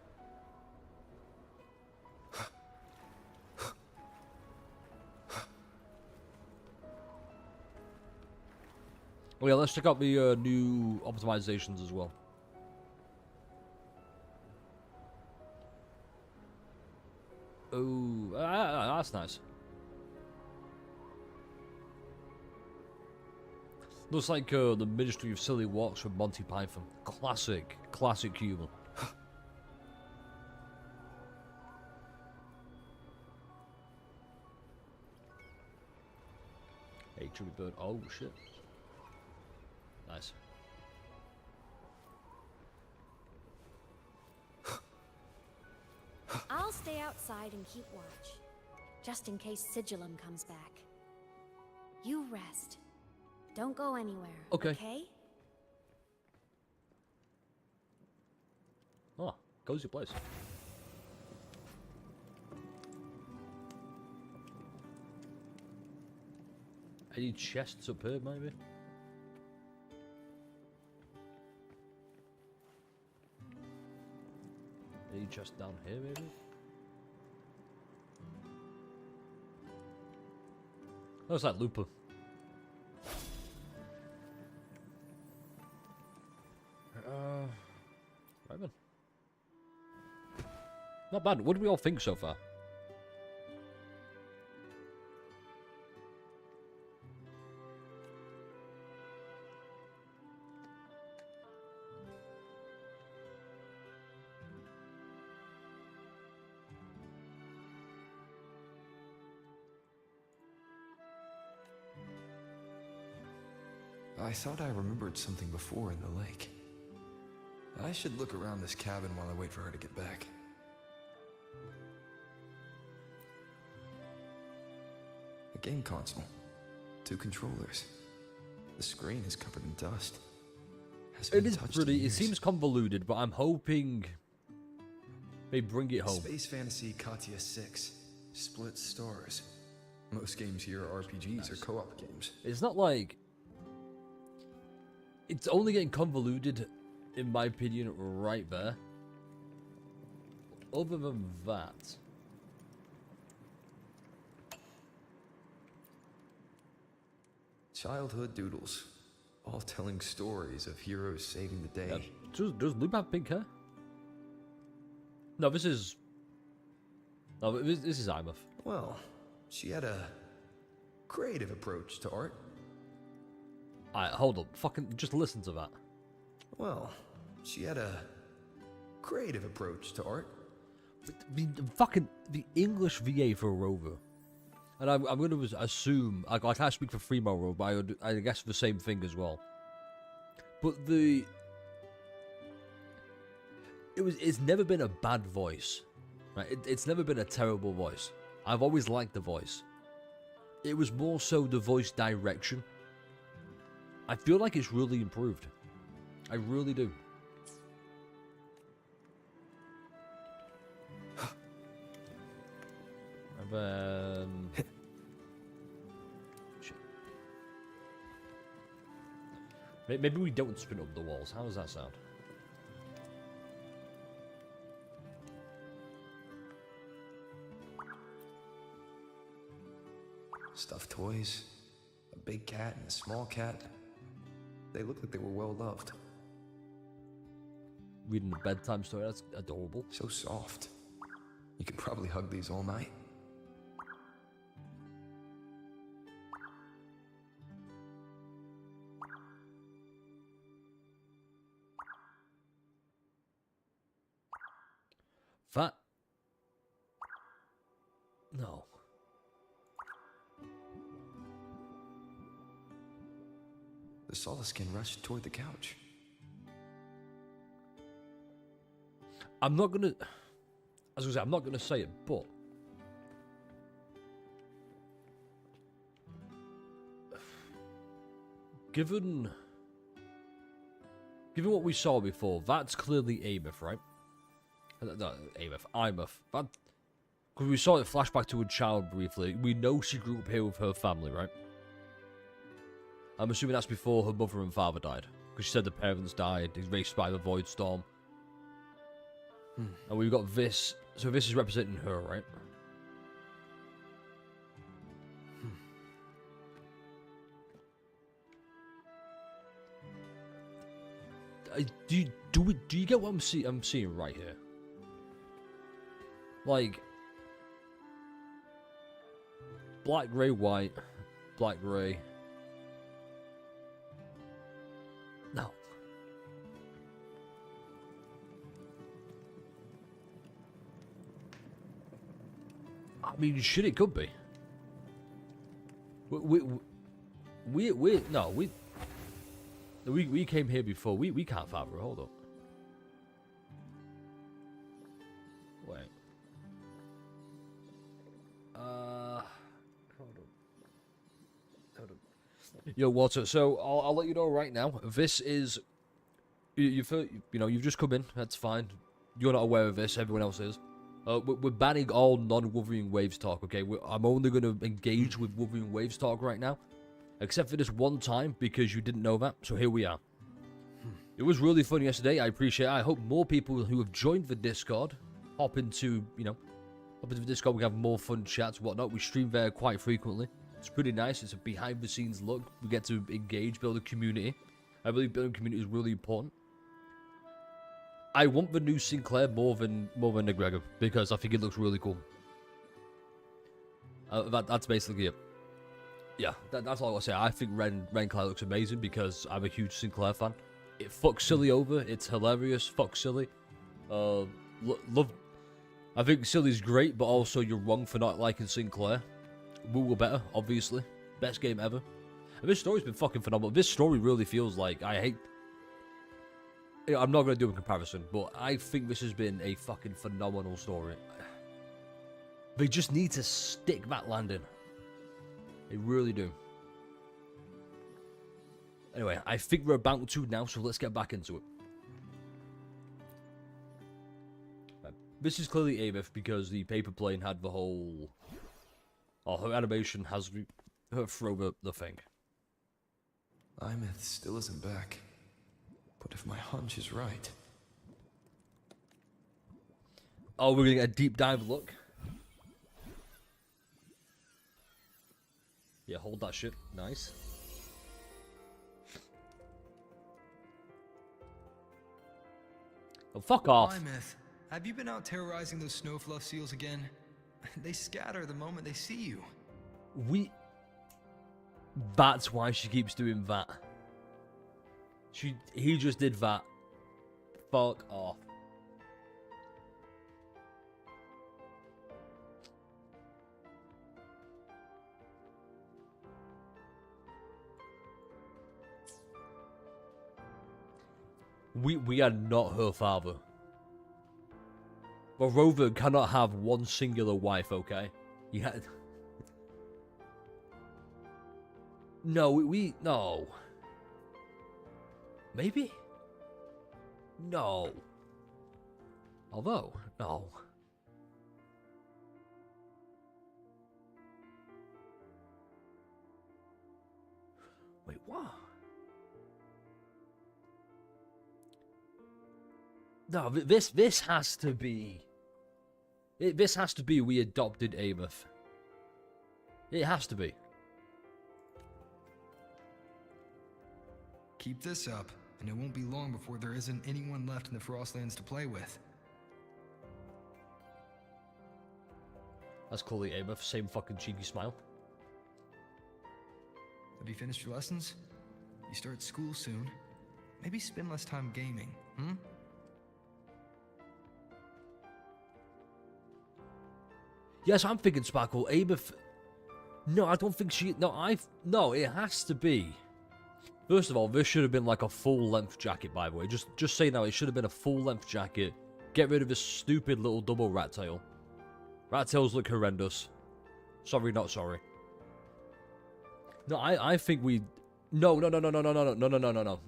Oh yeah, let's check out the new optimizations as well. Oh, that's nice. Looks like the Ministry of Silly Walks from Monty Python. Classic humor. Hey, Chubby Bird. Oh, shit. Nice.
I'll stay outside and keep watch, just in case Sigillum comes back. You rest. Don't go anywhere. Okay?
Oh, cozy place. Any chests up here, maybe? Any chest down here, maybe? Oh, it's that Looper. Right then. Not bad. What do we all think so far?
I thought I remembered something before in the lake. I should look around this cabin while I wait for her to get back. A game console. 2 controllers. The screen is covered in dust.
It is pretty. It seems convoluted, but I'm hoping they bring it home.
Space Fantasy Katya 6. Split stars. Most games here are RPGs or co-op games.
It's not like... It's only getting convoluted, in my opinion, right there. Other than that...
Childhood doodles. All telling stories of heroes saving the day.
Yeah. Does Loop have pink hair? No, this is... No, this is Imeth.
Well, she had a creative approach to art.
Alright, hold up. Fucking just listen to that.
Well, she had a creative approach to art.
The English VA for Rover. And I'm going to assume, I can't speak for female Rover, but I guess the same thing as well. But it's never been a bad voice. Right? It's never been a terrible voice. I've always liked the voice. It was more so the voice direction. I feel like it's really improved. I really do. then... Shit. Maybe we don't spin up the walls. How does that sound?
Stuffed toys, a big cat and a small cat. They look like they were well loved.
Reading a bedtime story, that's adorable.
So soft. You could probably hug these all night.
That... No.
The Solaskin rushed toward the couch.
I'm not gonna... As I was gonna say, I'm not gonna say it, but... Given what we saw before, that's clearly Ameth, right? No, Imeth. That... Because we saw it flashback to a child briefly. We know she grew up here with her family, right? I'm assuming that's before her mother and father died. Because she said the parents died, erased by the Void Storm. And we've got this. So this is representing her, right? Do you get what I'm seeing right here? Like black, grey, white, black, grey. No. I mean, shit, it could be. We came here before. We can't father her. Hold up. Wait. Hold up. Yo, Walter. So I'll let you know right now. This is you've just come in. That's fine. You're not aware of this. Everyone else is. We're banning all non-Wurthering Waves talk. Okay, I'm only going to engage with Wurthering Waves talk right now. Except for this one time, because you didn't know that, so here we are. It was really fun yesterday, I appreciate it. I hope more people who have joined the Discord hop into the Discord. We have more fun chats, whatnot. We stream there quite frequently. It's pretty nice. It's a behind-the-scenes look. We get to engage, build a community. I believe building a community is really important. I want the new Sinclair more than McGregor, because I think it looks really cool. That's basically it. Yeah, that's all I want to say. I think Renclair looks amazing because I'm a huge Sinclair fan. It fucks Silly over. It's hilarious. Fuck Silly. Love. I think Silly's great, but also you're wrong for not liking Sinclair. We were better, obviously. Best game ever. And this story's been fucking phenomenal. This story really feels like I'm not going to do a comparison, but I think this has been a fucking phenomenal story. They just need to stick that landing. They really do. Anyway, I think we're about to now, so let's get back into it. This is clearly Ameth because the paper plane had the whole... her animation has her throw the thing.
Imeth still isn't back. But if my hunch is right...
Oh, we're going to get a deep dive look. Yeah, hold that shit. Nice. Oh, fuck off.
Imeth, have you been out terrorizing those snowfluff seals again? They scatter the moment they see you.
That's why she keeps doing that. He just did that. Fuck off. We are not her father. But Rover cannot have one singular wife, okay? He had... No, no. Maybe? No. Although, no. No, this has to be... This has to be we adopted Ameth. It has to be.
Keep this up, and it won't be long before there isn't anyone left in the Frostlands to play with.
That's clearly Ameth, same fucking cheeky smile.
Have you finished your lessons? You start school soon. Maybe spend less time gaming, hmm?
Yes, I'm thinking Sparkle. Ameth... No, I don't think she... No, it has to be. First of all, this should have been like a full-length jacket, by the way. Just say now, it should have been a full-length jacket. Get rid of this stupid little double rat tail. Rat tails look horrendous. Sorry, not sorry. No, I think we... No.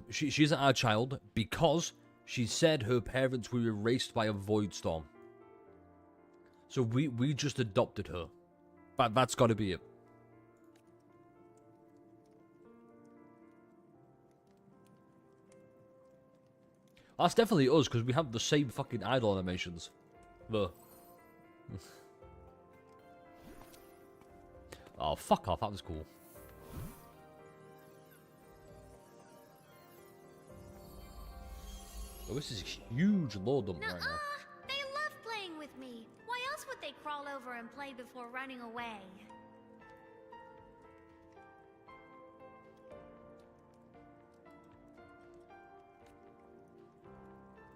She isn't our child because she said her parents were erased by a void storm. So we just adopted her. That's got to be it. That's definitely us, because we have the same fucking idol animations. Oh, fuck off. That was cool. Oh, this is a huge lore dump right now.
They love playing with me. Why else would they crawl over and play before running away?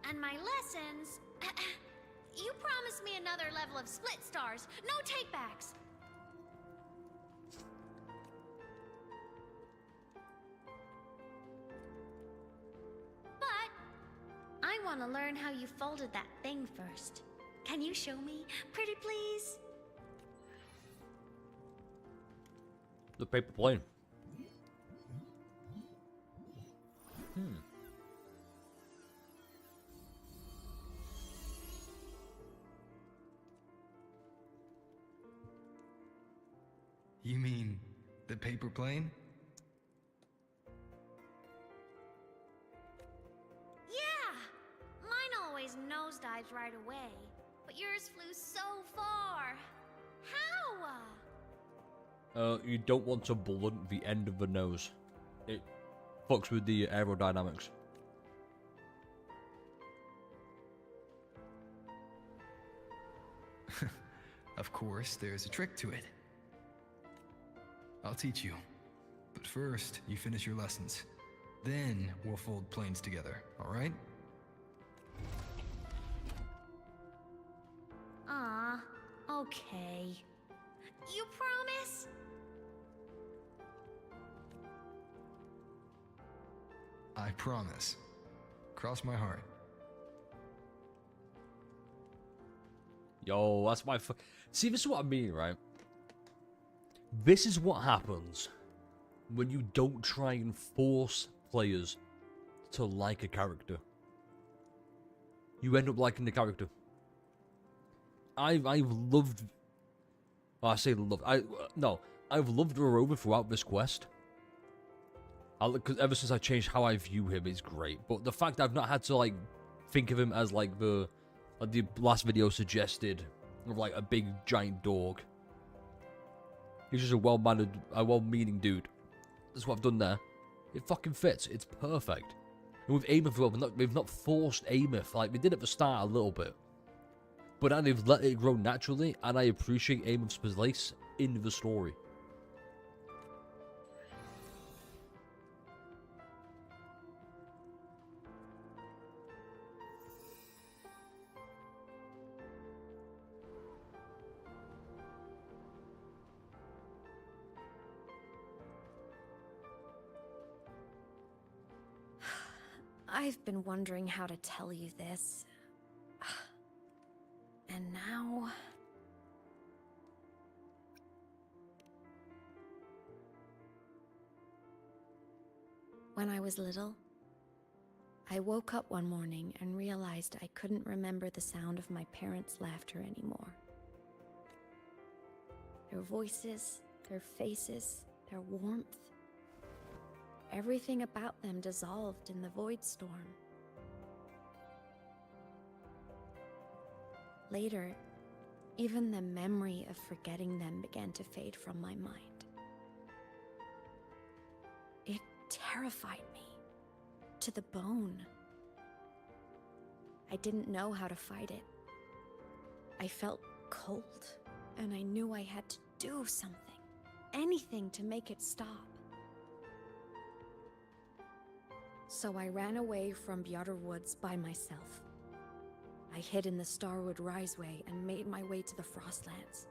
And my lessons... You promised me another level of split stars. No takebacks. But I want to learn how you folded that thing first. Can you show me? Pretty please?
The paper plane.
You mean the paper plane?
Yeah! Mine always nosedives right away, but yours flew so far. How?
You don't want to blunt the end of the nose. It fucks with the aerodynamics.
Of course, there's a trick to it. I'll teach you. But first, you finish your lessons. Then we'll fold planes together, alright?
Aw, okay. You promise?
I promise. Cross my heart.
Yo, that's my See, this is what I mean, right? This is what happens when you don't try and force players to like a character. You end up liking the character. I've loved... Well, I say loved. I've loved Rover throughout this quest. Cause ever since I changed how I view him, it's great. But the fact I've not had to, like, think of him as, like the last video suggested, of, like, a big, giant dog. He's just a well-mannered, well-meaning dude. That's what I've done there. It fucking fits. It's perfect. And with Ameth, well, we've not forced Ameth. Like, we did at the start a little bit. But now they've let it grow naturally, and I appreciate Ameth's place in the story.
I've been wondering how to tell you this. And now... When I was little, I woke up one morning and realized I couldn't remember the sound of my parents' laughter anymore. Their voices, their faces, their warmth. Everything about them dissolved in the void storm. Later, even the memory of forgetting them began to fade from my mind. It terrified me to the bone. I didn't know how to fight it. I felt cold, and I knew I had to do something, anything to make it stop. So I ran away from Bjorder Woods by myself. I hid in the Starwood Riseway and made my way to the Frostlands.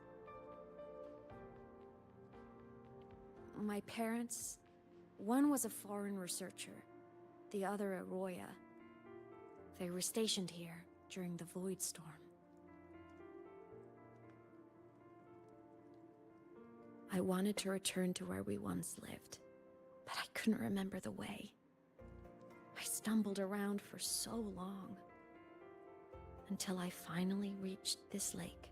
My parents, one was a foreign researcher, the other a Roya. They were stationed here during the Void Storm. I wanted to return to where we once lived, but I couldn't remember the way. I stumbled around for so long, until I finally reached this lake.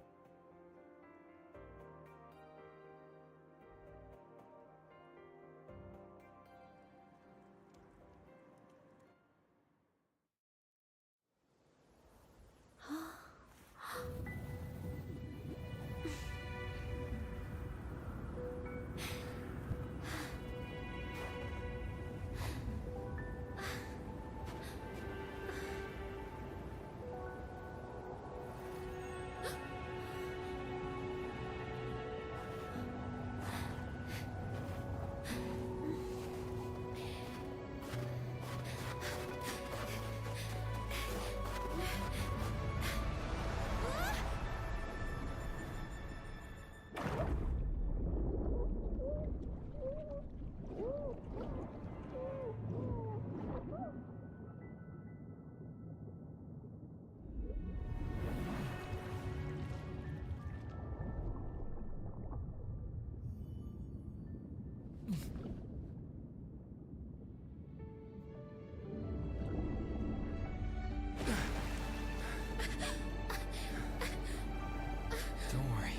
Don't worry.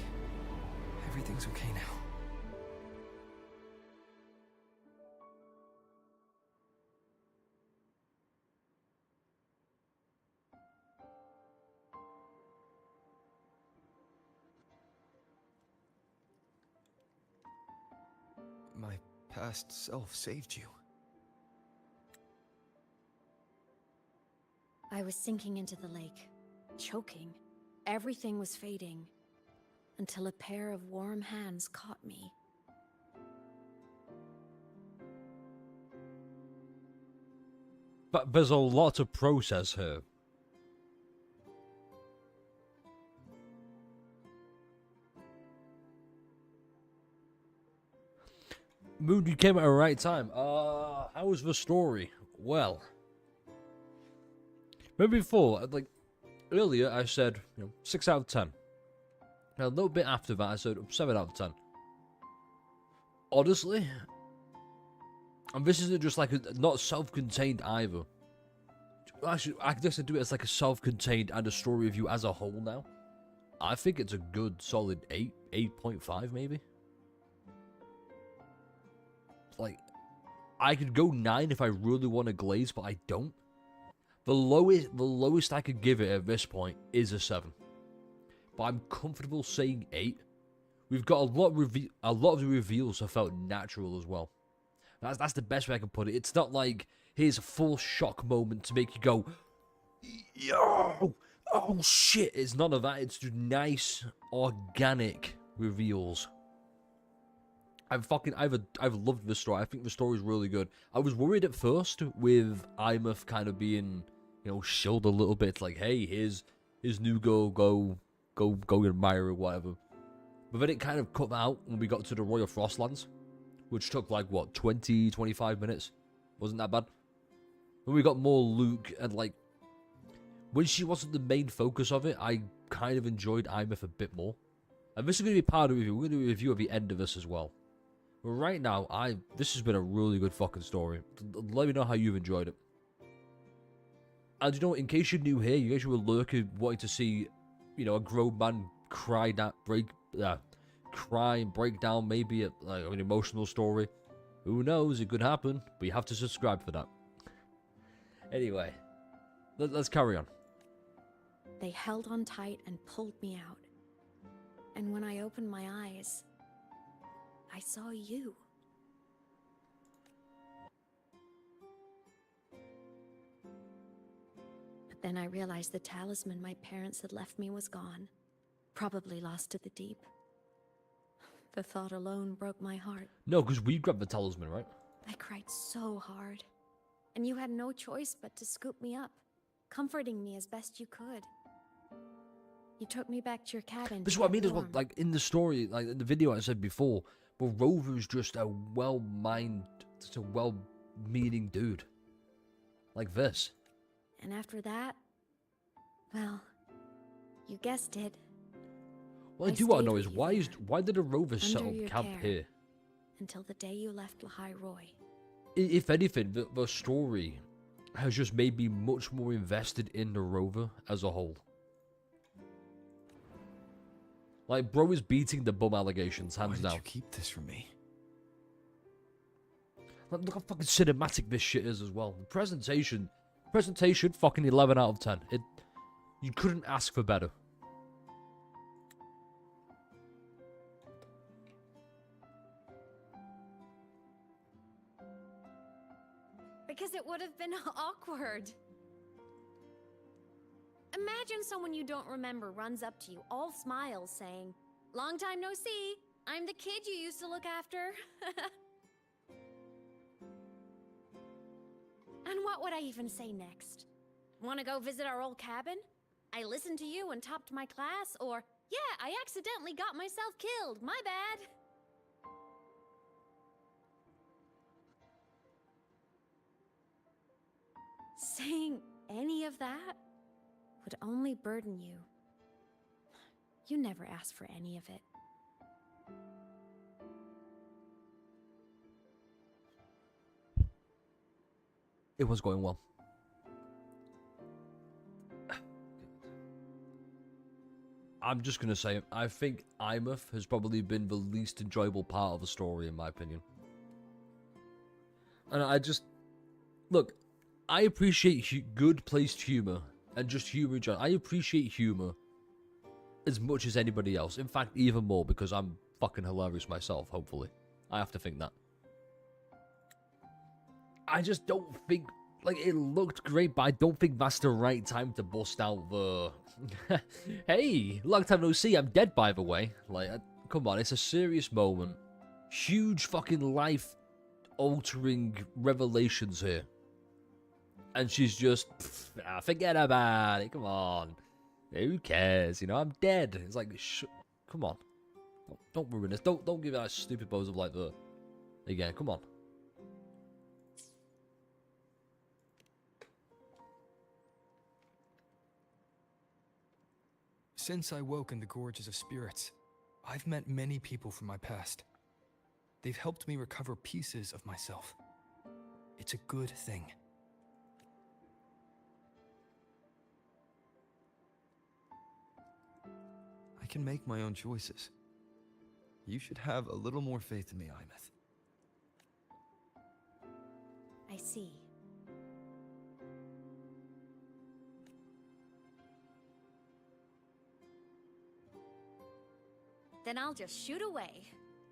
Everything's okay now. My past self saved you.
I was sinking into the lake, choking. Everything was fading, until a pair of warm hands caught me.
But there's a lot to process here. Moon, you came at the right time. How was the story? Well, maybe before, like, earlier I said, 6 out of 10. And a little bit after that I said 7 out of 10. Honestly, and this isn't just like not self-contained either. Actually, I guess I do it as like a self-contained and a story review as a whole now. I think it's a good solid 8, 8.5 maybe. Like, I could go 9 if I really want to glaze, but I don't. The lowest I could give it at this point is a 7. But I'm comfortable saying 8. We've got a lot of the reveals have felt natural as well. That's the best way I can put it. It's not like here's a full shock moment to make you go, yo, oh shit. It's none of that. It's just nice, organic reveals. I've loved this story. I think the story is really good. I was worried at first with Imeth kind of being, shilled a little bit. Like, hey, here's his new girl, go admire her, whatever. But then it kind of cut out when we got to the Royal Frostlands, which took like, what, 20, 25 minutes? Wasn't that bad? When we got more Luke and like, when she wasn't the main focus of it, I kind of enjoyed Imeth a bit more. And this is going to be part of the review. We're going to do a review of the end of this as well. But right now, this has been a really good fucking story. Let me know how you've enjoyed it. And in case you're new here, you guys were lurking, wanting to see, a grown man cry and break down maybe an emotional story. Who knows? It could happen, but you have to subscribe for that. Anyway, let's carry on.
They held on tight and pulled me out. And when I opened my eyes, I saw you. But then I realized the talisman my parents had left me was gone, probably lost to the deep. The thought alone broke my heart.
No, because we grabbed the talisman, right?
I cried so hard, and you had no choice but to scoop me up, comforting me as best you could. You took me back to your cabin.
This is what I mean as well. Like in the story, like in the video I said before, but Rover is just a just a well-meaning dude. Like this.
And after that, well, you guessed it.
What I do want to know is why did a Rover set
under
up
your
camp
care,
here?
Until the day you left Lahai Roy.
If anything, the story has just made me much more invested in the Rover as a whole. Like, bro is beating the bum allegations, hands down.
Why did you keep this from me?
Like, look how fucking cinematic this shit is as well. The presentation, fucking 11 out of 10. You couldn't ask for better.
Because it would have been awkward. Imagine someone you don't remember runs up to you, all smiles, saying, "Long time no see. I'm the kid you used to look after." And what would I even say next? Want to go visit our old cabin? I listened to you and topped my class, or, yeah, I accidentally got myself killed. My bad. Saying any of that would only burden you. You never asked for any of it.
It was going well. I'm just gonna say, I think Imouth has probably been the least enjoyable part of the story, in my opinion. And I just... Look, I appreciate good placed humor, and just humor in general. I appreciate humor as much as anybody else. In fact, even more, because I'm fucking hilarious myself, hopefully. I have to think that. I just don't think... Like, it looked great, but I don't think that's the right time to bust out the... Hey, long time no see, I'm dead, by the way. Like, come on, it's a serious moment. Huge fucking life-altering revelations here. And she's just, forget about it, come on. Who cares, you know, I'm dead. It's like, come on. Don't ruin this. Don't give that stupid pose of like the... Again, come on.
Since I woke in the Gorges of Spirits, I've met many people from my past. They've helped me recover pieces of myself. It's a good thing. I can make my own choices. You should have a little more faith in me, Imouth.
I see. Then I'll just shoot away.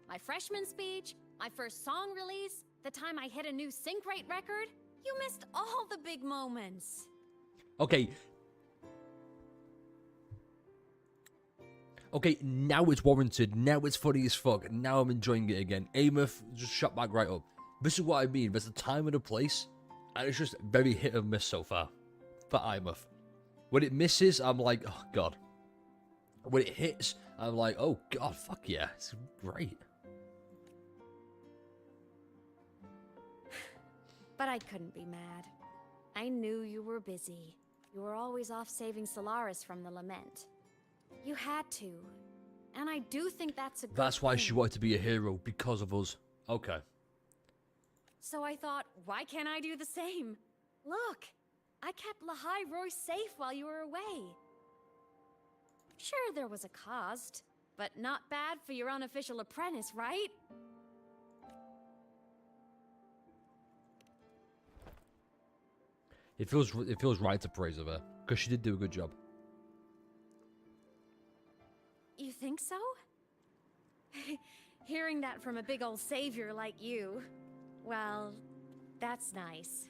My freshman speech, my first song release, the time I hit a new sync rate record. You missed all the big moments.
Okay. Okay, now it's warranted. Now it's funny as fuck. Now I'm enjoying it again. Amouth just shut back right up. This is what I mean. There's a time and a place, and it's just very hit and miss so far for Imouth. When it misses, I'm like, oh god. When it hits, I'm like, oh god, fuck yeah, it's great.
But I couldn't be mad. I knew you were busy. You were always off saving Solaris from the lament. You had to. And I do think that's a good
That's why
thing.
she wanted to be a hero, because of us. Okay.
So I thought, why can't I do the same? Look, I kept Lahai Roy safe while you were away. Sure, there was a cost, but not bad for your unofficial apprentice, right?
It feels right to praise her there, because she did do a good job.
You think so? Hearing that from a big old savior like you, well, that's nice.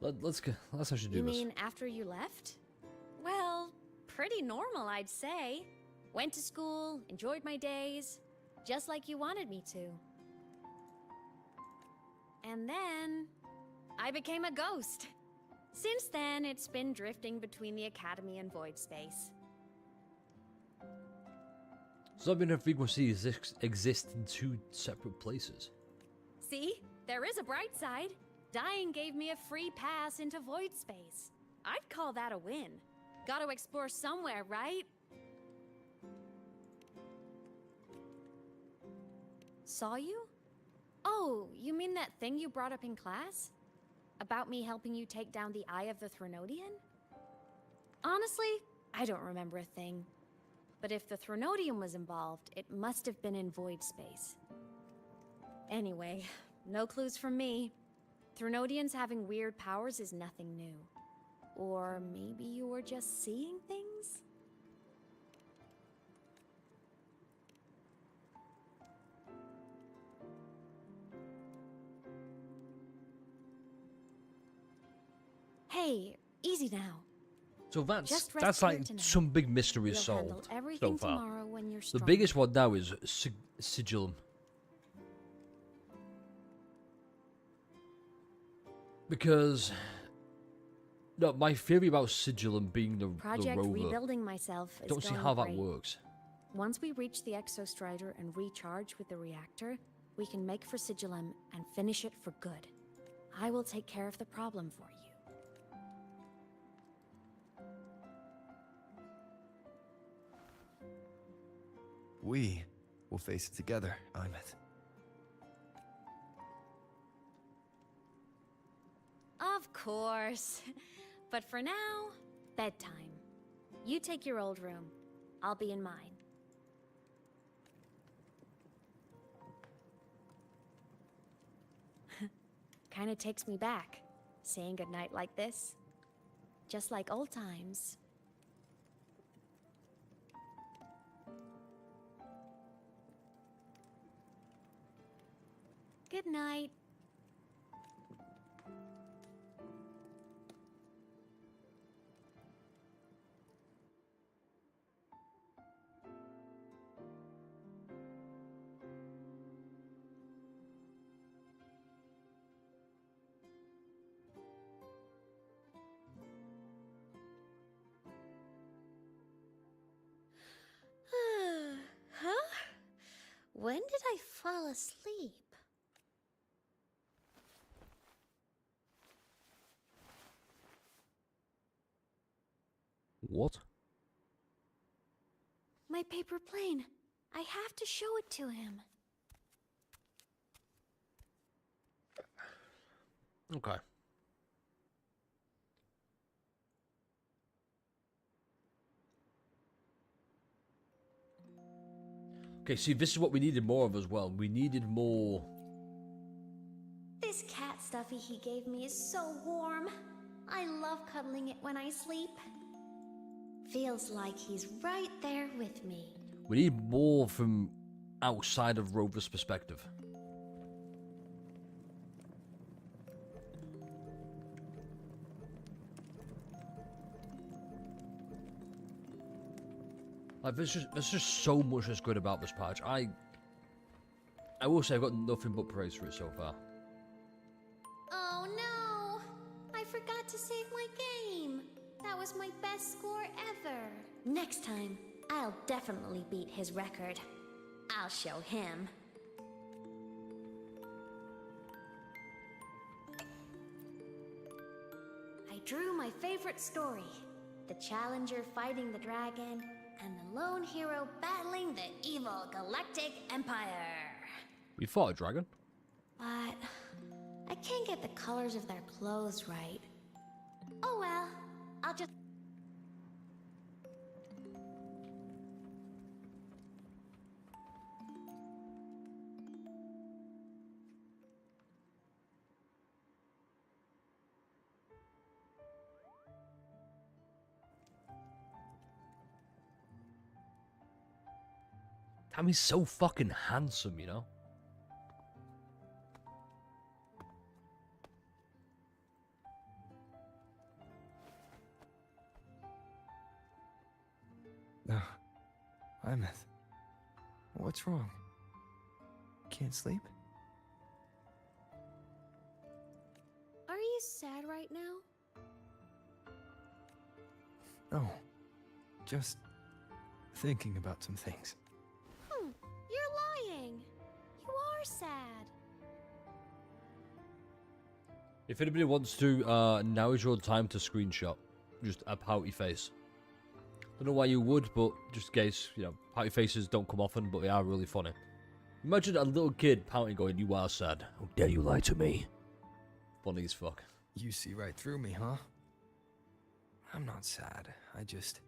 Let's actually do
You
this.
mean after you left? Well, pretty normal, I'd say. Went to school, enjoyed my days, just like you wanted me to. And then I became a ghost. Since then, it's been drifting between the Academy and Void Space.
So that means frequencies exist in two separate places.
See? There is a bright side. Dying gave me a free pass into Void Space. I'd call that a win. Gotta explore somewhere, right? Saw you? Oh, you mean that thing you brought up in class? About me helping you take down the Eye of the Threnodian? Honestly, I don't remember a thing. But if the Threnodian was involved, it must have been in Void Space. Anyway, no clues from me. Threnodians having weird powers is nothing new. Or maybe you were just seeing things? Hey, easy now.
So
Just rest
that's
here
like
tonight.
some big mystery
We'll
is
handle
solved so
everything
far.
tomorrow when you're
The
stronger.
biggest one now is Sigillum. Because no, my theory about Sigillum being the
Project
Rover,
Rebuilding Myself is
don't see
going
how that
great.
works.
Once we reach the Exostrider and recharge with the reactor, we can make for Sigillum and finish it for good. I will take care of the problem for you.
We will face it together, Imet.
Of course. But for now, bedtime. You take your old room. I'll be in mine. Kinda takes me back, saying goodnight like this. Just like old times. Good night.
Huh? When did I fall asleep?
What?
My paper plane. I have to show it to him.
Okay. Okay, see, this is what we needed more of as well. We needed more.
This cat stuffy he gave me is so warm. I love cuddling it when I sleep. Feels like he's right there with me.
We need more from outside of Rover's perspective. Like, there's just so much that's good about this patch. I will say I've got nothing but praise for it so far.
Oh no! I forgot to save my game. That was my best score ever. Next time, I'll definitely beat his record. I'll show him. I drew my favorite story. The challenger fighting the dragon, and the lone hero battling the evil Galactic Empire.
We fought a dragon.
But I can't get the colors of their clothes right. Oh well, I'll just...
Damn, he's so fucking handsome, you know?
No. Imeth. What's wrong? Can't sleep?
Are you sad right now?
No. Just thinking about some things.
You're lying. You are sad.
If anybody wants to, now is your time to screenshot. Just a pouty face. Don't know why you would, but just in case, you know, pouty faces don't come often, but they are really funny. Imagine a little kid pouting going, "You are sad. How dare you lie to me?" Funny as fuck.
You see right through me, huh? I'm not sad. I just...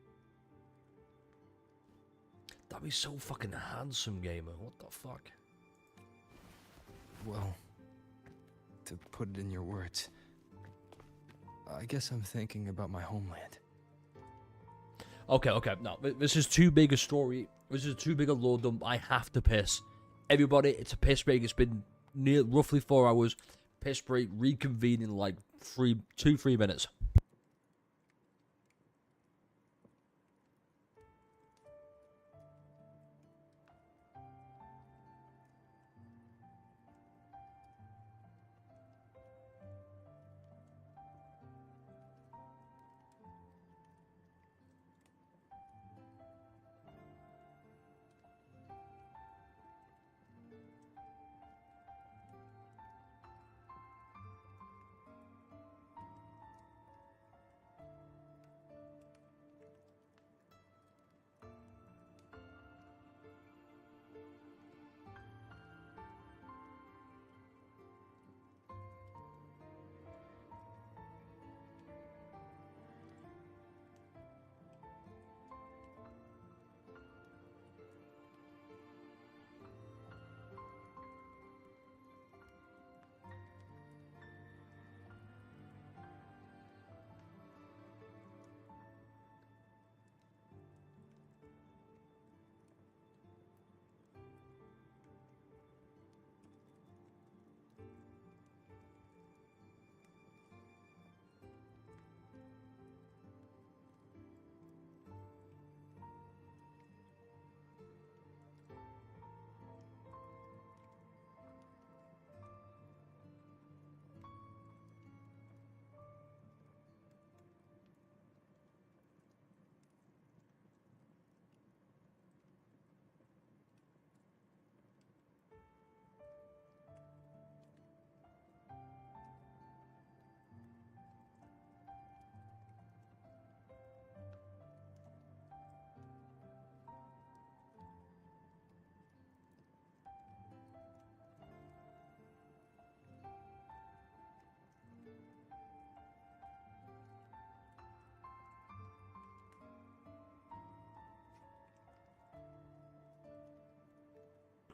That'd be so fucking handsome, gamer. What the fuck?
Well, to put it in your words, I guess I'm thinking about my homeland.
Okay, no, this is too big a story. This is too big a lore dump. I have to piss. Everybody, it's a piss break. It's been roughly 4 hours. Piss break, reconvene in like 2-3 minutes.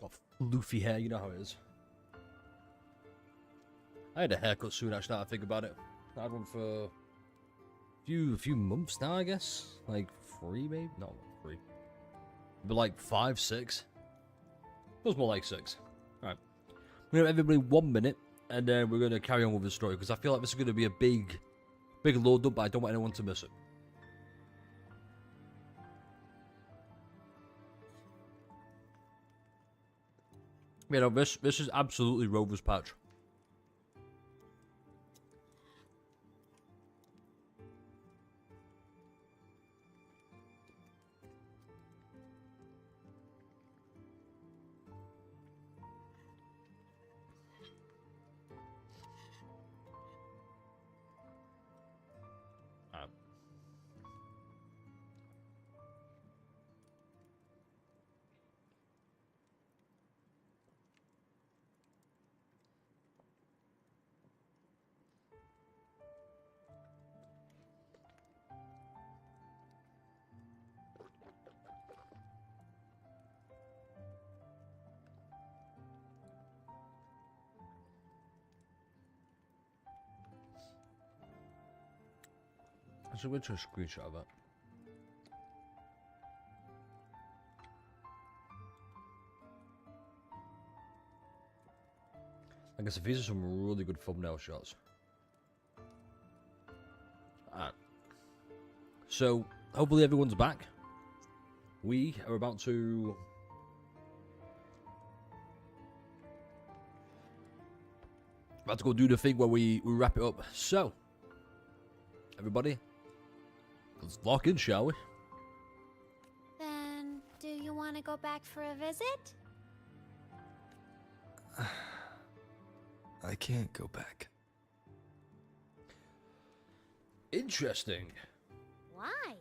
Got floofy hair, you know how it is. I had a haircut soon, actually, now I think about it. I had one for a few months now, I guess. Like 3, maybe? No, not 3. But like 5, 6. It was more like 6. Alright. We're going to give everybody 1 minute, and then we're going to carry on with the story, because I feel like this is going to be a big load up, but I don't want anyone to miss it. You know, this is absolutely Rover's patch. I should went to a screenshot of it. I guess these are some really good thumbnail shots. Alright. So, hopefully everyone's back. We are about to... go do the thing where we wrap it up. So, everybody, let's lock in, shall we?
Then, do you want to go back for a visit?
I can't go back.
Interesting.
Why?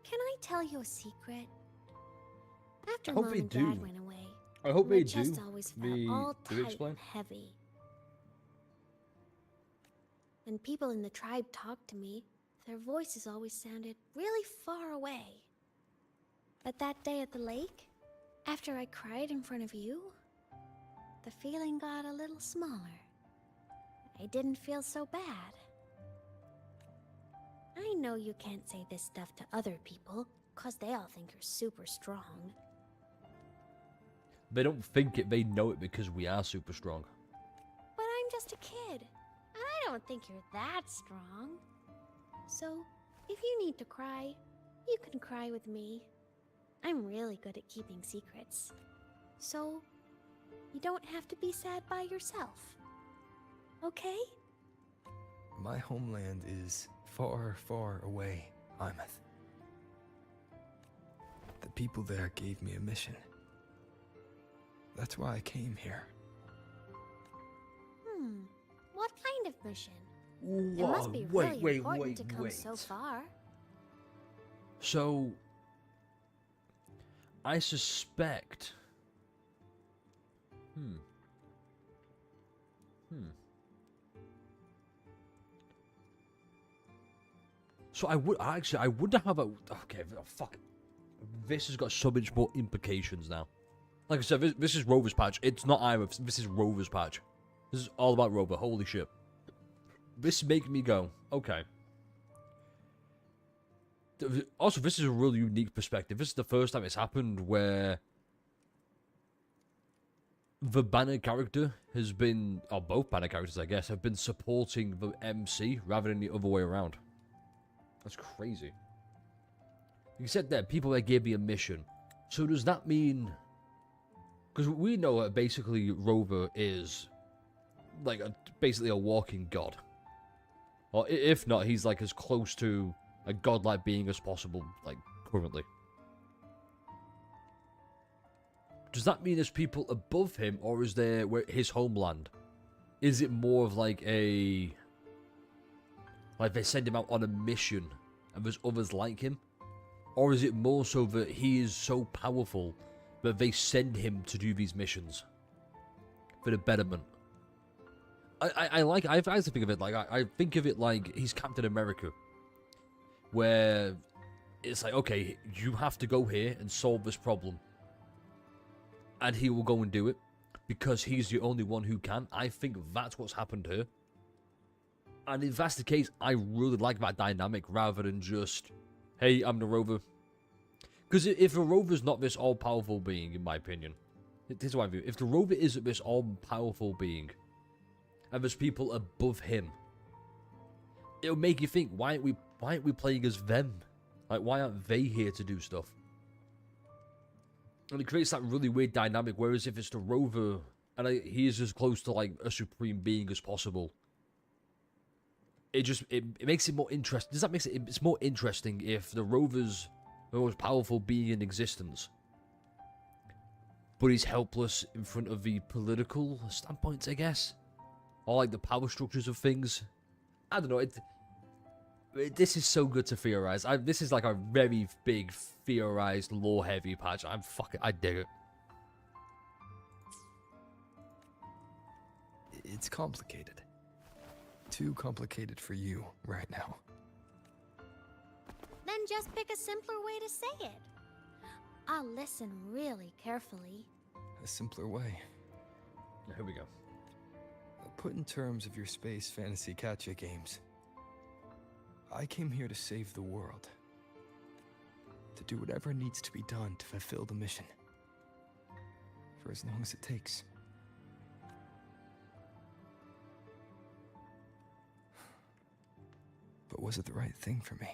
Can I tell you a secret? After Mom and Dad went away,
I hope
my
they
chest
do.
always felt all
Do they
tight
explain?
and heavy. When people in the tribe talked to me, their voices always sounded really far away. But that day at the lake, after I cried in front of you, the feeling got a little smaller. I didn't feel so bad. I know you can't say this stuff to other people, 'cause they all think you're super strong.
They don't think it, they know it because we are super strong.
But I'm just a kid, and I don't think you're that strong. So, if you need to cry, you can cry with me. I'm really good at keeping secrets. So, you don't have to be sad by yourself. Okay?
My homeland is far, far away, Imeth. The people there gave me a mission. That's why I came here.
What kind of mission? It must be really important to come so far.
So, I suspect... So I would have a... Okay, fuck. This has got so much more implications now. Like I said, this is Rover's patch. It's not Imeth's. This is Rover's patch. This is all about Rover. Holy shit. This makes me go, okay. Also, this is a really unique perspective. This is the first time it's happened where the banner character has been, or both banner characters, I guess, have been supporting the MC rather than the other way around. That's crazy. You said that people that gave me a mission. So does that mean... Because we know that basically Rover is like basically a walking god. Or if not, he's like as close to a godlike being as possible, like currently. Does that mean there's people above him, or is there his homeland? Is it more of like a... Like they send him out on a mission and there's others like him? Or is it more so that he is so powerful that they send him to do these missions for the betterment? I like to think of it like, I think of it like he's Captain America, where it's like, okay, you have to go here and solve this problem, and he will go and do it because he's the only one who can. I think that's what's happened here, and if that's the case, I really like that dynamic rather than just, hey, I'm the Rover. Because if a Rover's not this all-powerful being, in my opinion, here's what I view. If the Rover isn't this all-powerful being, and there's people above him, it'll make you think, why aren't we playing as them? Like, why aren't they here to do stuff? And it creates that really weird dynamic, whereas if it's the Rover, and he is as close to, like, a supreme being as possible, it makes it more interesting. Does that make it... It's more interesting if the Rover's the most powerful being in existence, but he's helpless in front of the political standpoints, I guess, or like the power structures of things. I don't know. This is so good to theorize. This is like a very big theorized, lore-heavy patch. I dig it.
It's complicated. Too complicated for you right now.
Then just pick a simpler way to say it. I'll listen really carefully.
A simpler way.
Here we go.
Put in terms of your space fantasy catch-a games, I came here to save the world. To do whatever needs to be done to fulfill the mission. For as long as it takes. But was it the right thing for me?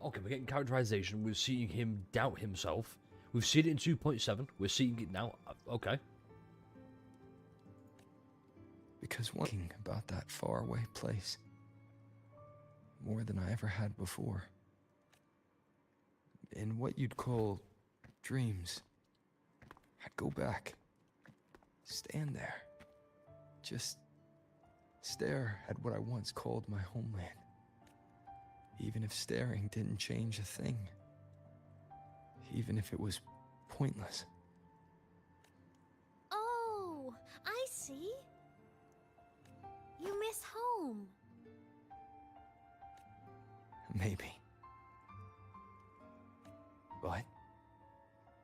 Okay, we're getting characterization. We're seeing him doubt himself. We've seen it in 2.7. We're seeing it now. Okay.
Because thinking about that faraway place more than I ever had before. In what you'd call dreams, I'd go back, stand there, just stare at what I once called my homeland. Even if staring didn't change a thing. Even if it was pointless.
Oh, I see. You miss home.
Maybe. But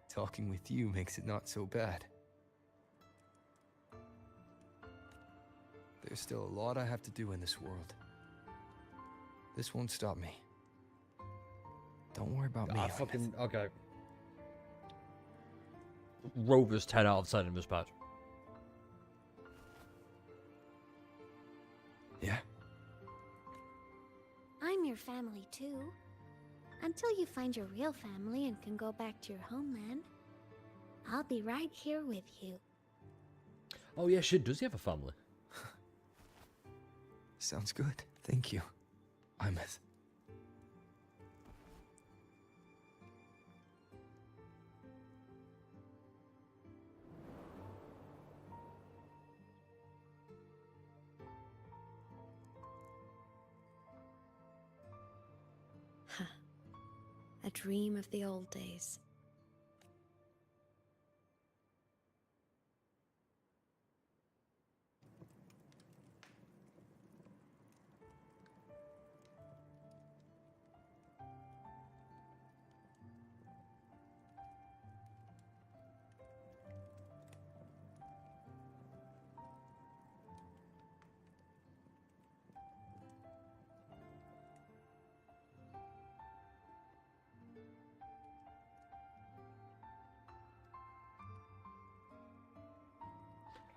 talking with you makes it not so bad. There's still a lot I have to do in this world. This won't stop me. Don't worry about me.
Okay. Rover's 10 out of 10 in this patch.
Yeah?
I'm your family too. Until you find your real family and can go back to your homeland, I'll be right here with you.
Oh yeah, shit, does he have a family?
Sounds good. Thank you, Imeth.
A dream of the old days.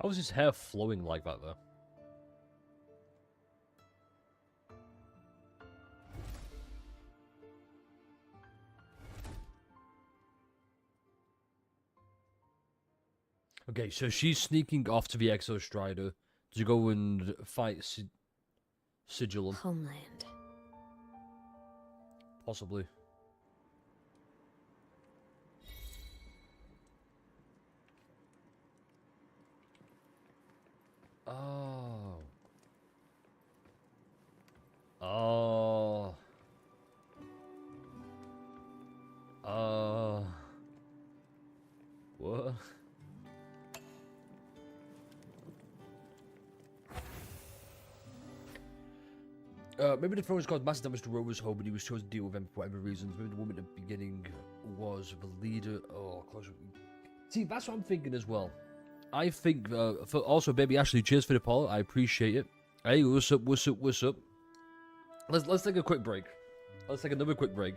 How was his hair flowing like that, though? Okay, so she's sneaking off to the Exo Strider to go and fight Sigillum.
Homeland.
Possibly. Oh. Oh. What? Maybe the throne caused massive damage to Rover's home, but he was chosen to deal with them for whatever reasons. Maybe the woman at the beginning was the leader. Oh, close. See, that's what I'm thinking as well. I think, also, baby Ashley, cheers for the poll. I appreciate it. Hey, what's up, what's up, what's up? Let's take a quick break. Let's take another quick break.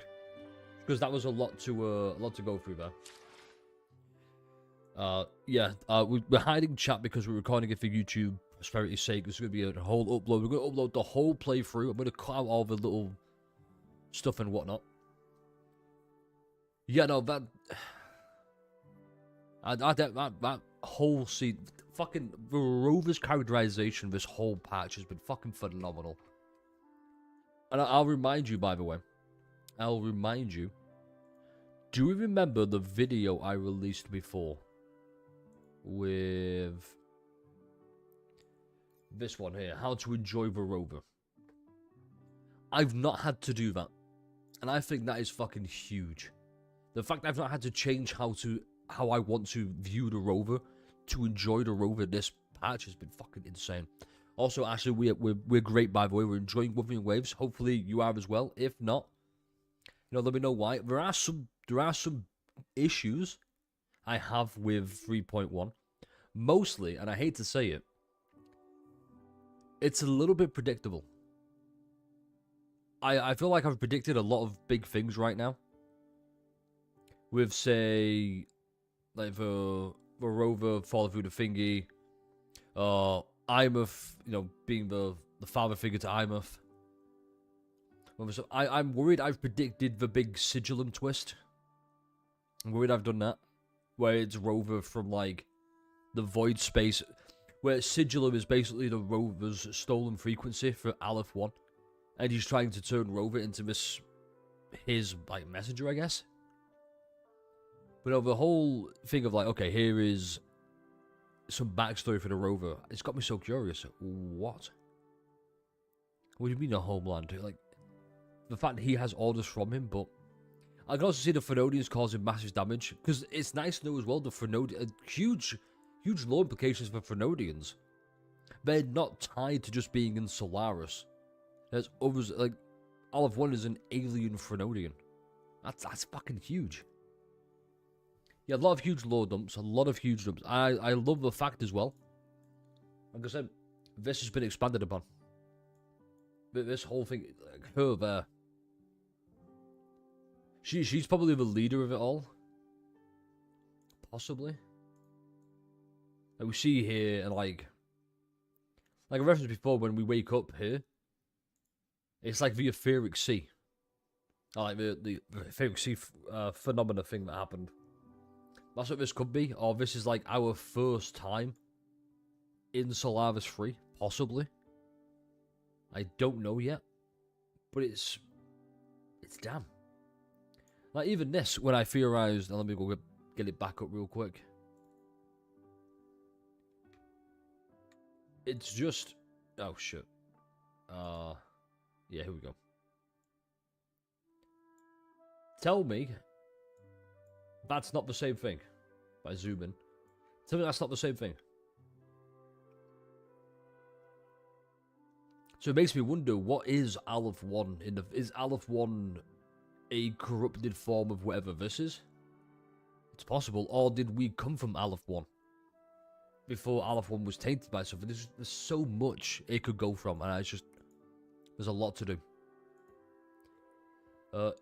Because that was a lot to go through there. Yeah, we're hiding chat because we're recording it for YouTube prosperity's sake. It's going to be a whole upload. We're going to upload the whole playthrough. I'm going to cut out all the little stuff and whatnot. Yeah, no, that whole scene, fucking the Rover's characterization, this whole patch has been fucking phenomenal. And I'll remind you, by the way, do you remember the video I released before with this one here, how to enjoy the Rover? I've not had to do that, and I think that is fucking huge. The fact that I've not had to change how I want to view the Rover to enjoy the Rover this patch has been fucking insane. Also, Ashley, we're great, by the way. We're enjoying Wurthering Waves. Hopefully you are as well. If not, let me know why. There are some issues I have with 3.1, mostly, and I hate to say it, it's a little bit predictable. I feel like I've predicted a lot of big things right now. With, say, like the Rover falling through the thingy, Imuth, you know, being the father figure to Imuth. I'm worried I've predicted the big Sigillum twist. I'm worried I've done that. Where it's Rover from, like, the void space. Where Sigillum is basically the Rover's stolen frequency for Aleph 1. And he's trying to turn Rover into his, like, messenger, I guess. But the whole thing of, like, okay, here is some backstory for the Rover. It's got me so curious. What? What do you mean a homeland? Like, the fact that he has orders from him, but I can also see the Phenodians causing massive damage. Because it's nice to know as well the Phenodians, huge lore implications for Phenodians. They're not tied to just being in Solaris. There's others, like, Aleph 1 is an alien Phenodian. That's fucking huge. Yeah, a lot of huge lore dumps, a lot of huge dumps. I love the fact as well. Like I said, this has been expanded upon. This whole thing, like, her there. She's probably the leader of it all. Possibly. Like we see here, and like I referenced before, when we wake up here, it's like the etheric sea. Like the etheric sea phenomena thing that happened. That's what this could be, or this is like our first time in Solaris 3, possibly. I don't know yet, but it's damn. Like even this, when I theorized, and let me go get it back up real quick. It's just, oh shit. Yeah, here we go. Tell me that's not the same thing. If I zoom in, tell me that's not the same thing. So it makes me wonder, what is Aleph 1 is Aleph 1 a corrupted form of whatever this is? It's possible, or did we come from Aleph 1 before Aleph 1 was tainted by something? There's so much it could go from, and there's a lot to do.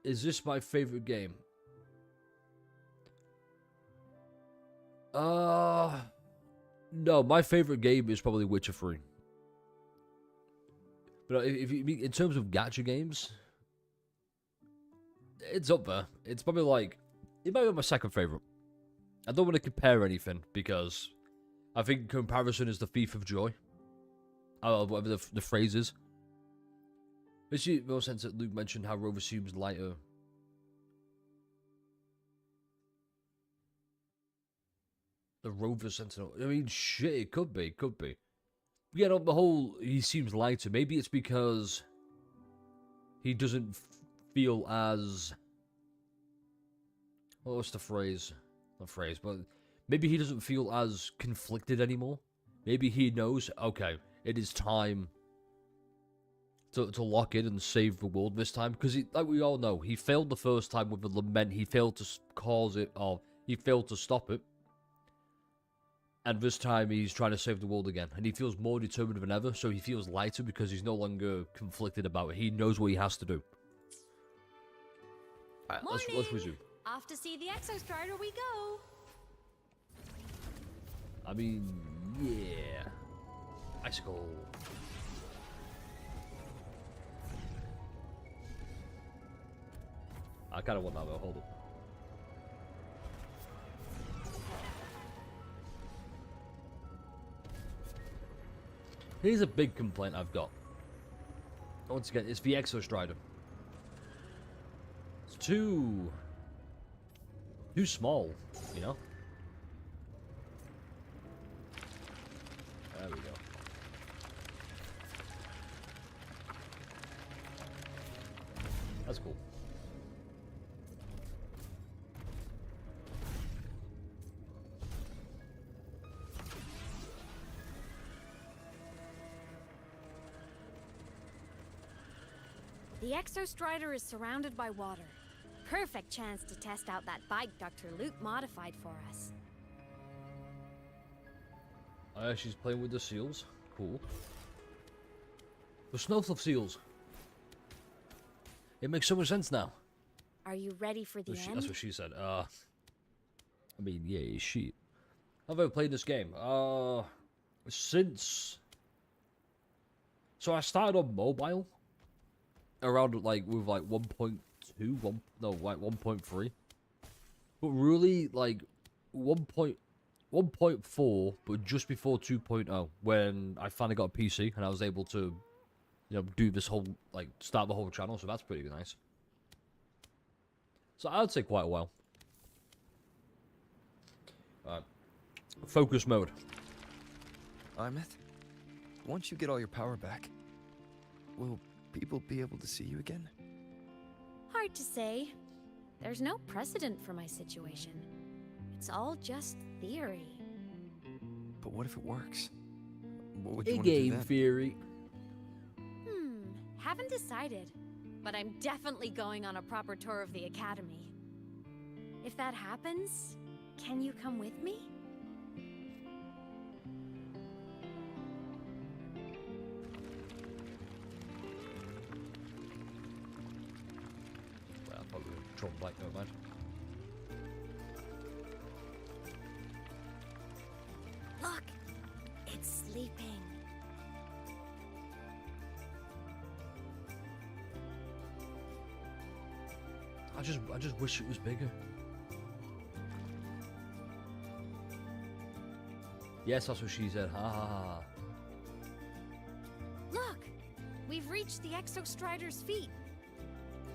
Is this my favorite game? No, my favorite game is probably Witcher 3. But if you mean in terms of gacha games, it's up there. It's probably like, it might be my second favorite. I don't want to compare anything because I think comparison is the thief of joy. Whatever the phrase is. It's the more sense that Luke mentioned how Rover seems lighter. The Rover Sentinel. I mean, shit, it could be. Yeah, on the whole, he seems lighter. Maybe it's because he doesn't feel as... What's the phrase? Not phrase, but maybe he doesn't feel as conflicted anymore. Maybe he knows, okay, it is time to lock in and save the world this time. Because, like we all know, he failed the first time with the lament. He failed to cause it, or he failed to stop it. And this time he's trying to save the world again. And he feels more determined than ever, so he feels lighter because he's no longer conflicted about it. He knows what he has to do. Alright, let's resume.
Off to see the Exostrider we go.
I mean, yeah. Icicle. I kind of want that though, hold up. Here's a big complaint I've got. Once again, it's the Exostrider. It's too small, you know? There we go. That's cool.
The Exostrider is surrounded by water. Perfect chance to test out that bike Dr. Luke modified for us.
She's playing with the seals. Cool. The snowfluff seals. It makes so much sense now.
Are you ready for the end?
That's what she said. I mean, yeah, she. Have I played this game? Since. So I started on mobile. Around like with like 1.2, no, like 1.3. But really like 1.4, but just before 2.0, when I finally got a PC and I was able to, you know, do this whole, like, start the whole channel, so that's pretty nice. So I'd say quite a while. Focus mode.
Imeth, once you get all your power back, will people be able to see you again?
Hard to say. There's no precedent for my situation. It's all just theory.
But what if it works? What would you want to do
In-game
then?
theory.
Haven't decided, but I'm definitely going on a proper tour of the academy. If that happens, can you come with me?
Well, probably control bike, never mind.
Look, it's sleeping.
I just wish it was bigger. Yes, that's what she said. Ha ha ha.
Look! We've reached the Exostrider's feet.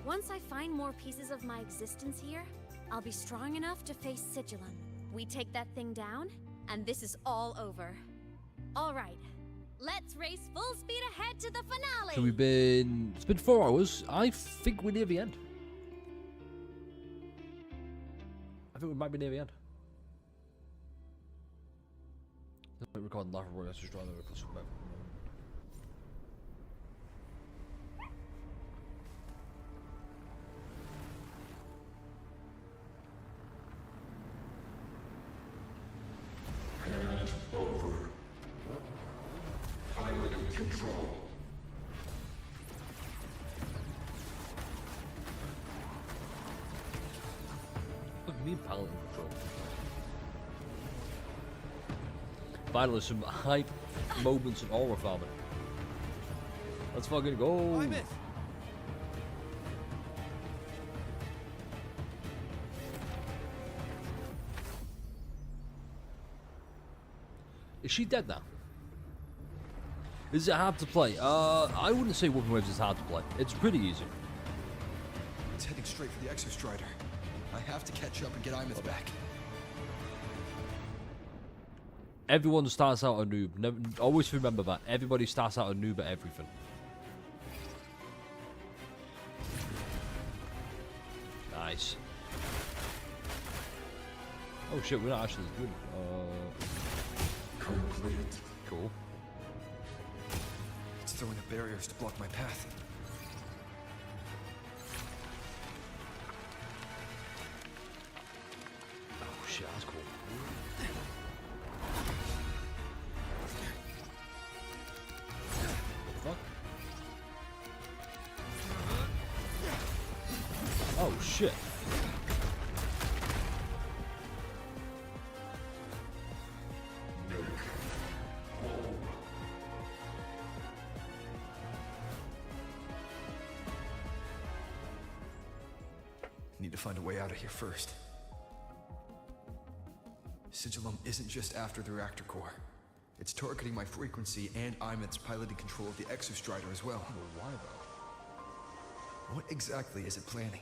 Once I find more pieces of my existence here, I'll be strong enough to face Sigillum. We take that thing down, and this is all over. All right, let's race full speed ahead to the finale!
So it's been 4 hours. I think we're near the end. I think we might be near the end. Recording live for let's just try the back.
Over. Pilot control.
Look at me, pilot control. Finally, some hype moments in horror farming. Let's fucking go. Is she dead now? Is it hard to play? I wouldn't say Wurthering Waves is hard to play. It's pretty easy.
It's heading straight for the Exostrider. I have to catch up and get Imeth back.
Everyone starts out a noob. Never, always remember that. Everybody starts out a noob at everything. Nice. Oh shit, we're not actually good.
Complete.
Cool.
It's throwing up barriers to block my path.
Oh shit, that's cool. What the fuck? Oh shit.
Need to find a way out of here first. Sigillum isn't just after the reactor core. It's targeting my frequency and Imeth's piloting control of the Exostrider as well.
Why though?
What exactly is it planning?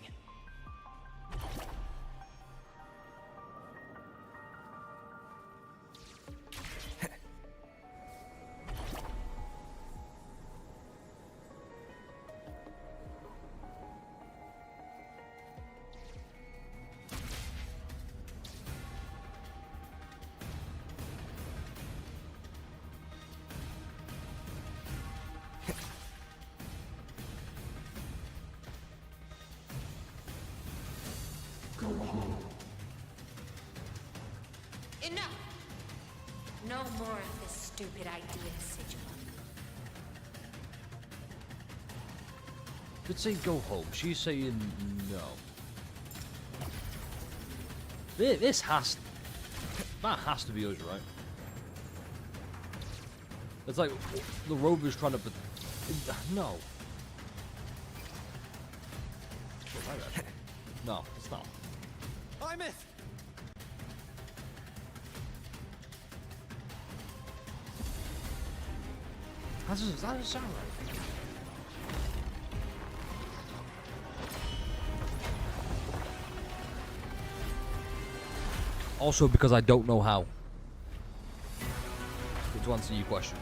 Go home.
Enough!
No more of this stupid idea, Sigil.
Could say go home. She's saying no. This has... That has to be us, right? It's like the Rover's trying to... No. No, it's not.
I'm it!
That doesn't sound right. Also because I don't know how. To answer your question.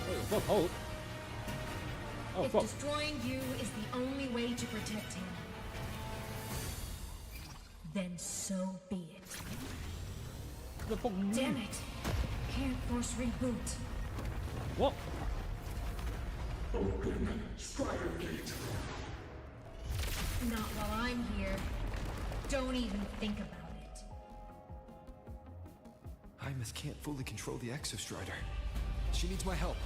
Oh, fuck, hold. Oh,
if
fuck.
destroying you is the only way to protect him, then so be it. Damn it! Can't force reboot.
What?
Open Strider Gate.
Not while I'm here. Don't even think about it.
Hymus can't fully control the Exostrider. She needs my help.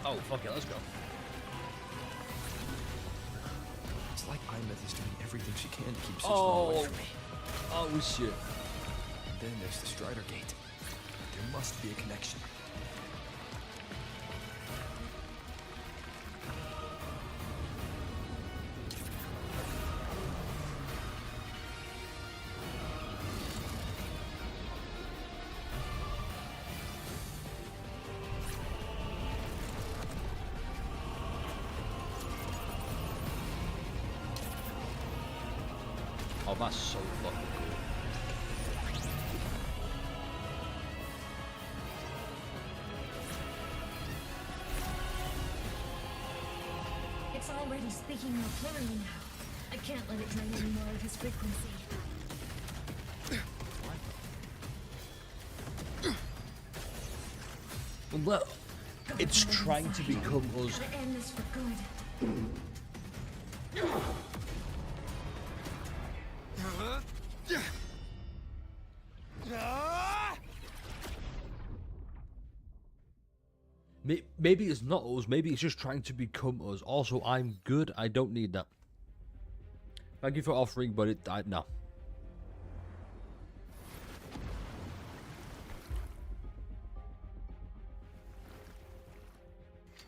Oh, fuck it, let's go.
It's like Imeth is doing everything she can to keep Sigil away from me.
Oh, shit.
Then there's the Strider Gate. There must be a connection.
Oh, that's so fucking cool.
It's already speaking more clearly now. I can't let it drain any more of his frequency.
Well, it's trying to become us.
Gotta end this for good.
Maybe it's not us, maybe it's just trying to become us. Also, I'm good, I don't need that. Thank you for offering, but no.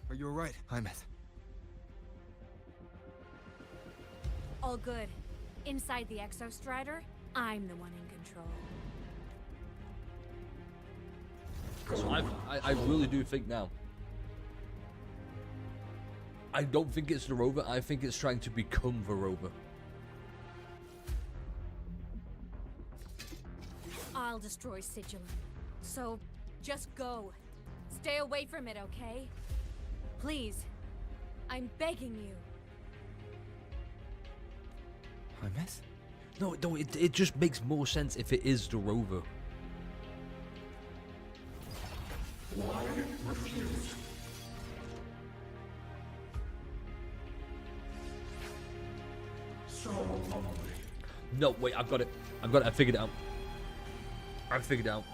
Are you alright, Hymus?
All good. Inside the Exostrider, I'm the one in control.
So I really do think now. I don't think it's the Rover, I think it's trying to become the Rover.
I'll destroy Sigilum. So, just go. Stay away from it, okay? Please. I'm begging you.
Hymus?
No, it just makes more sense if it is the Rover.
Why refuse? So humbly.
No, wait, I've got it. I figured it out. I figured it out.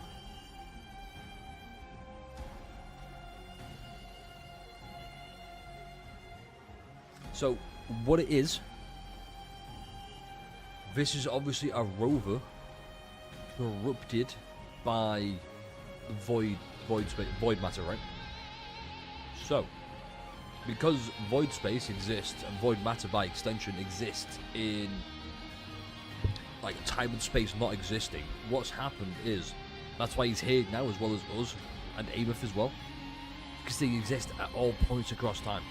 So, what it is, this is obviously a Rover corrupted by void matter, right? So, because void space exists and void matter by extension exists in like time and space not existing, what's happened is that's why he's here now as well as us and Ameth as well, because they exist at all points across time.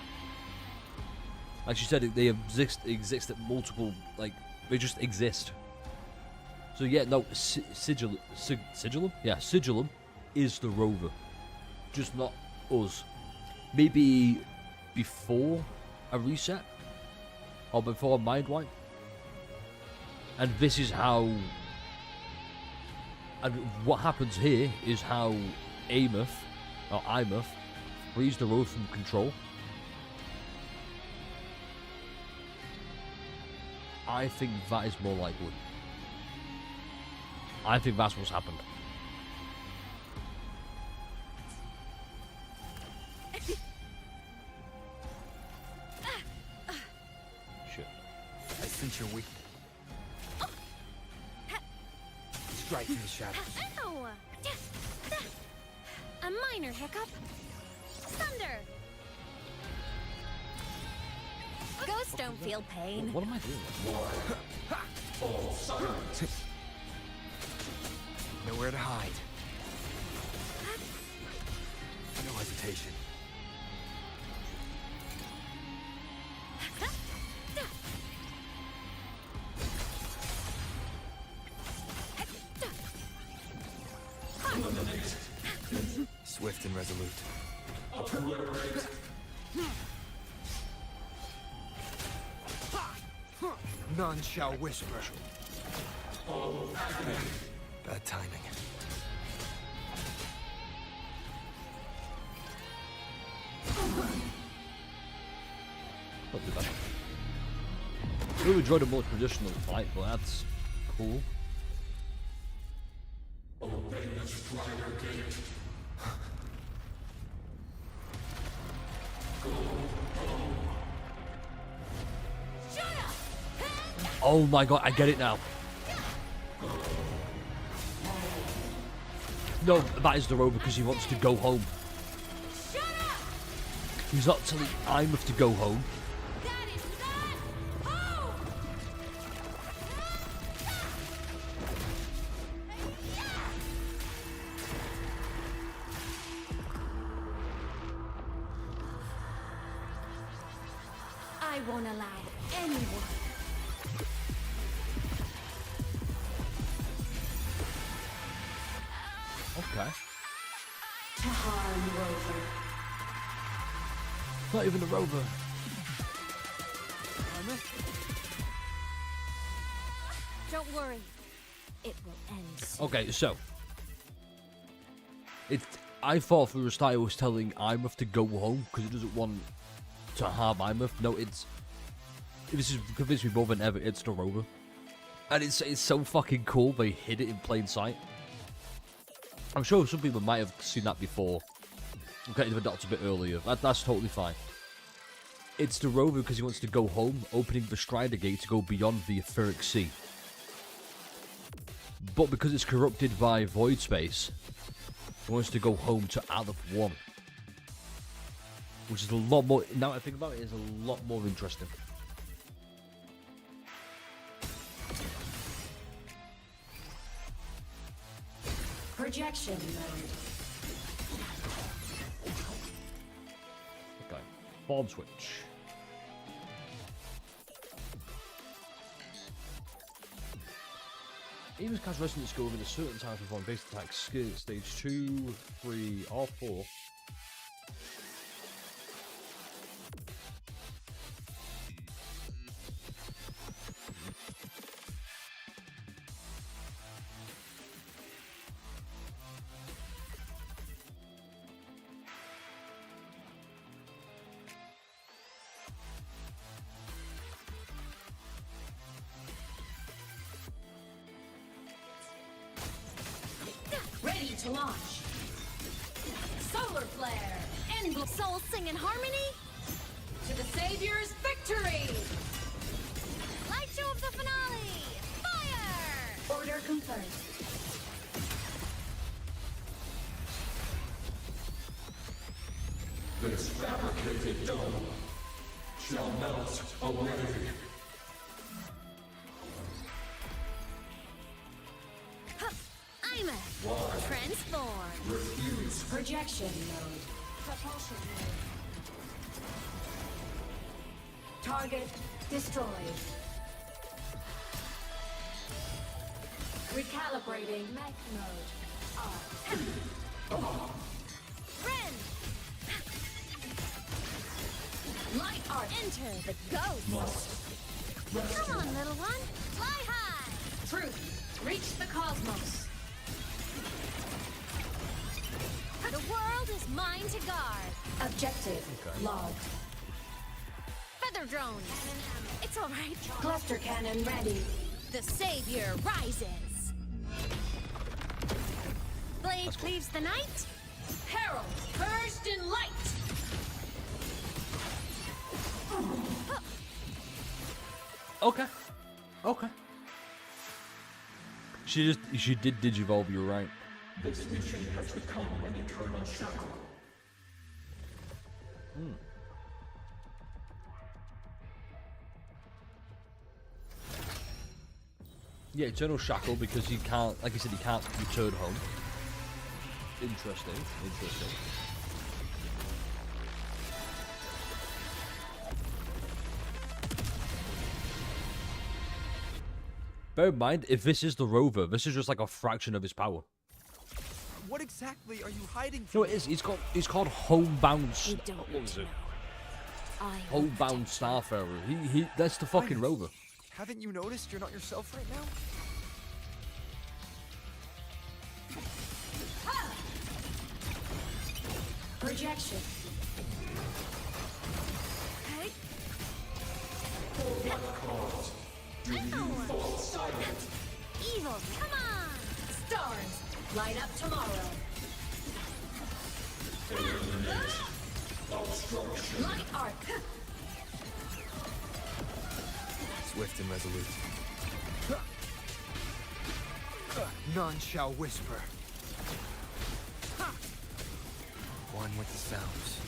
Like she said, they exist at multiple, like, they just exist. So yeah, no, Sigilum? Yeah, Sigilum is the Rover. Just not us. Maybe before a reset? Or before a mind wipe? And this is how... And what happens here is how Ameth, or Imeth, frees the road from control. I think that is more likely. I think that's what's happened. Shit.
I sense you're weak. Strike in the shadows.
Ow! A minor hiccup. Thunder! Ghosts don't feel pain.
What am I doing?
All silent.
Nowhere to hide. No hesitation. Swift and resolute.
Obliterate.
None shall whisper.
Follow agony.
Bad timing.
Not too bad. I really enjoyed a more traditional fight, but that's cool.
Obey the Strider Gate. Go home.
Oh my god, I get it now. No, that is the Rover because he wants to go home. He's not telling Imouth to go home.
I won't allow anyone.
Okay.
To harm Rover.
Not even a Rover.
Don't worry. It will end soon.
Okay, so I thought for a start it was telling Imouth to go home because it doesn't want to harm Imouth. No, this is convinced me more than ever it's the Rover. And it's so fucking cool they hid it in plain sight. I'm sure some people might have seen that before. Getting to the dots a bit earlier. That's totally fine. It's the Rover because he wants to go home, opening the Strider Gate to go beyond the Etheric Sea. But because it's corrupted by void space, he wants to go home to Aleph 1. Which is a lot more, now I think about it, is a lot more interesting.
Projection mode.
Okay, bomb switch. Even cast Resonance Skill within a certain time to perform basic attacks, stage 2, 3, or 4.
Ready to launch. Solar flare.
Endless souls sing in harmony.
To the Savior's victory.
Light show of the finale. Fire!
Order confirmed.
This fabricated dome shall melt away.
Imouth. Transform.
Refuse.
Projection mode. Propulsion mode. Target destroyed. Recalibrating mech mode.
Ren.
Light art.
Enter the ghost. Come on, little one. Fly high.
Truth. Reach the cosmos.
The world is is mine to guard.
Objective logged.
Feather drones. It's all right.
Cluster cannon ready.
The savior rises. Blade cleaves the night.
Herald purged in light.
Okay. Okay. She did digivolve, you're right.
This mission has become an eternal shackle.
Yeah, eternal shackle because you can't, like I said, you can't return home. Interesting, interesting. Bear in mind, if this is the Rover, this is just like a fraction of his power.
What exactly are you hiding from?
No, it is. He's called Homebound. What was it? Homebound Starfarer. That's the fucking Rover.
Haven't you noticed you're not yourself right now?
Projection.
Hey.
For what cause do you fall silent?
Evil, come on!
Stars, light up tomorrow.
Eliminate obstruction.
Light arc.
Swift and resolute. None shall whisper. One with the sounds.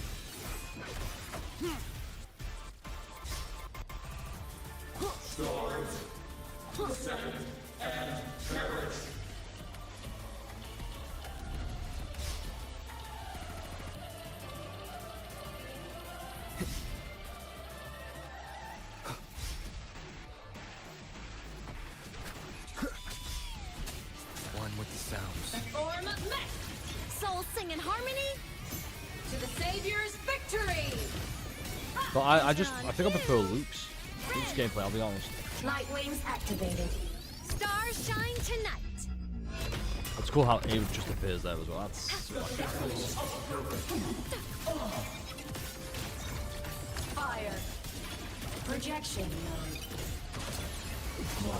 Stars, descend and perish.
One with the sounds.
Form of mech.
Souls sing in harmony.
To the Savior's victory.
But I think I prefer Luke's gameplay, I'll be honest.
Light wings activated.
Stars shine tonight.
It's cool how Abe just appears there as well. That's
Fire. Projection mode.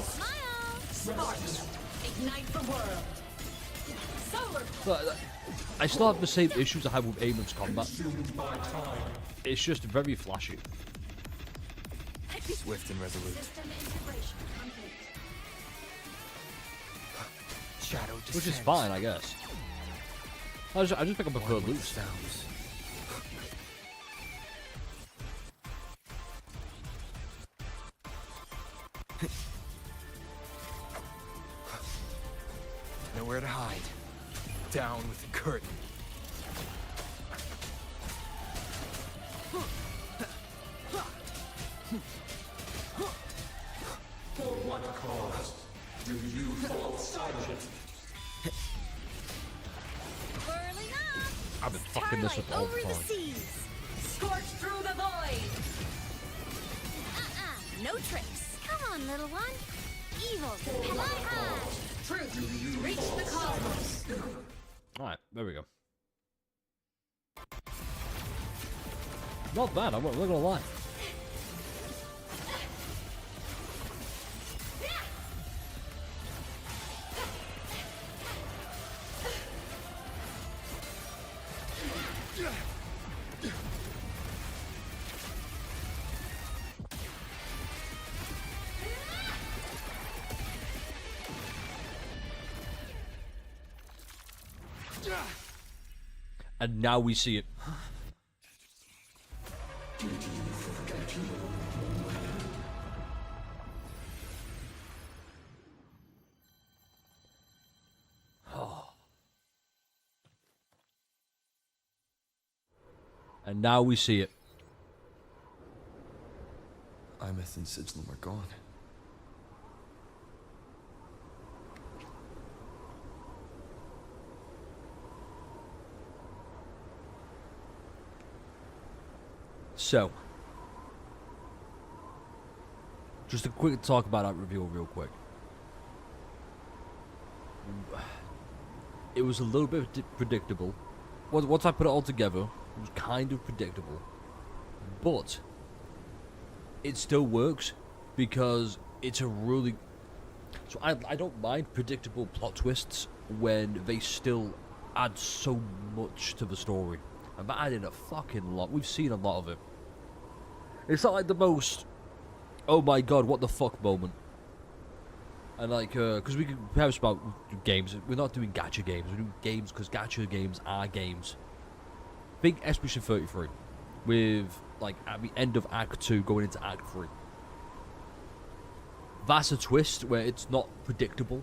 Smile.
Sparks. Ignite the world. Solar.
But I still have the same issues I have with Abe's combat. It's just very flashy.
Swift and resolute.
System integration complete.
Shadow descends.
Which is fine, I guess. I just think I prefer Luke's.
Sounds. Nowhere to hide. Down with the curtain.
For what cause do you fall silent?
Whirling up.
I've been fucking this up all the
Over the
time.
seas.
Scorch through the void.
No tricks. Come on, little one. Evil, fly high.
Truth. Reach the cosmos.
Alright, there we go. Not bad, I'm not gonna lie. And now we see it.
Did you forget you?
And now we see it.
Imeth and Sigilum are gone.
So, just a quick talk about that reveal real quick. It was a little bit predictable. once I put it all together, it was kind of predictable. But it still works because it's a really... So I don't mind predictable plot twists when they still add so much to the story. And that added a fucking lot. We've seen a lot of it. It's not like the most, oh my god, what the fuck moment. And like, because we have about games, we're not doing gacha games, we're doing games because gacha games are games. Think Expedition 33, with, like, at the end of Act 2 going into Act 3. That's a twist where it's not predictable,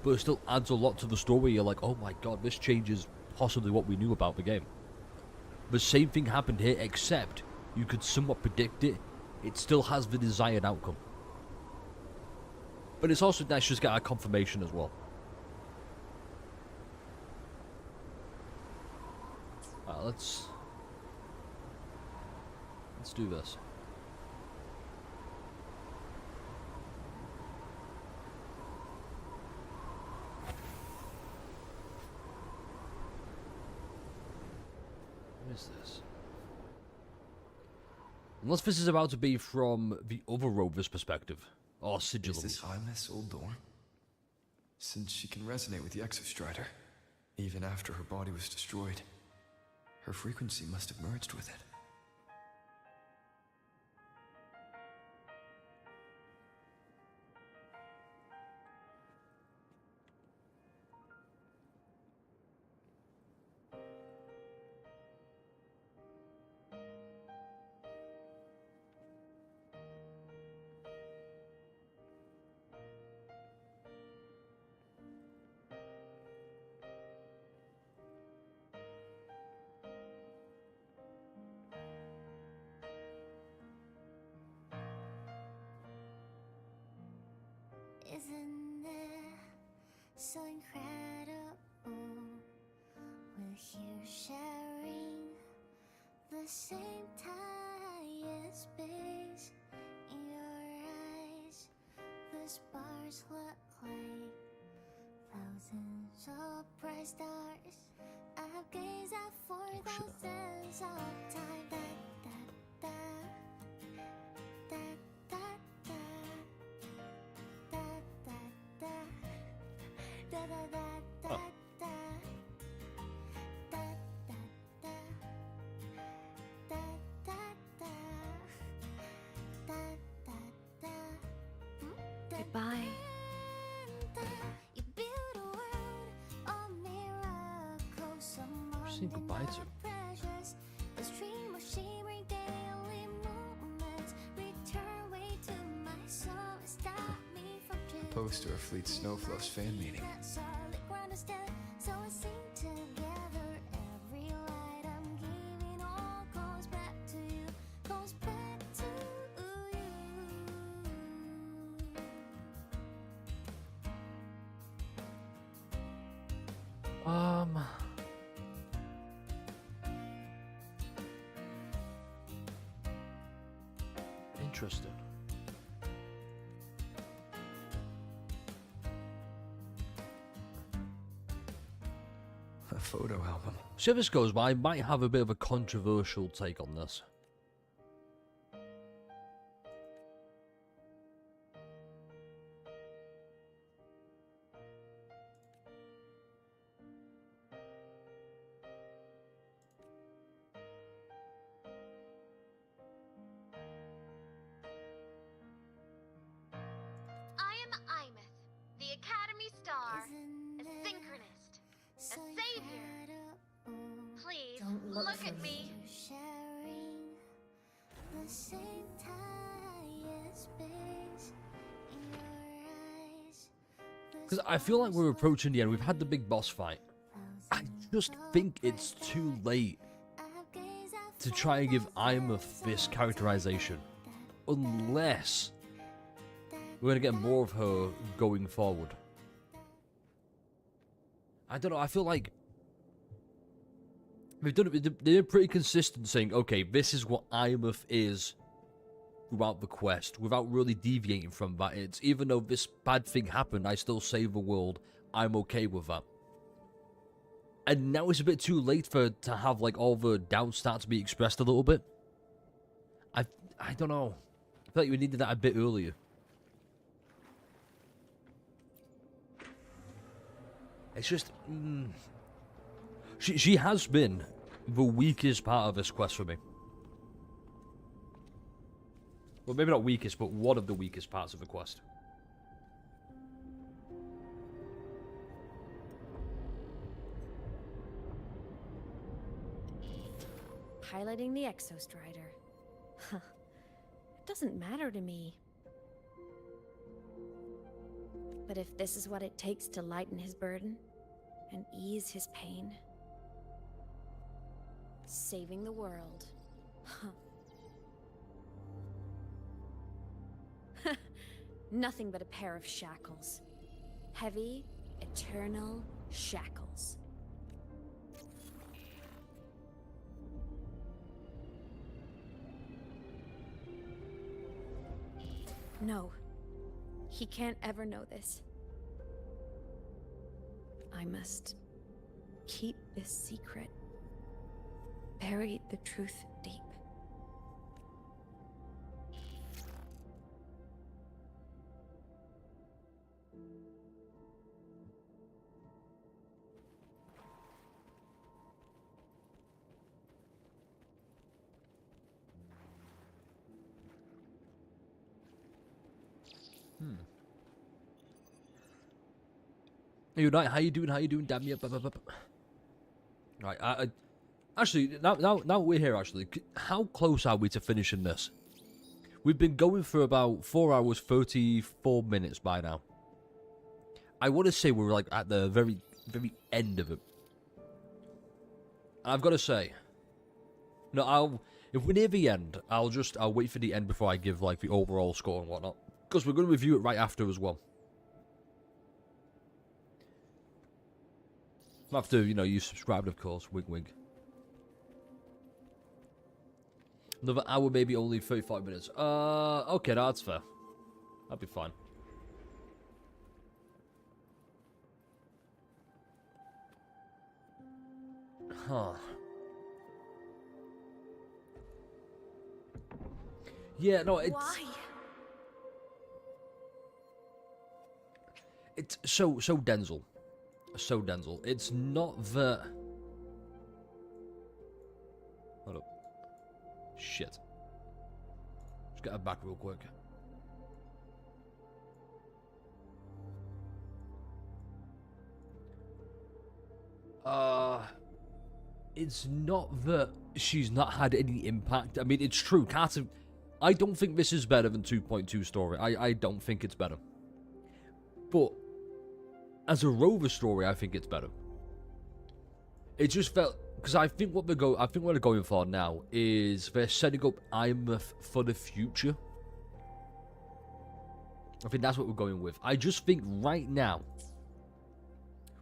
but it still adds a lot to the story. You're like, oh my god, this changes possibly what we knew about the game. The same thing happened here, except you could somewhat predict it. It still has the desired outcome. But it's also nice to just get a confirmation as well. Let's do this. What is this? Unless this is about to be from the other Rover's perspective. Or Sigillum.
Is this Imus' old door? Since she can resonate with the Exostrider, even after her body was destroyed, her frequency must have merged with it.
Isn't it so incredible? We're here sharing the same time and space. In your eyes, the sparks look like thousands of bright stars. I've gazed out for thousands of time. Da, da, da, da, da, da. Da da da da da da da da da da da da.
Goodbye.
You build a world of miracles,
Saying goodbye to.
precious. The stream of shimmering daily moments return way to my soul and stop me from
A poster of Fleet Snowfluff's fan meeting.
so we sing together. Every light I'm giving all goes back to you, goes back to you.
Interesting.
A photo album.
See how this goes, but I might have a bit of a controversial take on this.
I am Imeth, the Academy Star, a synchronist, a savior. Please
Don't look for
at
me.
me. Sharing the same time and space in your eyes.
Because I feel like we're approaching the end. We've had the big boss fight. I just think it's too late to try and give Imeth this characterization. Unless we're going to get more of her going forward. I don't know, I feel like they're pretty consistent saying, okay, this is what Imeth is throughout the quest, without really deviating from that. It's, even though this bad thing happened, I still save the world. I'm okay with that. And now it's a bit too late to have like all the doubts start to be expressed a little bit. I don't know. I feel like we needed that a bit earlier. It's just... She has been the weakest part of this quest for me. Well, maybe not weakest, but one of the weakest parts of the quest.
Piloting the Exostrider. Huh. It doesn't matter to me. But if this is what it takes to lighten his burden and ease his pain, saving the world. Huh. Nothing but a pair of shackles. Heavy, eternal shackles. No. He can't ever know this. I must keep this secret. Bury the truth deep.
Hey, Unite, how you doing? How you doing? Damn you. Right, actually, now we're here, actually, how close are we to finishing this? We've been going for about 4 hours, 34 minutes by now. I want to say we're, like, at the very end of it. And I've got to say, no, if we're near the end, I'll wait for the end before I give, like, the overall score and whatnot. Because we're going to review it right after as well. After, you subscribed, of course. Wink, wink. Another hour, maybe only 35 minutes. Okay, that's fair. That'd be fine. Huh. Yeah, no, it's...
Why?
It's so Denzel. So Denzel. It's not that... Hold up. Shit. Just get her back real quick. It's not that she's not had any impact. I mean, it's true. Carter... I don't think this is better than 2.2 story. I don't think it's better. But... as a Rover story, I think it's better. It just felt... because I think what they're going for now is they're setting up Imeth for the future. I think that's what we're going with. I just think right now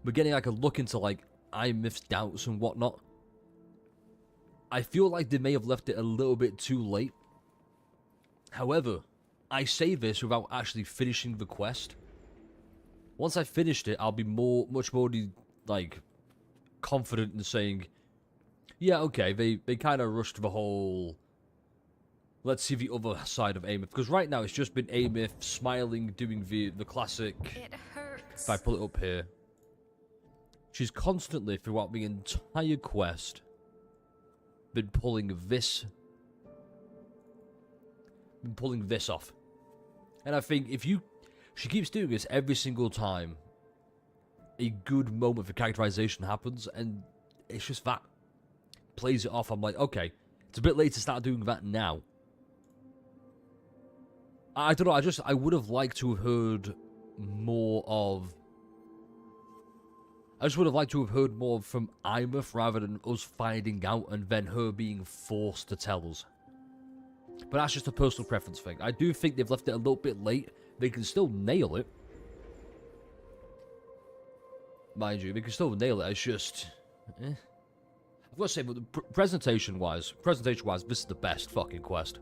we're getting like a look into like Imeth's doubts and whatnot. I feel like they may have left it a little bit too late. However, I say this without actually finishing the quest. Once I finished it, I'll be much more, like, confident in saying, yeah, okay, they kind of rushed the whole, let's see the other side of Ameth. Because right now, it's just been Ameth smiling, doing the classic,
it hurts.
If I pull it up here, she's constantly, throughout the entire quest, been pulling this off. And I think if you... she keeps doing this every single time a good moment for characterization happens, and it's just that. Plays it off. I'm like, okay, it's a bit late to start doing that now. I don't know, I would have liked to have heard more of... I just would have liked to have heard more from Imeth rather than us finding out and then her being forced to tell us. But that's just a personal preference thing. I do think they've left it a little bit late. They can still nail it. Mind you, they can still nail it. It's just... I've got to say, but presentation-wise, this is the best fucking quest.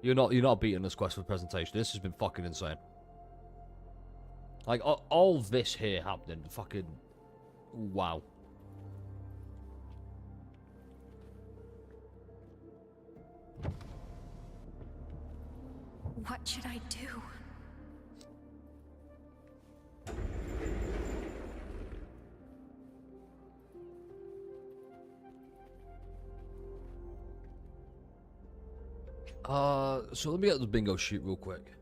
You're not beating this quest for presentation. This has been fucking insane. Like, all this here happening, fucking... wow.
What should I do?
So let me get the bingo sheet real quick.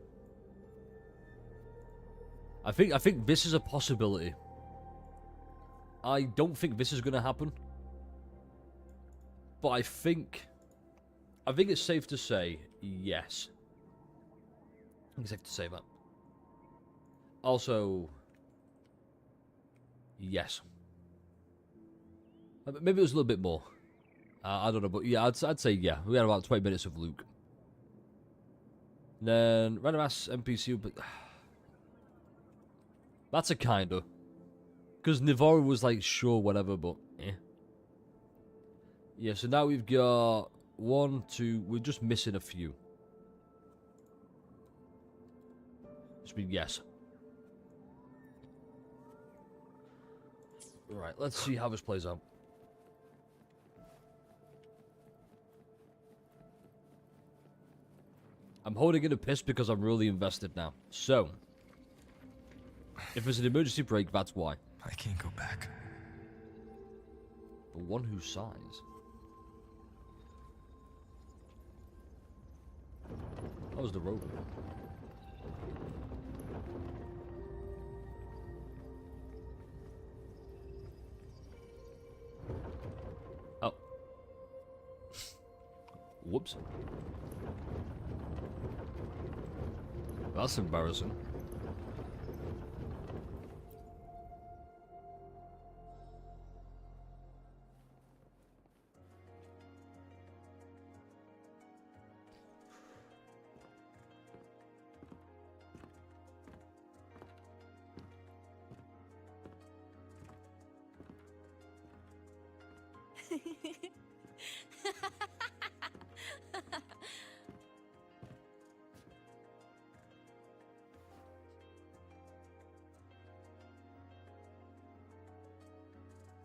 I think this is a possibility. I don't think this is gonna happen. But I think it's safe to say yes. I think it's safe to say that. Also, yes. Maybe it was a little bit more. I don't know, but yeah, I'd say yeah. We had about 20 minutes of Luke. Then random ass NPC, but that's a kinda. Because Nivora was like, sure, whatever, but eh. Yeah, so now we've got 1, 2, we're just missing a few. Just be yes. Right, let's see how this plays out. I'm holding in a piss because I'm really invested now. So, if there's an emergency break, that's why.
I can't go back.
The one who sighs. That was the Rover. Oh. Whoops. That's embarrassing.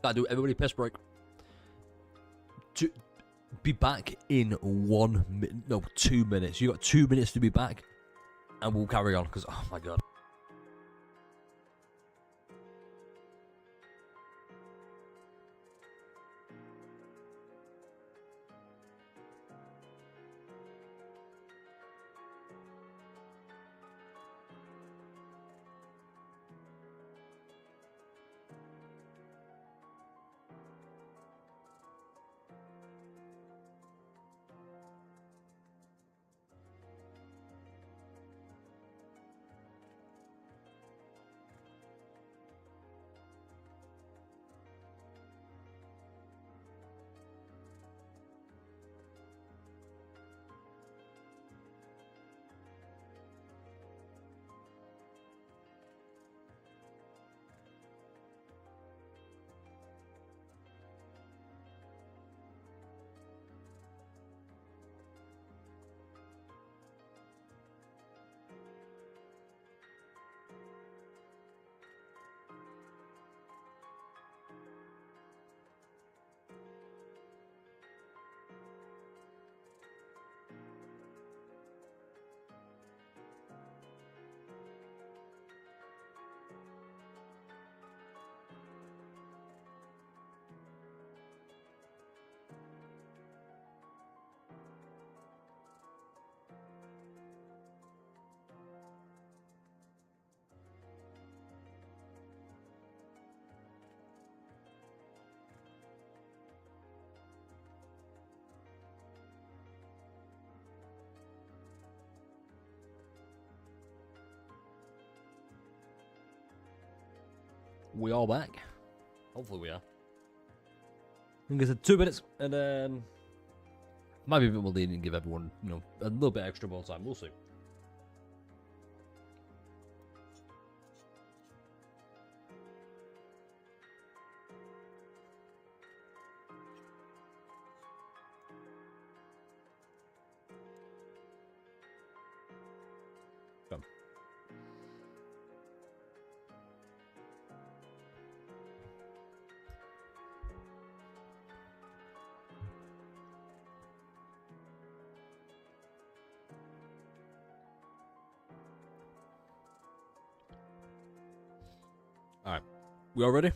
Gotta do everybody piss break. To be back in 1 minute, no, 2 minutes. You got 2 minutes to be back, and we'll carry on. Because oh my god. We are back. Hopefully we are. I think it's 2 minutes, and then might be a bit more lenient and give everyone, you know, a little bit extra more time. We'll see. Come. We all ready?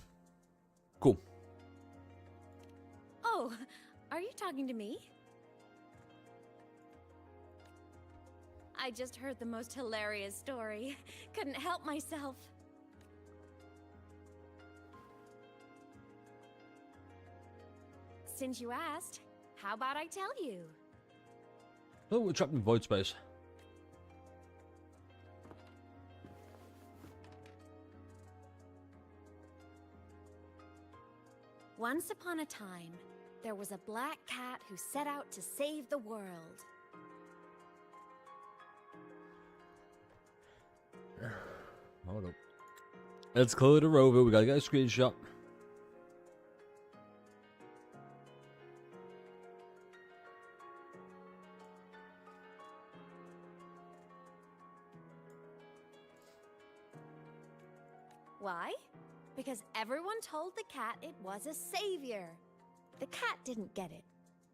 Cool.
Oh, are you talking to me? I just heard the most hilarious story. Couldn't help myself. Since you asked, how about I tell you?
Oh, we're trapped in void space.
Once upon a time, there was a black cat who set out to save the world.
Hold up. Let's call it a Rover. We gotta get a screenshot.
Why? Because everyone told the cat it was a savior. The cat didn't get it.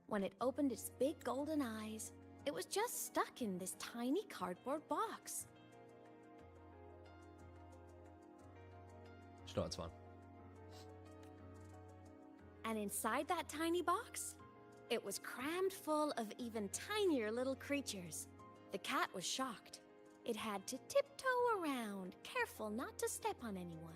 When it opened its big golden eyes, it was just stuck in this tiny cardboard box.
No, it's fine.
And inside that tiny box, it was crammed full of even tinier little creatures. The cat was shocked. It had to tiptoe around, careful not to step on anyone.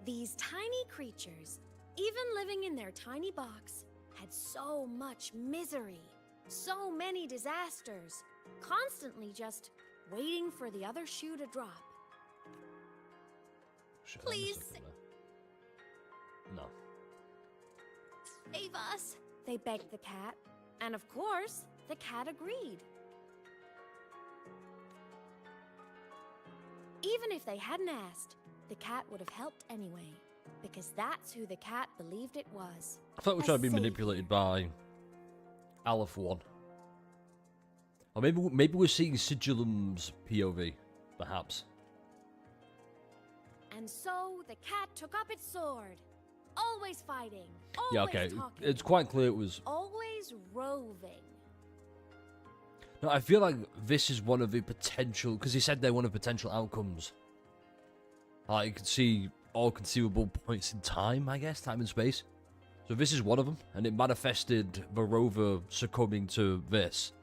These tiny creatures, even living in their tiny box, had so much misery, so many disasters, constantly just waiting for the other shoe to drop. Please.
No.
Save us, they begged the cat. And of course, the cat agreed. Even if they hadn't asked, the cat would have helped anyway, because that's who the cat believed it was.
I thought we were trying to be manipulated by Aleph 1. Or maybe we're seeing Sigillum's POV, perhaps.
And so the cat took up its sword, always fighting, always
Yeah, okay.
talking,
It's quite clear it was.
always roving.
No, I feel like this is one of the potential, because he said they're one of the potential outcomes. Like, you can see all conceivable points in time, I guess, time and space. So this is one of them, and it manifested the Rover succumbing to this.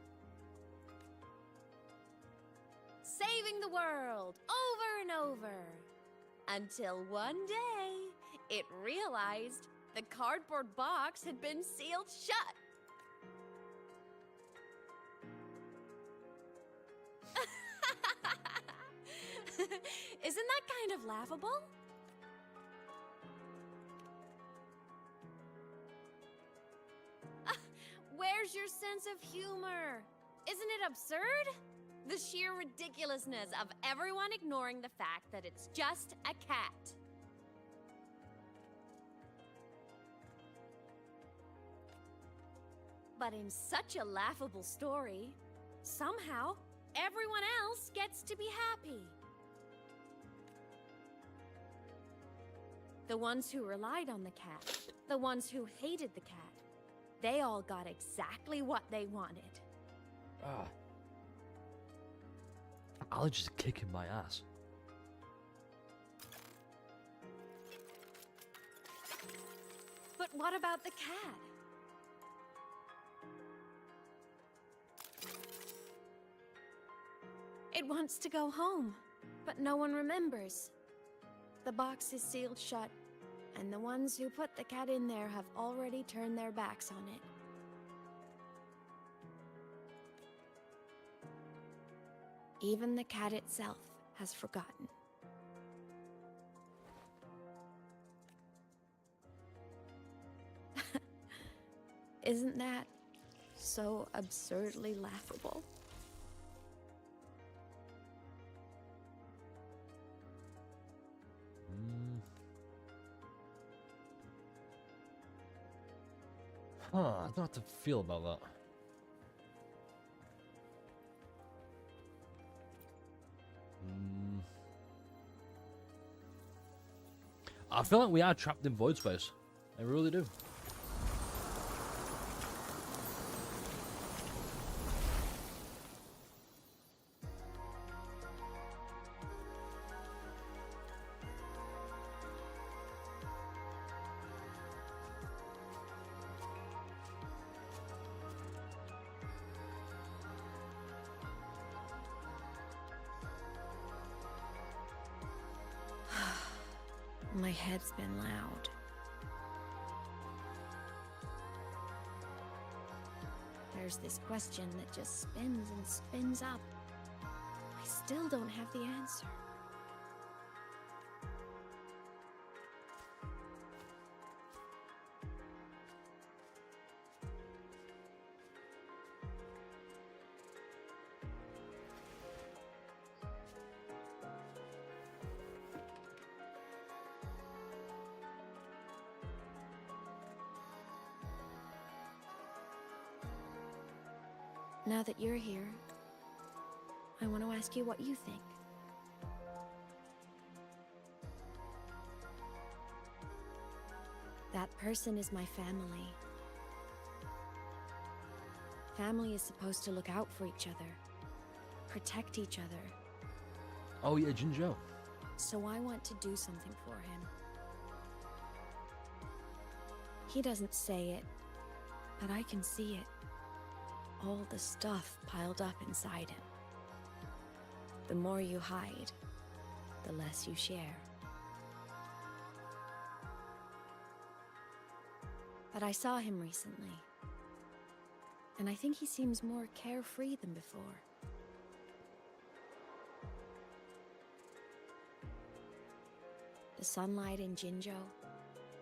Saving the world over and over. Until one day, it realized the cardboard box had been sealed shut. Isn't that kind of laughable? Where's your sense of humor? Isn't it absurd? The sheer ridiculousness of everyone ignoring the fact that it's just a cat. But in such a laughable story, somehow everyone else gets to be happy. The ones who relied on the cat, the ones who hated the cat, they all got exactly what they wanted.
Allergy's is kicking my ass.
But what about the cat? It wants to go home, but no one remembers. The box is sealed shut, and the ones who put the cat in there have already turned their backs on it. Even the cat itself has forgotten. Isn't that so absurdly laughable?
Huh, I don't know how to feel about that. I feel like we are trapped in void space. I really do.
My head's been loud. There's this question that just spins and spins up. I still don't have the answer. Now that you're here, I want to ask you what you think. That person is my family. Family is supposed to look out for each other, protect each other.
Oh yeah, Jinjo.
So I want to do something for him. He doesn't say it, but I can see it. All the stuff piled up inside him. The more you hide, the less you share. But I saw him recently, and I think he seems more carefree than before. The sunlight in Jinjo,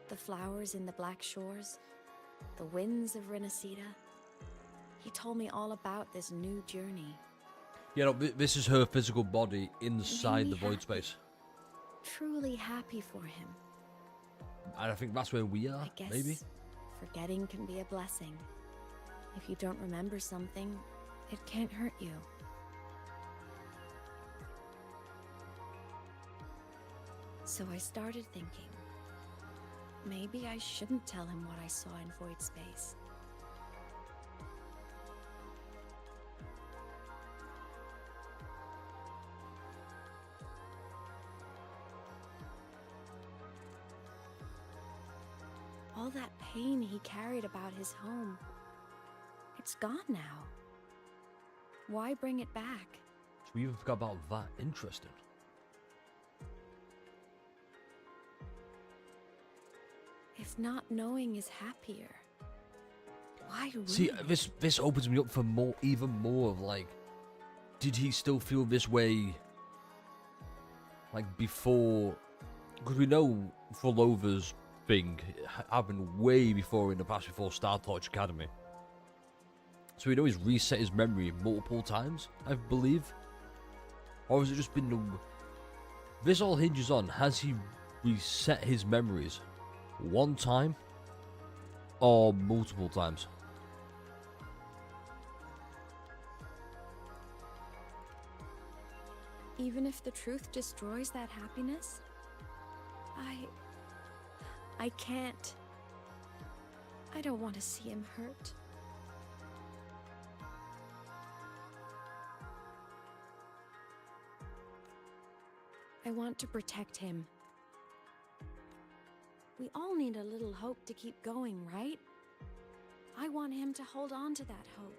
the flowers in the Black Shores, the winds of Renacida. He told me all about this new journey.
Yeah, no, this is her physical body inside the void space.
Truly happy for him.
And I think that's where we are,
I guess
maybe?
Forgetting can be a blessing. If you don't remember something, it can't hurt you. So I started thinking, maybe I shouldn't tell him what I saw in void space. All that pain he carried about his home, it's gone now. Why bring it back?
So we even forgot about that. Interesting.
If not knowing is happier, why ruin
See,
it?
this opens me up for more, even more of like, did he still feel this way, like before? Because we know for Rover's thing happened way before in the past, before Star Torch Academy. So we know he's reset his memory multiple times, I believe. Or has it just been the... This all hinges on, has he reset his memories one time or multiple times?
Even if the truth destroys that happiness, I can't. I don't want to see him hurt. I want to protect him. We all need a little hope to keep going, right? I want him to hold on to that hope.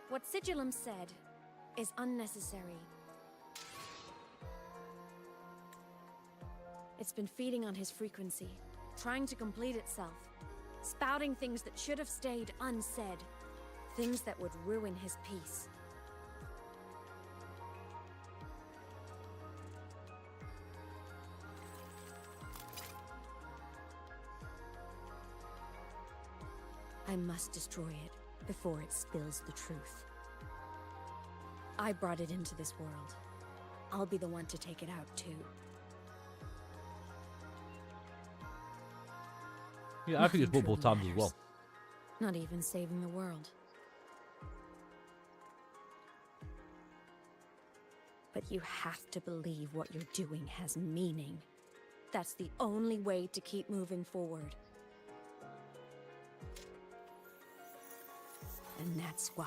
What Sigillum said is unnecessary. It's been feeding on his frequency, trying to complete itself, spouting things that should have stayed unsaid, things that would ruin his peace. I must destroy it before it spills the truth. I brought it into this world. I'll be the one to take it out too.
Yeah, I think it's multiple times as well.
Not even saving the world. But you have to believe what you're doing has meaning. That's the only way to keep moving forward. And that's why.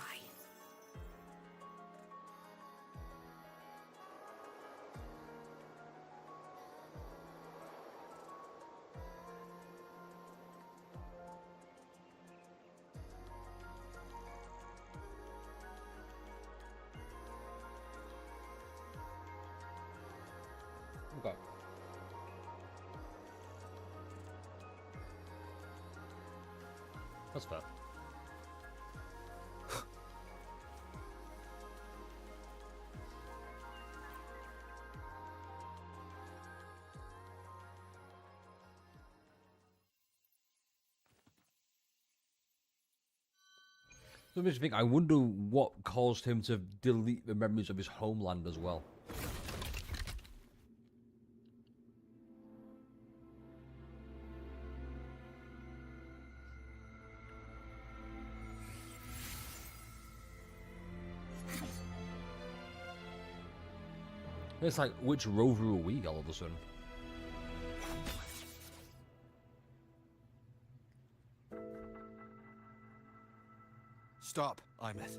That's fair. So it makes me think, I wonder what caused him to delete the memories of his homeland as well. It's like, which Rover are we all of a sudden?
Stop, Imeth.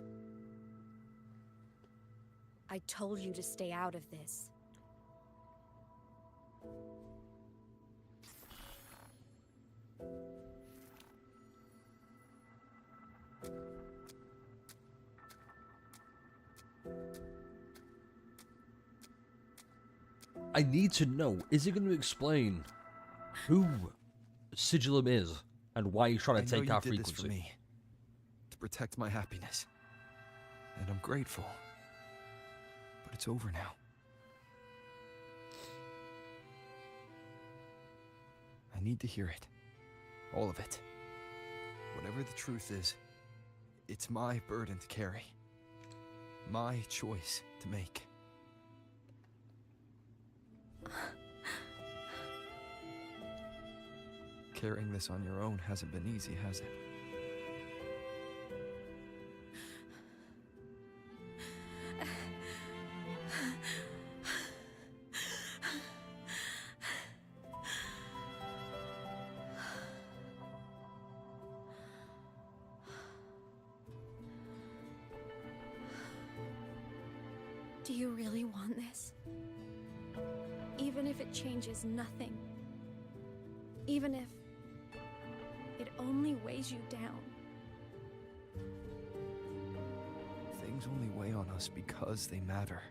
I told you to stay out of this.
I need to know, is it going to explain who Sigillum is and why he's trying to take our frequency?
This for me, to protect my happiness. And I'm grateful. But it's over now. I need to hear it. All of it. Whatever the truth is, it's my burden to carry. My choice to make. Carrying this on your own hasn't been easy, has it?
Do you really want this? Even if it changes nothing? Even if it only weighs you down?
Things only weigh on us because they matter.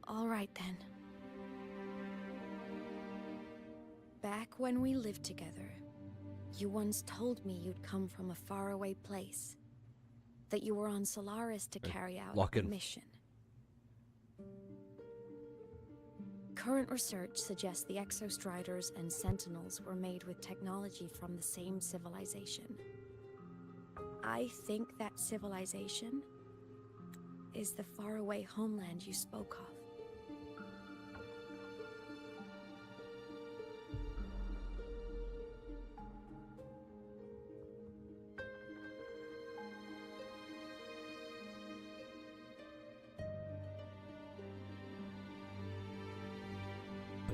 All right then. Back when we lived together, you once told me you'd come from a faraway place. That you were on Solaris to carry out a mission. Current research suggests the Exostriders and Sentinels were made with technology from the same civilization. I think that civilization is the faraway homeland you spoke of.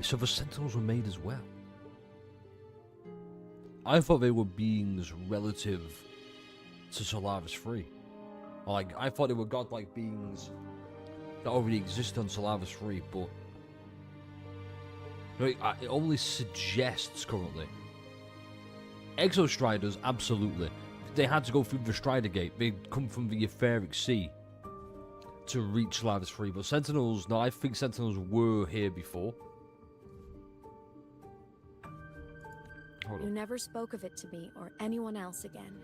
So the Sentinels were made as well. I thought they were beings relative to Solaris 3. Like, I thought they were godlike beings that already exist on Solaris 3, but it only suggests currently. Exostriders, absolutely. They had to go through the Strider Gate. They come from the Etheric Sea to reach Solaris 3. But Sentinels, no, I think Sentinels were here before.
You never spoke of it to me or anyone else again.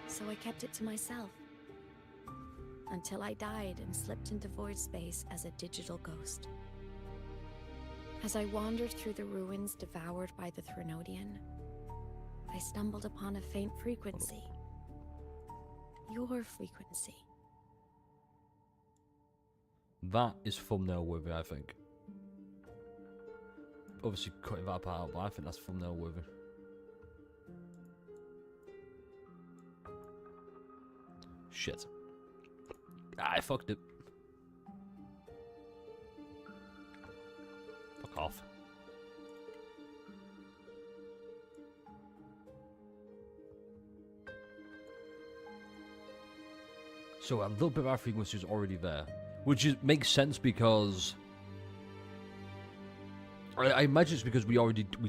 So I kept it to myself. Until I died and slipped into void space as a digital ghost. As I wandered through the ruins devoured by the Threnodian, I stumbled upon a faint frequency. Your frequency.
That is thumbnail worthy, I think. Obviously cutting that part out, but I think that's thumbnail worthy. Shit. I fucked it. Fuck off. So a little bit of our frequency is already there, which makes sense because I imagine it's because we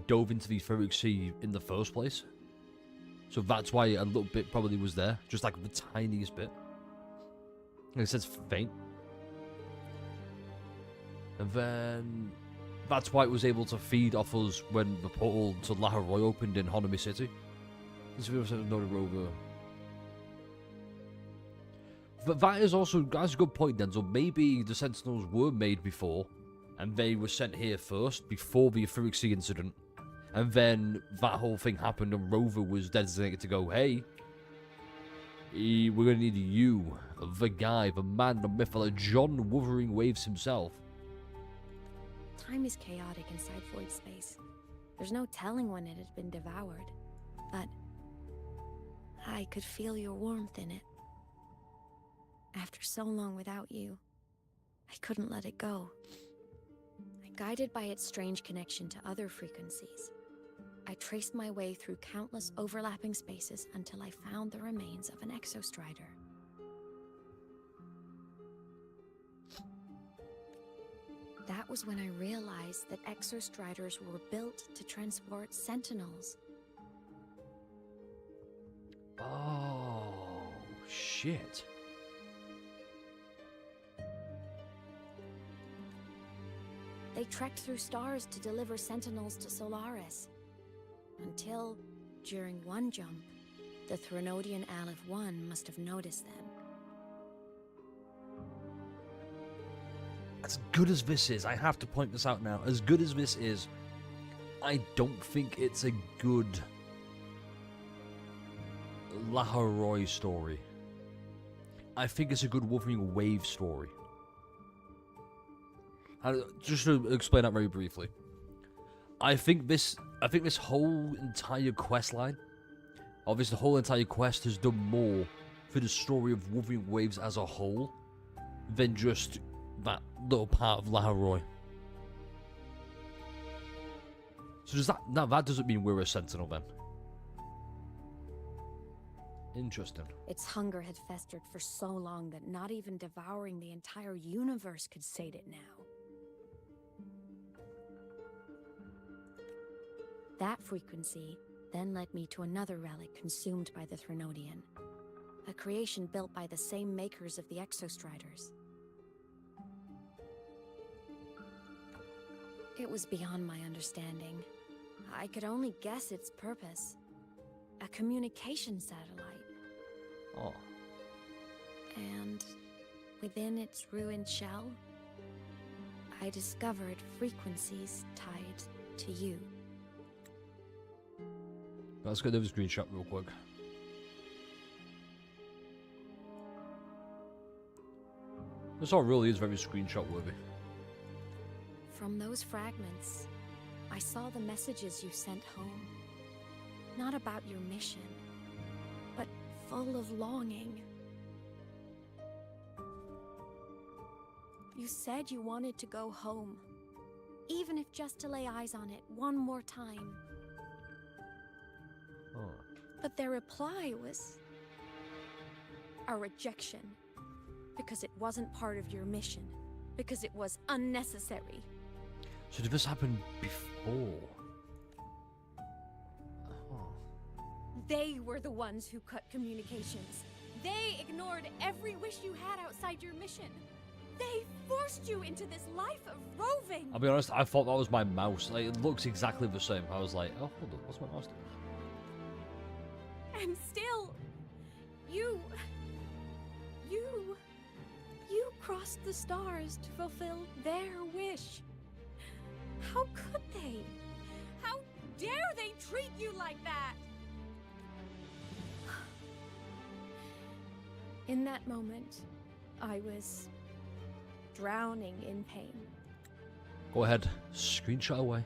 dove into the Etheric Sea in the first place. So that's why a little bit probably was there. Just like the tiniest bit. Like I said, it's faint. And then that's why it was able to feed off us when the portal to Laharoy opened in Honami City. This video said no to Rover. But that's a good point then. So maybe the Sentinels were made before, and they were sent here first, before the Etheric Sea incident. And then that whole thing happened and Rover was designated to go, hey, we're going to need you, the guy, the man, the myth, like John Wurthering Waves himself.
Time is chaotic inside void space. There's no telling when it had been devoured. But I could feel your warmth in it. After so long without you, I couldn't let it go. Guided by its strange connection to other frequencies, I traced my way through countless overlapping spaces until I found the remains of an exostrider. That was when I realized that exostriders were built to transport sentinels.
Oh, shit.
They trekked through stars to deliver sentinels to Solaris. Until, during one jump, the Threnodian Aleph 1 must have noticed them.
As good as this is, I have to point this out now, as good as this is, I don't think it's a good Laharoy story. I think it's a good Wurthering Waves story. Just to explain that very briefly, I think this whole entire quest line, obviously the whole entire quest has done more for the story of Wurthering Waves as a whole than just that little part of Laharoy. So does that doesn't mean we're a sentinel then? Interesting.
Its hunger had festered for so long that not even devouring the entire universe could sate it now. That frequency then led me to another relic consumed by the Threnodian, a creation built by the same makers of the exostriders. It was beyond my understanding. I could only guess its purpose. A communication satellite.
Oh.
And within its ruined shell, I discovered frequencies tied to you.
Let's go to the screenshot real quick. This all really is very screenshot worthy.
From those fragments, I saw the messages you sent home. Not about your mission, but full of longing. You said you wanted to go home, even if just to lay eyes on it one more time.
Oh.
But their reply was a rejection, because it wasn't part of your mission, because it was unnecessary.
So did this happen before? Oh.
They were the ones who cut communications. They ignored every wish you had outside your mission. They forced you into this life of roving.
I'll be honest, I thought that was my mouse. Like, it looks exactly the same. I was like, oh, hold on, what's my mouse doing?
And still, you crossed the stars to fulfill their wish. How could they? How dare they treat you like that? In that moment, I was drowning in pain.
Go ahead, screenshot away.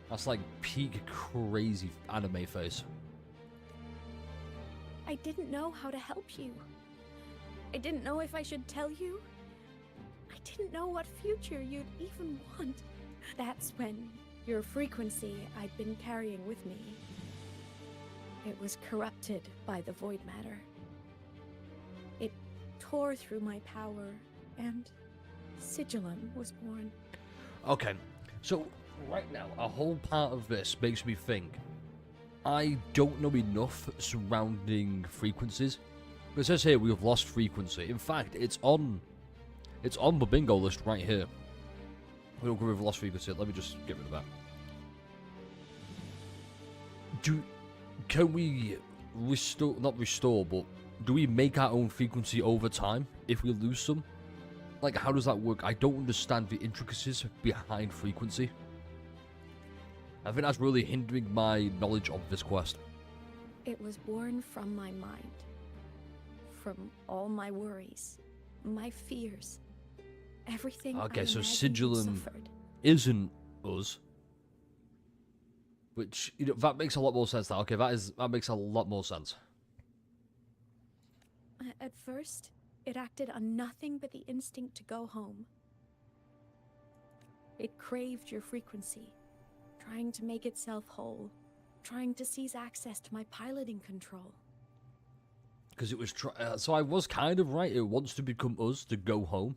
That's like peak crazy anime face.
I didn't know how to help you. I didn't know if I should tell you. I didn't know what future you'd even want. That's when your frequency I'd been carrying with me, it was corrupted by the void matter. It tore through my power, and Sigillum was born.
Okay, so right now, a whole part of this makes me think I don't know enough surrounding frequencies. It says here we have lost frequency. In fact, it's on It's on the bingo list right here. We don't go with lost frequency. Let me just get rid of that. Can we restore, not restore, but do we make our own frequency over time if we lose some? Like, how does that work? I don't understand the intricacies behind frequency. I think that's really hindering my knowledge of this quest.
It was born from my mind. From all my worries, my fears, everything
Okay,
I
so
imagined and
Sigillum
suffered.
isn't us. Which, you know, that makes a lot more sense now. Okay, that makes a lot more sense.
At first, it acted on nothing but the instinct to go home. It craved your frequency, trying to make itself whole, trying to seize access to my piloting control.
Because it was so I was kind of right. It wants to become us to go home.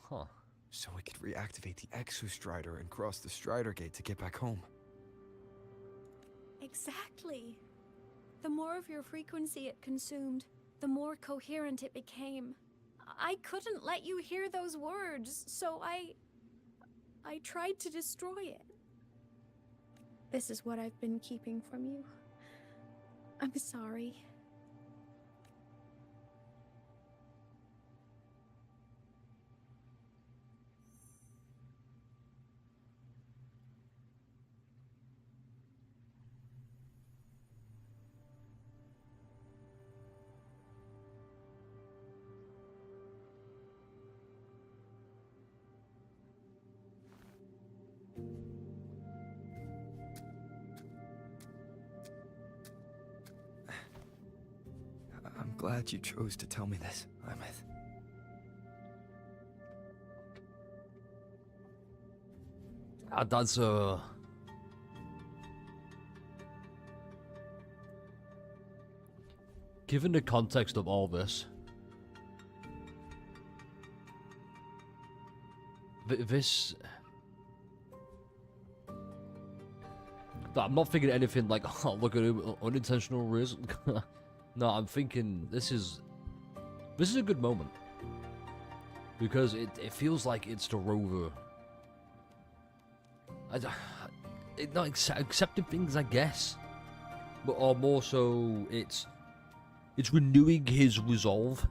Huh.
So we could reactivate the Exostrider and cross the Strider Gate to get back home.
Exactly. The more of your frequency it consumed, the more coherent it became. I couldn't let you hear those words, so I tried to destroy it. This is what I've been keeping from you. I'm sorry.
I'm glad you chose to tell me this, Imeth.
That's given the context of all this, this, I'm not thinking anything like, oh, look at him, unintentional risk. No, I'm thinking this is a good moment because it feels like it's the Rover. Not accepting things, I guess, but or more so, it's renewing his resolve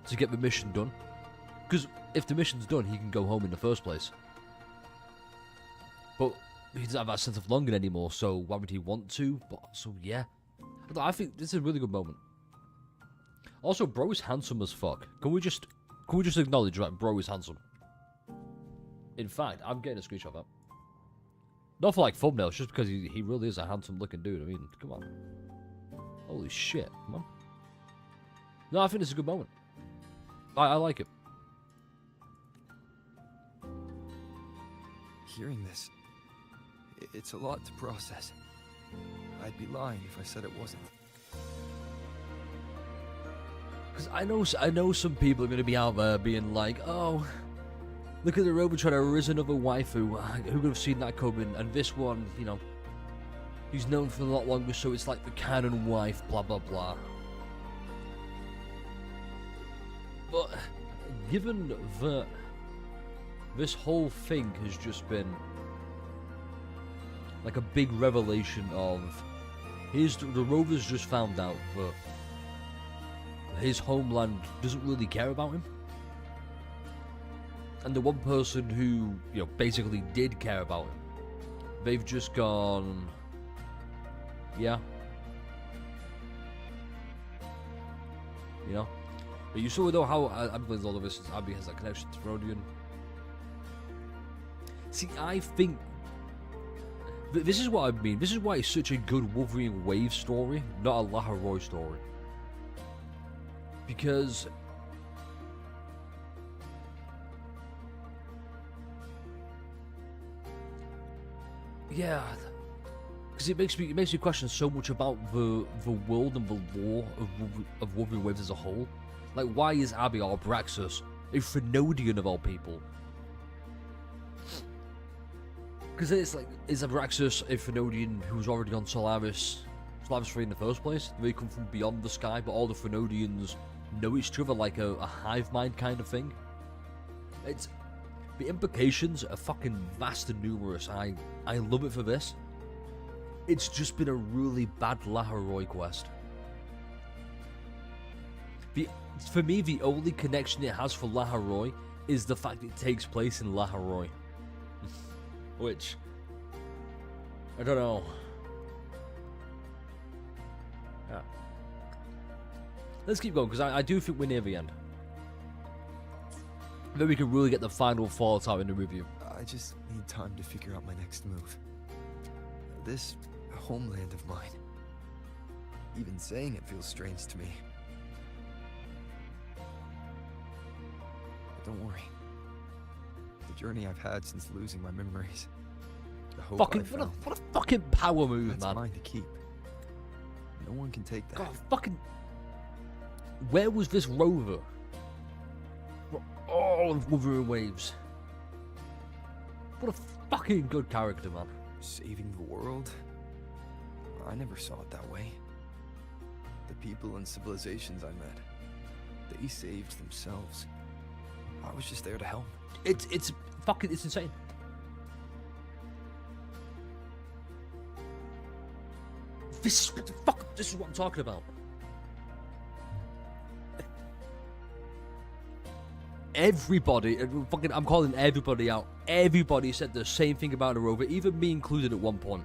to get the mission done. Because if the mission's done, he can go home in the first place. But he doesn't have that sense of longing anymore. So why would he want to? But so yeah, I think this is a really good moment. Also, bro is handsome as fuck. Can we just acknowledge that bro is handsome? In fact, I'm getting a screenshot of that. Not for like thumbnails, just because he really is a handsome looking dude. I mean, come on. Holy shit, come on. No, I think this is a good moment. I like it.
Hearing this, it's a lot to process. I'd be lying if I said it wasn't.
Because I know some people are going to be out there being like, oh, look at the Rover trying to raise another waifu. Who could have seen that coming? And this one, you know, he's known for a lot longer, so it's like the canon wife, blah, blah, blah. But given that this whole thing has just been like a big revelation of the Rover's just found out that his homeland doesn't really care about him. And the one person who, you know, basically did care about him, they've just gone, yeah. You know? But you saw though how I believe all of this is Abby has that connection to Rodian. See, I think this is what I mean. This is why it's such a good Wurthering Waves story, not a Laharoy story. Because yeah, because it makes me question so much about the world and the lore of Wurthering Waves as a whole. Like, why is Abby or Abraxas a Thenodian of all people? Because it's like, is Abraxas a Thenodian who's already on Solaris, Slavs free in the first place. They come from beyond the sky, but all the Thrunodians know each other like a hive mind kind of thing. It's the implications are fucking vast and numerous. I love it for this. It's just been a really bad Laharoy quest. For me, the only connection it has for Laharoy is the fact it takes place in Laharoy. Which, I don't know. Yeah. Let's keep going, because I do think we're near the end. Then we can really get the final thoughts out in the review.
I just need time to figure out my next move. This homeland of mine. Even saying it feels strange to me. But don't worry. The journey I've had since losing my memories. The hope
Fucking,
I found,
what a fucking power move,
that's
man.
mine to keep. No one can take that.
God, fucking... Where was this Rover? All of Wurthering Waves. What a fucking good character, man.
Saving the world? I never saw it that way. The people and civilizations I met, they saved themselves. I was just there to help.
It's insane. This is what I'm talking about. Everybody, I'm calling everybody out. Everybody said the same thing about the Rover, even me included at one point.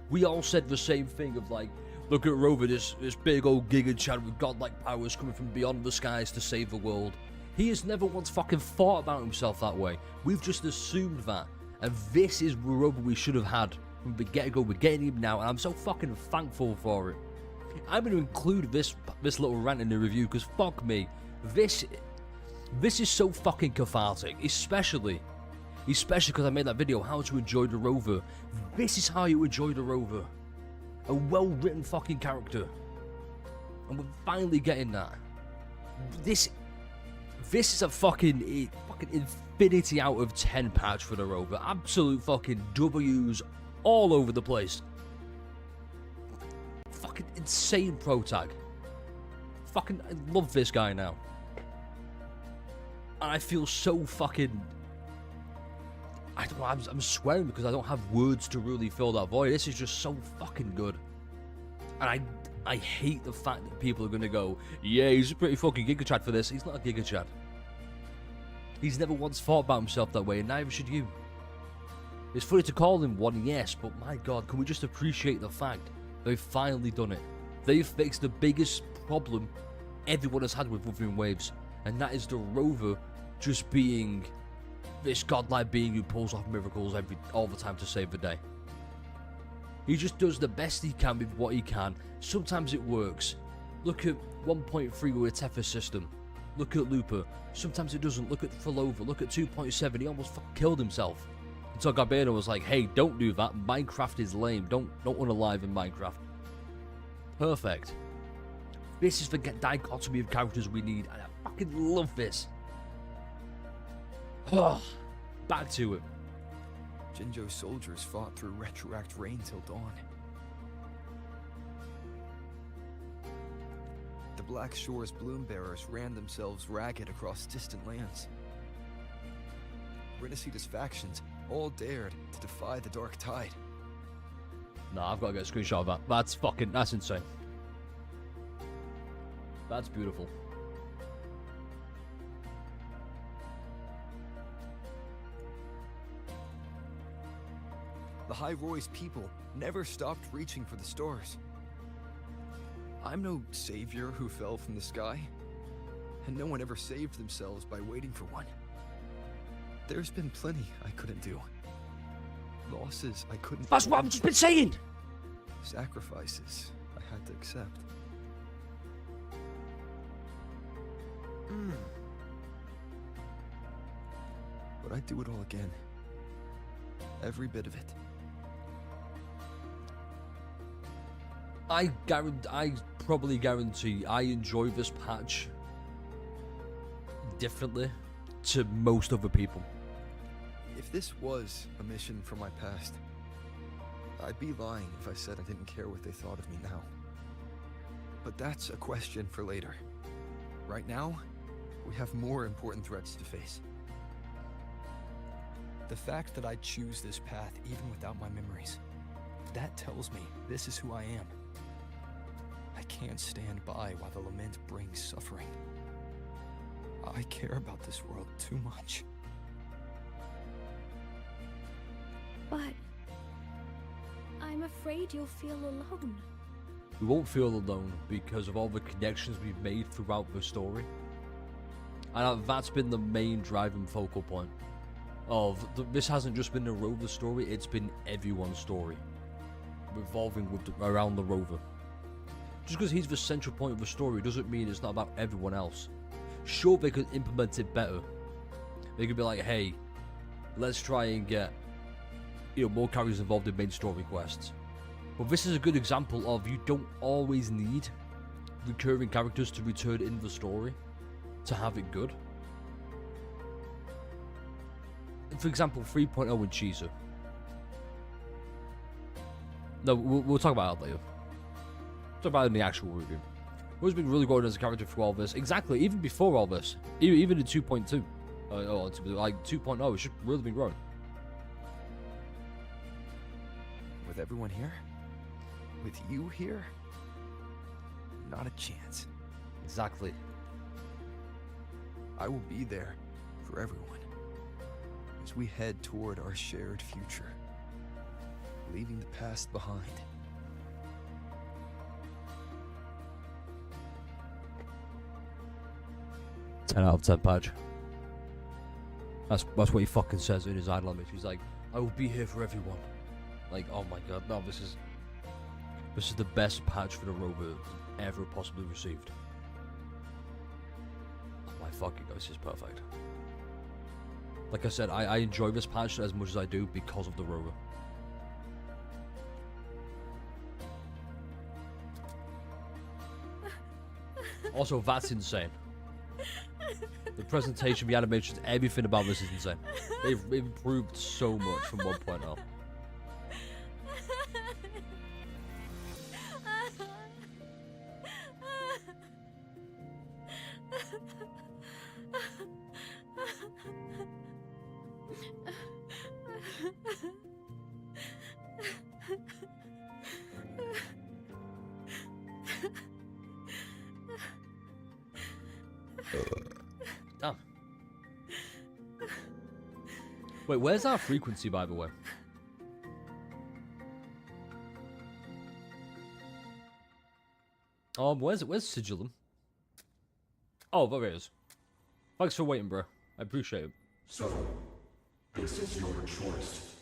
We all said the same thing of like, look at Rover, this big old Giga Chad with godlike powers coming from beyond the skies to save the world. He has never once fucking thought about himself that way. We've just assumed that. And this is the Rover we should have had from the get-go. We're getting him now, and I'm so fucking thankful for it. I'm going to include this little rant in the review, because fuck me. This is so fucking cathartic, especially because I made that video, how to enjoy the Rover. This is how you enjoy the Rover. A well-written fucking character. And we're finally getting that. This is a fucking infinity out of 10 patch for the Rover. Absolute fucking W's all over the place. Fucking insane pro tag. Fucking, I love this guy now. And I feel so fucking... I don't know, I'm swearing because I don't have words to really fill that void. This is just so fucking good. And I hate the fact that people are going to go, yeah, he's a pretty fucking Giga Chad for this. He's not a Giga Chad. He's never once thought about himself that way, and neither should you. It's funny to call him one, yes, but my god, can we just appreciate the fact they've finally done it? They've fixed the biggest problem everyone has had with Wurthering Waves, and that is the Rover just being this godlike being who pulls off miracles all the time to save the day. He just does the best he can with what he can. Sometimes it works. Look at 1.3 with a Tethys system. Look at Looper. Sometimes it doesn't. Look at Fallover. Look at 2.7. He almost fucking killed himself. Until Garbano was like, hey, don't do that. Minecraft is lame. Don't unalive in Minecraft. Perfect. This is the dichotomy of characters we need, and I fucking love this. Back to it.
Jinjo's soldiers fought through retroact rain till dawn. The Black Shore's bloom bearers ran themselves ragged across distant lands. Renacita's factions all dared to defy the dark tide.
Nah, I've got to get a screenshot of that. That's insane. That's beautiful.
The High Roy's people never stopped reaching for the stars. I'm no savior who fell from the sky, and no one ever saved themselves by waiting for one. There's been plenty I couldn't do. Losses I couldn't...
That's what I've just been saying!
Sacrifices I had to accept. But I'd do it all again. Every bit of it.
I probably guarantee I enjoy this patch differently to most other people.
If this was a mission from my past, I'd be lying if I said I didn't care what they thought of me now. But that's a question for later. Right now, we have more important threats to face. The fact that I choose this path even without my memories, that tells me this is who I am. I can't stand by while the lament brings suffering. I care about this world too much.
But I'm afraid you'll feel alone.
We won't feel alone because of all the connections we've made throughout the story. And that's been the main driving focal point of this. Hasn't just been the Rover story, it's been everyone's story revolving around the Rover. Just because he's the central point of the story doesn't mean it's not about everyone else. Sure, they could implement it better. They could be like, hey, let's try and get more characters involved in main story quests. But this is a good example of you don't always need recurring characters to return in the story to have it good. For example, 3.0 and Chisa. No, we'll talk about that later. Talk about it in the actual review. Who's been really good as a character through all this? Exactly, even before all this. Even in 2.2. Like 2.0, it's just really been growing.
With everyone here? With you here? Not a chance.
Exactly.
I will be there for everyone as we head toward our shared future, leaving the past behind.
Ten out of 10 patch. That's what he fucking says in his idle image. He's like, I will be here for everyone. Like, oh my god, no, this is the best patch for the Rover ever possibly received. Oh my fucking god, this is perfect. Like I said, I enjoy this patch as much as I do because of the Rover. Also, that's insane. The presentation, the animations, everything about this is insane. They've improved so much from 1.0. Damn. Wait, where's our frequency, by the way? Where's Sigillum? Oh, there it is. Thanks for waiting, bro. I appreciate it.
So, this is your choice.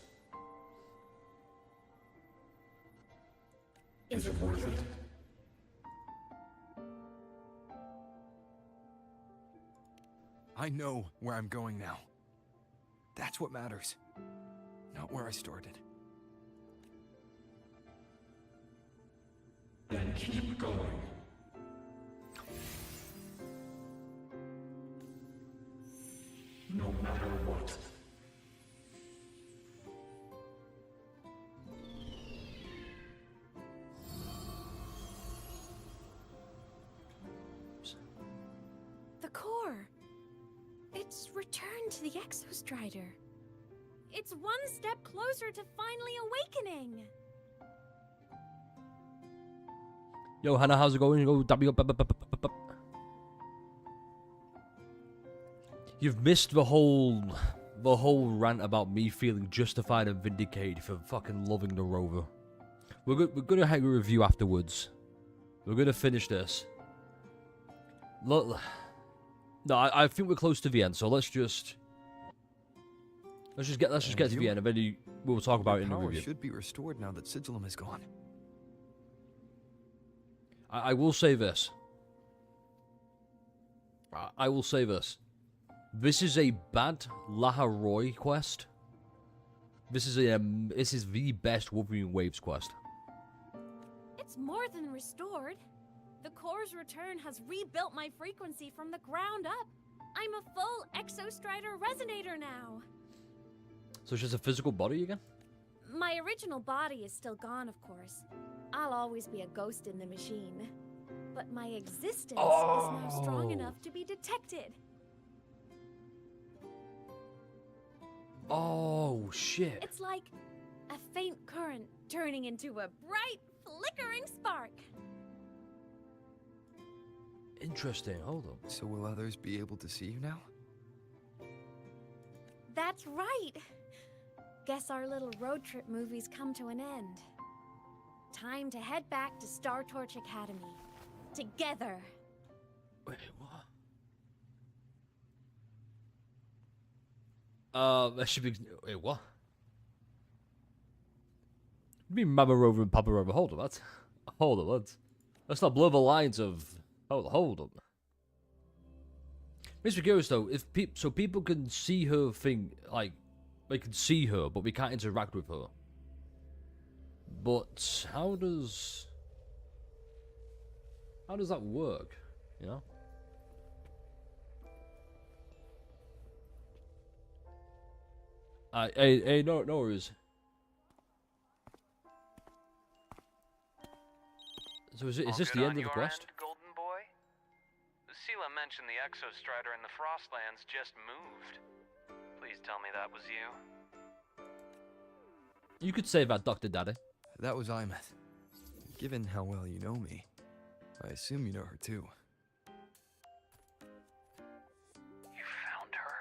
Is it worth it?
I know where I'm going now. That's what matters. Not where I started.
Then keep going. No matter what.
The core. It's returned to the Exostrider. It's one step closer to finally awakening.
Yo, Hannah, how's it going? You've missed the whole rant about me feeling justified and vindicated for fucking loving the Rover. We're gonna have a review afterwards. We're gonna finish this. Look, no, I think we're close to the end, so let's just get to the end, and then we'll talk about it in the
power
review.
Should be restored now that Sigillum is gone.
I will say this. I will say this. This is a bad Laharoy quest. This is the best Wurthering Waves quest.
It's more than restored. The core's return has rebuilt my frequency from the ground up. I'm a full Exostrider resonator now.
So it's just a physical body again?
My original body is still gone, of course. I'll always be a ghost in the machine. but my existence is now strong enough to be detected.
Oh, shit.
It's like a faint current turning into a bright, flickering spark.
Interesting, hold on.
So will others be able to see you now?
That's right. Guess our little road trip movie's come to an end. Time to head back to Star Torch Academy. Together.
Wait, what? That should be... Wait, what? You mean Mama Rover and Papa Rover? Hold on, what? Hold on, what? Let's not blur the lines of... Hold on. Makes me curious though, if so people can see her thing, like, they can see her, but we can't interact with her. But how does that work, you know? Hey, no worries. So is this the end of the quest?
Golden Boy? Sela mentioned the Exostrider in the Frostlands just moved. Please tell me that was you.
You could say that, Dr. Daddy.
That was Imeth. Given how well you know me, I assume you know her too.
You found her?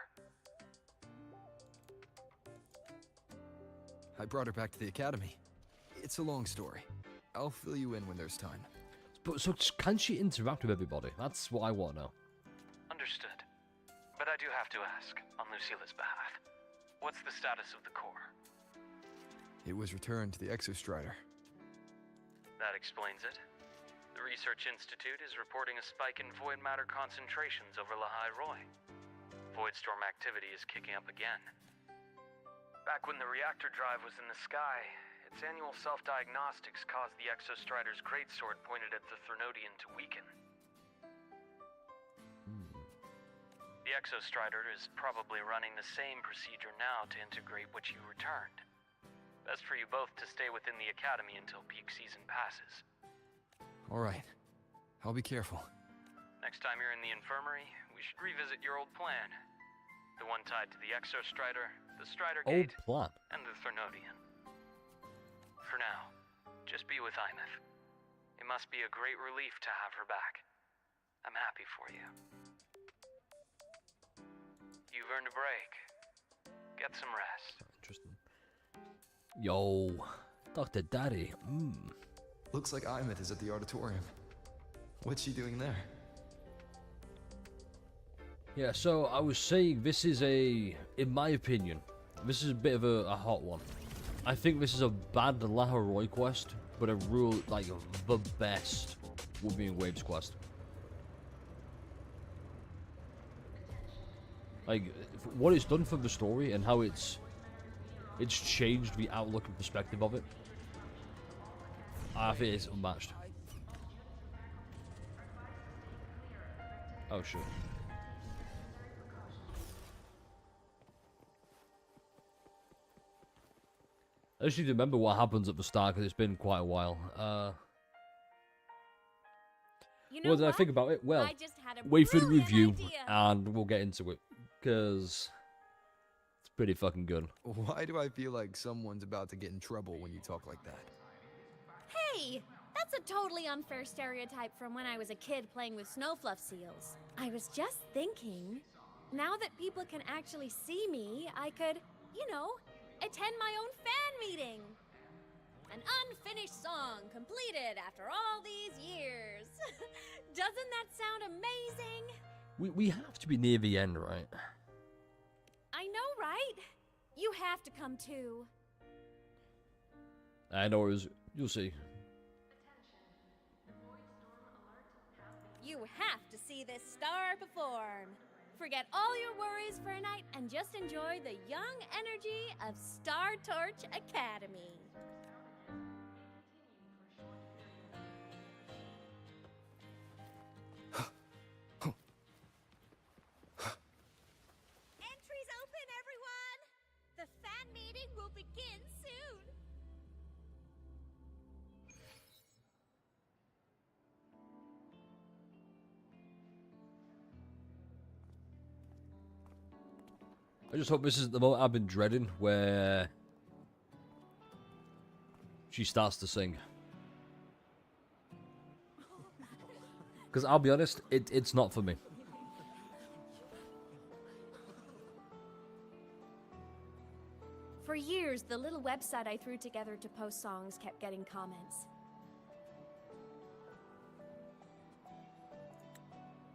I brought her back to the academy. It's a long story. I'll fill you in when there's time.
But so can she interact with everybody? That's what I want to know.
Understood. But I do have to ask, on Lucila's behalf, what's the status of the core?
It was returned to the Exostrider.
That explains it. The Research Institute is reporting a spike in void matter concentrations over Lahai Roy. Voidstorm activity is kicking up again. Back when the reactor drive was in the sky, its annual self-diagnostics caused the Exostrider's greatsword pointed at the Threnodian to weaken. The Exostrider is probably running the same procedure now to integrate what you returned. Best for you both to stay within the academy until peak season passes.
All right. I'll be careful.
Next time you're in the infirmary, we should revisit your old plan. The one tied to the Exostrider, the Strider
Old
Gate,
plan?
and the Threnodian. For now, just be with Imeth. It must be a great relief to have her back. I'm happy for you. You've earned a break. Get some rest.
Interesting. Yo, Dr. Daddy.
Looks like Imeth is at the auditorium. What's she doing there?
Yeah, so I was saying this is in my opinion, this is a bit of a hot one. I think this is a bad Lahai Roy quest, but a real, like, the best Wurthering Waves quest. Like, what it's done for the story and how it's changed the outlook and perspective of it, I think it's unmatched. Oh shit. I just need to remember what happens at the start because it's been quite a while.
You know
what did I think about it? Well,
I just had a
wait for the
brilliant
review
idea.
and we'll get into it because it's pretty fucking good.
Why do I feel like someone's about to get in trouble when you talk like that?
Hey, that's a totally unfair stereotype from when I was a kid playing with snowfluff seals. I was just thinking, now that people can actually see me, I could, you know, attend my own fan meeting. An unfinished song completed after all these years. Doesn't that sound amazing?
We have to be near the end, right?
I know, right? You have to come too.
I know, you'll see.
You have to see this star perform. Forget all your worries for a night and just enjoy the young energy of Star Torch Academy. Entries open, everyone! The fan meeting will begin soon.
I just hope this is the moment I've been dreading where she starts to sing. Because I'll be honest, it's not for me.
For years, the little website I threw together to post songs kept getting comments.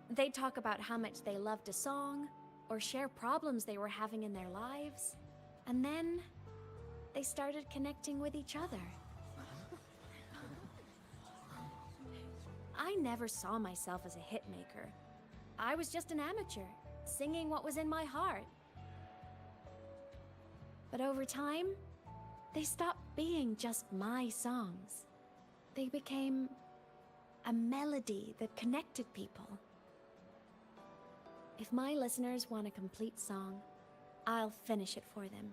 They'd talk about how much they loved a song, or share problems they were having in their lives, and then they started connecting with each other. I never saw myself as a hitmaker. I was just an amateur, singing what was in my heart. But over time, they stopped being just my songs. They became a melody that connected people. If my listeners want a complete song, I'll finish it for them.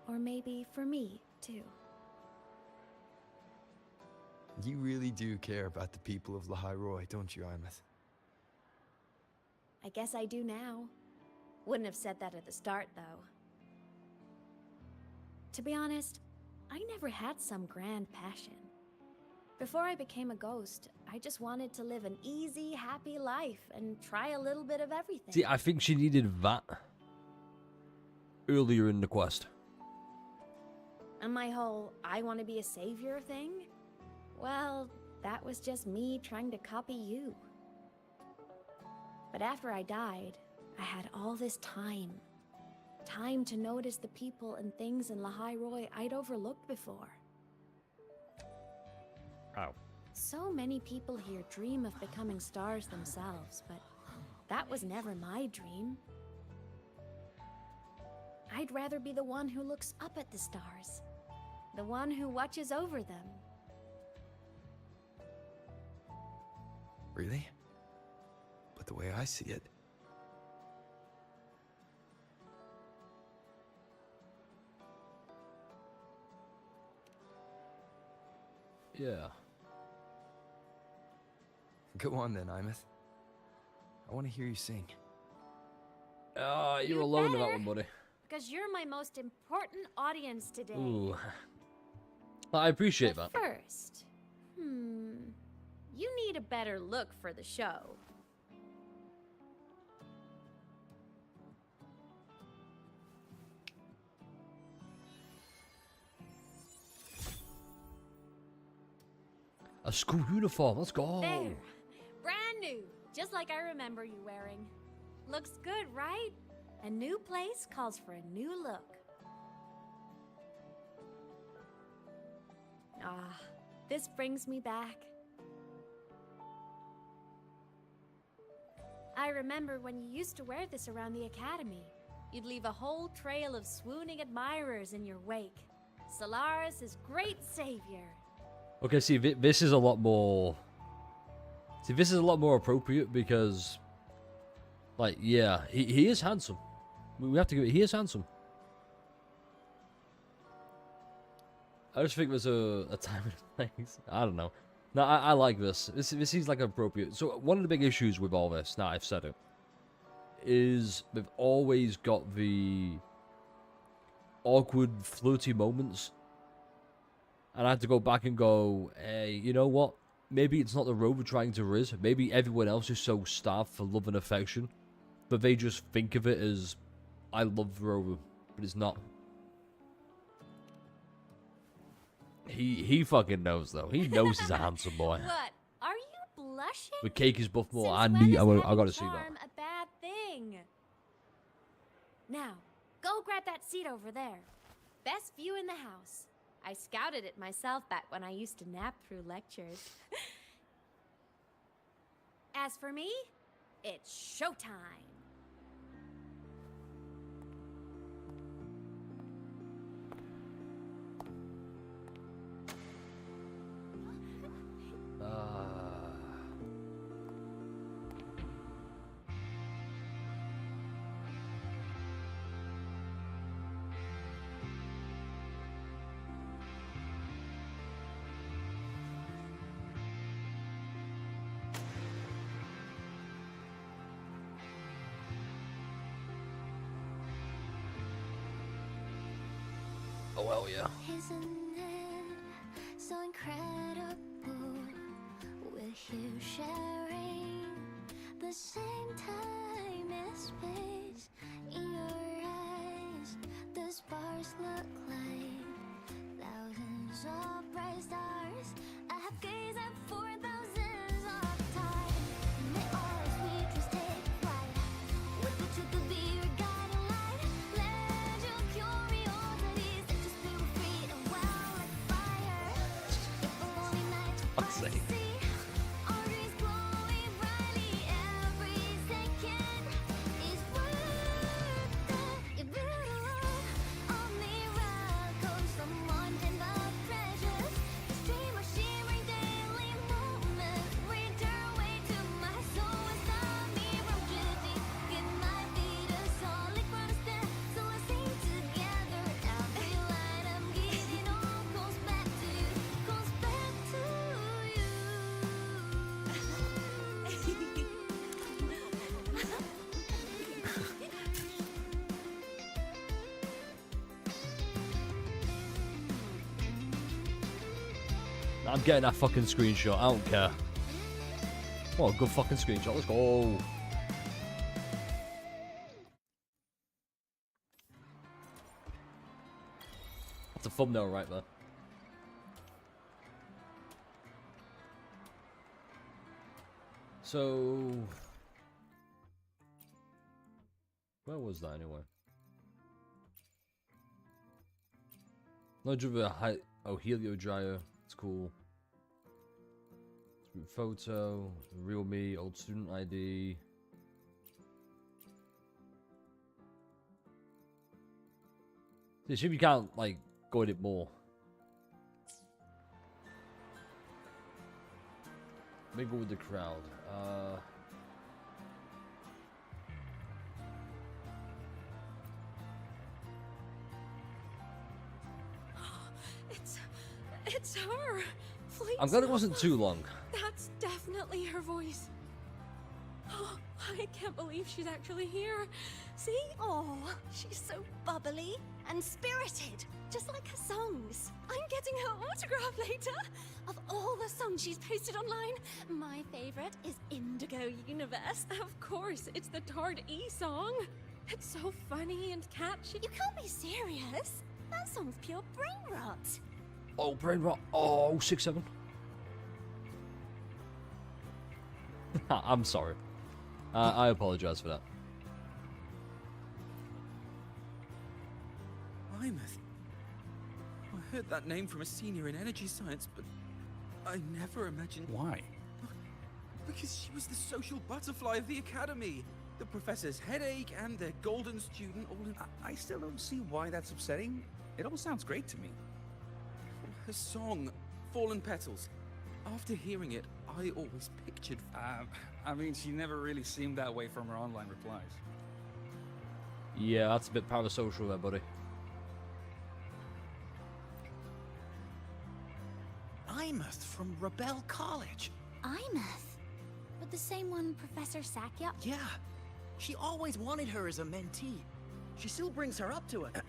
Or maybe for me, too.
You really do care about the people of Lahai Roi, don't you, Imeth?
I guess I do now. Wouldn't have said that at the start, though. To be honest, I never had some grand passion. Before I became a ghost, I just wanted to live an easy, happy life and try a little bit of everything.
See, I think she needed that earlier in the quest.
And my whole I want to be a savior thing? Well, that was just me trying to copy you. But after I died, I had all this time. Time to notice the people and things in Lahai Roi I'd overlooked before.
Oh.
So many people here dream of becoming stars themselves, but that was never my dream. I'd rather be the one who looks up at the stars, the one who watches over them.
Really? But the way I see it...
Yeah.
Go on then, Imeth. I want to hear you sing.
You're
You
alone in that
better,
one, buddy.
Because you're my most important audience today.
Ooh. I appreciate
But
that.
first, you need a better look for the show.
A school uniform, let's go.
There, brand new, just like I remember you wearing. Looks good, right? A new place calls for a new look. Ah, this brings me back. I remember when you used to wear this around the academy. You'd leave a whole trail of swooning admirers in your wake. Solaris' great savior.
Okay, see, this is a lot more... See, this is a lot more appropriate because... Like, yeah, he is handsome. We have to give it... He is handsome. I just think there's a time and place. I don't know. No, I like this. This seems like appropriate. So, one of the big issues with all this, now I've said it, is they've always got the awkward, flirty moments. And I had to go back and go, hey, you know what? Maybe it's not the Rover trying to riz. Maybe everyone else is so starved for love and affection. But they just think of it as, I love the Rover. But it's not. He fucking knows, though. He knows he's a handsome boy.
What? Are you blushing?
The cake is buff more.
Since when is
I
having
gotta see that.
charm a bad thing? Now, go grab that seat over there. Best view in the house. I scouted it myself back when I used to nap through lectures. As for me, it's showtime.
Oh hell yeah.
Isn't it so incredible? We're here sharing the same time and space. In your eyes, the sparks look like thousands of bright stars. I have gazed at for thousands of time. May all sweet take flight. With the truth to be your guiding light. Let your curiosity set your spirit free and wild like fire. If a lonely night
Fuck's sake.
our dreams glowing brightly, every second is worth it. You build a love of miracles, someone tender treasures. The stream of shimmering daily moments return way to my soul as the mirror drifting. It might be the solid ground to stand, so let's sing together. Every light I'm giving all goes back to you, goes back to you.
I'm getting that fucking screenshot. I don't care. What a good fucking screenshot. Let's go. That's a thumbnail right there. So, where was that anyway? Knowledge of a helio dryer. It's cool. Photo, real me, old student ID. See if you can't like go at it more. Mingle with the crowd.
It's her. Fleet
I'm glad it
Snow.
wasn't too long.
That's definitely her voice. Oh, I can't believe she's actually here. See?
Oh, she's so bubbly and spirited, just like her songs. I'm getting her autograph later. Of all the songs she's posted online, my favorite is Indigo Universe.
Of course, it's the Tard E song. It's so funny and catchy.
You can't be serious. That song's pure brain rot.
Oh, brain rot. Oh, 6-7. I'm sorry. I apologize for that.
Plymouth. I heard that name from a senior in energy science, but I never imagined. Why? Because she was the social butterfly of the academy. The professor's headache and their golden student all in. I still don't see why that's upsetting. It all sounds great to me. Her song, Fallen Petals. After hearing it, I always pictured. I mean, she never really seemed that way from her online replies.
Yeah, that's a bit parasocial there, buddy.
Imeth from Rebel College.
Imeth? With the same one Professor Sakya?
Yeah. She always wanted her as a mentee. She still brings her up to it.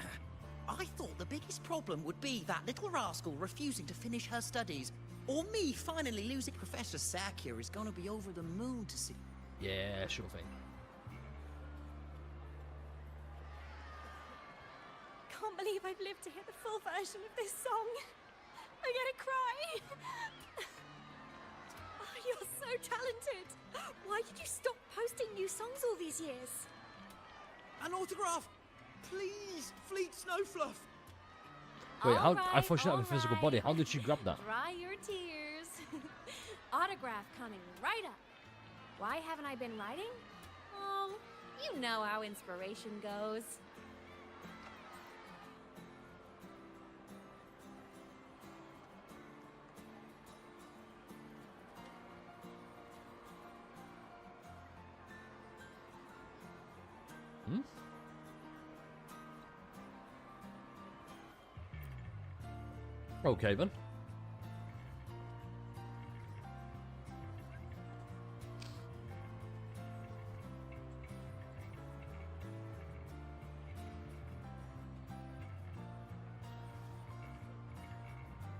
I thought the biggest problem would be that little rascal refusing to finish her studies, or me finally losing. Professor Sakya is gonna be over the moon to see.
Yeah, sure thing.
Can't believe I've lived to hear the full version of this song. I'm gonna cry. Oh, you're so talented. Why did you stop posting new songs all these years?
An autograph! Please, Fleet Snowfluff!
Wait, how? I thought she didn't have a physical body. How did she grab that?
Dry your tears. Autograph coming right up. Why haven't I been writing? Oh, you know how inspiration goes.
Hmm? Okay then.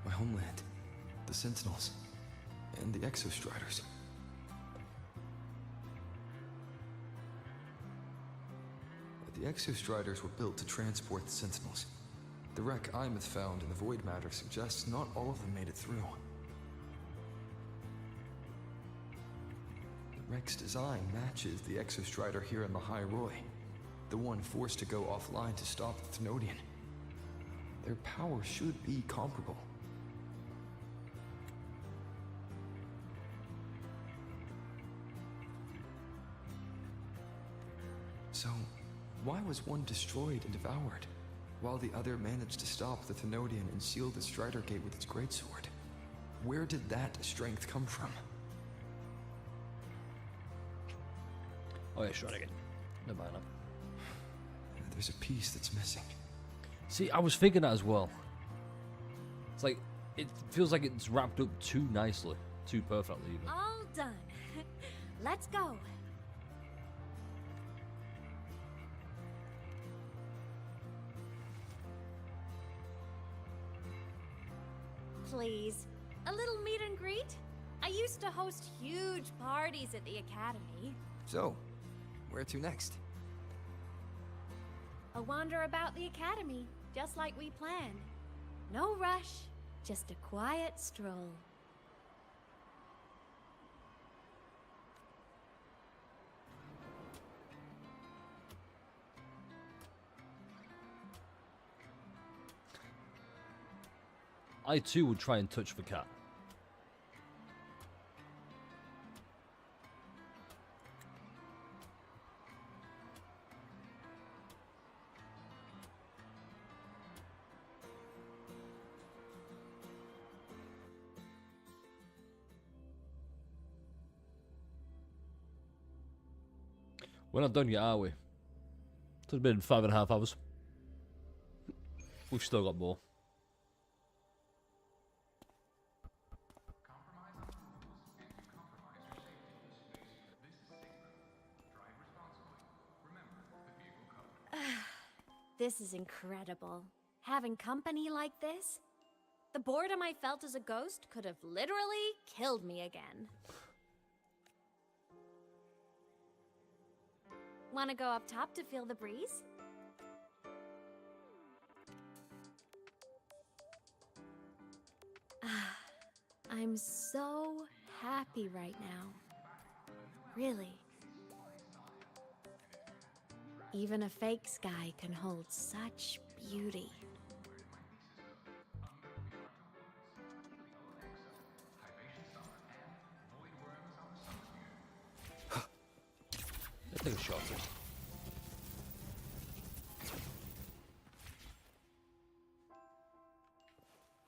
My homeland, the Sentinels, and the Exostriders. The Exostriders were built to transport the Sentinels. The wreck Imeth found in the Void Matter suggests not all of them made it through. The wreck's design matches the Exostrider here in the High Roy, the one forced to go offline to stop the Thenodian. Their power should be comparable. So, why was one destroyed and devoured, while the other managed to stop the Thenodian and seal the Strider Gate with its greatsword? Where did that strength come from?
Oh yeah, Strider Gate. Never mind that.
There's a piece that's missing.
See, I was thinking that as well. It's like, it feels like it's wrapped up too nicely. Too perfectly, even.
All done. Let's go. Please, a little meet and greet? I used to host huge parties at the academy.
So, where to next?
A wander about the academy, just like we planned. No rush, just a quiet stroll.
I too would try and touch the cat. We're not done yet, are we? It's been 5.5 hours. We've still got more.
This is incredible. Having company like this? The boredom I felt as a ghost could have literally killed me again. Want to go up top to feel the breeze? I'm so happy right now. Really. Even a fake sky can hold such beauty.
Let's take a shot at it.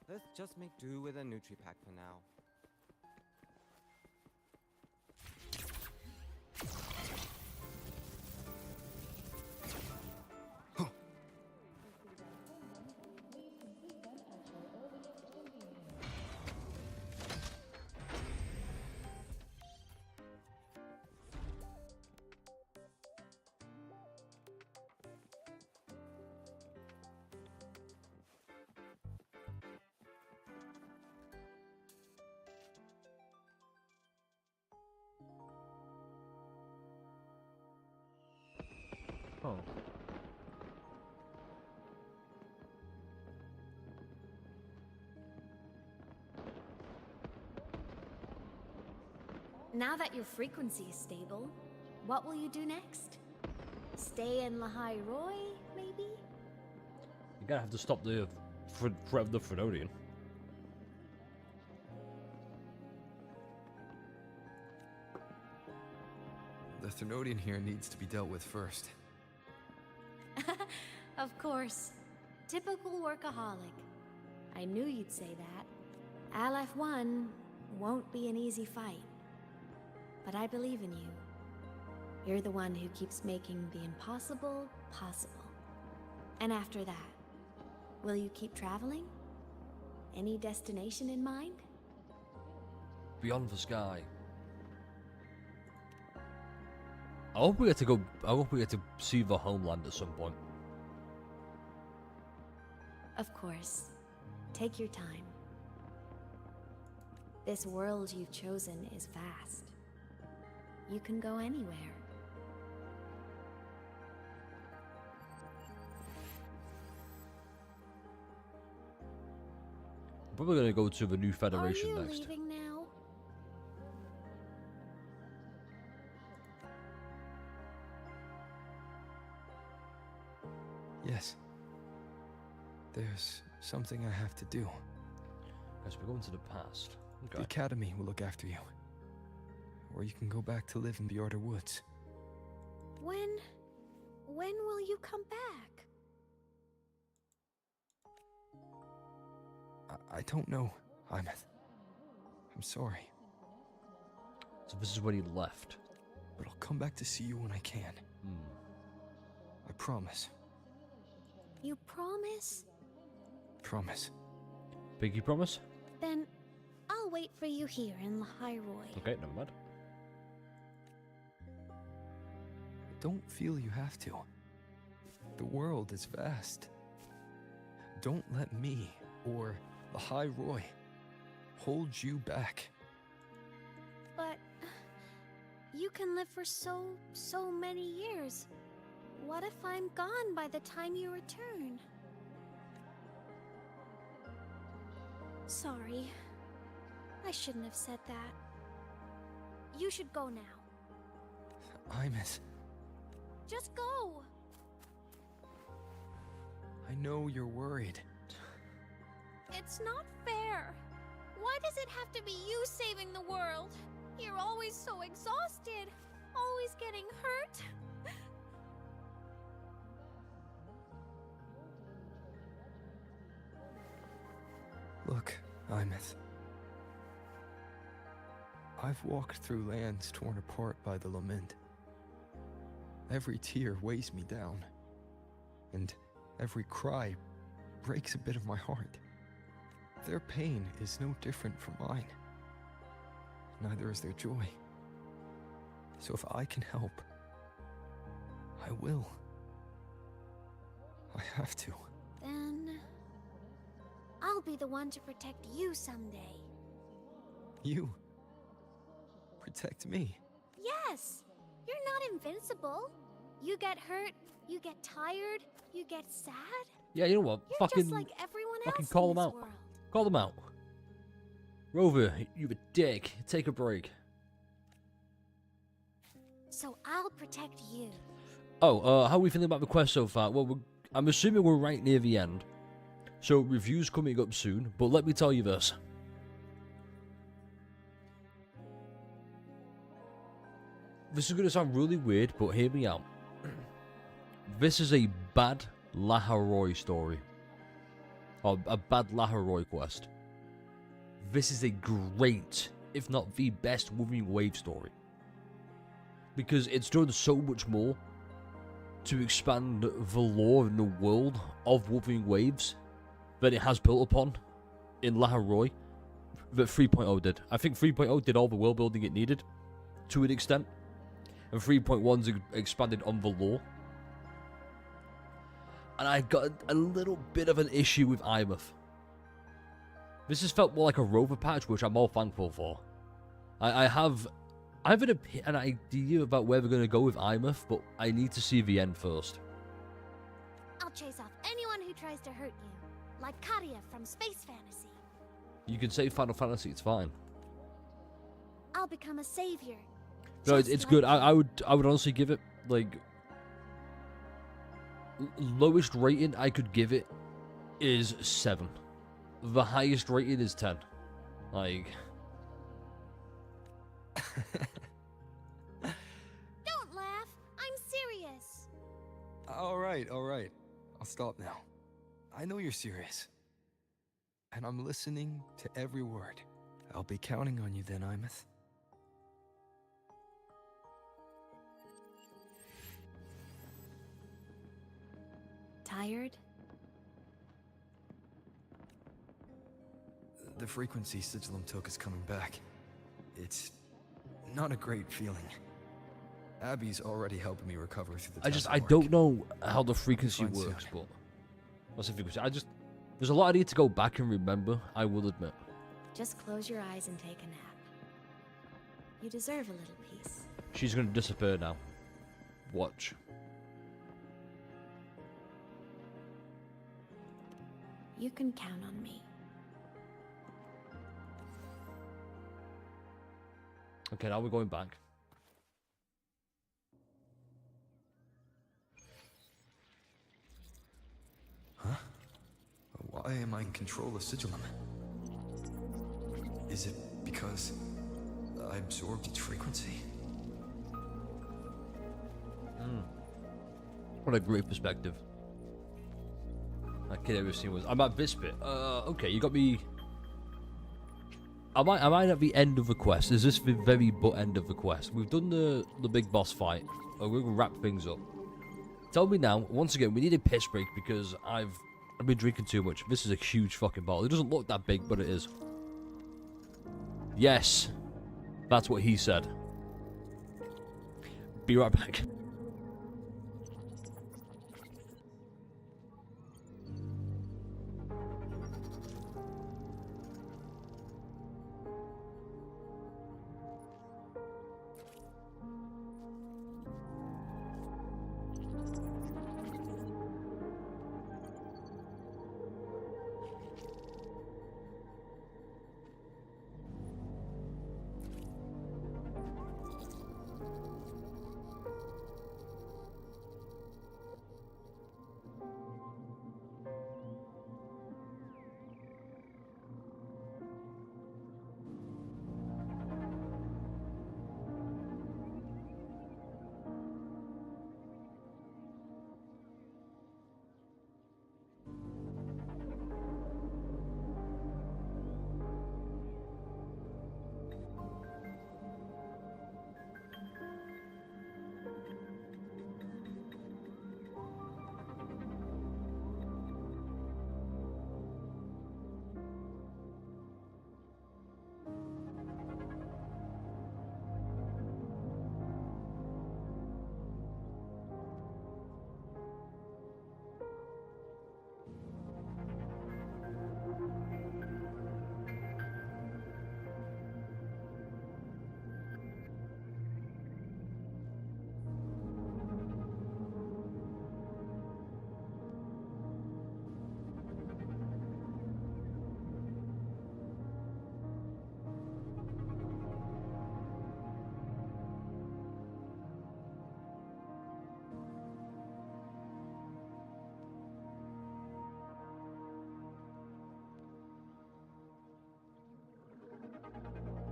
Let's just make do with a Nutri-Pack for now.
Oh.
Now that your frequency is stable, what will you do next? Stay in Lahai Roy, maybe?
You're gonna have to stop the threat of the Thenodian.
The Thenodian here needs to be dealt with first.
Of course. Typical workaholic. I knew you'd say that. Aleph 1 won't be an easy fight. But I believe in you. You're the one who keeps making the impossible possible. And after that, will you keep traveling? Any destination in mind?
Beyond the sky. I hope we get to go. I hope we get to see the homeland at some point.
Of course. Take your time. This world you've chosen is vast. You can go anywhere.
I'm probably gonna go to the new Federation
Are you
next.
leaving now?
Yes. There's something I have to do.
Yes, we're going to the past.
The Academy will look after you. Or you can go back to live in the Order Woods.
When will you come back?
I don't know, Imeth. I'm sorry.
So this is when he left.
But I'll come back to see you when I can. I promise.
You promise?
Promise.
Pinky promise?
Then I'll wait for you here in Lahairoi.
Okay, never mind.
Don't feel you have to. The world is vast. Don't let me or Lahairoi hold you back.
But you can live for so many years. What if I'm gone by the time you return? Sorry. I shouldn't have said that. You should go now.
Imeth,
Just go!
I know you're worried.
It's not fair. Why does it have to be you saving the world? You're always so exhausted. Always getting hurt.
Look, Imeth. I've walked through lands torn apart by the lament. Every tear weighs me down, and every cry breaks a bit of my heart. Their pain is no different from mine. Neither is their joy. So if I can help, I will. I have to.
Then I'll be the one to protect you someday.
You protect me.
Yes! You're not invincible. You get hurt, you get tired, you get sad.
Yeah, you know what?
You're
Fucking,
just like everyone
fucking
else
call
in
them
this
out.
world.
Call them out. Rover, you're a dick. Take a break.
So I'll protect you.
Oh, how are we feeling about the quest so far? Well, I'm assuming we're right near the end. So reviews coming up soon, but let me tell you this. This is going to sound really weird, but hear me out. This is a bad Lahairoi story. Or a bad Lahairoi quest. This is a great, if not the best, Wurthering Waves story. Because it's done so much more to expand the lore and the world of Wurthering Waves than it has built upon in Lahairoi that 3.0 did. I think 3.0 did all the world building it needed, to an extent. And 3.1's expanded on the lore. And I got a little bit of an issue with Imeth. This has felt more like a Rover patch, which I'm all thankful for. I have an idea about where we're going to go with Imeth, but I need to see the end first.
I'll chase off anyone who tries to hurt you. Like Karia from Space Fantasy.
You can say Final Fantasy, it's fine.
I'll become a savior.
No,
just
it's
like
good.
you.
I would honestly give it, like, lowest rating I could give it is 7. The highest rating is 10. Like,
Don't laugh. I'm serious.
All right. I'll stop now. I know you're serious. And I'm listening to every word. I'll be counting on you then, Imeth.
Tired?
The frequency Sigilum took is coming back. It's not a great feeling. Abby's already helping me recover through the
I don't know how the frequency works, but what's the frequency? There's a lot I need to go back and remember, I will admit.
Just close your eyes and take a nap. You deserve a little peace.
She's gonna disappear now. Watch.
You can count on me.
Okay, now we're going back.
Huh? Why am I in control of Sigillum? Is it because I absorbed its frequency?
What a great perspective. That kid ever seen was. I'm at this bit. Okay, you got me. Am I at the end of the quest? Is this the very end of the quest? We've done the big boss fight. We're gonna wrap things up. Tell me now. Once again, we need a piss break because I've been drinking too much. This is a huge fucking bottle. It doesn't look that big, but it is. Yes, that's what he said. Be right back.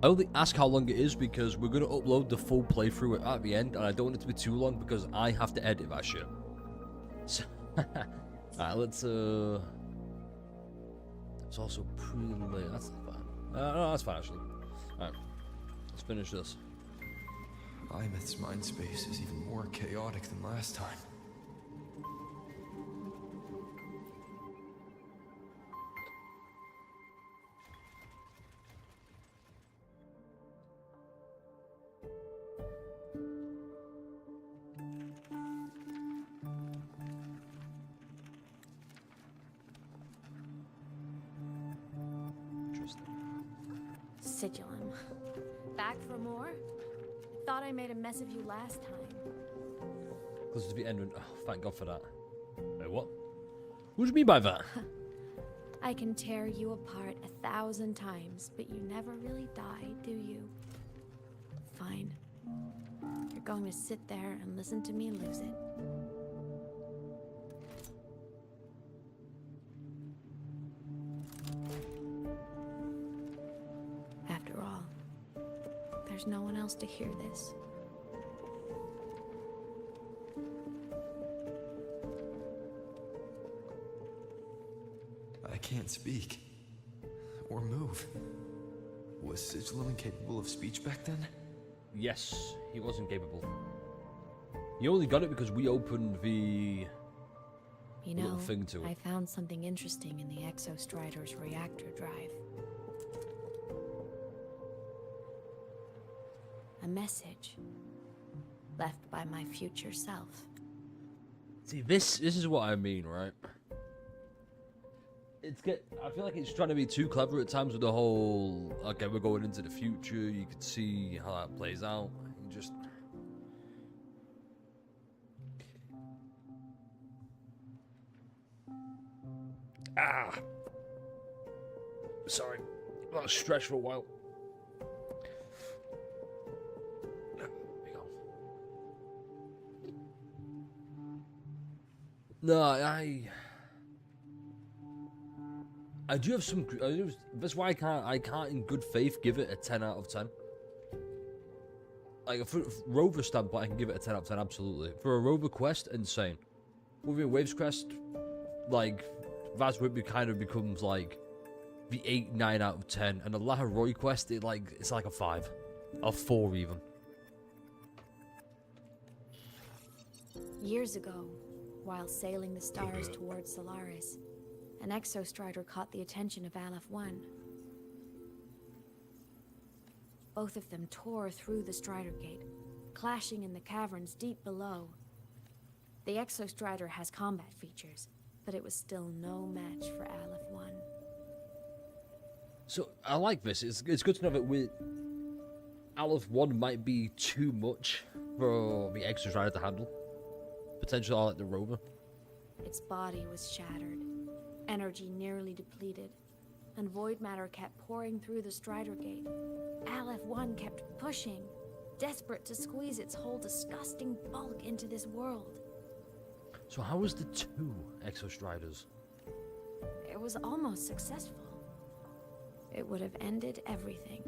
I only ask how long it is because we're going to upload the full playthrough at the end, and I don't want it to be too long because I have to edit that shit. So, alright, let's, it's also pretty late. That's not fine. No, that's fine, actually. Alright, let's finish this.
Imeth's mind space is even more chaotic than last time.
Sigillum. Back for more? Thought I made a mess of you last time.
Close to the end. Oh, thank God for that. Wait, what? What do you mean by that?
I can tear you apart 1,000 times, but you never really die, do you? Fine. You're going to sit there and listen to me lose it. After all, there's no one else to hear this.
I can't speak. Or move. Was Sigillum incapable of speech back then?
Yes, he was incapable. He only got it because we opened the little thing to it.
I found something interesting in the Exostrider's reactor drive. A message left by my future self.
See, this is what I mean, right? I feel like it's trying to be too clever at times with the whole, okay, we're going into the future, you can see how that plays out. You just... Sorry. That was stretched for a while. There we go. No, I do have some. That's why I can't in good faith give it a 10 out of 10. Like for Rover standpoint, I can give it a 10 out of 10 absolutely. For a Rover quest, insane. Wurthering Waves quest, like that's where it kind of becomes like the 8, 9 out of 10, and the Laharoy quest, it's like a 5, a 4 even.
Years ago, while sailing the stars towards Solaris, an exostrider caught the attention of Aleph 1. Both of them tore through the Strider Gate, clashing in the caverns deep below. The exostrider has combat features, but it was still no match for Aleph 1.
So, I like this. It's good to know that Aleph 1 might be too much for the exostrider to handle. Potentially like the Rover.
Its body was shattered, energy nearly depleted, and void matter kept pouring through the Strider Gate. Aleph 1 kept pushing, desperate to squeeze its whole disgusting bulk into this world.
So how was the 2 exostriders?
It was almost successful. It would have ended everything.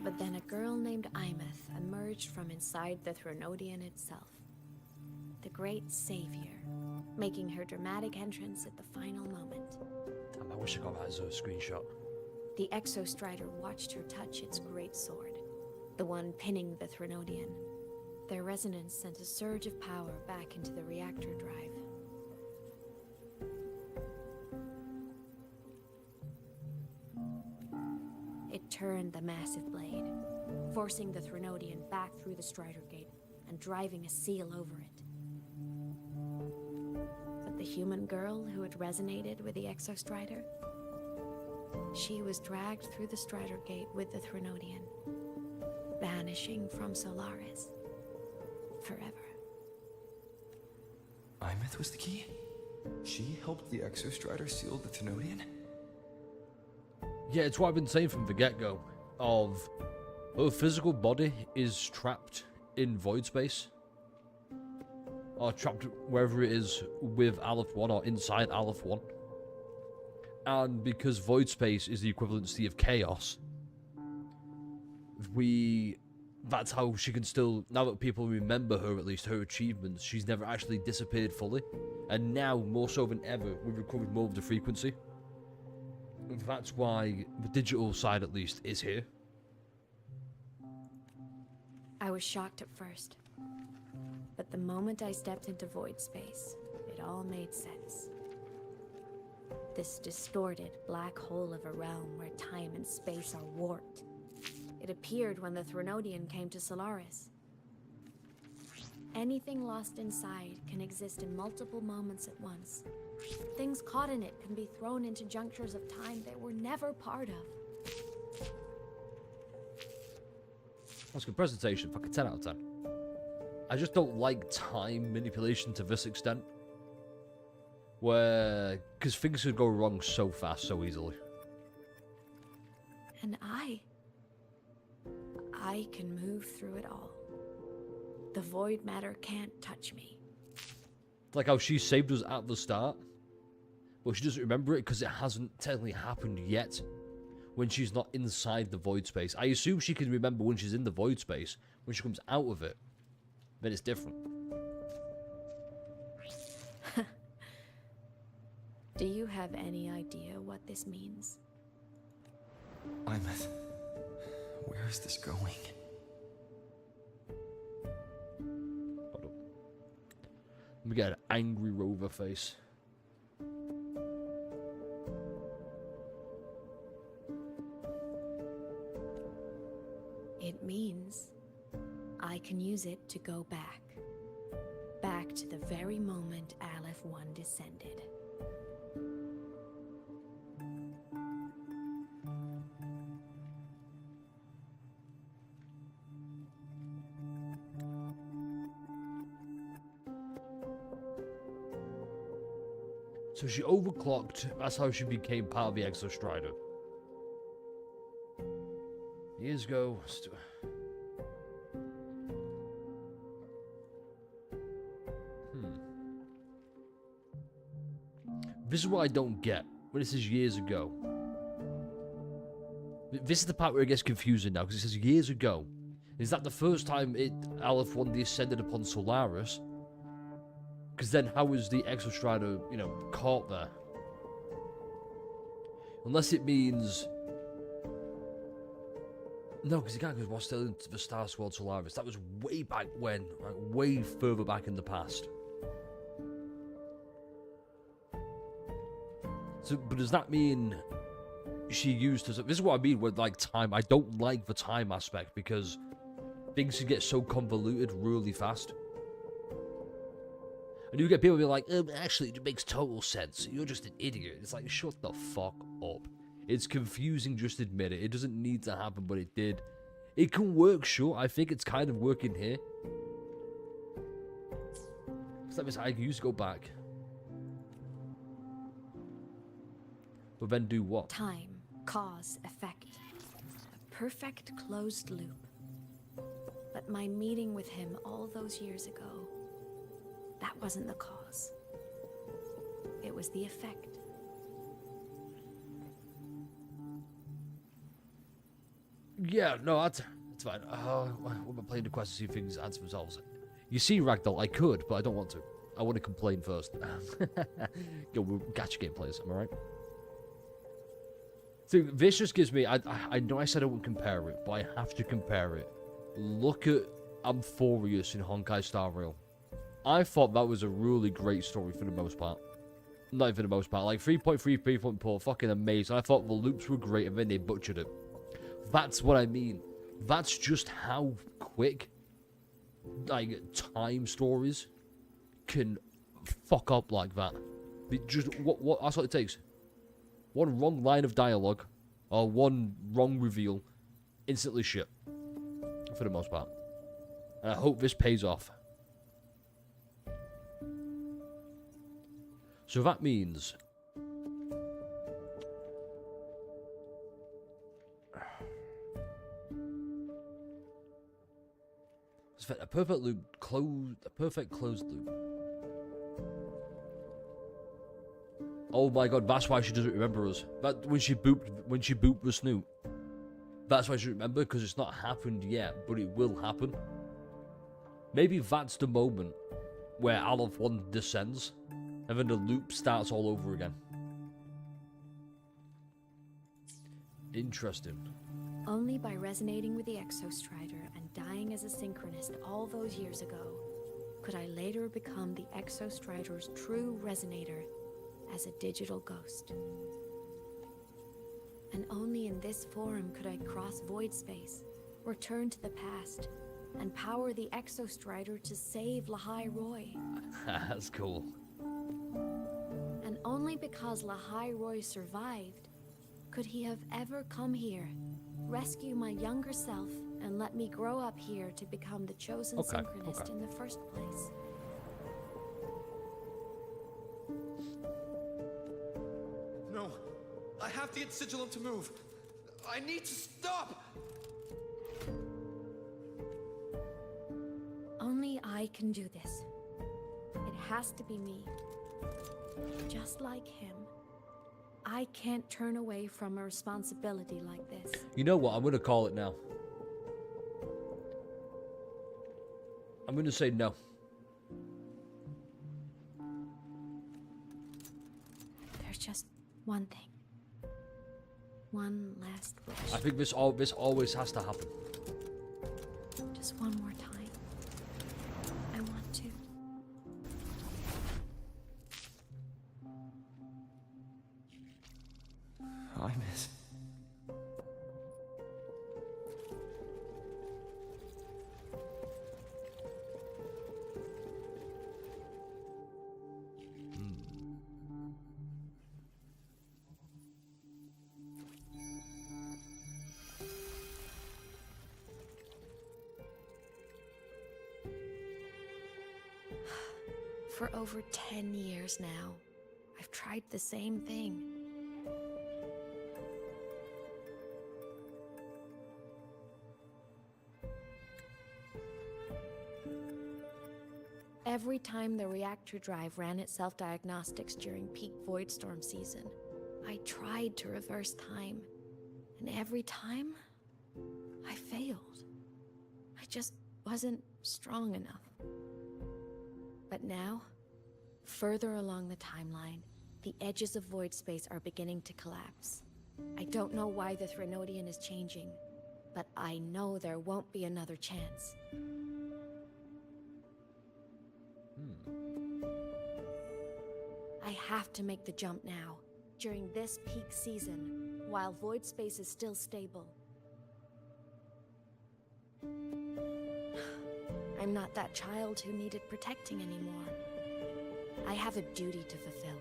But then a girl named Imeth emerged from inside the Threnodian itself. The great savior, making her dramatic entrance at the final moment.
Damn, I wish I got that as a screenshot.
The exostrider watched her touch its great sword, the one pinning the Threnodian. Their resonance sent a surge of power back into the reactor drive. It turned the massive blade, forcing the Threnodian back through the Strider Gate and driving a seal over it. But the human girl who had resonated with the exostrider, she was dragged through the Strider Gate with the Threnodian, vanishing from Solaris forever.
Imeth was the key? She helped the exostrider seal the Thenodian?
Yeah, it's what I've been saying from the get-go, of her physical body is trapped in void space, or trapped wherever it is with Aleph 1 or inside Aleph 1. And because void space is the equivalency of chaos, that's how she can still, now that people remember her, at least her achievements, she's never actually disappeared fully. And now, more so than ever, we've recovered more of the frequency. That's why the digital side, at least, is here.
I was shocked at first, but the moment I stepped into void space, it all made sense. This distorted black hole of a realm where time and space are warped. It appeared when the Threnodian came to Solaris. Anything lost inside can exist in multiple moments at once. Things caught in it can be thrown into junctures of time they were never part of.
That's a good presentation, fucking 10 out of 10. I just don't like time manipulation to this extent. Because things could go wrong so fast, so easily.
And I can move through it all. The void matter can't touch me.
Like how she saved us at the start, but she doesn't remember it because it hasn't technically happened yet when she's not inside the void space. I assume she can remember when she's in the void space. When she comes out of it, then it's different.
Do you have any idea what this means?
Imeth, where is this going?
Let me get an angry Rover face.
It means I can use it to go back. Back to the very moment Aleph 1 descended.
So she overclocked. That's how she became part of the Exostrider. Years ago. This is what I don't get. When it says years ago. This is the part where it gets confusing now, because it says years ago. Is that the first time Aleph 1 descended upon Solaris? Because then how was the Exostrider, you know, caught there? Unless it means... No, because it can't, because we're still in the Star Sword Solaris. That was way back when, like way further back in the past. So, but does that mean she used to... This is what I mean with, like, time. I don't like the time aspect, because things can get so convoluted really fast. And you get people being like, actually, it makes total sense. You're just an idiot. It's like, shut the fuck up. It's confusing, just admit it. It doesn't need to happen, but it did. It can work, sure. I think it's kind of working here. I used to go back. But then do what?
Time, cause, effect. A perfect closed loop. But my meeting with him all those years ago, that wasn't the cause. It was the effect.
Yeah, no, that's fine. We're playing the quest to see if things answer themselves. You see, Ragdoll, I could, but I don't want to. I want to complain first. Yo, we're gacha game players, am I right? So this just gives me... I know I said I wouldn't compare it, but I have to compare it. Look at Amphorius in Honkai Star Rail. I thought that was a really great story for the most part. Not even for the most part. Like 3.3, 3.4, fucking amazing. I thought the loops were great and then they butchered it. That's what I mean. That's just how quick, like, time stories can fuck up like that. Just what? That's what it takes. One wrong line of dialogue, or one wrong reveal, instantly shit. For the most part. And I hope this pays off. So that means... A perfect loop, a perfect closed loop. Oh my god, that's why she doesn't remember us. That when she booped the Snoot. That's why she doesn't remember, because it's not happened yet, but it will happen. Maybe that's the moment where Aleph 1 descends, and then the loop starts all over again. Interesting.
Only by resonating with the Exostrider and dying as a synchronist all those years ago, could I later become the Exostrider's true resonator as a digital ghost. And only in this form could I cross void space, return to the past, and power the Exostrider to save Lahai Roy.
That's cool.
And only because Lahai Roy survived could he have ever come here, rescue my younger self, and let me grow up here to become the chosen synchronist in the first place.
No, I have to get Sigilum to move. I need to stop!
Only I can do this. It has to be me. Just like him. I can't turn away from a responsibility like this.
You know what? I'm going to call it now. I'm going to say no.
There's just one thing. One last wish.
I think this always has to happen.
Just one more time. I want to.
I miss.
For over 10 years now, I've tried the same thing. Every time the reactor drive ran its self-diagnostics during peak Voidstorm season, I tried to reverse time. And every time, I failed. I just wasn't strong enough. But now, further along the timeline, the edges of void space are beginning to collapse. I don't know why the Threnodian is changing, but I know there won't be another chance. I have to make the jump now, during this peak season, while void space is still stable. I'm not that child who needed protecting anymore. I have a duty to fulfill.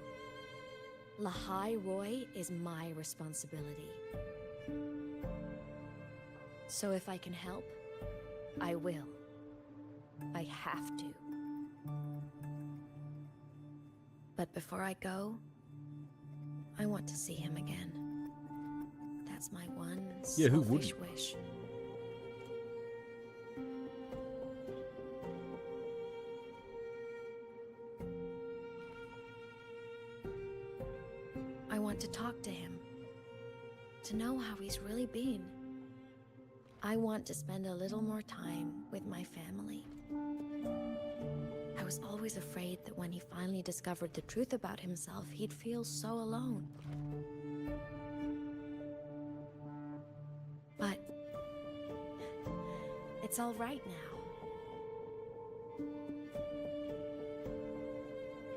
Lahai Roy is my responsibility. So if I can help, I will. I have to. But before I go, I want to see him again. That's my one selfish wish. I want to talk to him, to know how he's really been. I want to spend a little more time with my family. I was always afraid that when he finally discovered the truth about himself, he'd feel so alone. But it's all right now.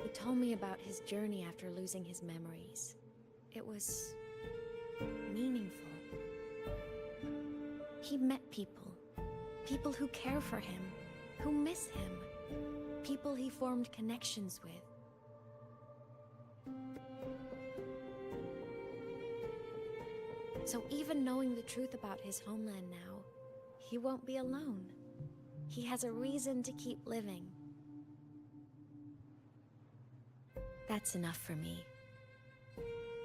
He told me about his journey after losing his memories. It was meaningful. He met people who care for him, who miss him, people he formed connections with. So even knowing the truth about his homeland now, he won't be alone. He has a reason to keep living. That's enough for me.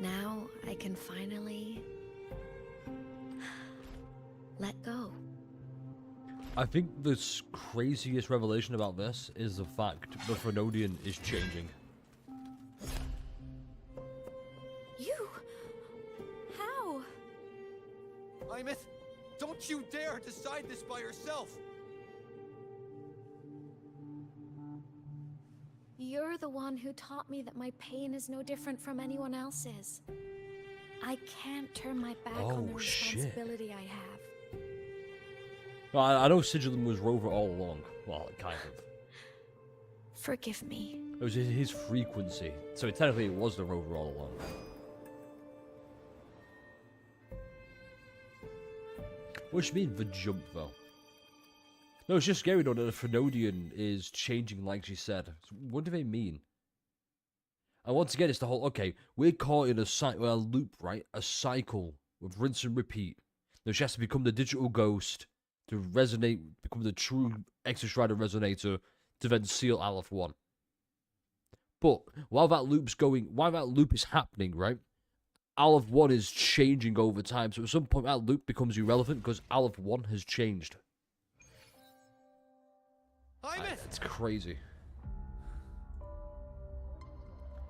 Now I can finally let go.
I think the craziest revelation about this is the fact the Threnodian is changing.
You? How?
Imeth, don't you dare decide this by yourself!
You're the one who taught me that my pain is no different from anyone else's. I can't turn my back on the responsibility I have.
Well, I know Sigillum was Rover all along. Well, kind of.
Forgive me.
It was his frequency. So technically it was the Rover all along. What do you mean, the jump, though? No, it's just scary, though, that the Threnodian is changing like she said. So what do they mean? And once again, it's the whole, okay, we're caught in a loop, right? A cycle with rinse and repeat. Now she has to become the digital ghost to resonate, become the true Exostrider resonator to then seal Aleph 1. But while that loop is happening, right? Aleph 1 is changing over time, so at some point that loop becomes irrelevant because Aleph 1 has changed. It's crazy.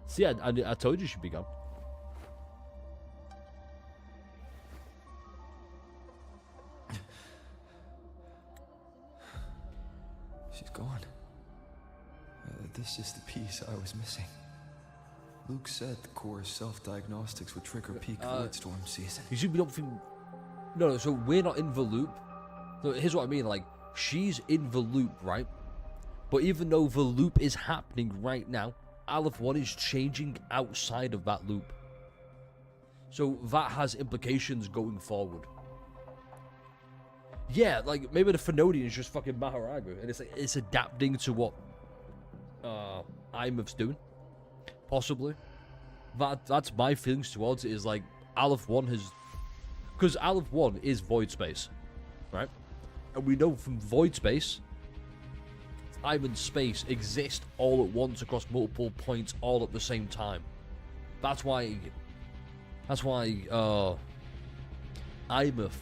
See, I told you she'd be gone.
She's gone. This is the piece I was missing. Luke said the core self-diagnostics would trigger peak Voidstorm season.
You should be don't think. No, so we're not in the loop. No, here's what I mean. Like, she's in the loop, right? But even though the loop is happening right now, Aleph 1 is changing outside of that loop. So that has implications going forward. Yeah, like, maybe the Threnodian is just fucking Maharaga, and it's like, it's adapting to what Imeth's doing. Possibly. That's my feelings towards it, is like, Aleph 1 has... Because Aleph 1 is void space, right? And we know from void space, time and space exist all at once across multiple points all at the same time. That's why Imeth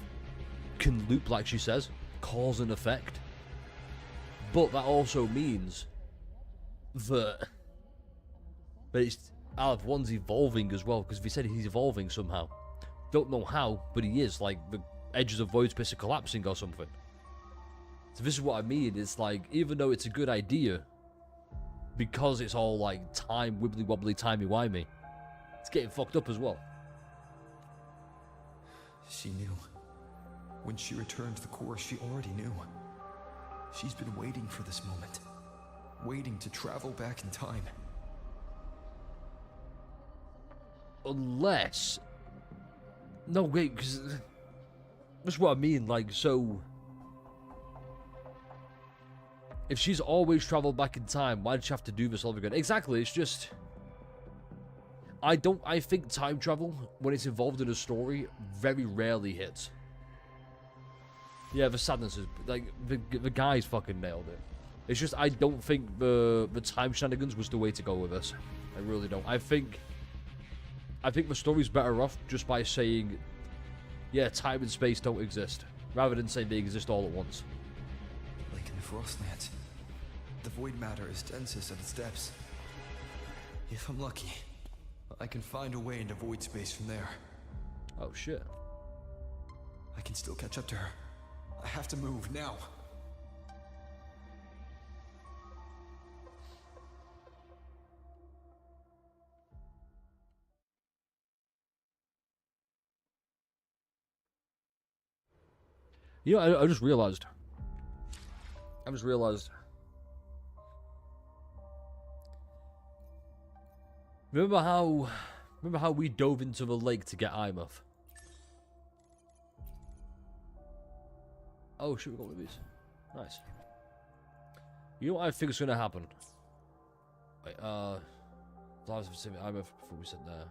can loop, like she says, cause and effect. But that also means that it's Aleph 1's evolving as well, because if he said he's evolving somehow, don't know how, but he is, like the edges of void space are collapsing or something. So this is what I mean. It's like, even though it's a good idea, because it's all like time wibbly wobbly timey wimey, it's getting fucked up as well.
She knew. When she returned to the course, she already knew. She's been waiting for this moment. Waiting to travel back in time.
Unless... No, wait, because... That's what I mean, like, so... If she's always traveled back in time, why did she have to do this all over again? Exactly, it's just... I think time travel, when it's involved in a story, very rarely hits. Yeah, the sadness is... Like, the guys fucking nailed it. It's just, I don't think the time shenanigans was the way to go with this. I really don't. I think the story's better off just by saying, yeah, time and space don't exist, rather than saying they exist all at once.
Like in the Frostlands, the void matter is densest at its depths. If I'm lucky, I can find a way into void space from there.
Oh shit.
I can still catch up to her. I have to move now.
You know, I just realized. Remember how we dove into the lake to get Imeth? Oh shit, we got one of these. Nice. You know what I think is gonna happen? Wait, I was saying Imeth before we sit there.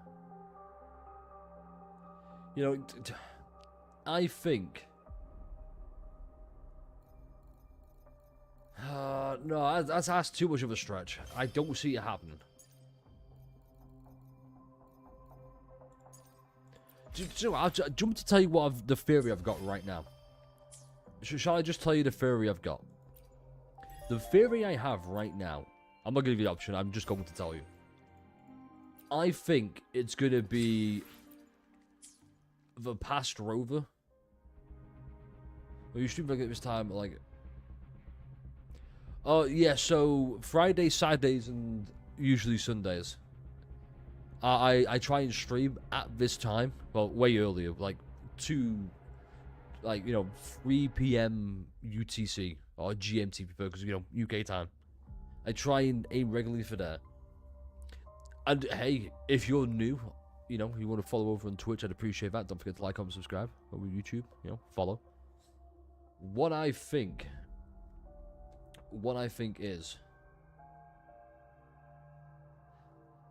You know, I think. No, that's too much of a stretch. I don't see it happening. Do you want me to tell you what the theory I've got right now? Shall I just tell you the theory I've got? The theory I have right now, I'm not going to give you the option, I'm just going to tell you. I think it's going to be the past Rover. Well, you should look at this time, like... Oh, yeah, so Fridays, Saturdays, and usually Sundays. I try and stream at this time. Well, way earlier, like 3 p.m. UTC, or GMT, because, UK time. I try and aim regularly for that. And, hey, if you're new, you want to follow over on Twitch, I'd appreciate that. Don't forget to like, comment, subscribe. Over YouTube, follow. What I think is,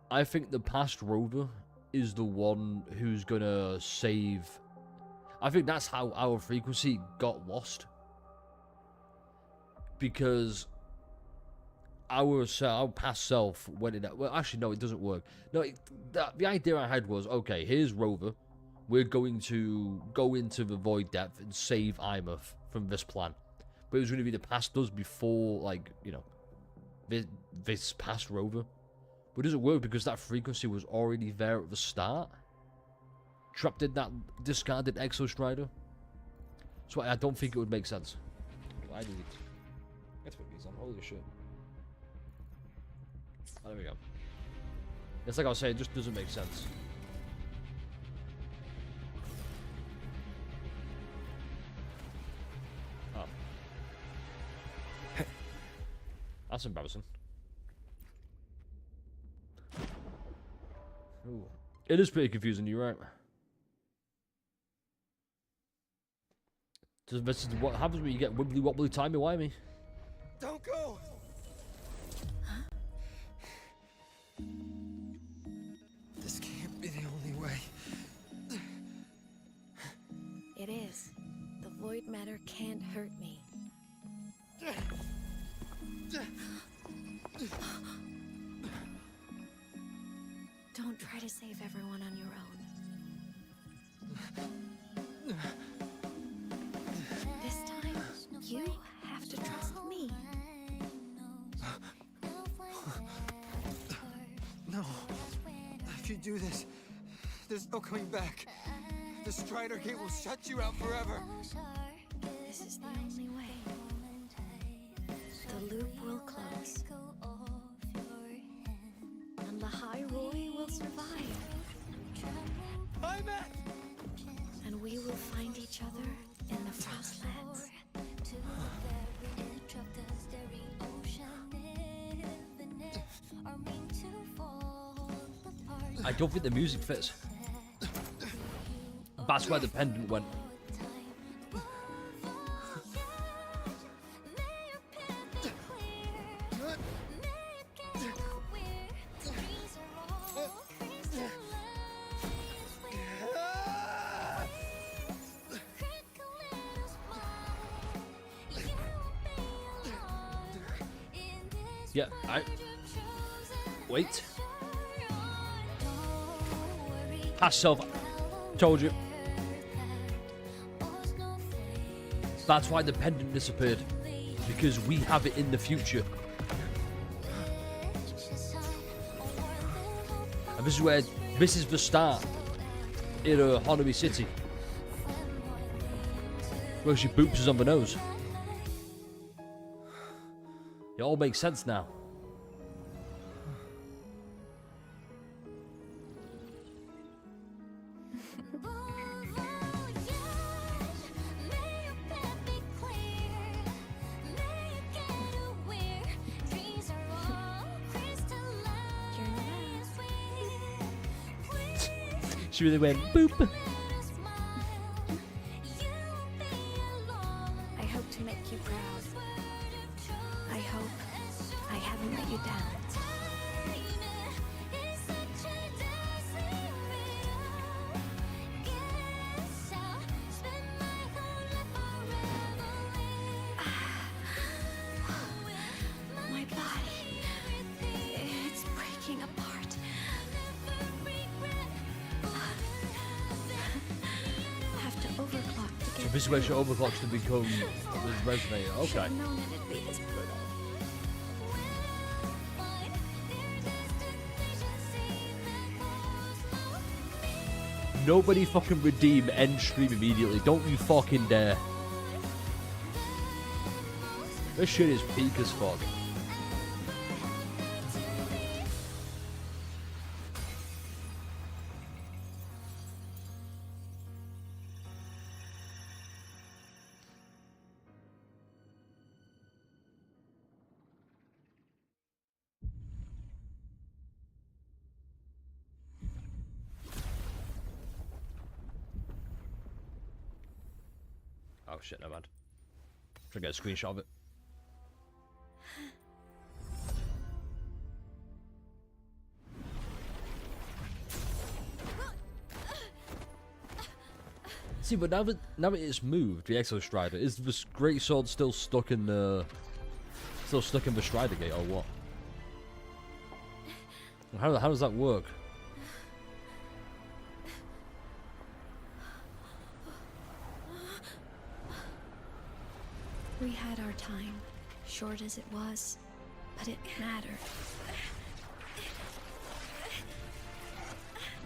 I think the past Rover is the one who's gonna save. I think that's how our frequency got lost, because our past self went in that. Well, actually, no, it doesn't work. No, the idea I had was, okay, here's Rover. We're going to go into the void depth and save Imeth from this plan. But it was going to be the past us before, this past Rover. But it doesn't work because that frequency was already there at the start. Trapped in that discarded Exostrider. So I don't think it would make sense. I need it. Let's put these on. Holy shit. Oh, there we go. It's like I was saying, it just doesn't make sense. Oh. That's embarrassing. Ooh. It is pretty confusing, you're right. This is what happens when you get wibbly wobbly timey wimey.
Don't go!
This can't be the only way.
It is. The void matter can't hurt me. Don't try to save everyone on your own. This time, you have to trust me.
No. If you do this, there's no coming back. The Strider Gate will shut you out forever.
This is the only way. The loop will close. And Lahai Roy will survive.
Hi, Matt!
And we will find each other in the Frostlands.
I don't think the music fits. That's where the pendant went. Yeah, wait. Past self. Told you. That's why the pendant disappeared. Because we have it in the future. And this is the start in Honami City. Where she boops us on the nose. It all makes sense now. She really went boop.
I hope to make you proud. I hope I haven't let you down. My body, it's breaking apart. Have to overclock to
So
get
this is where she overclocks to become this resonator. Okay.
Should've known it'd be this brutal.
Nobody fucking redeem end stream immediately. Don't you fucking dare. This shit is peak as fuck. Oh shit, no man. Try to get a screenshot of it. See, but now that it's moved, the Exo Strider, is the Great Sword still stuck in the Strider Gate or what? How does that work?
We had our time, short as it was, but it mattered.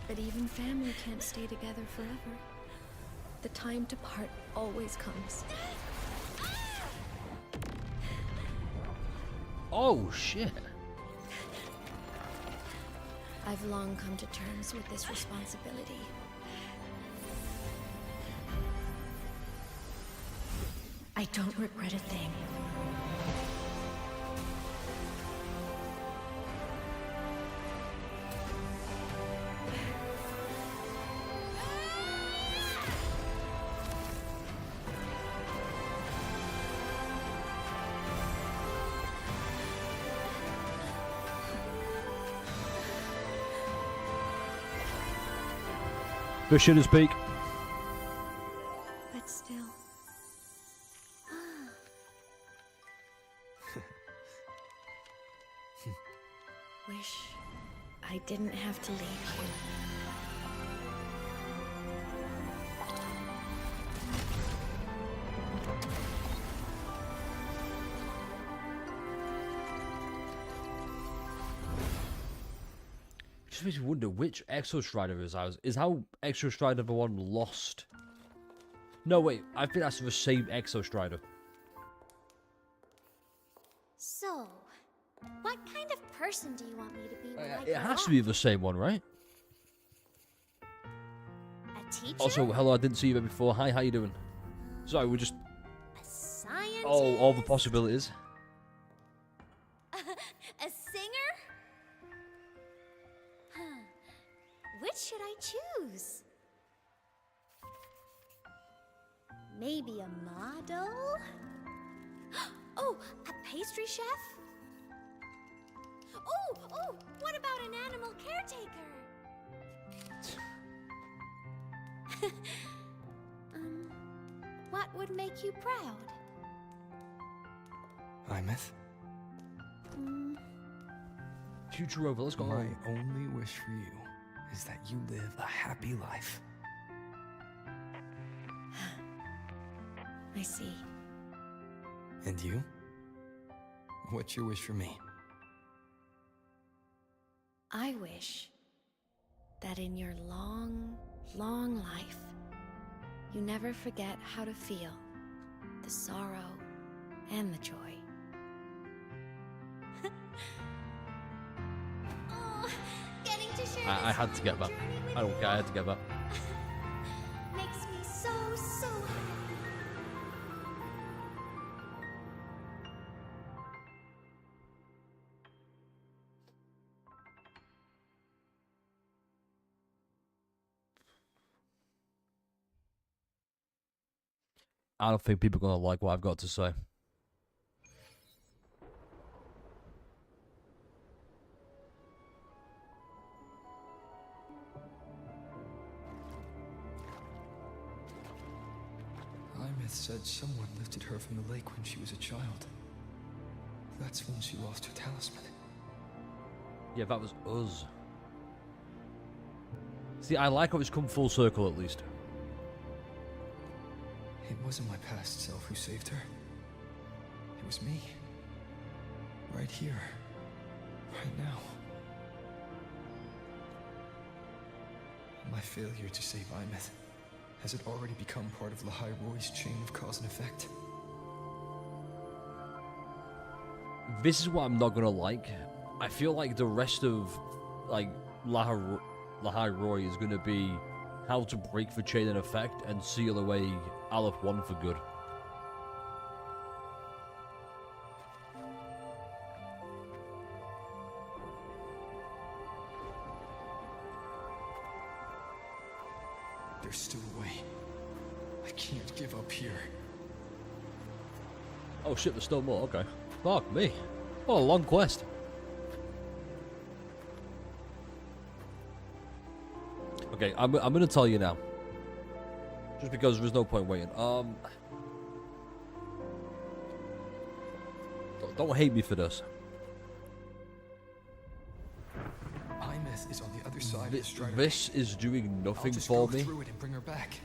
But even family can't stay together forever. The time to part always comes.
Oh shit.
I've long come to terms with this responsibility. I don't regret a thing.
The shit is peak.
But still. Wish I didn't have to leave.
Just makes me wonder which Exo Strider is how Exo Strider number 1 lost. No, wait, I think that's the same Exo Strider.
So, what kind of person do you want me to be when I
It
grow
has
up?
to be the same one, right?
A teacher?
Also, hello, I didn't see you there before. Hi, how you doing? Sorry, we're just...
A scientist?
Oh, all the possibilities.
A singer? Huh. Which should I choose? Maybe a model? Oh, a pastry chef? Oh, what about an animal caretaker? What would make you proud?
Imeth?
Future Rover, let's go.
My only wish for you is that you live a happy life.
I see.
And you? What's your wish for me?
I wish that in your long, long life, you never forget how to feel the sorrow and the joy. Oh, getting to share
I had to get that. I don't care, I had to get that.
makes me so happy.
I don't think people are going to like what I've got to say.
Imeth said someone lifted her from the lake when she was a child. That's when she lost her talisman.
Yeah, that was us. See, I like how it's come full circle at least.
It wasn't my past self who saved her. It was me. Right here. Right now. My failure to save Imeth. Has it already become part of Lahai Roy's chain of cause and effect?
This is what I'm not going to like. I feel like the rest of, like, Lahai Roy is going to be how to break the chain and effect and seal away Aleph 1 for good.
There's still a way. I can't give up here.
Oh shit, there's still more, okay. Fuck me. What a long quest. Okay, I'm gonna tell you now. Just because there's no point waiting. Don't hate me for this.
Imeth is on the other side of the Strider.
This is doing nothing
I'll just
for
go
me
through it and bring her back.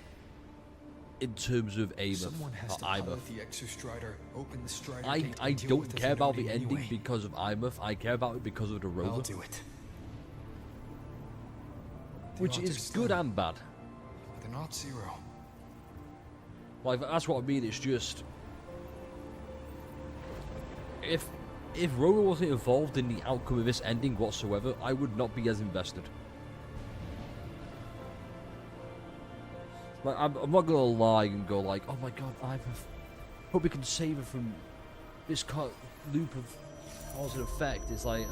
in terms of Ameth.
Someone has to pilot the Exo Strider, open the Strider
I
gate, and deal
don't
with the
care about the
Trinodian
ending
anyway.
because of Imeth. I care about it because of the Rover.
I'll do it.
Which is good and bad.
But they're not Zero.
Like, that's what I mean, it's just... If Rover wasn't involved in the outcome of this ending whatsoever, I would not be as invested. Like, I'm not gonna lie and go like, oh my god, Imeth, hope we can save her from this loop of cause and effect. It's like,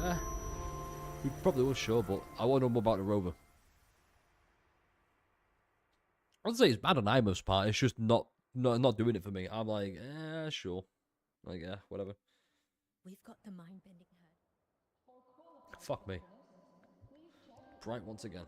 we probably will, sure, but I want to know more about the Rover. I'd say it's bad on Imeth's part, it's just not doing it for me. I'm like, sure. Like, whatever.
We've got the mind-bending head.
Fuck me. Bright once again.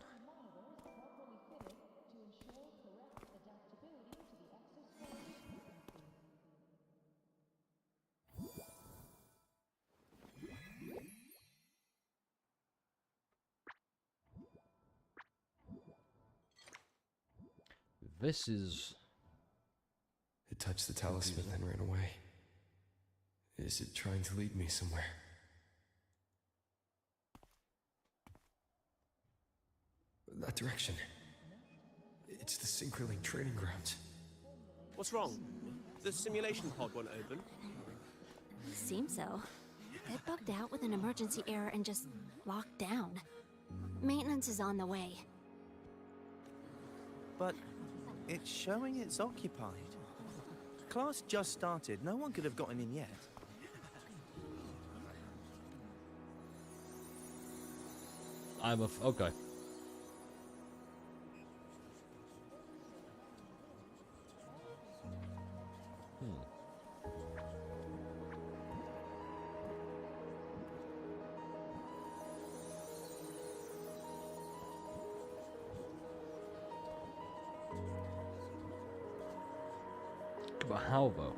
This is...
It touched the talisman and then ran away. Is it trying to lead me somewhere? That direction. It's the Synchroling training grounds.
What's wrong? The simulation pod won't open?
Seems so. It bugged out with an emergency error and just locked down. Maintenance is on the way.
But it's showing it's occupied. Class just started. No one could have gotten in yet.
Okay. But how though?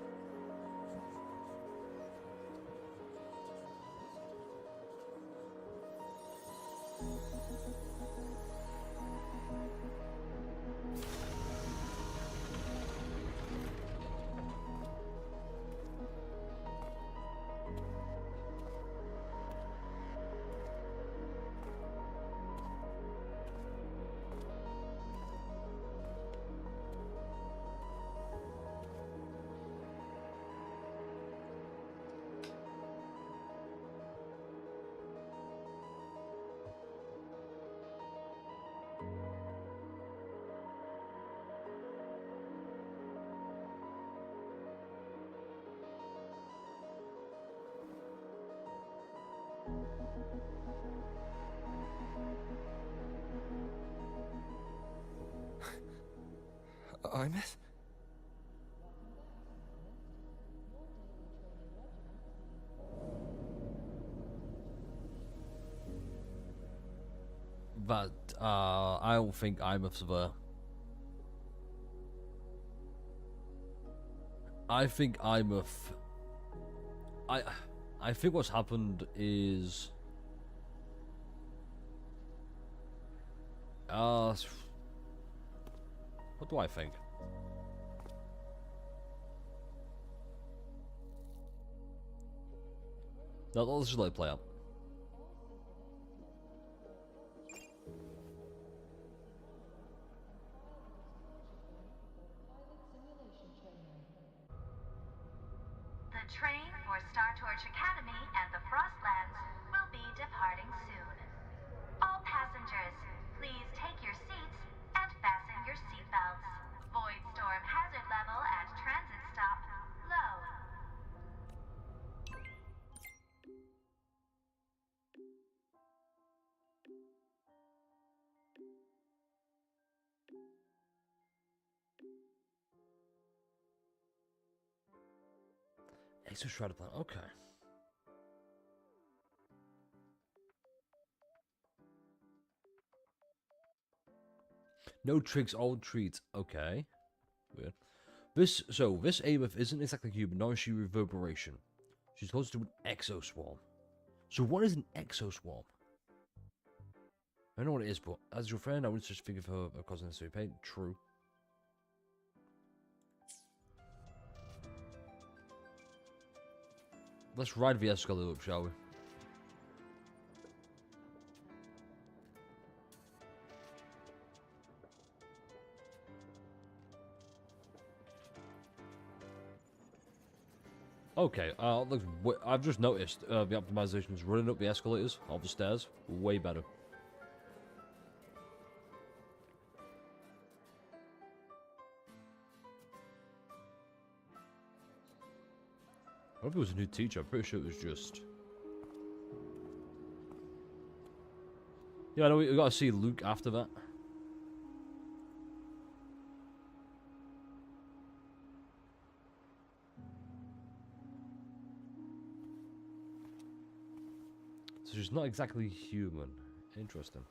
Imeth?
But I don't think Imeth's there. I think Imeth... I think what's happened is... what do I think? No, let's just let it play out.
The train for Star Torch Academy and the Frostlands will be departing soon. All passengers, please take your seats and fasten your seatbelts. Void storm hazard level at transit stop low.
Extra shrouded plan. Okay. No tricks, old treats. Okay. Weird. This Ameth isn't exactly human, nor is she reverberation. She's close to an exoswarm. So what is an exoswarm? I know what it is, but as your friend, I would just think of her causing necessary pain. True. Let's ride the escalator up, shall we? Okay, look, I've just noticed the optimization is running up the escalators, up the stairs, way better. I don't know if it was a new teacher, I'm pretty sure it was just... Yeah, I know we gotta see Luke after that. So she's not exactly human. Interesting.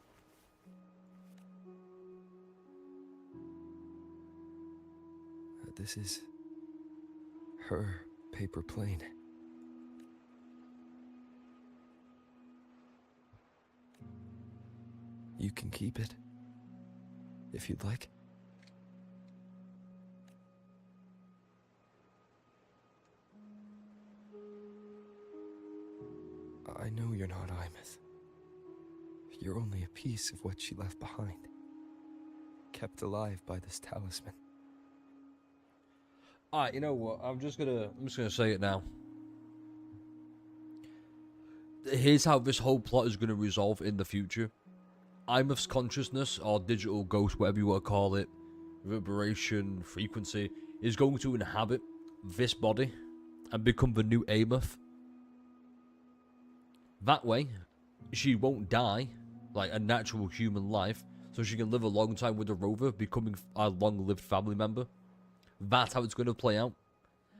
This is her paper plane. You can keep it, if you'd like. I know you're not Imeth. You're only a piece of what she left behind. Kept alive by this talisman.
Alright, you know what? I'm just gonna say it now. Here's how this whole plot is gonna resolve in the future. Imeth's consciousness, or digital ghost, whatever you want to call it, vibration, frequency, is going to inhabit this body and become the new Ameth. That way, she won't die like a natural human life, so she can live a long time with the Rover, becoming a long-lived family member. That's how it's going to play out.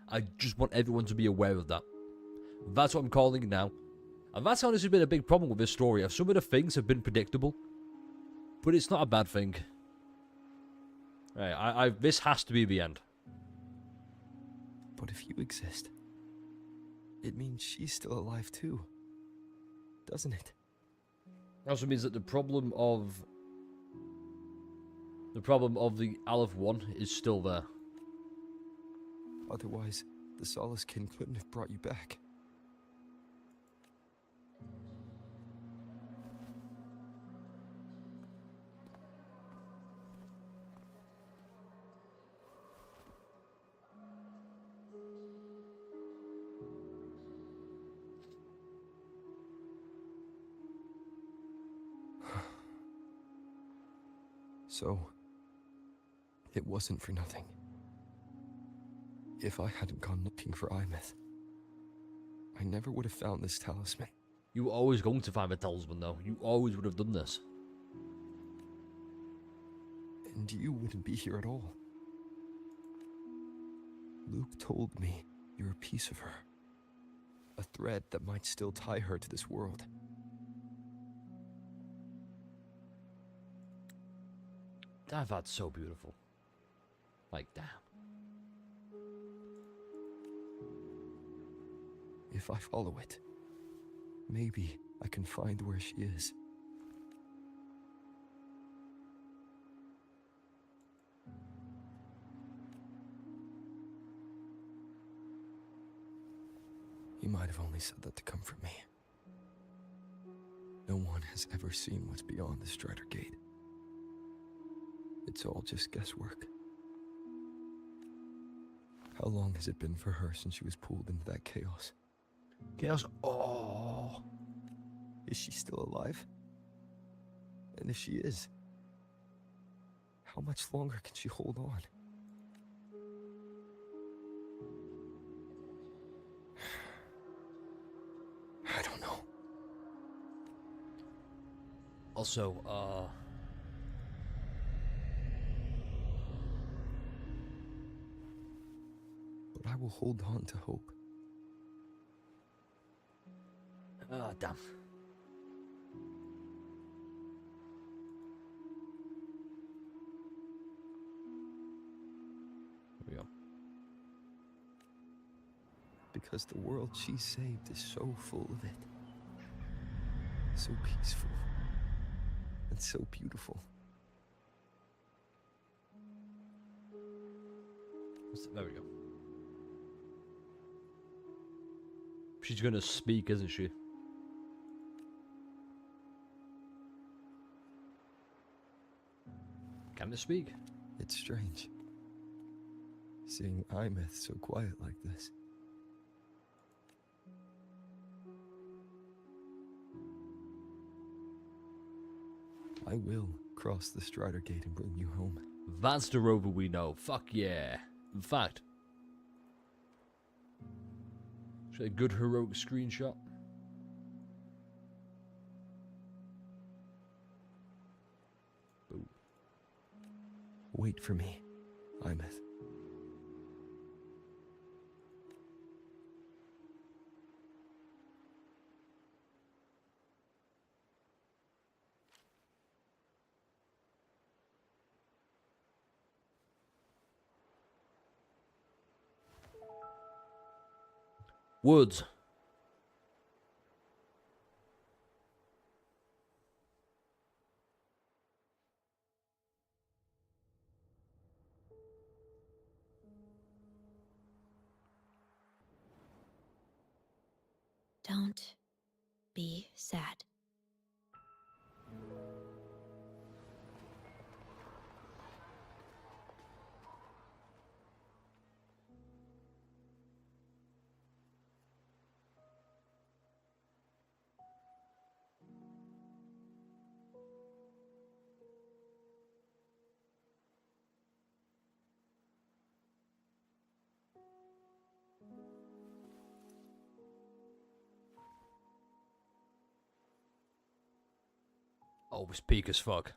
I just want everyone to be aware of that. That's what I'm calling it now. And that's honestly been a big problem with this story. Some of the things have been predictable, but it's not a bad thing. Right, this has to be the end.
But if you exist, it means she's still alive too, doesn't it?
Also means that the problem of the Aleph 1 is still there.
Otherwise, the Solace Kin couldn't have brought you back. So, it wasn't for nothing. If I hadn't gone looking for Imeth, I never would have found this talisman.
You were always going to find the talisman, though. You always would have done this.
And you wouldn't be here at all. Luke told me you're a piece of her. A thread that might still tie her to this world.
That's so beautiful. Like, damn.
If I follow it, maybe I can find where she is. He might have only said that to comfort me. No one has ever seen what's beyond the Strider Gate. It's all just guesswork. How long has it been for her since she was pulled into that chaos?
Chaos? Oh.
Is she still alive? And if she is, how much longer can she hold on? I don't know.
Also,
But I will hold on to hope.
Ah, damn. Here we go.
Because the world she saved is so full of it. So peaceful. And so beautiful.
There we go. She's gonna speak, isn't she? Can it speak?
It's strange. Seeing Imeth so quiet like this. I will cross the Strider Gate and bring you home.
That's the Rover we know. Fuck yeah. In fact, should a good heroic screenshot. Boom.
Wait for me, Imeth.
Woods.
Don't
be sad.
Oh, it was peak as fuck.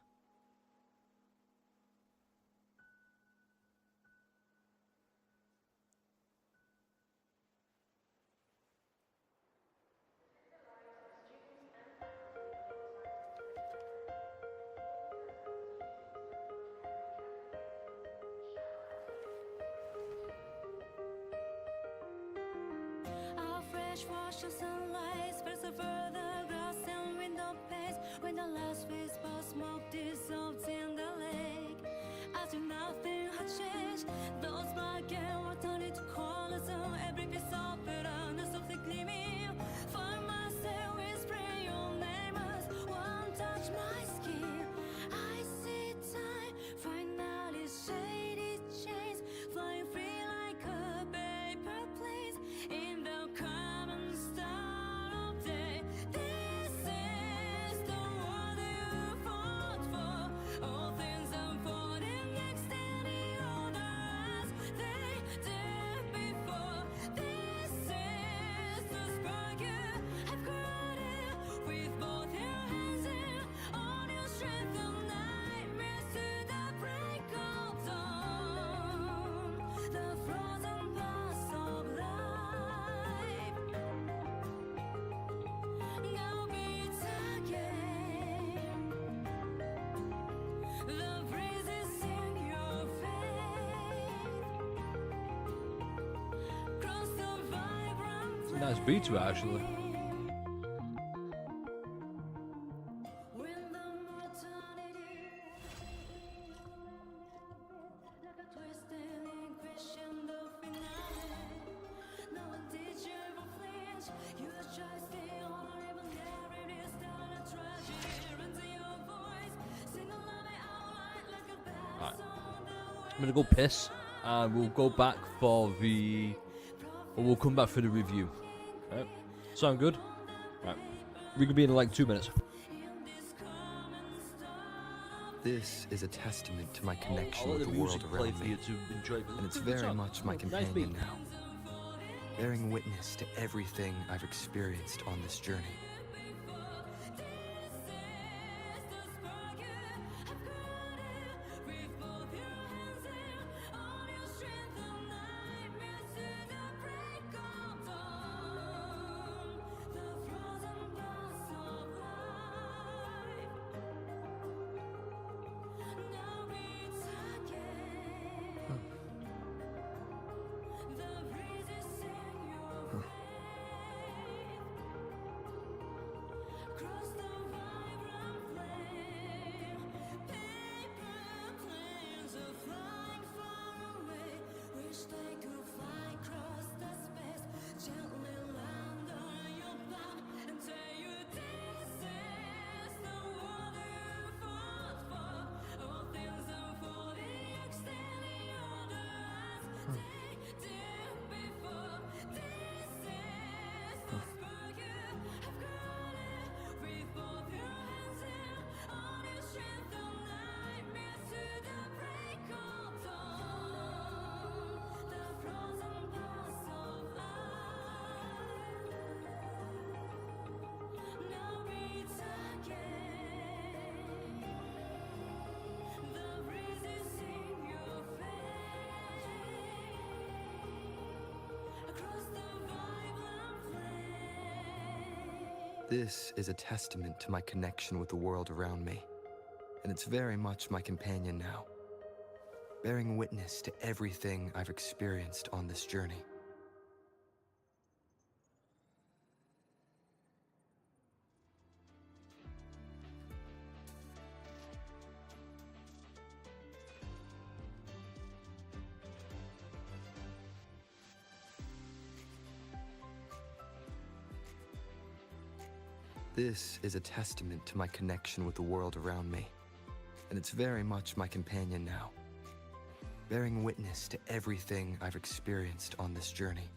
Our fresh wash of sunlight spreads over the grass and window panes. When the last whisper of smoke dissolves in the lake, as if nothing had changed, those black and white turned into colors, and every piece of it under softly gleaming. Find myself whispering your name as one touch my skin. I see time finally shaded chains, flying free like a paper plane in the common style of day. This is the world you fought for. All things unfolding next in the order as they did before. This is the spark you have created with both your hands in all your strength of nightmares to the break of dawn. The frozen paths of life now beats again. The breezes in your face. Cross the vibrant
Nice beat to it, actually.
when the mortality like a twisting crescendo finale. No one did you ever flinch. You just stay on a river narrative, start a tragedy. Runs in your voice, sing a love out like a bad
Alright.
song.
I'm gonna go piss, and we'll go back for the... Or we'll come back for the review. Right. Sound good? Right. We could be in like 2 minutes.
This is a testament to my connection
I'll let
with the
the music
world
play
around
for
me,
you to enjoy, but
and it's
good
very
song.
much my
Nice
companion
beat.
now, bearing witness to everything I've experienced on this journey. This is a testament to my connection with the world around me, and it's very much my companion now, bearing witness to everything I've experienced on this journey. This is a testament to my connection with the world around me, and it's very much my companion now, bearing witness to everything I've experienced on this journey.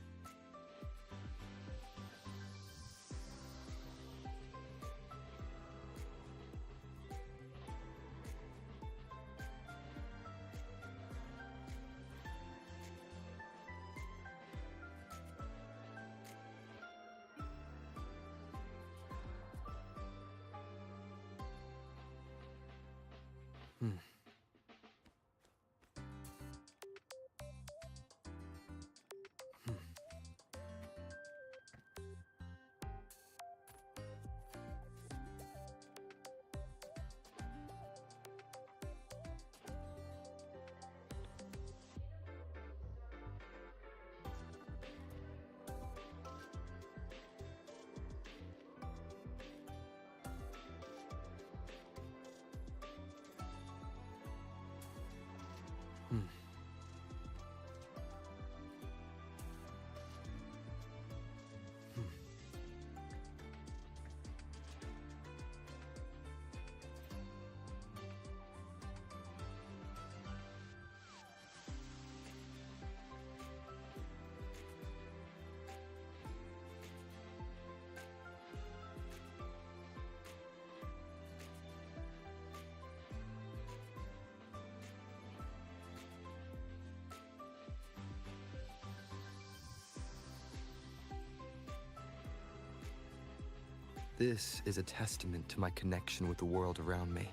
This is a testament to my connection with the world around me,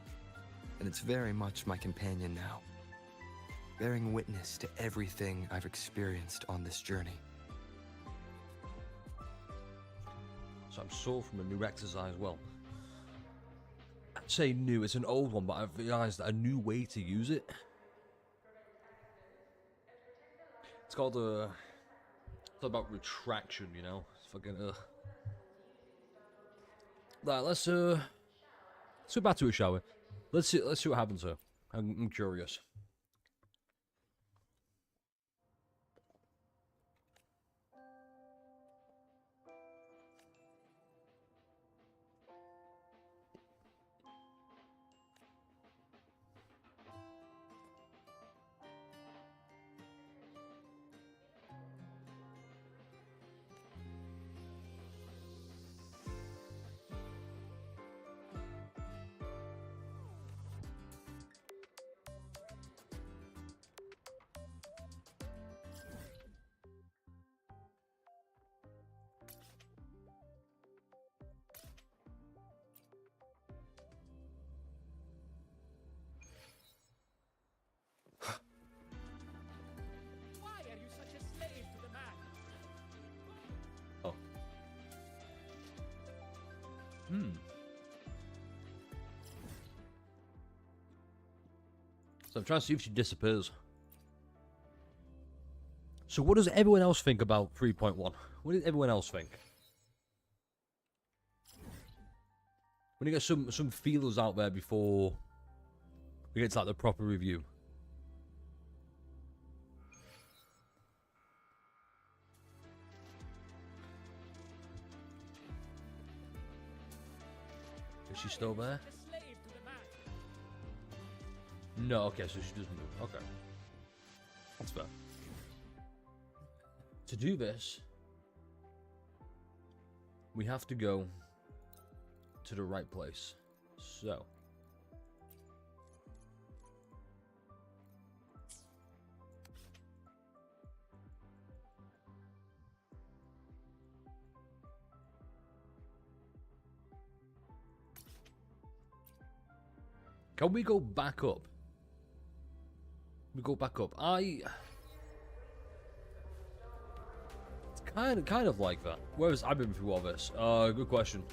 and it's very much my companion now, bearing witness to everything I've experienced on this journey.
So I'm sore from a new exercise. Well, I'd say new, it's an old one, but I've realised that a new way to use it. It's called it's all about retraction, you know. It's fucking Right, let's go back to it, shall we? Let's see what happens here. I'm curious. So I'm trying to see if she disappears. So what does everyone else think about 3.1? What did everyone else think? We need to get some feelers out there before we get to like the proper review. Is she still there? No, okay, so she doesn't move. Okay. That's fair. To do this, we have to go to the right place. So. Can we go back up? We go back up. It's kind of like that. Whereas I've been through all this. Good question.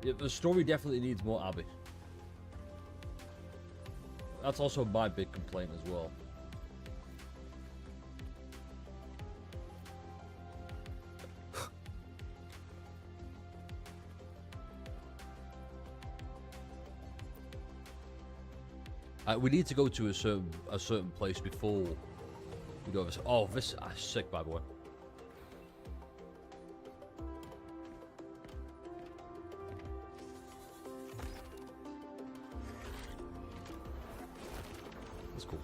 Yeah, the story definitely needs more Abby. That's also my big complaint as well. We need to go to a certain place before we do this. Oh, this is sick, by the way. That's cool.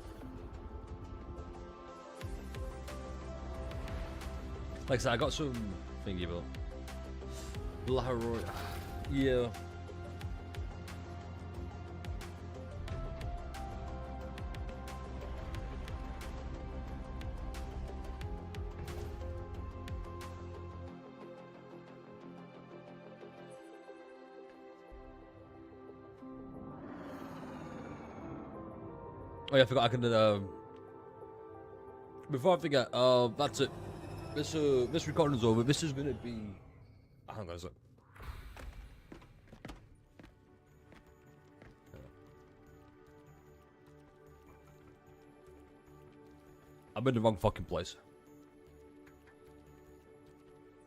Like I said, I got some thingy about Laharoy. Yeah. Oh yeah, I forgot I can before I forget, that's it. This recording's over. This is gonna be hang on a sec. I'm in the wrong fucking place.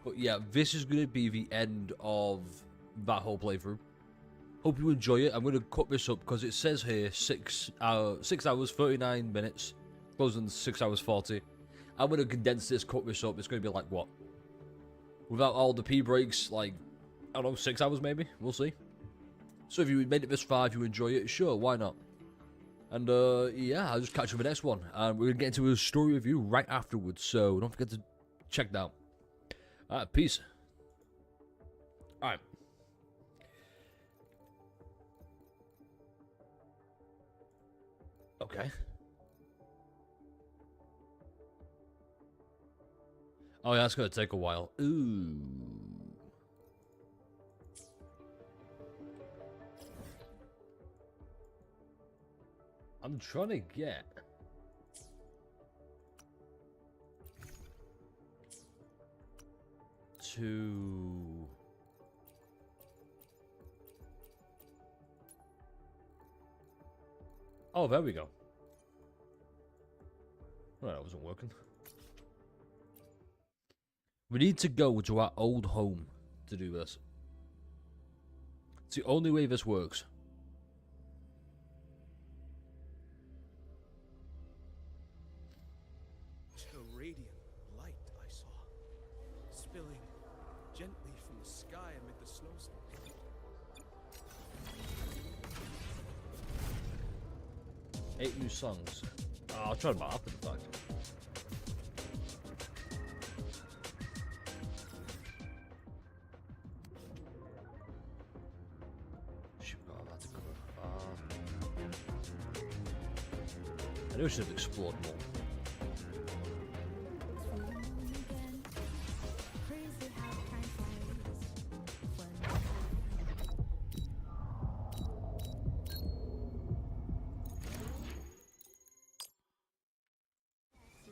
But yeah, this is gonna be the end of that whole playthrough. Hope you enjoy it. I'm going to cut this up because it says here 6 hours 39 minutes, closing 6 hours 40. I'm going to condense this, cut this up. It's going to be like what? Without all the pee breaks, like, I don't know, 6 hours maybe? We'll see. So if you made it this far, if you enjoy it, sure, why not? And yeah, I'll just catch you in the next one. And we're going to get into a story review right afterwards, so don't forget to check that out. Alright, peace. Alright. Okay. Oh yeah, that's gonna take a while. Ooh. I'm trying to get to oh, there we go. Well, that wasn't working. We need to go to our old home to do this. It's the only way this works.
A radiant light I saw, spilling gently from the sky amid the snowstorm.
8 new songs. I'll try them out after the fact. Shoot, oh, that's cool. I knew I should have explored more.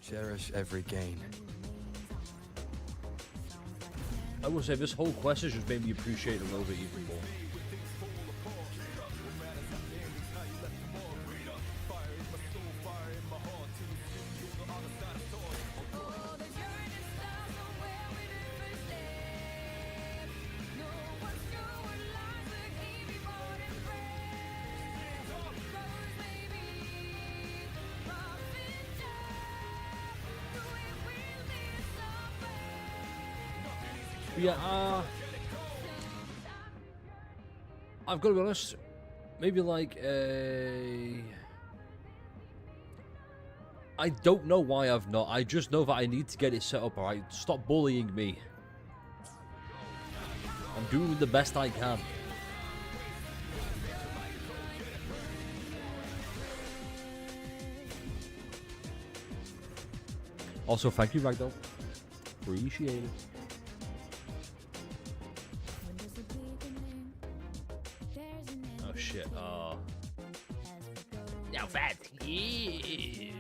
Cherish every gain.
I will say this whole quest has just made me appreciate the Rover even more. Yeah, I've got to be honest, maybe like I don't know why I've not, I just know that I need to get it set up, alright? Stop bullying me. I'm doing the best I can. Also, thank you, Ragdoll. Appreciate it. Oh shit, now that's huge.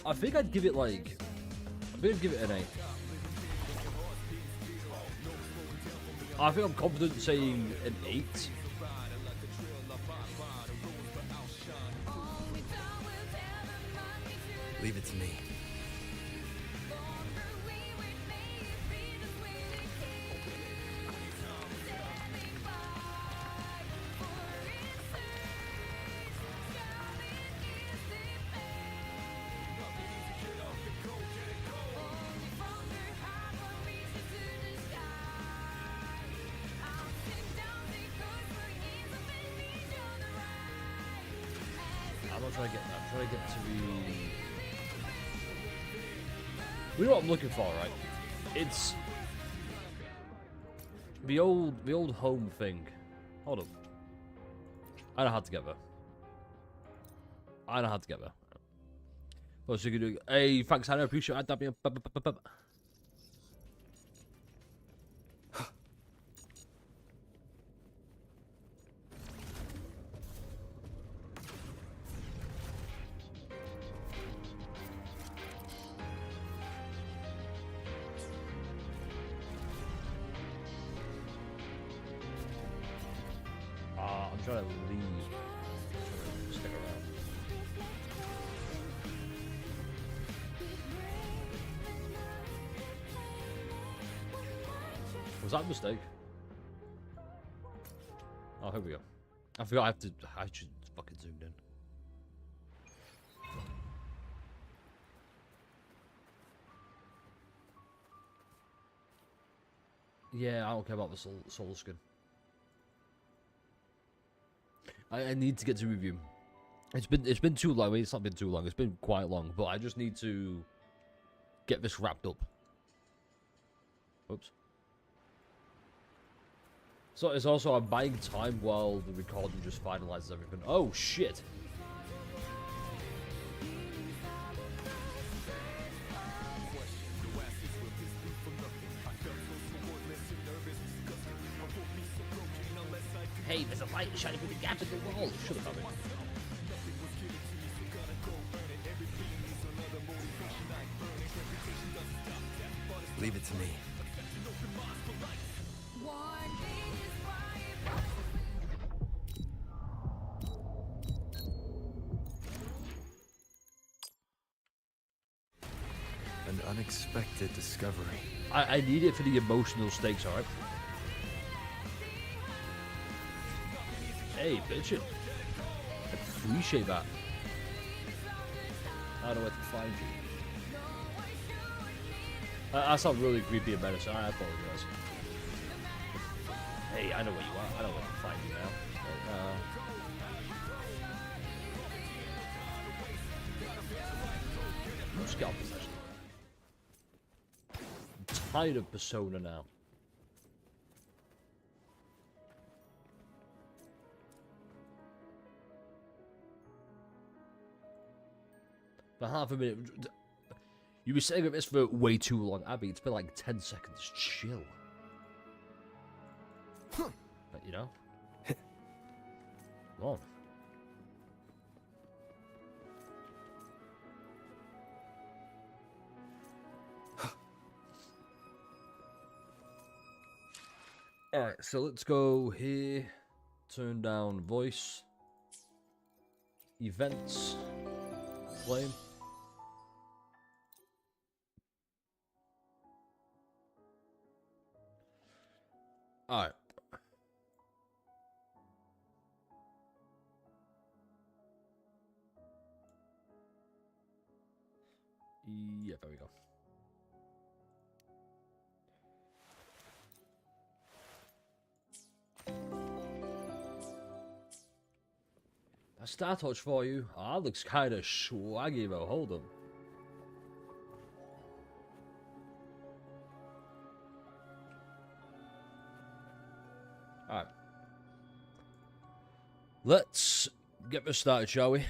I think I'd give it like, I'd give it an 8. I think I'm confident saying an 8.
Leave it to me.
I'm trying to get that. I'm trying to get to the... We know what I'm looking for, right? It's... The old home thing. Hold up. I know how to get there. I know how to get there. What you can do? Hey, thanks, Hannah. Appreciate that. I'm trying to leave. Stick around. Was that a mistake? Oh, here we go. I forgot I should fucking zoomed in. Yeah, I don't care about the soul skin. I need to get to review. It's been too long. I mean, it's not been too long. It's been quite long, but I just need to get this wrapped up. Oops. So it's also I'm buying time while the recording just finalizes everything. Oh shit. Hey, there's a light shining through the gap in the wall. Should have come in.
Leave it to me. An unexpected discovery.
I need it for the emotional stakes, alright? Hey, bitch. I appreciate that. I don't know where to find you. I sound really creepy and menacing. I apologize. Hey, I know where you are. I know where to find you now. Scalp possession. I'm tired of Persona now. For half a minute. You were saying this for way too long, Abby. It's been like 10 seconds. Chill. But you know. Come on. Alright, so let's go here. Turn down voice. Events. Flame. Alright. Yeah, there we go. A star torch for you. Ah, that looks kind of swaggy, though. Hold on. Alright. Let's get this started, shall we?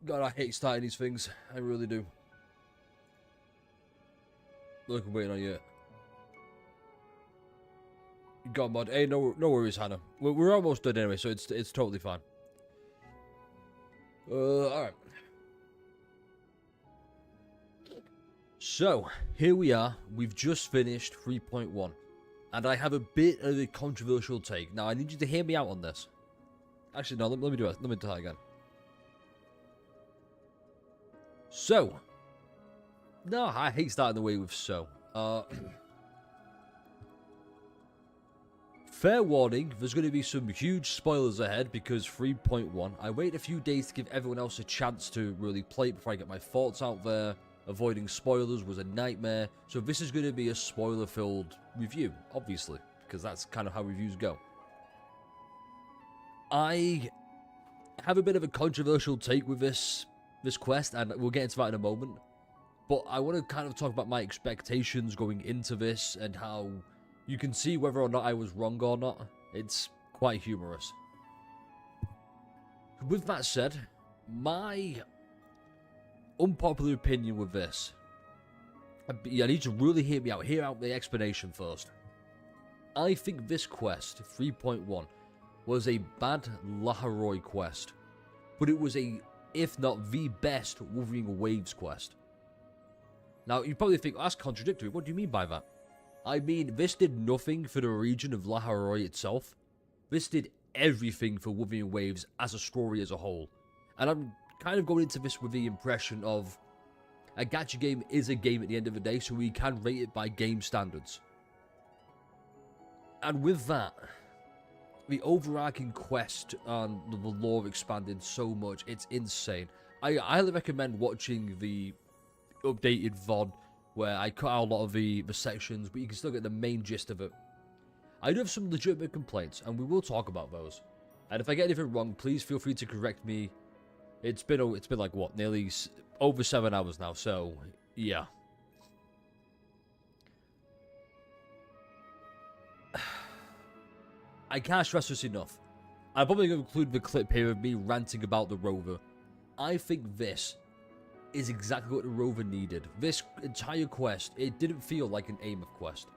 God, I hate starting these things. I really do. Look, I'm waiting on you. God, mod. Hey, no worries, Hannah. We're almost done anyway, so it's totally fine. Alright. So, here we are. We've just finished 3.1. And I have a bit of a controversial take. Now, I need you to hear me out on this. Actually, no, let me do it. Let me do that again. So. No, I hate starting the way with so. Fair warning, there's going to be some huge spoilers ahead because 3.1. I waited a few days to give everyone else a chance to really play it before I get my thoughts out there. Avoiding spoilers was a nightmare, so this is going to be a spoiler-filled review, obviously. because that's kind of how reviews go. I have a bit of a controversial take with this quest, and we'll get into that in a moment. But I want to kind of talk about my expectations going into this and how you can see whether or not I was wrong or not. It's quite humorous. With that said, my unpopular opinion with this, I need to really hear out the explanation first. I think this quest, 3.1, was a bad Laharoy quest, but it was a, if not the best, Wurthering Waves quest. Now, you probably think, oh, that's contradictory. What do you mean by that? I mean, this did nothing for the region of Laharoy itself. This did everything for Wurthering Waves as a story as a whole. And I'm kind of going into this with the impression of a gacha game is a game at the end of the day, so we can rate it by game standards. And with that, the overarching quest and the lore expanded so much, it's insane. I highly recommend watching the updated VOD, where I cut out a lot of the sections, but you can still get the main gist of it. I do have some legitimate complaints, and we will talk about those. And if I get anything wrong, please feel free to correct me. It's been like, what, nearly over 7 hours now, so, yeah. I can't stress this enough. I'm probably going to include the clip here of me ranting about the Rover. I think this is exactly what the Rover needed. This entire quest, it didn't feel like an Ameth quest.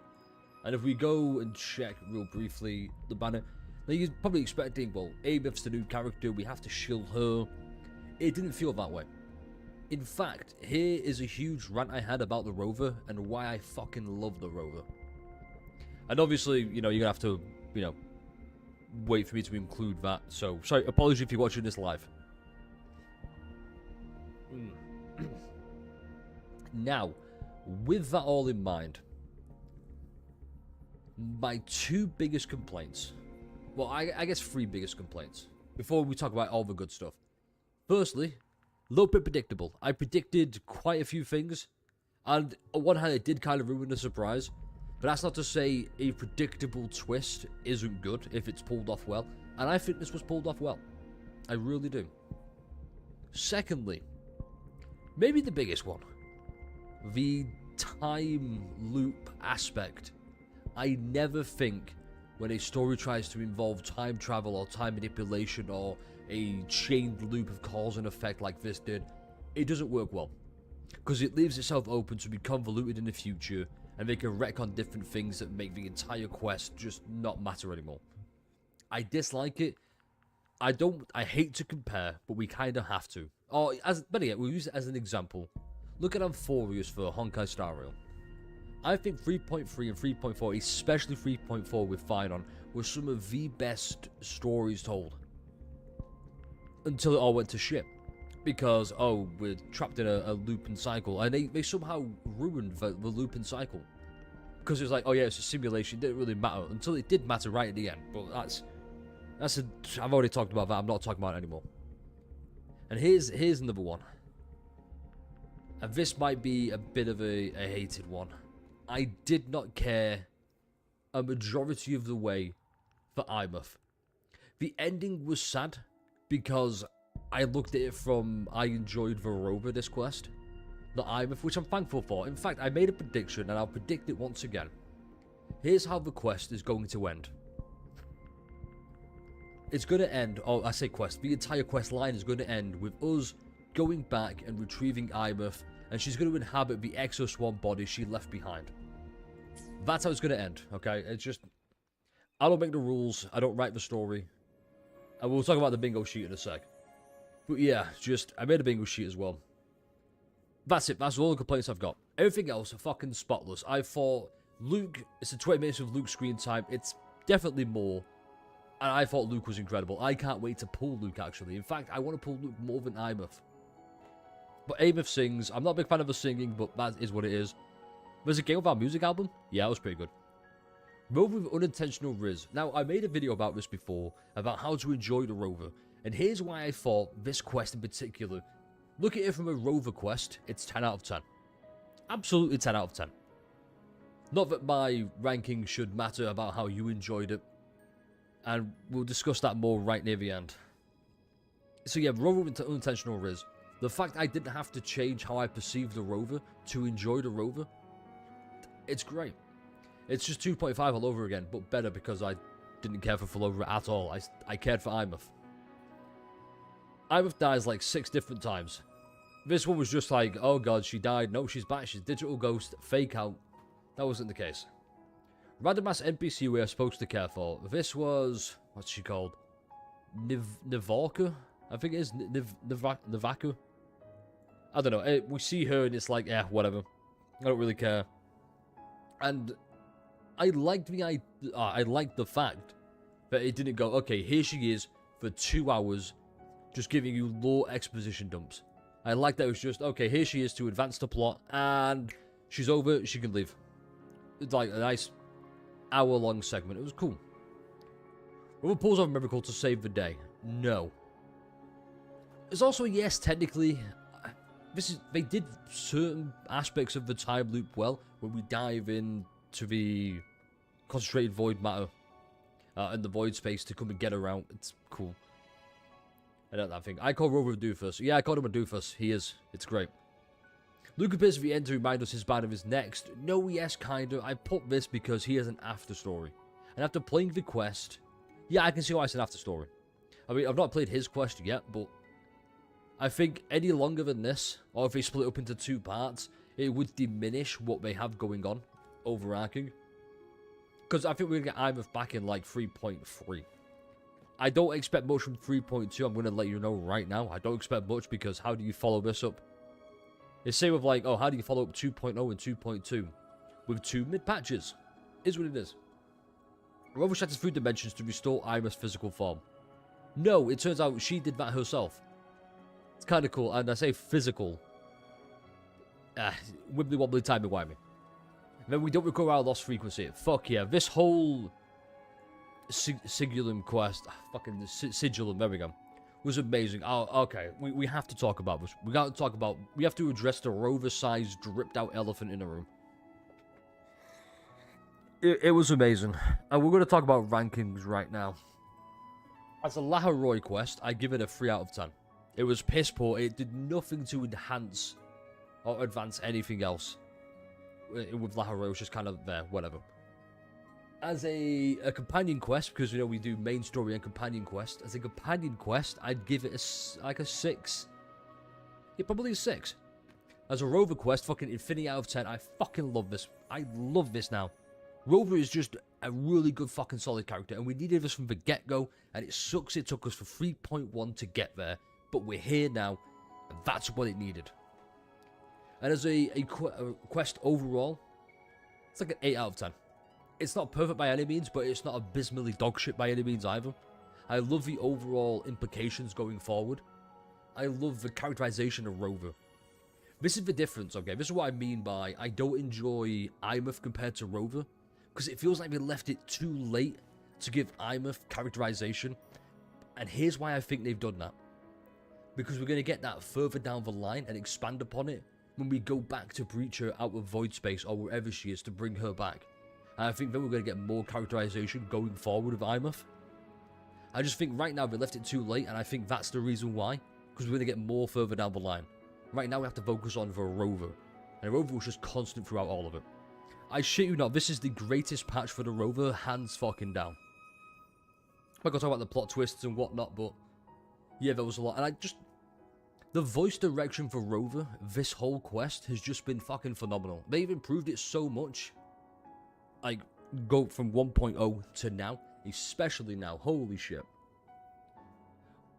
And if we go and check real briefly the banner, now you're probably expecting, well, Ameth's the new character, we have to shill her. It didn't feel that way. In fact, here is a huge rant I had about the Rover and why I fucking love the Rover. And obviously, you know, you're gonna have to, you know, wait for me to include that. So, sorry, apologies if you're watching this live. Now, with that all in mind, my two biggest complaints, well, I guess 3 biggest complaints, before we talk about all the good stuff. Firstly, a little bit predictable. I predicted quite a few things, and on one hand, it did kind of ruin the surprise, but that's not to say a predictable twist isn't good if it's pulled off well, and I think this was pulled off well. I really do. Secondly, maybe the biggest one, the time loop aspect. I never think when a story tries to involve time travel or time manipulation or a chained loop of cause and effect like this did, it doesn't work well. Because it leaves itself open to be convoluted in the future and make a wreck on different things that make the entire quest just not matter anymore. I dislike it. I hate to compare, but we kind of have to. Or, better yet, we'll use it as an example. Look at Amphorius for Honkai Star Rail. I think 3.3 and 3.4, especially 3.4 with Phynon, were some of the best stories told. Until it all went to shit. Because, oh, we're trapped in a loop and cycle. And they somehow ruined the loop and cycle. Because it was like, oh yeah, it's a simulation, it didn't really matter. Until it did matter right at the end. But I've already talked about that, I'm not talking about it anymore. And here's another one. And this might be a bit of a hated one. I did not care a majority of the way for Ameth. The ending was sad because I looked at it from I enjoyed the Rover this quest, not Ameth, which I'm thankful for. In fact, I made a prediction and I'll predict it once again. Here's how the quest is going to end. It's going to end, oh, I say quest, the entire quest line is going to end with us going back and retrieving Ameth, and she's going to inhabit the Exo-Swarm body she left behind. That's how it's going to end, okay? It's just, I don't make the rules, I don't write the story. And we'll talk about the bingo sheet in a sec. But yeah, I made a bingo sheet as well. That's it, that's all the complaints I've got. Everything else, fucking spotless. I thought Luke, it's a 20 minutes of Luke screen time, it's definitely more. And I thought Luke was incredible. I can't wait to pull Luke, actually. In fact, I want to pull Luke more than Ameth. But Ameth sings. I'm not a big fan of her singing, but that is what it is. Was it Game of Our Music album? Yeah, it was pretty good. Rover with unintentional Riz. Now, I made a video about this before, about how to enjoy the Rover. And here's why I thought this quest in particular. Look at it from a Rover quest, it's 10 out of 10. Absolutely 10 out of 10. Not that my ranking should matter about how you enjoyed it, and we'll discuss that more right near the end. So yeah, Rover with unintentional Riz. The fact I didn't have to change how I perceive the Rover to enjoy the Rover, it's great. It's just 2.5 all over again, but better because I didn't care for Fulover at all. I cared for Imeth. Imeth dies like 6 different times. This one was just like, oh god, she died. No, she's back. She's a digital ghost. Fake out. That wasn't the case. Random ass NPC we are supposed to care for. This was... what's she called? Nivorka? I think it is. Nivaka? I don't know. We see her and it's like, yeah, whatever. I don't really care. And I liked the fact that it didn't go, okay, here she is for 2 hours just giving you lore exposition dumps. I like that it was just, okay, here she is to advance the plot, and she's over, she can leave. It's like a nice hour-long segment. It was cool. Rover pulls off a miracle to save the day. No. It's also, yes, technically, they did certain aspects of the time loop well, when we dive into the concentrated void matter and the void space to come and get around. It's cool. I don't think. I call Rover a doofus. Yeah, I called him a doofus. He is. It's great. Luke appears at the end to remind us his bad of his next. No, yes, kinda. I put this because he has an after story. And after playing the quest, yeah, I can see why it's an after story. I mean, I've not played his quest yet, but I think any longer than this, or if they split up into 2 parts, it would diminish what they have going on, overarching. Because I think we're going to get Imeth back in like 3.3. I don't expect much from 3.2, I'm going to let you know right now. I don't expect much because how do you follow this up? It's same with like, oh, how do you follow up 2.0 and 2.2? With 2 mid-patches. Is what it is. Rover shatters 3 dimensions to restore Imeth's physical form. No, it turns out she did that herself. It's kind of cool, and I say physical. Wibbly wobbly timey wimey. Then we don't recover our lost frequency. Fuck yeah, this whole Sigilum quest, fucking Sigilum, there we go, was amazing. Oh, okay, we have to talk about this. We have to address the Rover-sized, dripped-out elephant in the room. It was amazing, and we're going to talk about rankings right now. As a Laharoy quest, I give it a 3 out of 10. It was piss poor. It did nothing to enhance or advance anything else. With Laharoy, it was just kind of there, whatever. As a companion quest, because you know we do main story and companion quest. As a companion quest, I'd give it a 6. Yeah, probably a 6. As a Rover quest, fucking infinity out of 10. I fucking love this. I love this now. Rover is just a really good fucking solid character, and we needed this from the get-go, and it sucks it took us for 3.1 to get there, but we're here now, and that's what it needed. And as a quest overall, it's like an 8 out of 10. It's not perfect by any means, but it's not abysmally dogshit by any means either. I love the overall implications going forward. I love the characterization of Rover. This is the difference, okay? This is what I mean by I don't enjoy Imeth compared to Rover, because it feels like we left it too late to give Imeth characterization. And here's why I think they've done that. Because we're going to get that further down the line and expand upon it when we go back to breach her out of void space or wherever she is to bring her back. And I think then we're going to get more characterization going forward with Imeth. I just think right now we left it too late, and I think that's the reason why. Because we're going to get more further down the line. Right now we have to focus on the Rover. And the Rover was just constant throughout all of it. I shit you not, this is the greatest patch for the Rover, hands fucking down. I'm not going to talk about the plot twists and whatnot, but yeah, there was a lot. And the voice direction for Rover, this whole quest, has just been fucking phenomenal. They've improved it so much. Like, go from 1.0 to now, especially now. Holy shit.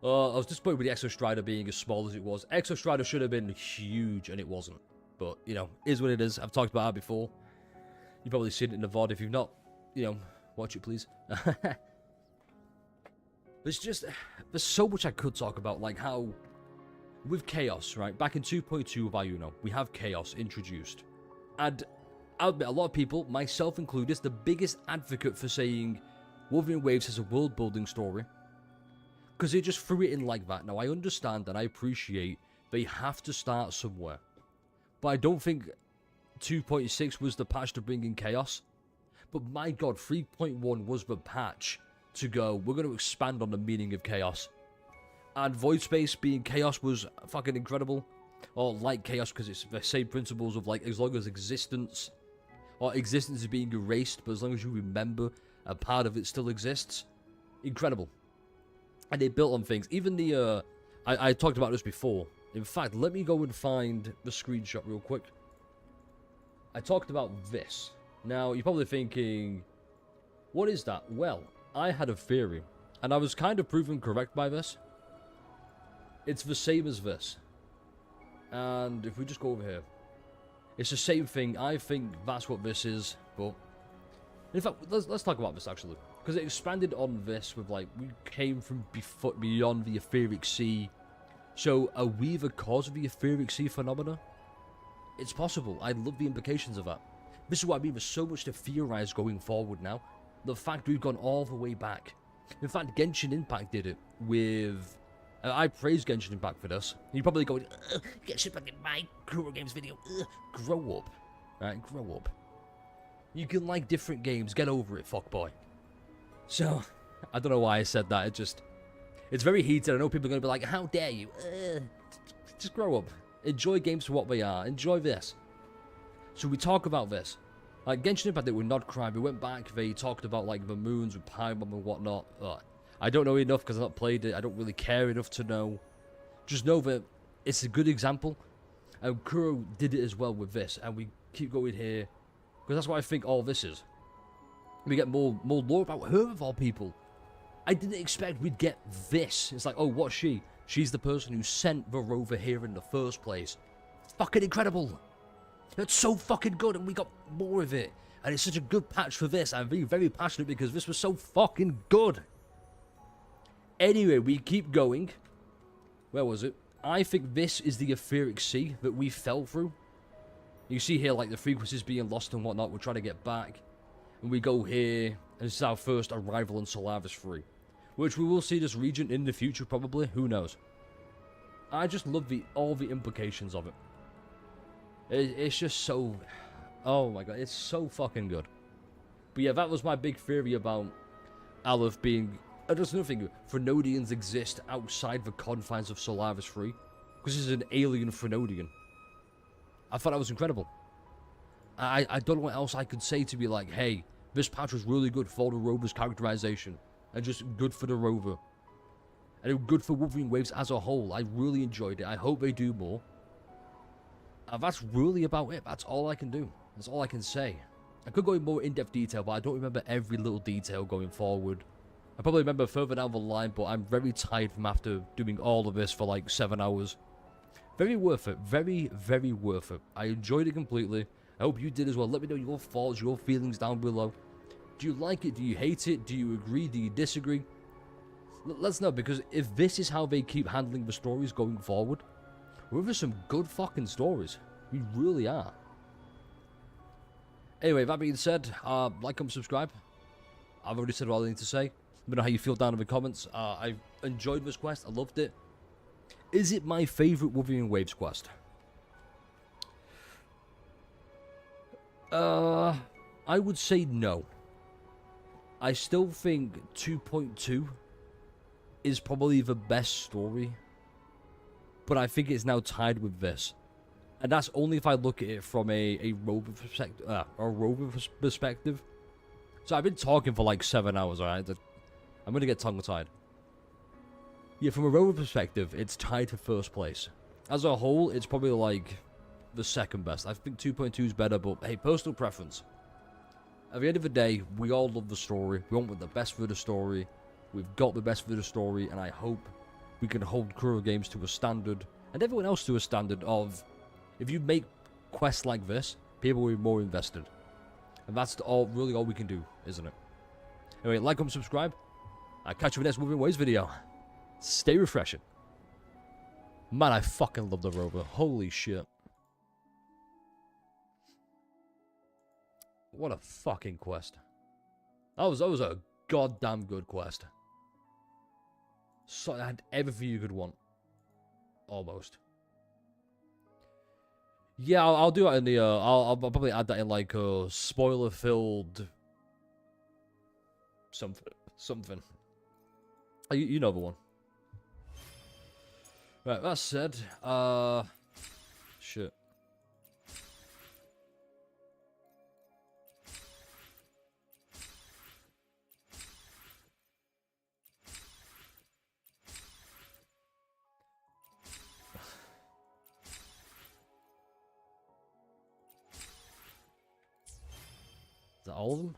I was disappointed with the Exo Strider being as small as it was. Exo Strider should have been huge, and it wasn't. But, you know, is what it is. I've talked about it before. You've probably seen it in the VOD. If you've not, you know, watch it, please. There's just, there's so much I could talk about, like how, with Chaos, right? Back in 2.2 of Ayuno, we have Chaos introduced. And I'll admit, a lot of people, myself included, is the biggest advocate for saying Wurthering Waves has a world-building story. Because they just threw it in like that. Now, I understand and I appreciate they have to start somewhere. But I don't think 2.6 was the patch to bring in chaos. But my god, 3.1 was the patch to go, we're going to expand on the meaning of chaos. And Void Space being chaos was fucking incredible. Or like chaos, because it's the same principles of like, as long as existence, or existence is being erased, but as long as you remember, a part of it still exists. Incredible. And they built on things. Even the, I talked about this before. In fact, let me go and find the screenshot real quick. I talked about this. Now, you're probably thinking, what is that? Well, I had a theory, and I was kind of proven correct by this. It's the same as this. And if we just go over here, it's the same thing. I think that's what this is, but in fact, let's talk about this actually, because it expanded on this with like, we came from beyond the etheric sea. So are we the cause of the etheric sea phenomena? It's possible. I love the implications of that. This is what I mean, there's so much to theorize going forward now. The fact we've gone all the way back. In fact, Genshin Impact did it with... I praise Genshin Impact for this. You're probably going, Genshin Impact in my Kuro Games video. Grow up. Right, grow up. You can like different games. Get over it, fuckboy. So, I don't know why I said that. It's very heated. I know people are going to be like, how dare you? Just grow up. Enjoy games for what they are. Enjoy this. So we talk about this. Like, Genshin Impact did with Not Crime. We went back. They talked about, like, the moons with Paimon and whatnot. I don't know enough because I've not played it. I don't really care enough to know. Just know that it's a good example. And Kuro did it as well with this. And we keep going here. Because that's what I think all this is. We get more lore about her of all people. I didn't expect we'd get this. It's like, oh, what's she? She's the person who sent the rover here in the first place. Fucking incredible. That's so fucking good, and we got more of it. And it's such a good patch for this. I'm very, very passionate because this was so fucking good. Anyway, we keep going. Where was it? I think this is the etheric sea that we fell through. You see here, like, the frequencies being lost and whatnot. We're trying to get back. And we go here, and this is our first arrival on Solaris 3. Which we will see this region in the future, probably. Who knows? I just love all the implications of it. It's just so... Oh my god, it's so fucking good. But yeah, that was my big theory about Aleph being... There's nothing. Frenodians exist outside the confines of Solaris 3. Because this is an alien Frenodian. I thought that was incredible. I don't know what else I could say to be like, hey, this patch was really good for the Rover's characterization. And just good for the Rover. And good for Wurthering Waves as a whole. I really enjoyed it. I hope they do more. And that's really about it. That's all I can do. That's all I can say. I could go in more in-depth detail, but I don't remember every little detail going forward. I probably remember further down the line, but I'm very tired from after doing all of this for like 7 hours. Very worth it. Very, very worth it. I enjoyed it completely. I hope you did as well. Let me know your thoughts, your feelings down below. Do you like it? Do you hate it? Do you agree? Do you disagree? Let's know, because if this is how they keep handling the stories going forward, we're in some good fucking stories. We really are. Anyway, that being said, like, comment, subscribe. I've already said all I need to say. Let me know how you feel down in the comments. I enjoyed this quest. I loved it. Is it my favourite Wurthering Waves quest? I would say no. I still think 2.2 is probably the best story. But I think it's now tied with this. And that's only if I look at it from a Rover perspective. So I've been talking for like 7 hours, alright? I'm going to get tongue-tied. Yeah, from a Rover perspective, it's tied for first place. As a whole, it's probably like the second best. I think 2.2 is better, but hey, personal preference. At the end of the day, we all love the story. We want the best for the story. We've got the best for the story, and I hope we can hold Kuro Games to a standard, and everyone else to a standard of, if you make quests like this, people will be more invested. And that's really all we can do, isn't it? Anyway, like, comment, subscribe. I'll catch you in the next Wurthering Waves video. Stay refreshing. Man, I fucking love the Rover. Holy shit. What a fucking quest. That was a goddamn good quest. So it had everything you could want. Almost. Yeah, I'll do that in the. I'll probably add that in like a spoiler-filled something. You know the one. Right. That said, shit. Is that all of them?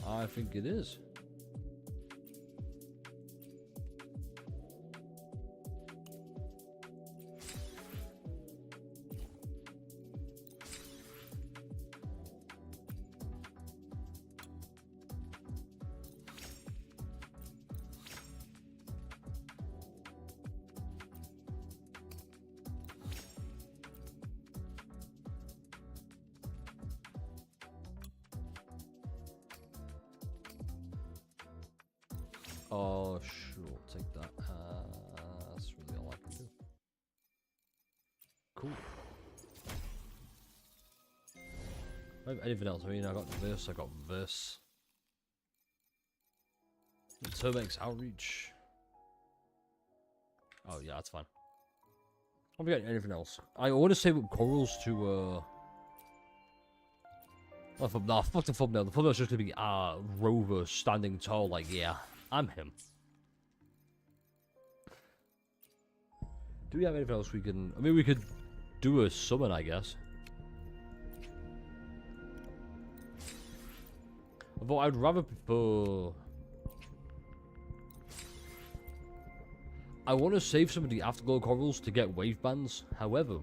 I think it is. Oh, sure, take that. That's really all I can do. Cool. Anything else? I mean, I got this, I got this. Termex outreach. Oh, yeah, that's fine. I'm forgetting anything else. I want to save up corals to, oh, nah, fuck the thumbnail. The thumbnail's just gonna be, Rover standing tall, like, yeah. I'm him. Do we have anything else we can... I mean, we could do a summon, I guess. Although I'd rather prefer... I want to save some of the Afterglow corals to get wave bands. However,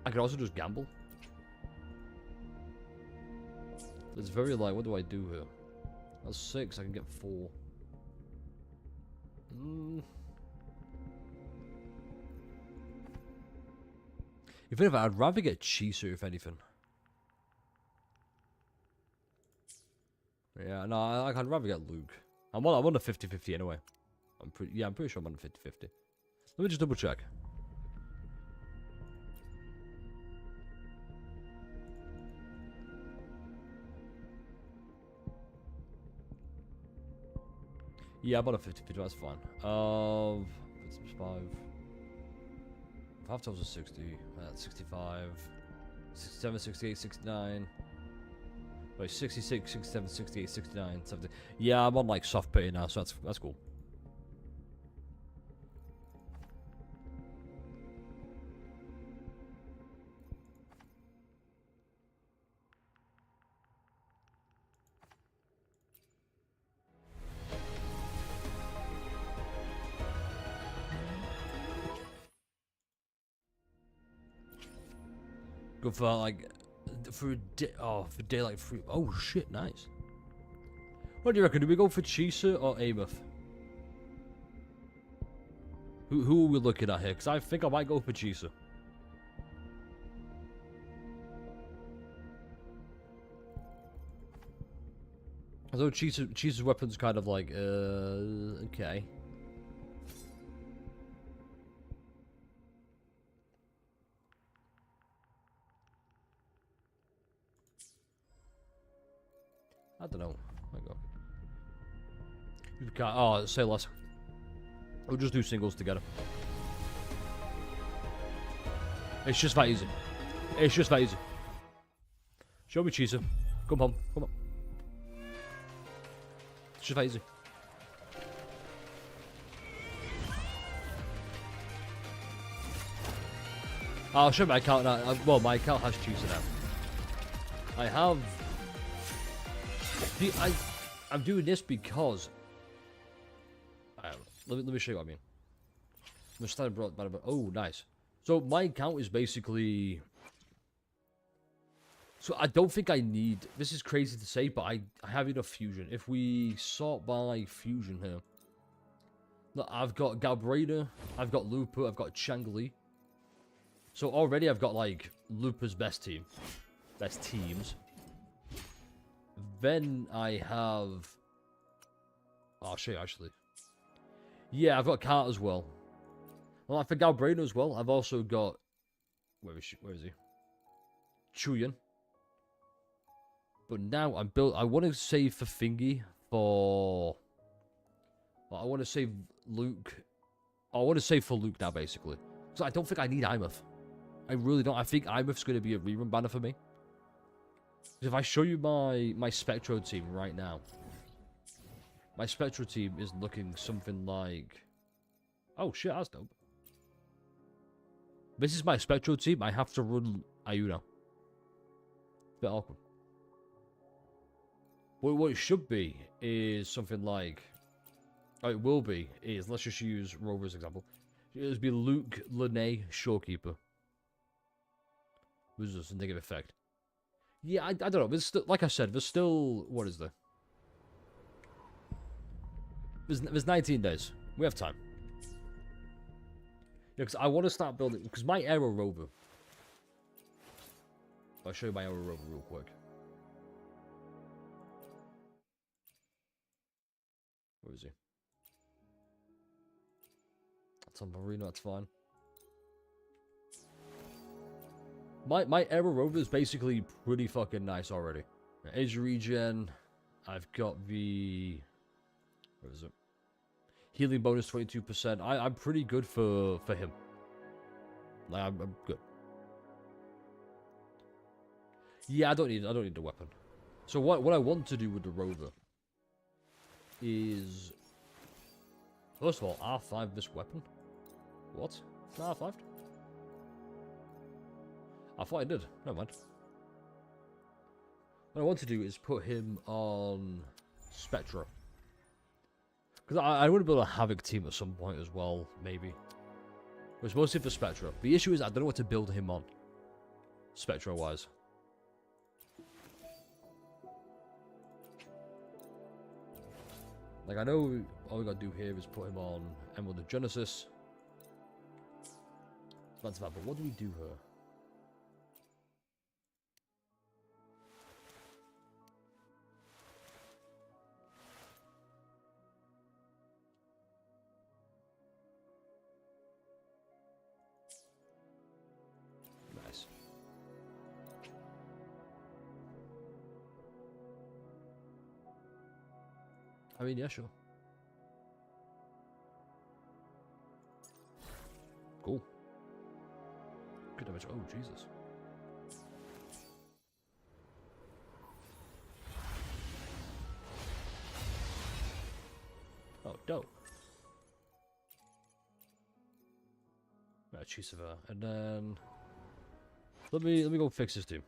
I could also just gamble. It's very light. What do I do here? That's 6, I can get 4. If anything, I'd rather get Chisu, if anything. Yeah, no, I'd rather get Luke. I'm on a 50-50 anyway. I'm pretty sure I'm on a 50-50. Let me just double check. Yeah, I'm on a 50-50, that's fine. 5 times a 60, that's 65, 67, 68, 69. Wait, 66, 67, 68, 69, 70. Yeah, I'm on like soft pay now, so that's cool. Go for like for a day, for daylight free. Oh shit, nice. What do you reckon? Do we go for Chisa or Ameth? Who are we looking at here? Because I think I might go for Chisa. Although Chisa's weapon's kind of like okay. I don't know. There you go. You can't. Oh, say less. We'll just do singles together. It's just that easy. It's just that easy. Show me Chisa. Come on. Come on. It's just that easy. I'll show my account now. Well, my account has Chisa now. I have... See, I'm doing this because... let me show you what I mean. I'm starting brought. Oh, nice. So my account is basically... So I don't think I need... This is crazy to say, but I have enough fusion. If we sort by fusion here... Look, I've got Galbraida, I've got Lupa, I've got Changli. So already I've got, like, Lupa's best team. Best teams. Then I have... Oh, I'll show you, actually. Yeah, I've got Cart as well. Well, for Galbraino as well, I've also got... Where is he? Chuyan. But now I'm built... I want to save for Thingy for... Well, I want to save Luke... I want to save for Luke now, basically. So I don't think I need Imouth. I really don't. I think Imouth's going to be a rerun banner for me. If I show you my Spectro team right now, my Spectro team is looking something like... Oh shit, that's dope. This is my Spectro team. I have to run Iuno. Bit awkward. What it should be is something like... Oh, it will be is, let's just use Rover as an example. It would be Luke, Lene, Shorekeeper. Which is a negative effect. Yeah, I don't know. There's still, like I said, there's still... What is there? There's 19 days. We have time. Yeah, because I want to start building... Because my Aero Rover... I'll show you my Aero Rover real quick. Where is he? That's on Marino, that's fine. My Aero Rover is basically pretty fucking nice already. Age regen. I've got the... Where is it? Healing bonus 22%. I'm pretty good for him. Like, I'm good. Yeah, I don't need the weapon. So what I want to do with the Rover is... First of all, R5 this weapon. What? It's not R5? I thought I did. Never mind. What I want to do is put him on Spectra. Because I want to build a Havoc team at some point as well, maybe. But it's mostly for Spectra. The issue is I don't know what to build him on. Spectra-wise. Like, I know all we gotta do here is put him on Emerald of Genesis. That's bad, but what do we do here? Nice. I mean, yeah, sure. Cool. Good damage. Oh, Jesus. Oh, dope. Right, Chisava. And then... Let me go fix this team.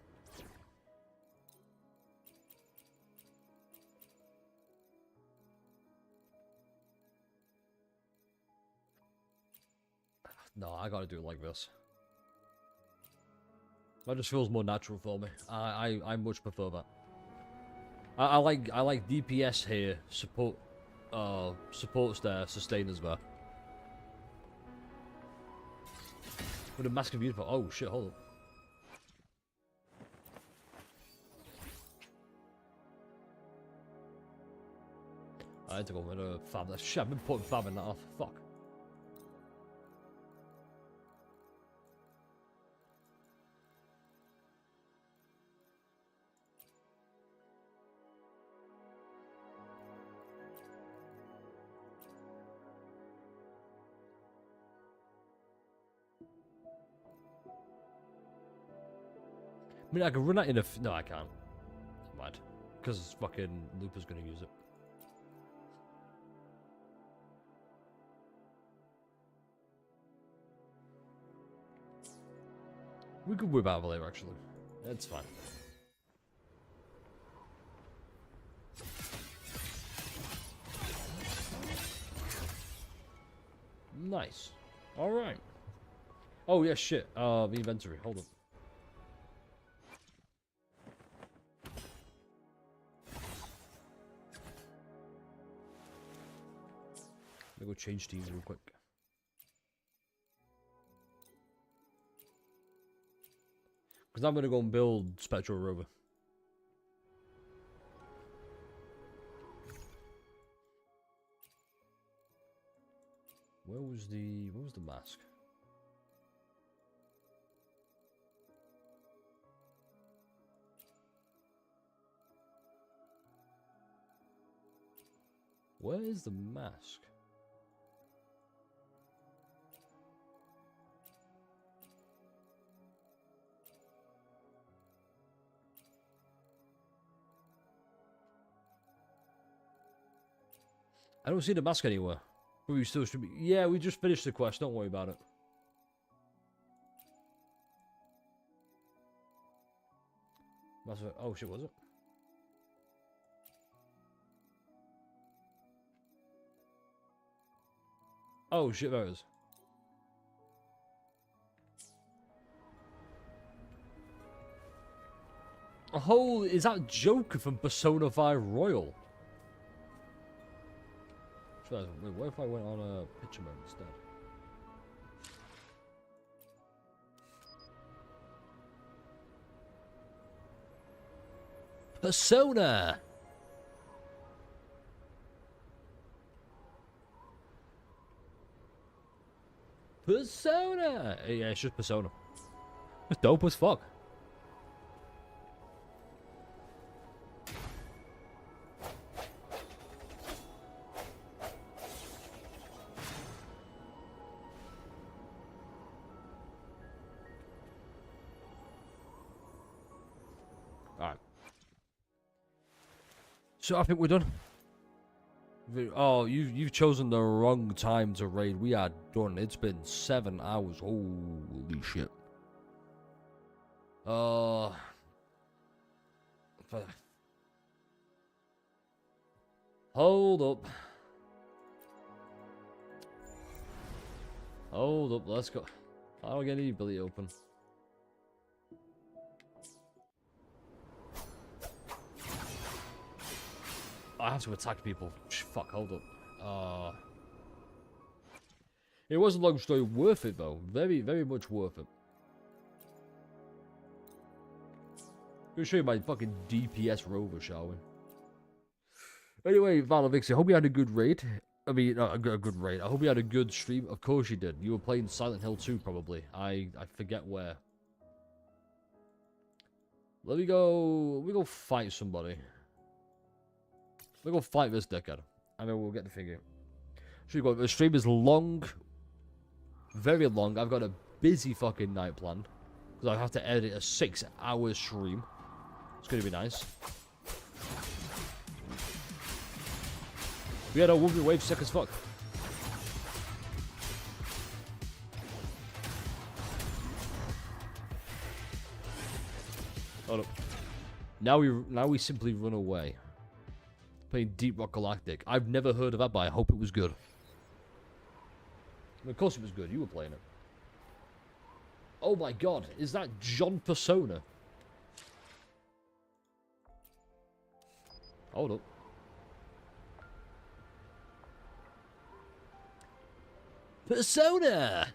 No, I gotta do it like this. That just feels more natural for me. I much prefer that. I like DPS here, supports there, sustainers there. With a mask of beautiful. Oh shit, hold up. I had to go with a fab. Shit, I've been putting fab in that off. Fuck. I mean, I can run that in a... No, I can't. Never mind. Because fucking Looper's going to use it. We could whip out of there, actually. It's fine. Nice. Alright. Oh, yeah, shit. The inventory. Hold on. Let me go change teams real quick. Because I'm going to go and build Spectral Rover. Where was the mask? Where is the mask? I don't see the mask anywhere. We still should be. Yeah, we just finished the quest. Don't worry about it. Oh shit, was it? Oh shit, there it is. Oh, is that Joker from Persona 5 Royal? Wait, what if I went on a picture mode instead? Persona! Persona! Yeah, it's just Persona. It's dope as fuck. Alright. So I think we're done. Oh, you've chosen the wrong time to raid. We are done. It's been 7 hours. Holy shit. Hold up. Hold up, let's go. I'll get the ability open. I have to attack people. Fuck, hold up. It was a long story. Worth it, though. Very, very much worth it. Let me show you my fucking DPS Rover, shall we? Anyway, Valovix, I hope you had a good raid. I mean, a good raid. I hope you had a good stream. Of course you did. You were playing Silent Hill 2, probably. I forget where. Let me go fight somebody. We'll go fight this dickhead, and then we'll get the figure. Should we go? The stream is long, very long. I've got a busy fucking night planned because I have to edit a 6-hour stream. It's gonna be nice. We had a Wurthering Waves sick as fuck. Hold up. Now we simply run away. Playing Deep Rock Galactic. I've never heard of that, but I hope it was good. Of course it was good. You were playing it. Oh my god. Is that John Persona? Hold up. Persona!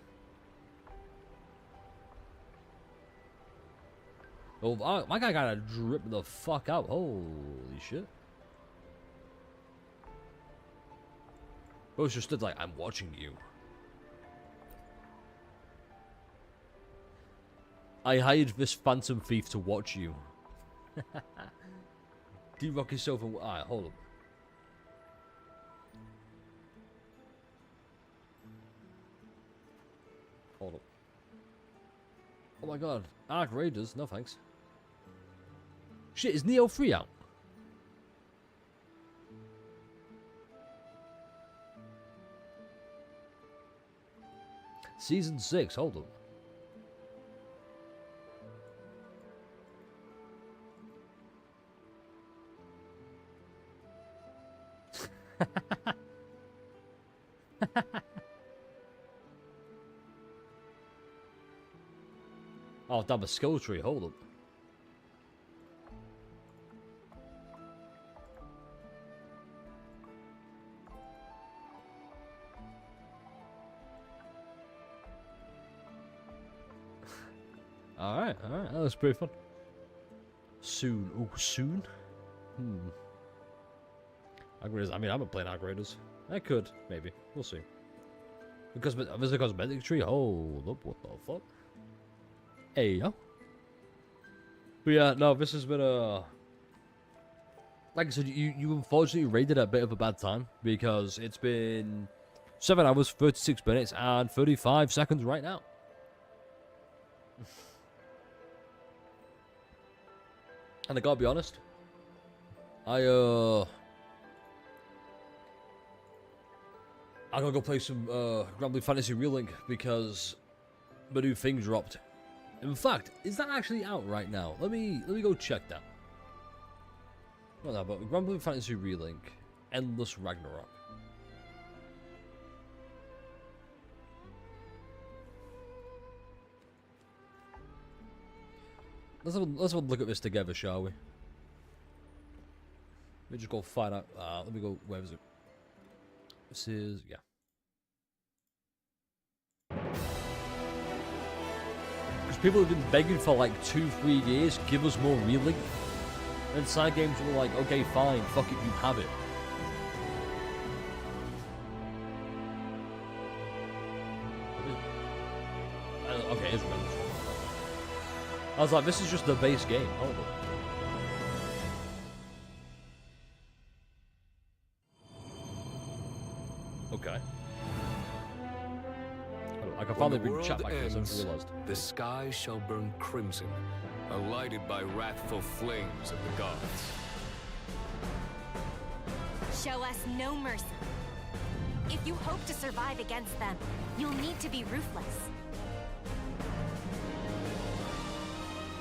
Oh, my guy gotta drip the fuck out. Holy shit. Bro's just stood like, I'm watching you. I hired this phantom thief to watch you. D-Rock is so for... Alright, hold up. Hold up. Oh my god. Arc Raiders, no thanks. Shit, is Neo 3 out? Season 6, hold up. Oh, damn, a skill tree, hold up. Alright, that was pretty fun. Soon. Oh, soon? Arc Raiders. I mean, I haven't played Arc Raiders. I could, maybe. We'll see. Because there's a cosmetic tree. Hold up, what the fuck? Hey yo. But yeah, no, this has been a. Like I said, you unfortunately rated at a bit of a bad time because it's been 7 hours, 36 minutes, and 35 seconds right now. And I gotta be honest, I gotta go play some Grand Blue Fantasy Relink because my new thing dropped. In fact, is that actually out right now? Let me go check that. Not that, but Grand Blue Fantasy Relink, Endless Ragnarok. Let's have a look at this together, shall we? Let me just go find out. Let me go. Where is it? This is because people have been begging for like 2-3 years. Give us more Relink. And side games were like, okay, fine, fuck it, you have it. Okay, it's random. I was like, this is just the base game. Hold on. Okay. I can finally bring chat back to this, I just realised.
The sky shall burn crimson, lighted by wrathful flames of the gods.
Show us no mercy. If you hope to survive against them, you'll need to be ruthless.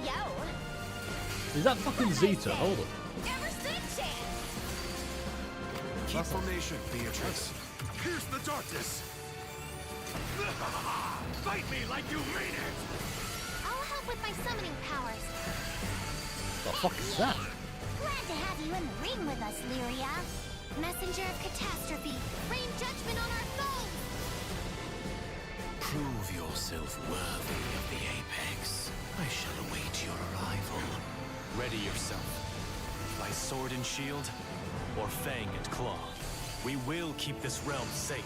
Yo!
Is that fucking Zeta? Hold on.
Never stood a chance!
Keep formation, Beatrice.
Pierce the darkness! Fight me like you mean it!
I'll help with my summoning powers.
The fuck is that?
Glad to have you in the ring with us, Lyria. Messenger of catastrophe, rain judgment on our souls!
Prove yourself worthy of the apex. I shall await your arrival.
Ready yourself. By sword and shield, or fang and claw. We will keep this realm safe.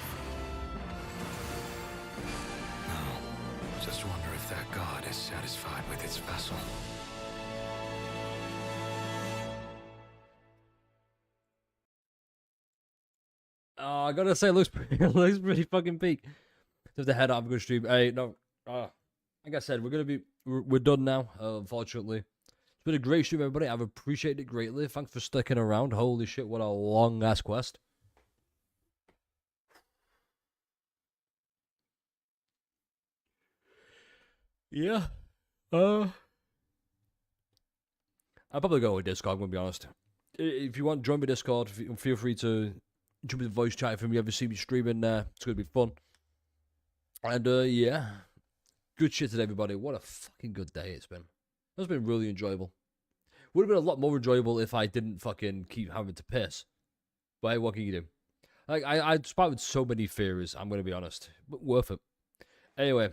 Just wonder if that god is satisfied with its vessel.
I gotta say, it looks pretty fucking peak. Just to head out, have a good stream. Hey, no, like I said, we're done now. Unfortunately, it's been a great stream, everybody. I've appreciated it greatly. Thanks for sticking around. Holy shit, what a long ass quest. Yeah. I'll probably go with Discord, I'm gonna be honest. If you want, join me Discord. Feel free to jump in the voice chat if you ever see me streaming there. It's gonna be fun. And yeah. Good shit to everybody. What a fucking good day it's been. It's been really enjoyable. Would have been a lot more enjoyable if I didn't fucking keep having to piss. But hey, what can you do? Like I spotted so many theories, I'm gonna be honest. But worth it. Anyway.